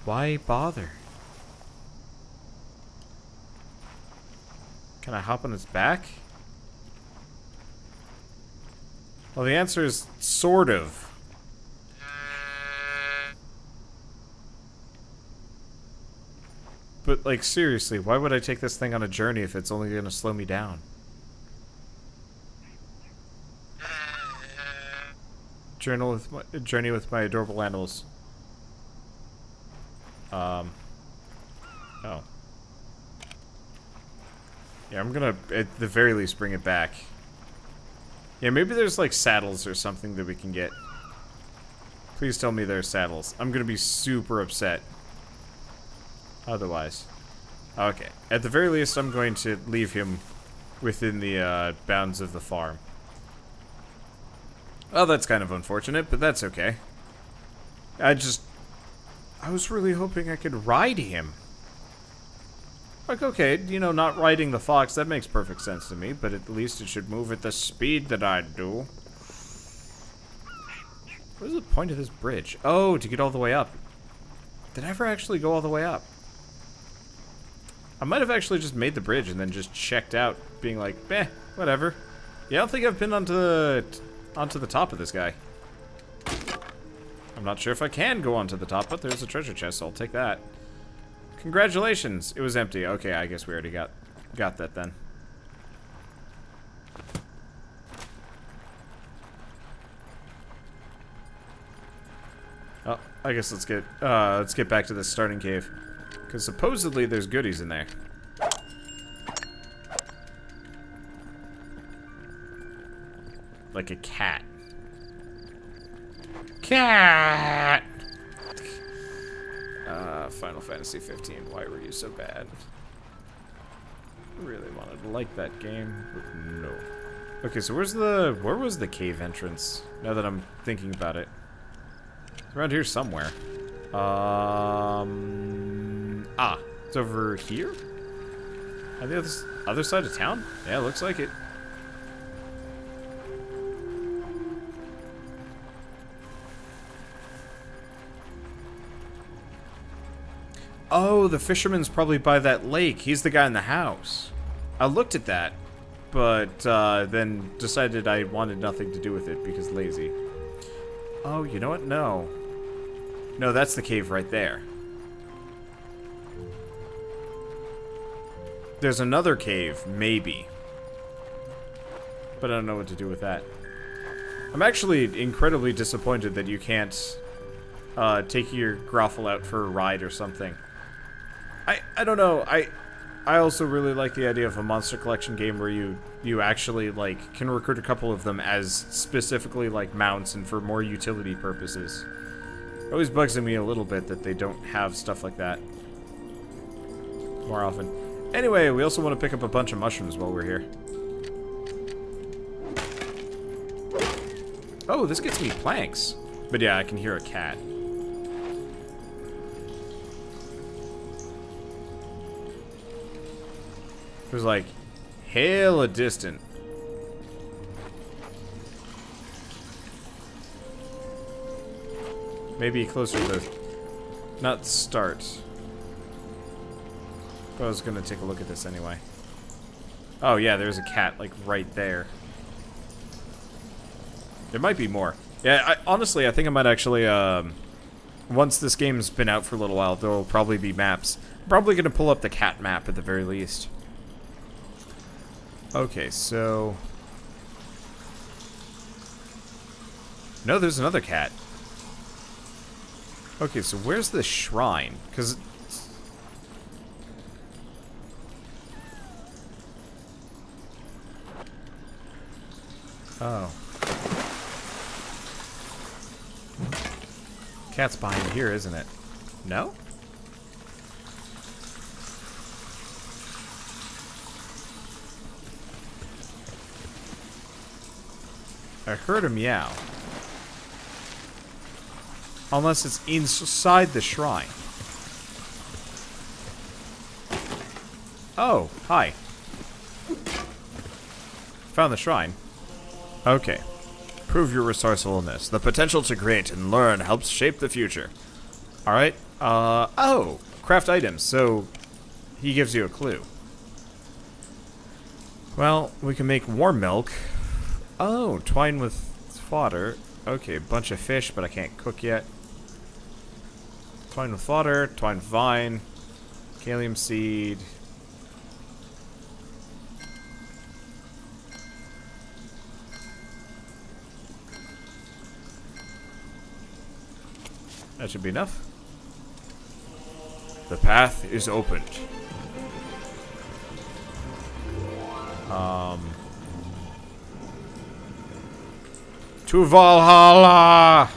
Speaker 3: Why bother? Can I hop on its back? Well, the answer is sort of. But, like, seriously, why would I take this thing on a journey if it's only gonna slow me down? Journey with my adorable animals. Oh. Yeah, I'm gonna, at the very least, bring it back. Yeah, maybe there's, like, saddles or something that we can get. Please tell me there's saddles. I'm gonna be super upset. Otherwise. Okay. At the very least, I'm going to leave him within the, bounds of the farm. Well, that's kind of unfortunate, but that's okay.
Speaker 1: I was really hoping I could ride him. Like, okay, you know, not riding the fox, that makes perfect sense to me, but at least it should move at the speed that I do. What is the point of this bridge? Oh, to get all the way up. Did I ever actually go all the way up? I might have actually just made the bridge and then just checked out, being like, eh, whatever. Yeah, I don't think I've been onto the top of this guy. I'm not sure if I can go onto the top, but there's a treasure chest, so I'll take that. Congratulations! It was empty. Okay, I guess we already got that then. Oh, I guess let's get back to the starting cave. Because supposedly there's goodies in there. Like a cat. Cat! Final Fantasy 15. Why were you so bad? I really wanted to like that game, but no. Okay, so where was the cave entrance? Now that I'm thinking about it. It's around here somewhere. It's over here? On the other side of town? Yeah, looks like it. Oh, the fisherman's probably by that lake. He's the guy in the house. I looked at that, but then decided I wanted nothing to do with it because lazy. Oh, you know what? No. No, that's the cave right there. There's another cave, maybe. But I don't know what to do with that. I'm actually incredibly disappointed that you can't take your Groffle out for a ride or something. I don't know. I also really like the idea of a monster collection game where you actually like can recruit a couple of them as specifically like mounts and for more utility purposes. It always bugs me a little bit that they don't have stuff like that more often. Anyway, we also want to pick up a bunch of mushrooms while we're here. Oh, this gets me planks. But yeah, I can hear a cat. It was like hella distant. Maybe closer to not start. I was gonna take a look at this anyway. Oh yeah, there's a cat like right there. There might be more. Yeah, honestly, I think I might actually, once this game's been out for a little while, there'll probably be maps. I'm probably gonna pull up the cat map at the very least. Okay, so... No, there's another cat. Okay, so where's the shrine? Because... Oh. Cat's behind here, isn't it? No? I heard a meow. Unless it's inside the shrine. Oh, hi. Found the shrine. Okay. Prove your resourcefulness. The potential to create and learn helps shape the future. Alright. Oh! Craft items. So, he gives you a clue. Well, we can make warm milk. Oh, twine with fodder. Okay, a bunch of fish, but I can't cook yet. Twine with fodder, twine with vine, kalium seed. That should be enough. The path is opened. To Valhalla!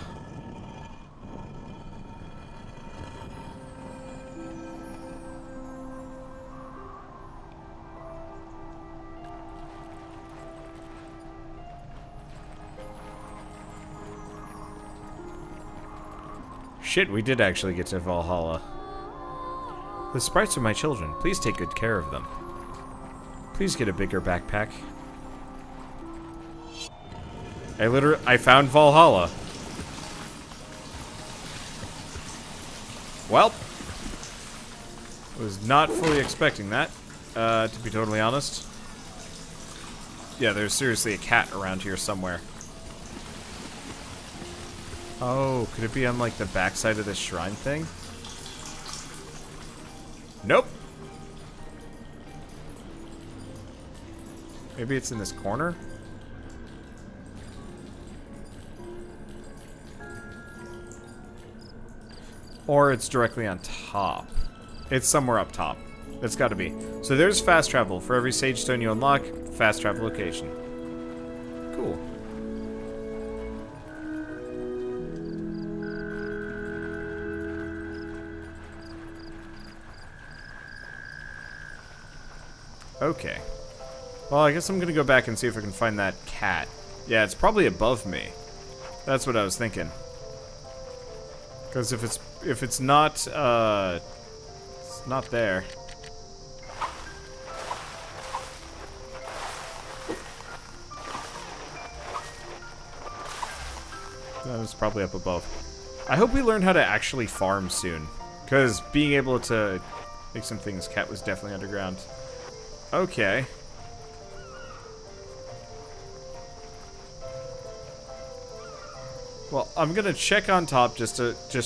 Speaker 1: shit, we did actually get to Valhalla. The sprites are my children. Please take good care of them. Please get a bigger backpack. I found Valhalla. Well, was not fully expecting that, to be totally honest. Yeah, there's seriously a cat around here somewhere. Oh, could it be on, like, the backside of this shrine thing? Nope. Maybe it's in this corner? Or it's directly on top. It's somewhere up top. It's gotta be. So there's fast travel. For every sage stone you unlock, fast travel location. Cool. Okay. Well, I guess I'm gonna go back and see if I can find that cat. Yeah, it's probably above me. That's what I was thinking. Because if it's not there. That was probably up above. I hope we learn how to actually farm soon. Because being able to make some things, cat was definitely underground. Okay. Well, I'm gonna check on top just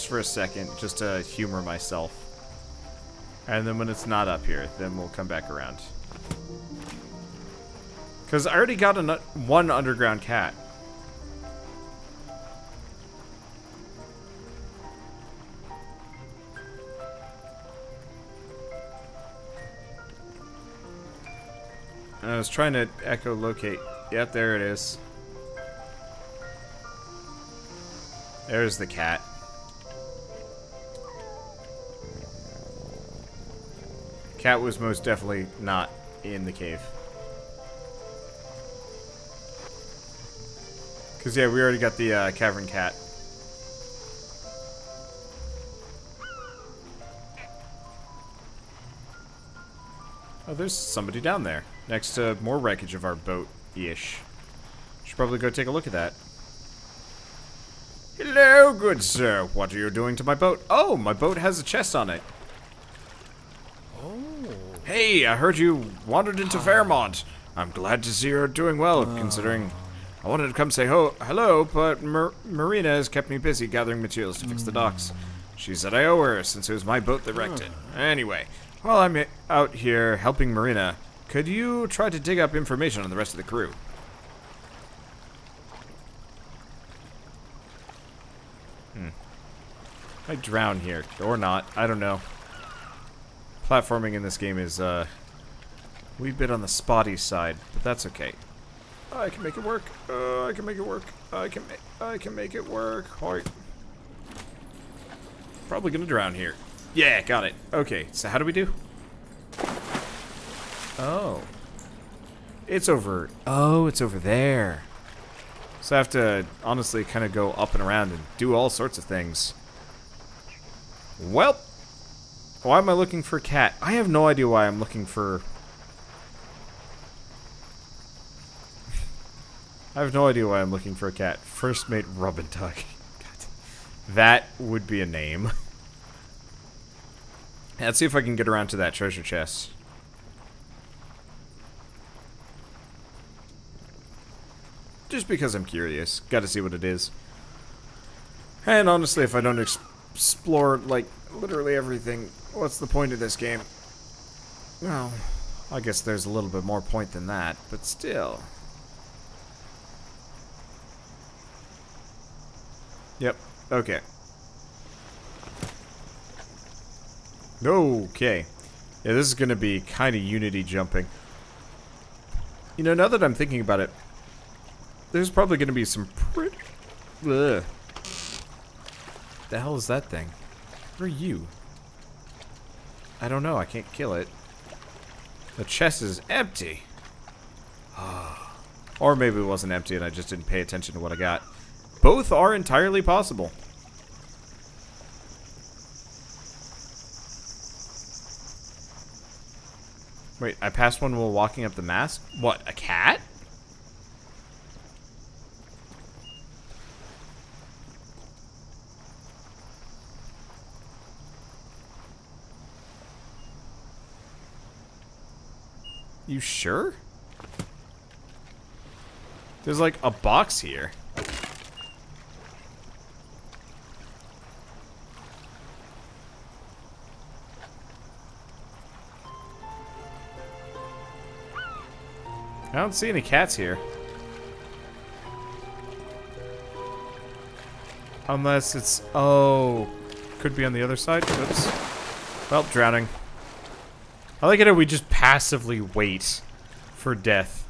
Speaker 1: for a second, just to humor myself. And then when it's not up here, then we'll come back around. Because I already got one underground cat. I was trying to echolocate. Yep, there it is. There's the cat. Cat was most definitely not in the cave. Because, yeah, we already got the cavern cat. Oh, there's somebody down there. Next to more wreckage of our boat-ish. Should probably go take a look at that. Hello, good sir. What are you doing to my boat? Oh, my boat has a chest on it. Oh. Hey, I heard you wandered into Fairmont. I'm glad to see you're doing well, considering I wanted to come say hello, but Marina has kept me busy gathering materials to fix the docks. She said I owe her, since it was my boat that wrecked it. Anyway, while I'm out here helping Marina, could you try to dig up information on the rest of the crew? I drown here, or not, I don't know. Platforming in this game is, a wee bit on the spotty side, but that's okay. I can make it work. I can make it work. I can make it work. Alright. Probably gonna drown here. Yeah, got it. Okay, so how do we do? Oh. It's over. Oh, it's over there. So I have to, honestly, kind of go up and around and do all sorts of things. Well, why am I looking for a cat? I have no idea why I'm looking for... I have no idea why I'm looking for a cat. First mate Robin Duck. That would be a name. Let's see if I can get around to that treasure chest. Just because I'm curious. Gotta see what it is. And honestly, if I don't explore, like, literally everything, what's the point of this game? Well, I guess there's a little bit more point than that, but still. Yep, okay. Okay. Yeah, this is gonna be kind of Unity jumping. You know, now that I'm thinking about it, there's probably gonna be some pretty... Ugh. The hell is that thing? Where are you? I don't know, I can't kill it. The chest is empty. Or maybe it wasn't empty and I just didn't pay attention to what I got. Both are entirely possible. Wait, I passed one while walking up the mast? What, a cat? You sure? There's like a box here. I don't see any cats here. Unless it's... Oh. Could be on the other side. Oops. Well, drowning. I like it how we just passively wait for death.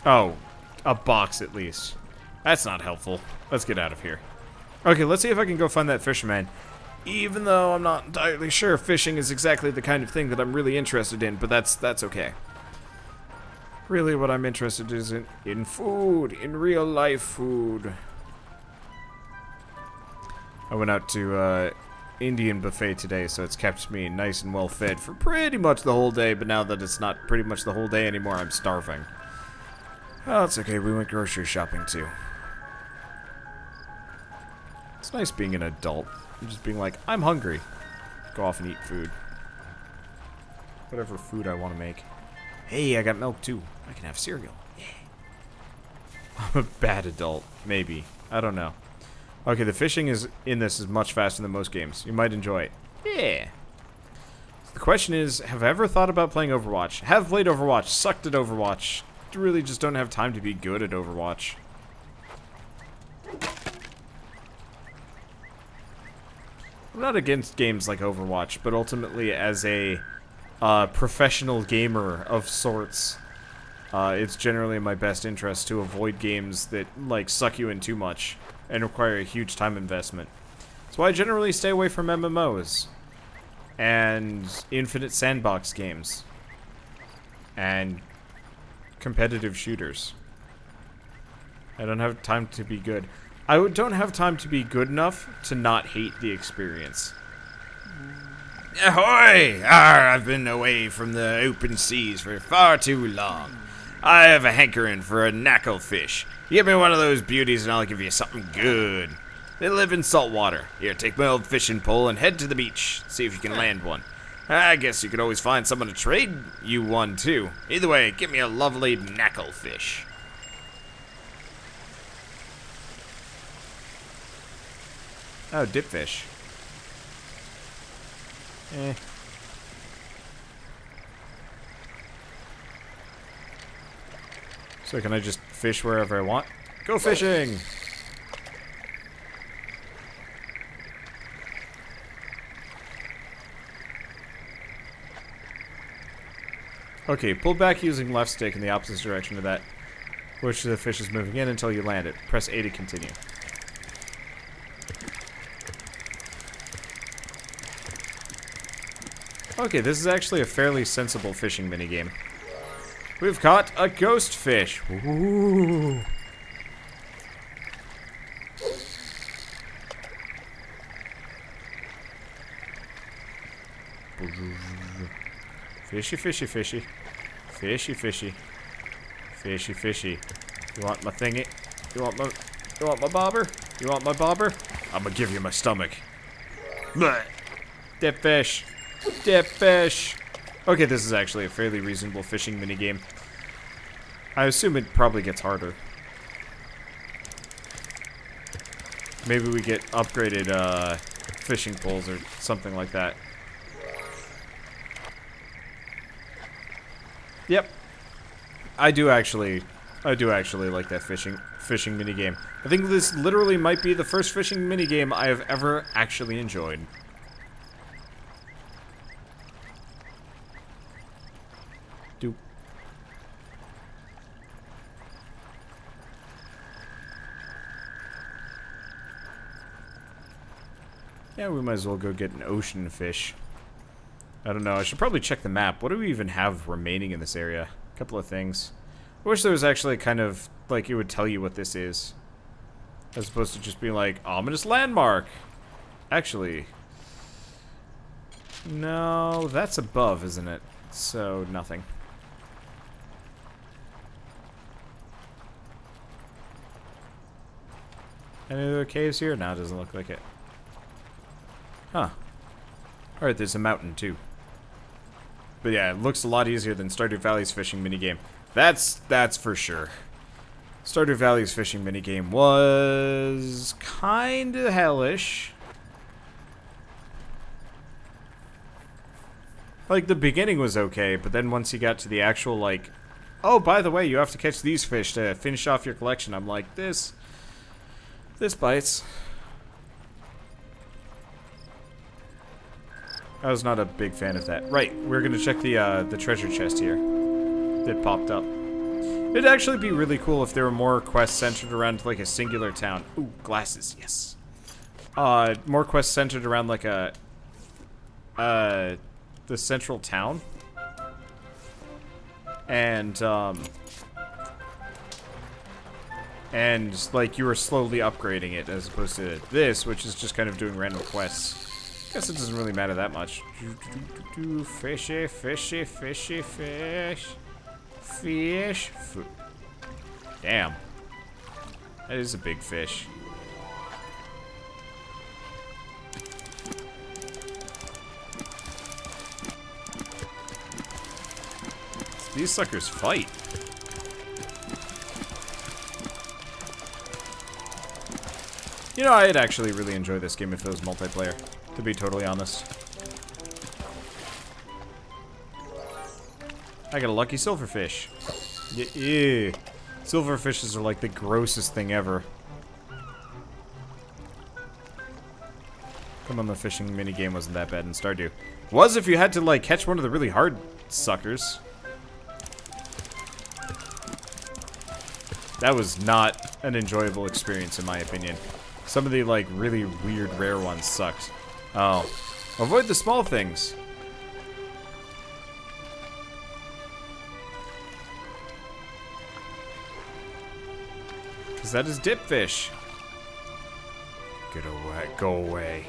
Speaker 1: Oh. A box, at least. That's not helpful. Let's get out of here. Okay, let's see if I can go find that fisherman. Even though I'm not entirely sure fishing is exactly the kind of thing that I'm really interested in, but that's okay. Really what I'm interested in food. In real life food. I went out to Indian buffet today, so it's kept me nice and well fed for pretty much the whole day, but now that it's not pretty much the whole day anymore, I'm starving. Oh, it's okay. We went grocery shopping, too. It's nice being an adult. And just being like, I'm hungry. Go off and eat food. Whatever food I want to make. Hey, I got milk, too. I can have cereal. Yeah. I'm a bad adult. Maybe. I don't know. Okay, the fishing in this is much faster than most games. You might enjoy it. Yeah. The question is, have I ever thought about playing Overwatch? Have played Overwatch. Sucked at Overwatch. Really just don't have time to be good at Overwatch. I'm not against games like Overwatch, but ultimately as a professional gamer of sorts, it's generally in my best interest to avoid games that like suck you in too much and require a huge time investment. That's why I generally stay away from MMOs and infinite sandbox games and competitive shooters. I don't have time to be good. I don't have time to be good enough to not hate the experience.
Speaker 3: Ahoy! I've been away from the open seas for far too long. I have a hankering for a knucklefish. Give me one of those beauties and I'll give you something good. They live in salt water. Here, take my old fishing pole and head to the beach. See if you can land one. I guess you could always find someone to trade you one, too. Either way, get me a lovely knucklefish.
Speaker 1: Oh, dipfish. Eh. So can I just fish wherever I want? Go fishing! Okay, pull back using left stick in the opposite direction to that which the fish is moving in until you land it. Press A to continue. Okay, this is actually a fairly sensible fishing minigame. We've caught a ghost fish. Ooh. Fishy, fishy, fishy. Fishy, fishy. Fishy, fishy. You want my thingy? You want my bobber? You want my bobber? I'm gonna give you my stomach. Blech. Dip fish. Dip fish. Okay, this is actually a fairly reasonable fishing minigame. I assume it probably gets harder. Maybe we get upgraded fishing poles or something like that. Yep. I do actually like that fishing minigame. I think this literally might be the first fishing minigame I have ever actually enjoyed. Doop. Yeah, we might as well go get an ocean fish. I don't know, I should probably check the map. What do we even have remaining in this area? A couple of things. I wish there was actually kind of, like, it would tell you what this is. As opposed to just being like, ominous landmark. Actually. No, that's above, isn't it? So, nothing. Any other caves here? No, it doesn't look like it. Huh. Alright, there's a mountain, too. But yeah, it looks a lot easier than Stardew Valley's fishing minigame. That's for sure. Stardew Valley's fishing minigame was kinda hellish. Like, the beginning was okay, but then once you got to the actual, like, oh, by the way, you have to catch these fish to finish off your collection, I'm like, this bites. I was not a big fan of that. Right, we're gonna check the treasure chest here that popped up. It'd actually be really cool if there were more quests centered around, like, a singular town. Ooh, glasses, yes. More quests centered around, like, the central town. And, like, you were slowly upgrading it, as opposed to this, which is just kind of doing random quests. Guess it doesn't really matter that much. Fishy, fishy, fishy, fish. Fish. Damn. That is a big fish. These suckers fight. You know, I'd actually really enjoy this game if it was multiplayer, to be totally honest. I got a lucky silverfish. Yeah. Silverfishes are like the grossest thing ever. Come on, the fishing minigame wasn't that bad in Stardew. Was if you had to, like, catch one of the really hard suckers. That was not an enjoyable experience, in my opinion. Some of the, like, really weird, rare ones sucked. Oh. Avoid the small things. Because that is dipfish. Get away. Go away.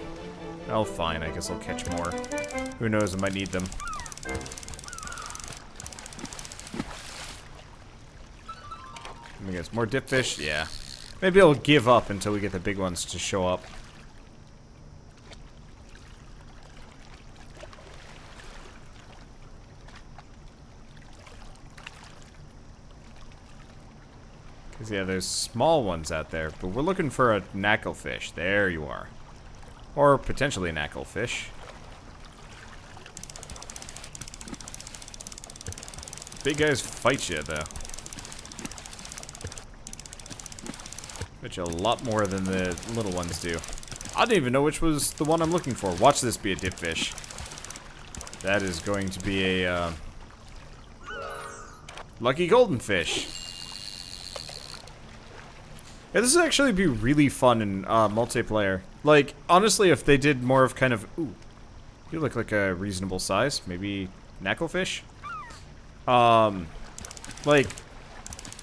Speaker 1: Oh, fine. I guess I'll catch more. Who knows? I might need them. Let me guess. More dipfish? Yeah. Maybe I'll give up until we get the big ones to show up. Because, yeah, there's small ones out there, but we're looking for a knacklefish. There you are. Or potentially a knacklefish. Big guys fight you, though. Bet you a lot more than the little ones do. I don't even know which was the one I'm looking for. Watch this be a dipfish. That is going to be a, lucky golden fish. Yeah, this would actually be really fun in multiplayer. Like, honestly, if they did more of kind of... Ooh, you look like a reasonable size. Maybe knacklefish? Like,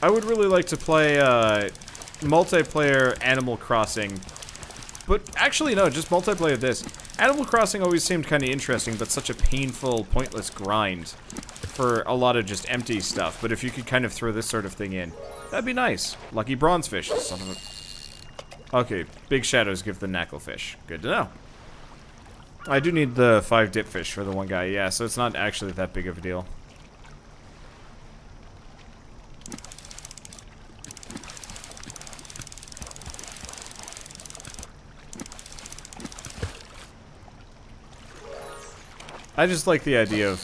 Speaker 1: I would really like to play multiplayer Animal Crossing. But actually, no, just multiplayer this. Animal Crossing always seemed kind of interesting, but such a painful, pointless grind for a lot of just empty stuff. But if you could kind of throw this sort of thing in, that'd be nice. Lucky bronzefish, son of a... Okay, big shadows give the knacklefish. Good to know. I do need the 5 dipfish for the one guy, yeah, so it's not actually that big of a deal. I just like the idea of,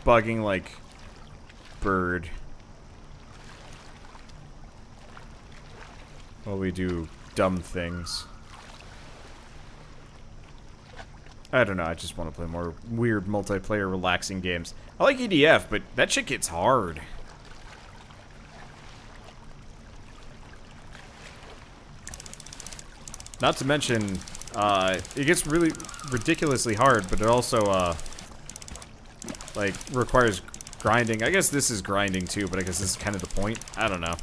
Speaker 1: bugging, like, bird. While we do dumb things. I don't know, I just want to play more weird multiplayer relaxing games. I like EDF, but that shit gets hard. Not to mention, it gets really ridiculously hard, but it also, like, requires grinding. I guess this is grinding too, but I guess this is kind of the point. I don't know.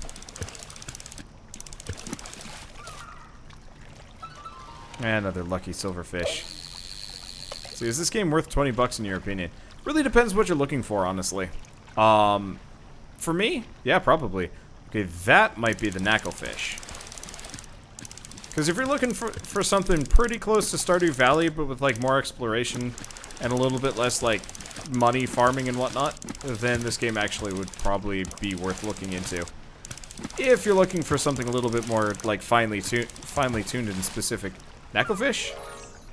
Speaker 1: And another lucky silverfish. See, is this game worth 20 bucks in your opinion? Really depends what you're looking for, honestly. For me, yeah, probably. Okay, that might be the knacklefish. Because if you're looking for something pretty close to Stardew Valley, but with like more exploration and a little bit less like money farming and whatnot, then this game actually would probably be worth looking into. If you're looking for something a little bit more like finely tuned and specific. Knacklefish?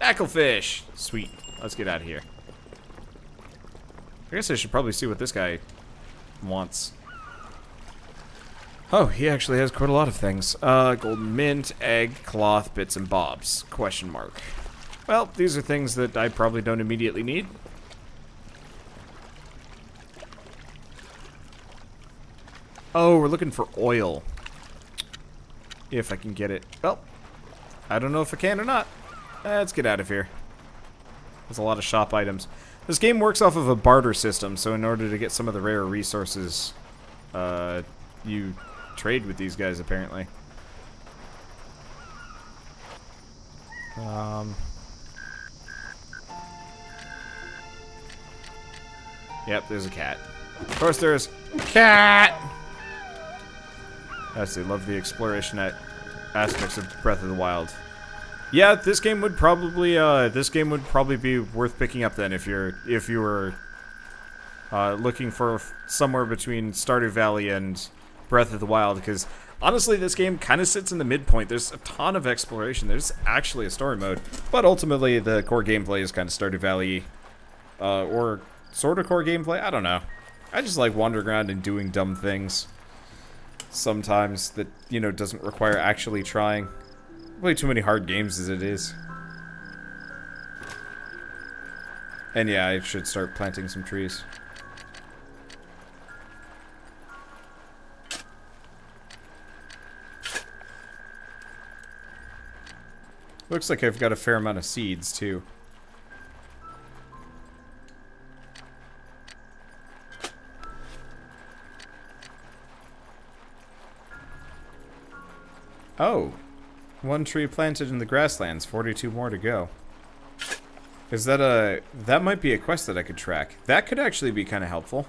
Speaker 1: Knacklefish! Sweet. Let's get out of here. I guess I should probably see what this guy wants. Oh, he actually has quite a lot of things. Golden mint, egg, cloth, bits and bobs. Question mark. Well, these are things that I probably don't immediately need. Oh, we're looking for oil. If I can get it. Well, I don't know if I can or not. Let's get out of here. There's a lot of shop items. This game works off of a barter system, so in order to get some of the rare resources, you trade with these guys, apparently. Yep, there's a cat. Of course there's cat! I see, love the exploration aspects of Breath of the Wild. Yeah, this game would probably be worth picking up then if you were looking for somewhere between Stardew Valley and Breath of the Wild, because honestly this game kind of sits in the midpoint. There's a ton of exploration. There's actually a story mode, but ultimately the core gameplay is kind of Stardew Valley, or sort of core gameplay. I don't know. I just like wandering around and doing dumb things sometimes that, you know, doesn't require actually trying. Way too many hard games as it is. And yeah, I should start planting some trees. Looks like I've got a fair amount of seeds, too. Oh. One tree planted in the grasslands, 42 more to go. Is that that might be a quest that I could track. That could actually be kind of helpful.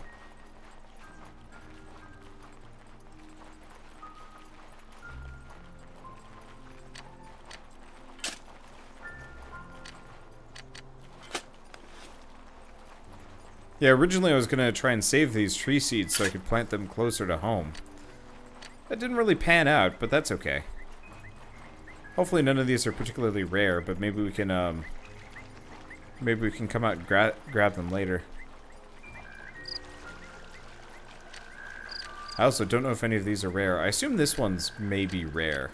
Speaker 1: Yeah, originally I was going to try and save these tree seeds so I could plant them closer to home. That didn't really pan out, but that's okay. Hopefully none of these are particularly rare, but maybe we can come out and grab them later. I also don't know if any of these are rare. I assume this one's maybe rare.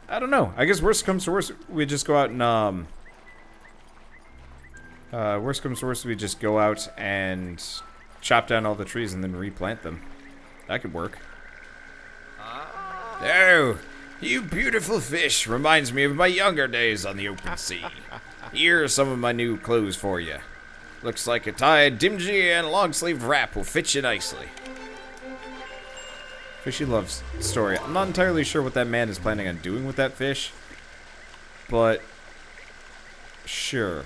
Speaker 1: I don't know. I guess worst comes to worst, we just go out and worst comes to worst, we just go out and chop down all the trees and then replant them. That could work.
Speaker 3: Oh, you beautiful fish reminds me of my younger days on the open sea. Here are some of my new clothes for you. Looks like a tied dimgy and long-sleeved wrap will fit you nicely.
Speaker 1: Fishy loves story. I'm not entirely sure what that man is planning on doing with that fish, but sure.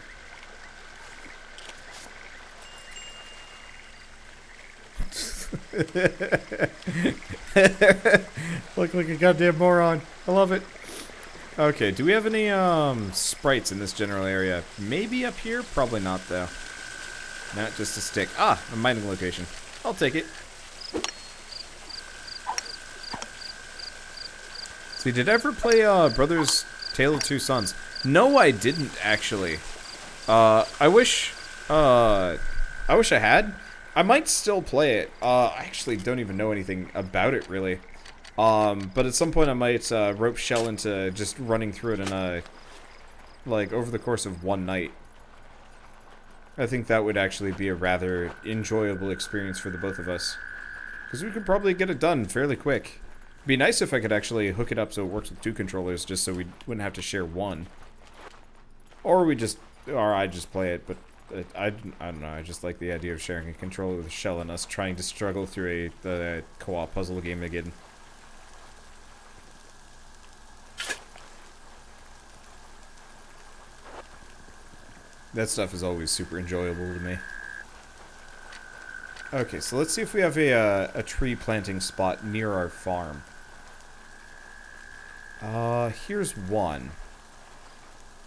Speaker 1: Look like a goddamn moron. I love it. Okay, do we have any sprites in this general area? Maybe up here? Probably not, though. Not just a stick. Ah, a mining location. I'll take it. See, did I ever play Brothers Tale of Two Sons? No, I didn't, actually. I wish I had. I might still play it. I actually don't even know anything about it, really. But at some point I might rope Shell into just running through it in like, over the course of one night. I think that would actually be a rather enjoyable experience for the both of us. Because we could probably get it done fairly quick. It'd be nice if I could actually hook it up so it works with two controllers, just so we wouldn't have to share one. Or I just play it, but I don't know, I just like the idea of sharing a controller with Shell and us trying to struggle through a co-op puzzle game again. That stuff is always super enjoyable to me. Okay, so let's see if we have a tree planting spot near our farm. Here's one.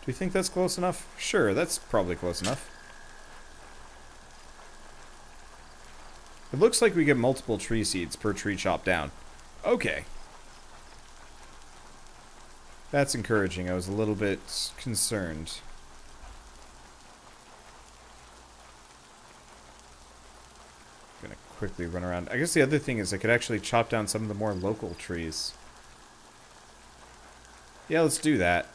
Speaker 1: Do you think that's close enough? Sure, that's probably close enough. It looks like we get multiple tree seeds per tree chopped down. Okay. That's encouraging. I was a little bit concerned. Gonna quickly run around. I guess the other thing is I could actually chop down some of the more local trees. Yeah, let's do that.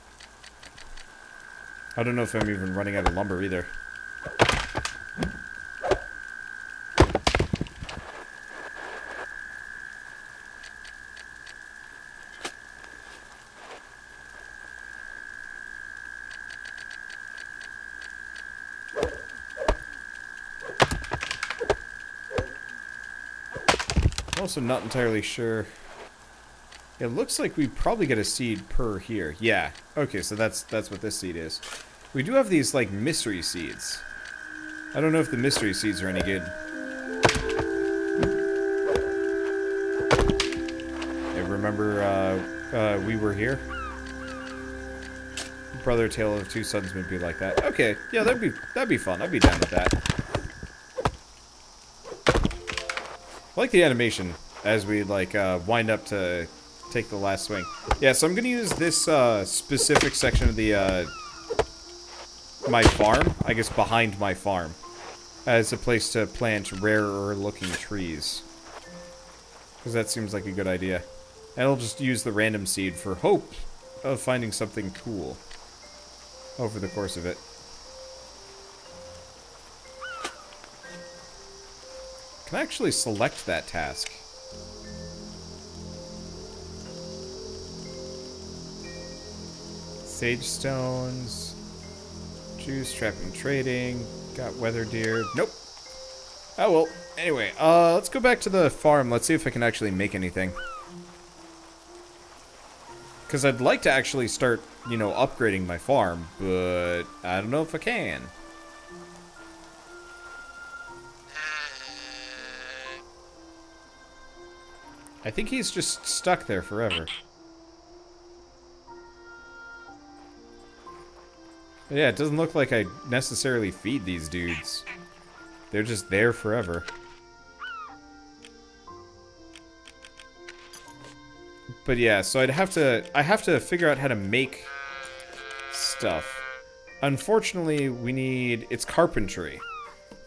Speaker 1: I don't know if I'm even running out of lumber either. I'm also not entirely sure. It looks like we probably get a seed per here. Yeah. Okay, so that's what this seed is. We do have these, like, mystery seeds. I don't know if the mystery seeds are any good. Hey, remember, we were here? Brother Tale of Two Sons would be like that. Okay, yeah, that'd be fun. I'd be down with that. I like the animation as we, like, wind up to take the last swing. Yeah, so I'm gonna use this, specific section of the, my farm, I guess behind my farm, as a place to plant rarer looking trees. Because that seems like a good idea. And I'll just use the random seed for hope of finding something cool over the course of it. Can I actually select that task? Sage stones, juice, trapping, trading, got weather deer. Nope. Oh well. Anyway, let's go back to the farm. Let's see if I can actually make anything. Because I'd like to actually start, you know, upgrading my farm, but I don't know if I can. I think he's just stuck there forever. But yeah, it doesn't look like I necessarily feed these dudes. They're just there forever. But yeah, so I have to figure out how to make stuff. Unfortunately, it's carpentry.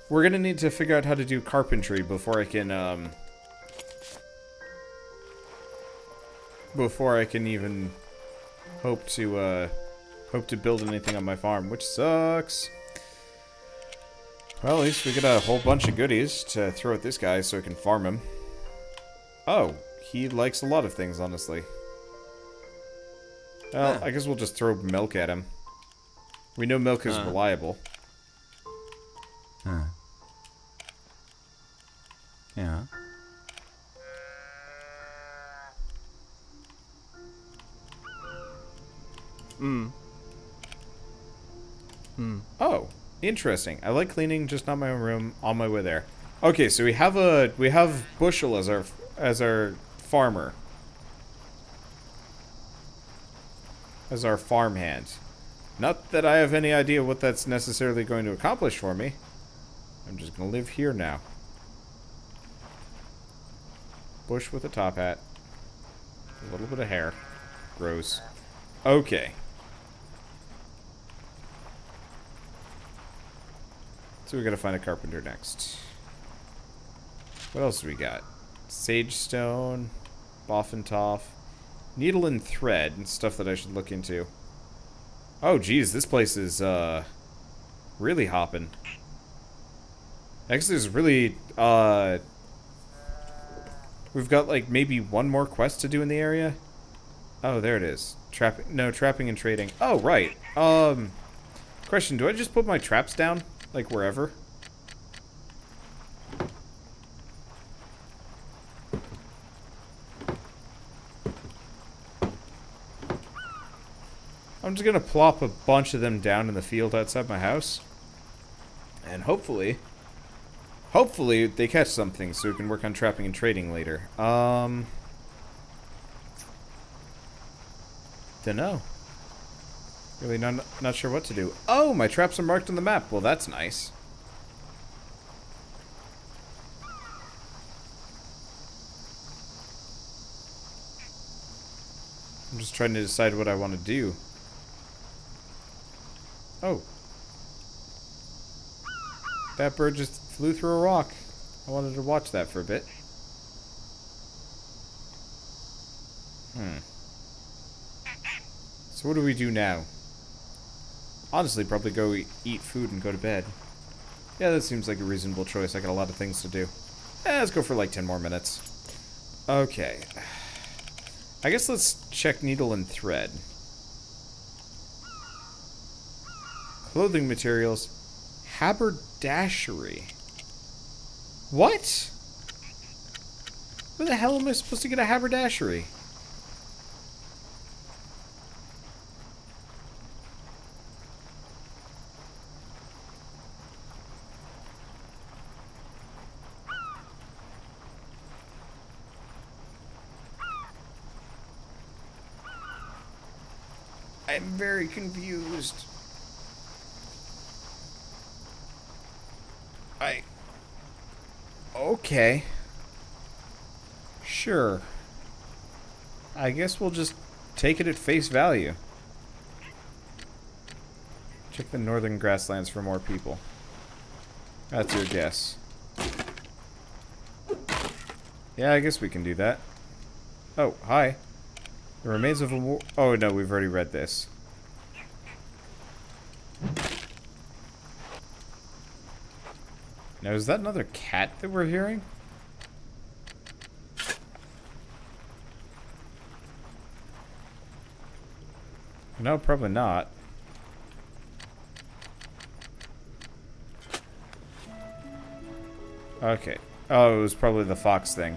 Speaker 1: We're gonna need to figure out how to do carpentry before I can even hope to build anything on my farm, which sucks. Well, at least we get a whole bunch of goodies to throw at this guy so I can farm him. Oh, he likes a lot of things, honestly. Well, I guess we'll just throw milk at him. We know milk is reliable.
Speaker 2: Yeah.
Speaker 1: Oh, interesting. I like cleaning, just not my own room. On my way there. Okay, so we have Bushel as our farmer, as our farmhand. Not that I have any idea what that's necessarily going to accomplish for me. I'm just gonna live here now. Bush with a top hat, a little bit of hair. Gross. Okay. So we gotta find a carpenter next. What else do we got? Sage stone, boffin toff, needle and thread, and stuff that I should look into. Oh geez, this place is really hopping. Actually, there's really we've got like maybe one more quest to do in the area. Oh, there it is. Trapping and trading. Oh right. Question: do I just put my traps down? Like, wherever. I'm just gonna plop a bunch of them down in the field outside my house. And hopefully they catch something so we can work on trapping and trading later. Dunno. Really not sure what to do. Oh, my traps are marked on the map. Well, that's nice. I'm just trying to decide what I want to do. Oh. That bird just flew through a rock. I wanted to watch that for a bit. So what do we do now? Honestly, probably go eat food and go to bed. Yeah, that seems like a reasonable choice. I got a lot of things to do. Let's go for like 10 more minutes. Okay. I guess let's check needle and thread. Clothing materials. Haberdashery. What? Where the hell am I supposed to get a haberdashery? I'm very confused. Okay. Sure. I guess we'll just take it at face value. Check the northern grasslands for more people. That's your guess. Yeah, I guess we can do that. Oh, hi. The remains of a war... Oh, no, we've already read this. Now, is that another cat that we're hearing? No, probably not. Okay. Oh, it was probably the fox thing.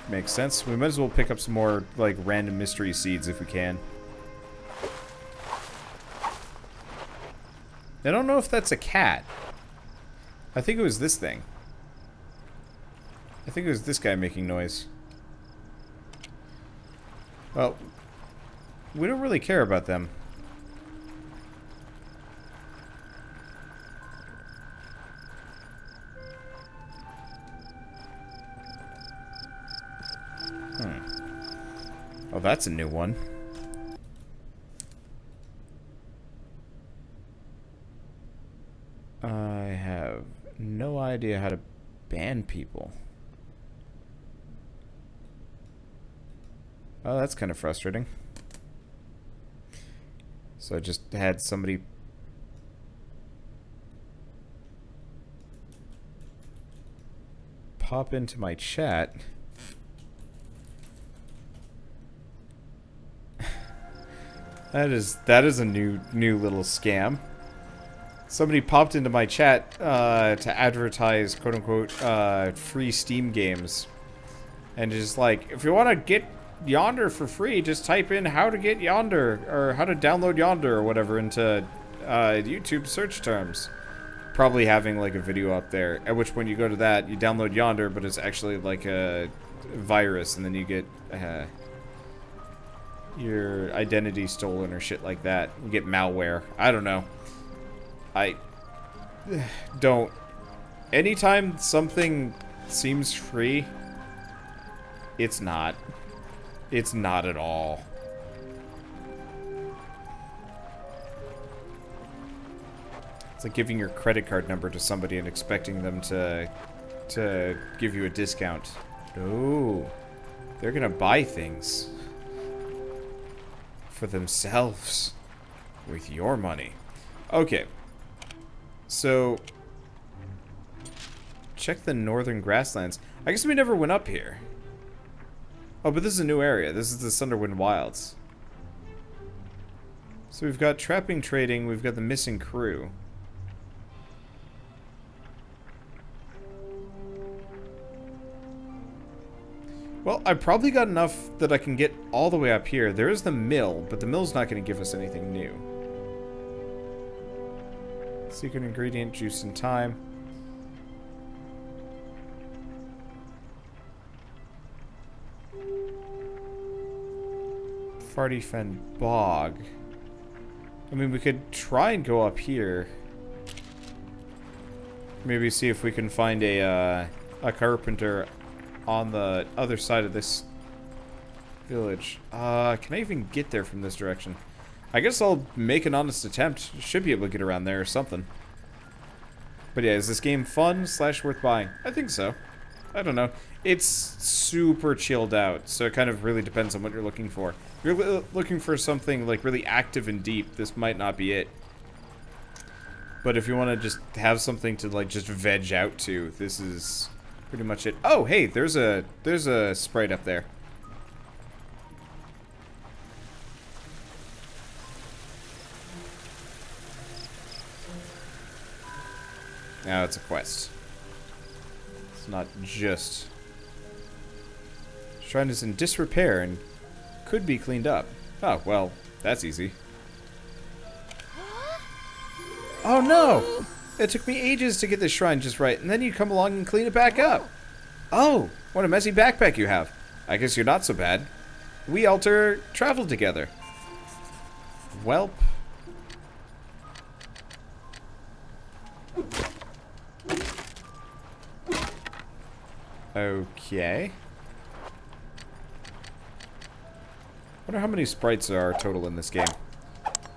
Speaker 1: Makes sense. We might as well pick up some more, like, random mystery seeds if we can. I don't know if that's a cat. I think it was this thing. I think it was this guy making noise. Well, we don't really care about them. Oh, that's a new one. I have no idea how to ban people. Oh, that's kind of frustrating. So I just had somebody pop into my chat. That is a new little scam. Somebody popped into my chat to advertise, quote unquote, free Steam games, and just like, if you want to get Yonder for free, just type in how to get Yonder or how to download Yonder or whatever into YouTube search terms. Probably having like a video up there. At which point you go to that, you download Yonder, but it's actually like a virus, and then you get your identity stolen or shit like that. You get malware. I don't know. I don't. Anytime something seems free, it's not. It's not at all. It's like giving your credit card number to somebody and expecting them to give you a discount. No. They're gonna buy things for themselves with your money. Okay. So, check the northern grasslands. I guess we never went up here. Oh, but this is a new area. This is the Sunderwind Wilds. So we've got trapping, trading, we've got the missing crew. Well, I probably got enough that I can get all the way up here. There is the mill, but the mill's not going to give us anything new. Secret ingredient, juice and thyme. Farty Fen Bog. I mean, we could try and go up here. Maybe see if we can find a carpenter on the other side of this village. Can I even get there from this direction? I guess I'll make an honest attempt. Should be able to get around there or something. But yeah, is this game fun / worth buying? I think so. I don't know. It's super chilled out, so it kind of really depends on what you're looking for. If you're looking for something like really active and deep, this might not be it. But if you want to just have something to like just veg out to, this is pretty much it. Oh, hey, there's a sprite up there. Now it's a quest. It's not just... Shrine is in disrepair and could be cleaned up. Oh, well, that's easy. Oh no! It took me ages to get this shrine just right, and then you come along and clean it back up. Oh, what a messy backpack you have. I guess you're not so bad. We alter traveled together. Welp. Okay. Wonder how many sprites there are total in this game.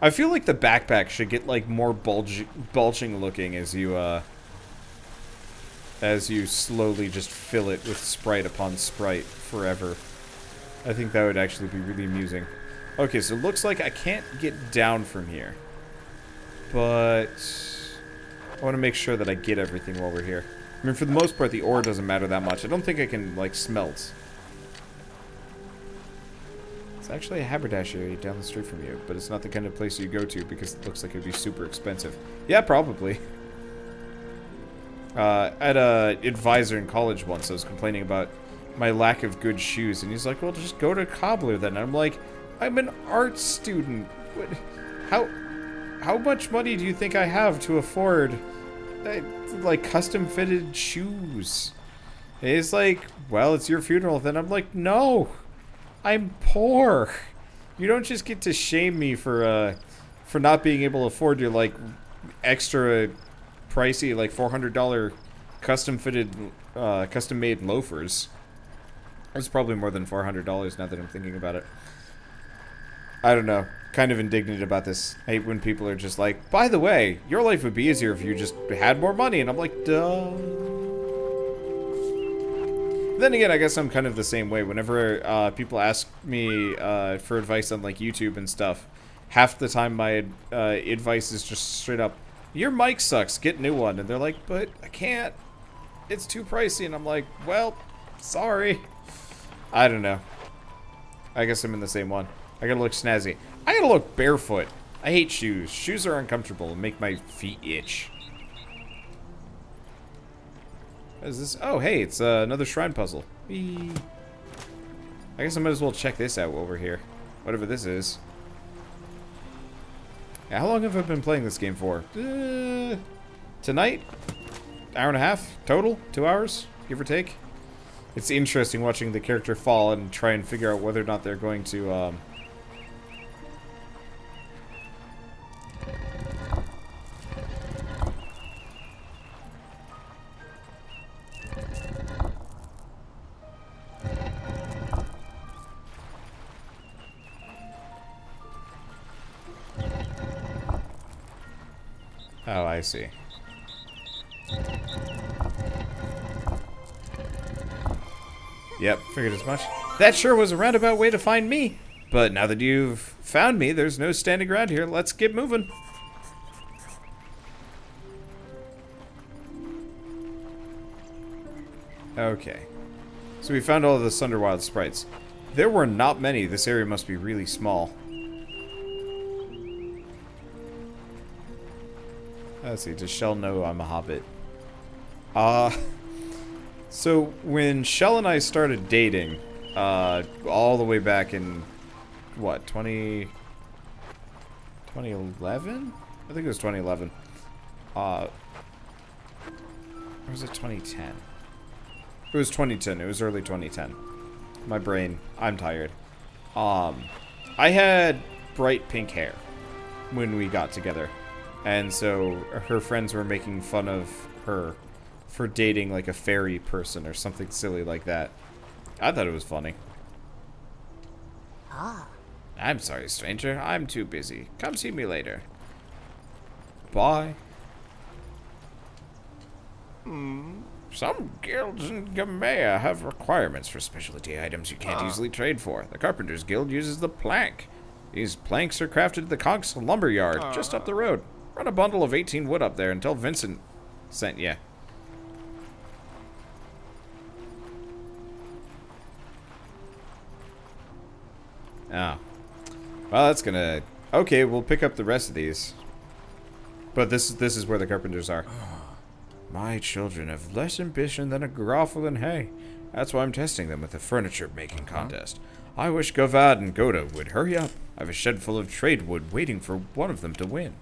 Speaker 1: I feel like the backpack should get like more bulging looking as you slowly just fill it with sprite upon sprite forever. I think that would actually be really amusing. Okay, so it looks like I can't get down from here. But I want to make sure that I get everything while we're here. I mean, for the most part, the ore doesn't matter that much. I don't think I can, like, smelt. It's actually a haberdashery down the street from you, but it's not the kind of place you go to because it looks like it'd be super expensive. Yeah, probably. I had an advisor in college once. I was complaining about my lack of good shoes, and he's like, well, just go to a cobbler then. And I'm like, I'm an art student. What, how much money do you think I have to afford, like, custom-fitted shoes? And he's like, well, it's your funeral then. I'm like, no, I'm poor. You don't just get to shame me for not being able to afford your, like, extra pricey, like, $400 custom-fitted, custom-made loafers. It's probably more than $400 now that I'm thinking about it. I don't know. Kind of indignant about this. I hate when people are just like, by the way, your life would be easier if you just had more money. And I'm like, duh. Then again, I guess I'm kind of the same way. Whenever people ask me for advice on like YouTube and stuff, half the time my advice is just straight up, your mic sucks, get a new one. And they're like, but I can't. It's too pricey. And I'm like, well, sorry. I don't know. I guess I'm in the same one. I gotta look snazzy. I gotta look barefoot. I hate shoes. Shoes are uncomfortable and make my feet itch. What is this? Oh, hey, it's another shrine puzzle. Whee. I guess I might as well check this out while we're here. Whatever this is. Yeah, how long have I been playing this game for? Tonight? Hour and a half total? 2 hours? Give or take? It's interesting watching the character fall and try and figure out whether or not they're going to, Oh, I see. Yep, figured as much. That sure was a roundabout way to find me. But now that you've found me, there's no standing around here. Let's get moving. Okay. So we found all of the Sunderwild sprites. There were not many. This area must be really small. Let's see, does Shell know I'm a hobbit? So when Shell and I started dating, all the way back in, what, 2011? I think it was 2011. Or was it 2010? It was 2010. It was early 2010. My brain, I'm tired. I had bright pink hair when we got together. And so her friends were making fun of her for dating like a fairy person or something silly like that. I thought it was funny. I'm sorry, stranger. I'm too busy. Come see me later. Bye. Some guilds in Gamea have requirements for specialty items you can't easily trade for. The Carpenters Guild uses the plank. These planks are crafted at the Conch's lumber yard, just up the road. Run a bundle of 18 wood up there and tell Vincent sent ya. Oh. Well, that's gonna... Okay, we'll pick up the rest of these. But this is where the Carpenters are. My children have less ambition than a groffle in hay. That's why I'm testing them with a furniture-making contest. I wish Govad and Goda would hurry up. I have a shed full of trade wood waiting for one of them to win.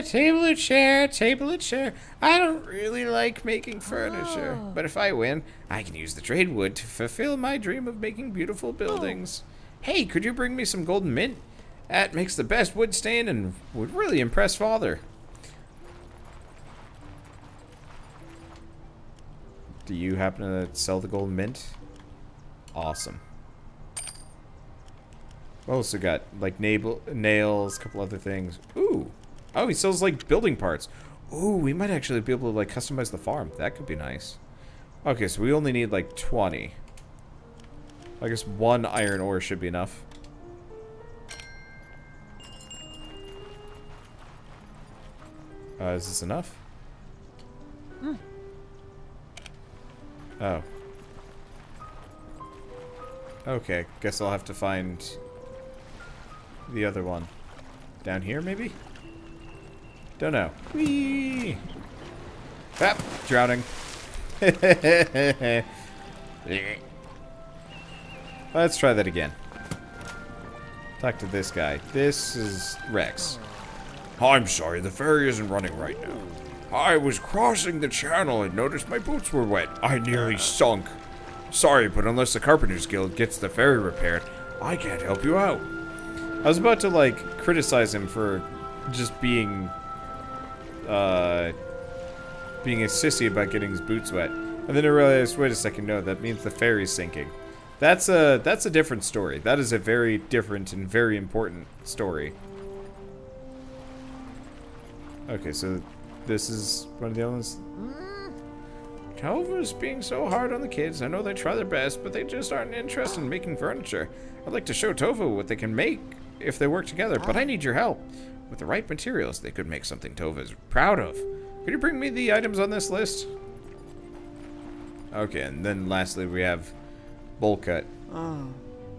Speaker 1: Table and chair, table and chair. I don't really like making furniture, but if I win, I can use the trade wood to fulfill my dream of making beautiful buildings. Hey, could you bring me some golden mint? That makes the best wood stain and would really impress Father. Do you happen to sell the golden mint? Awesome. Also got like nails, a couple other things. Ooh. Oh, he sells like building parts. Ooh, we might actually be able to like customize the farm. That could be nice. Okay, so we only need like 20. I guess 1 iron ore should be enough. Is this enough? Oh. Okay, guess I'll have to find the other one. Down here, maybe? Don't know. Whee! Ah, drowning. Let's try that again. Talk to this guy. This is Rex.
Speaker 3: I'm sorry, the ferry isn't running right now. I was crossing the channel and noticed my boots were wet. I nearly sunk. Sorry, but unless the Carpenters Guild gets the ferry repaired, I can't help you out.
Speaker 1: I was about to, like, criticize him for just being a sissy about getting his boots wet. And then I realized, wait a second, no, that means the ferry's sinking. That's a different story. That is a very different and very important story. Okay, so this is one of the others. Tova's being so hard on the kids. I know they try their best, but they just aren't interested in making furniture. I'd like to show Tova what they can make if they work together, but I need your help. With the right materials, they could make something Tova's proud of. Could you bring me the items on this list? Okay, and then lastly we have bowl cut.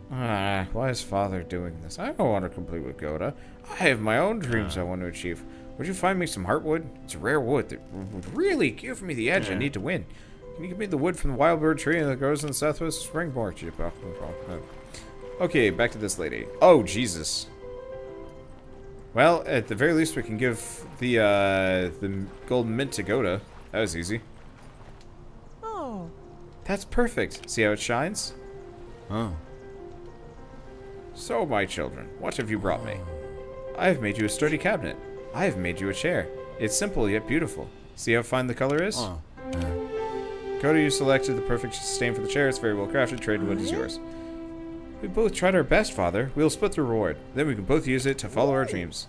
Speaker 1: Why is Father doing this? I don't want to complete with Goda. I have my own dreams I want to achieve. Would you find me some heartwood? It's a rare wood that would really give me the edge I need to win. Can you give me the wood from the wild bird tree that grows in the southwest springboard? Okay, back to this lady. Oh, Jesus. Well, at the very least, we can give the golden mint to Goda. That was easy.
Speaker 4: Oh.
Speaker 1: That's perfect. See how it shines?
Speaker 2: Oh.
Speaker 1: So, my children, what have you brought me? I have made you a sturdy cabinet. I have made you a chair. It's simple yet beautiful. See how fine the color is?
Speaker 2: Oh.
Speaker 1: Goda, you selected the perfect stain for the chair. It's very well crafted. Trade wood is yours. We both tried our best, Father. We'll split the reward. Then we can both use it to follow our dreams.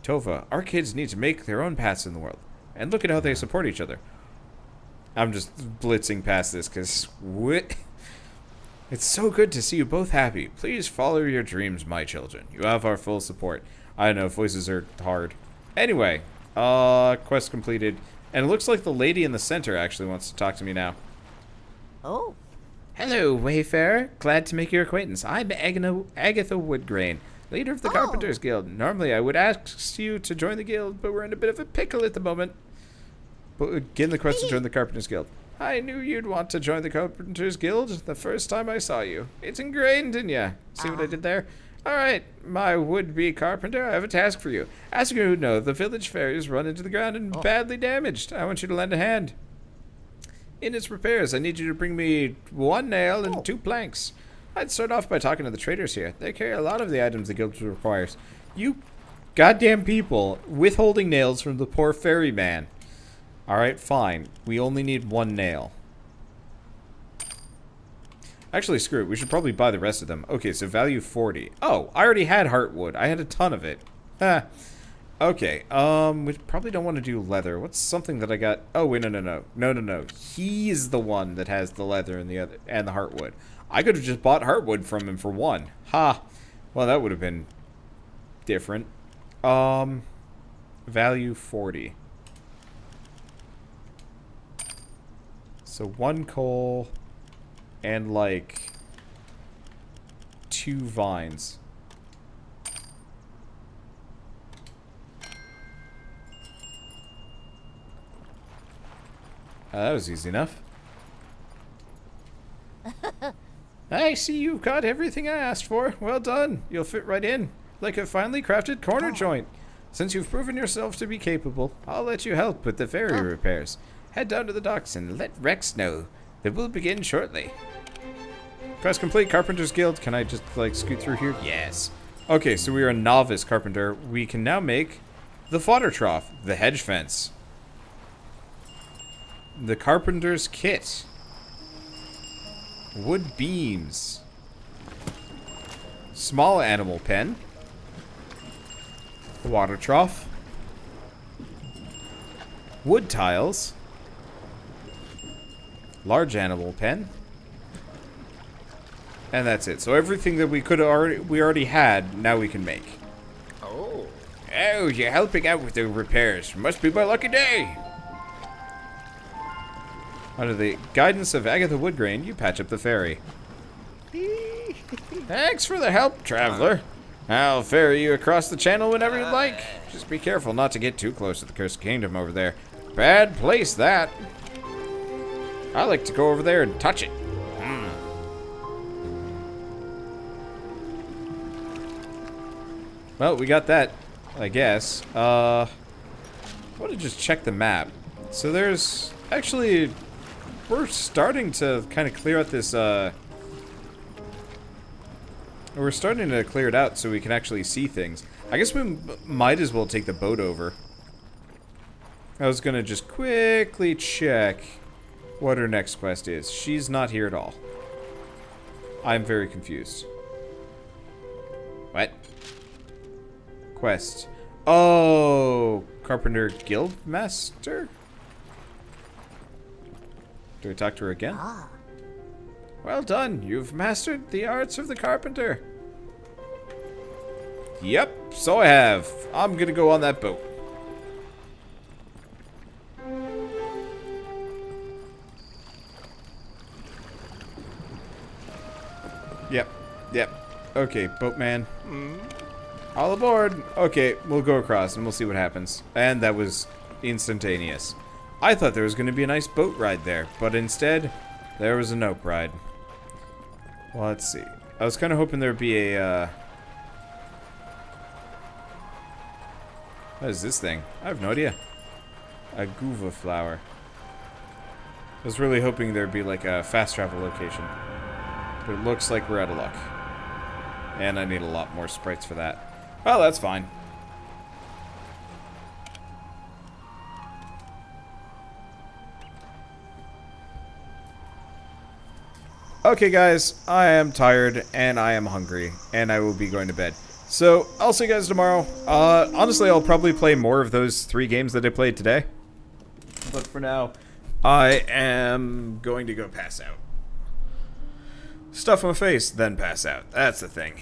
Speaker 1: Tova, our kids need to make their own paths in the world. And look at how they support each other. I'm just blitzing past this because what? It's so good to see you both happy. Please follow your dreams, my children. You have our full support. I know, voices are hard. Anyway, quest completed. And it looks like the lady in the center actually wants to talk to me now.
Speaker 4: Oh.
Speaker 1: Hello, Wayfarer. Glad to make your acquaintance. I'm Agatha Woodgrain, leader of the Carpenters Guild. Normally, I would ask you to join the guild, but we're in a bit of a pickle at the moment. Begin the quest to join the Carpenters Guild. I knew you'd want to join the Carpenters Guild the first time I saw you. It's ingrained in you. See what I did there? Alright, my would-be carpenter, I have a task for you. As you know, the village fair is run into the ground and badly damaged. I want you to lend a hand. In its repairs, I need you to bring me 1 nail and 2 planks. I'd start off by talking to the traders here. They carry a lot of the items the guild requires. You goddamn people withholding nails from the poor ferryman. Alright, fine. We only need 1 nail. Actually, screw it. We should probably buy the rest of them. Okay, so value 40. Oh, I already had heartwood. I had a ton of it. Okay, we probably don't want to do leather. What's something that I got? Oh, wait, no. He's the one that has the leather and the heartwood. I could have just bought heartwood from him for 1. Ha! Well, that would have been different. Value 40. So 1 coal and like 2 vines. That was easy enough. I see you've got everything I asked for. Well done. You'll fit right in, like a finely crafted corner joint. Since you've proven yourself to be capable, I'll let you help with the ferry repairs. Head down to the docks and let Rex know that we'll begin shortly. Quest complete, Carpenter's Guild. Can I just, like, scoot through here? Yes. Okay, so we are a novice carpenter. We can now make the fodder trough, the hedge fence, the carpenter's kit, wood beams, small animal pen, the water trough, wood tiles, large animal pen, and that's it. So everything that we already had, now we can make. Oh, you're helping out with the repairs. Must be my lucky day. Under the guidance of Agatha Woodgrain, you patch up the ferry. Thanks for the help, traveler. I'll ferry you across the channel whenever you'd like. Just be careful not to get too close to the Cursed Kingdom over there. Bad place, that. I like to go over there and touch it. Well, we got that, I guess. I want to just check the map. So there's actually, we're starting to kind of clear out this, we're starting to clear it out so we can actually see things. I guess we might as well take the boat over. I was gonna just quickly check what her next quest is. She's not here at all. I'm very confused. What? Quest. Oh, Carpenter Guild Master? Do I talk to her again? Well done. You've mastered the arts of the carpenter. Yep, so I have. I'm gonna go on that boat. Yep. Okay, boatman. All aboard. Okay, we'll go across and we'll see what happens. And that was instantaneous. I thought there was going to be a nice boat ride there, but instead, there was a nope ride. Well, let's see. I was kind of hoping there'd be a, what is this thing? I have no idea. A guava flower. I was really hoping there'd be like a fast travel location. But it looks like we're out of luck. And I need a lot more sprites for that. Well, that's fine. Okay, guys, I am tired and I am hungry, and I will be going to bed. So, I'll see you guys tomorrow. Honestly, I'll probably play more of those 3 games that I played today. But for now, I am going to go pass out. Stuff my face, then pass out. That's the thing.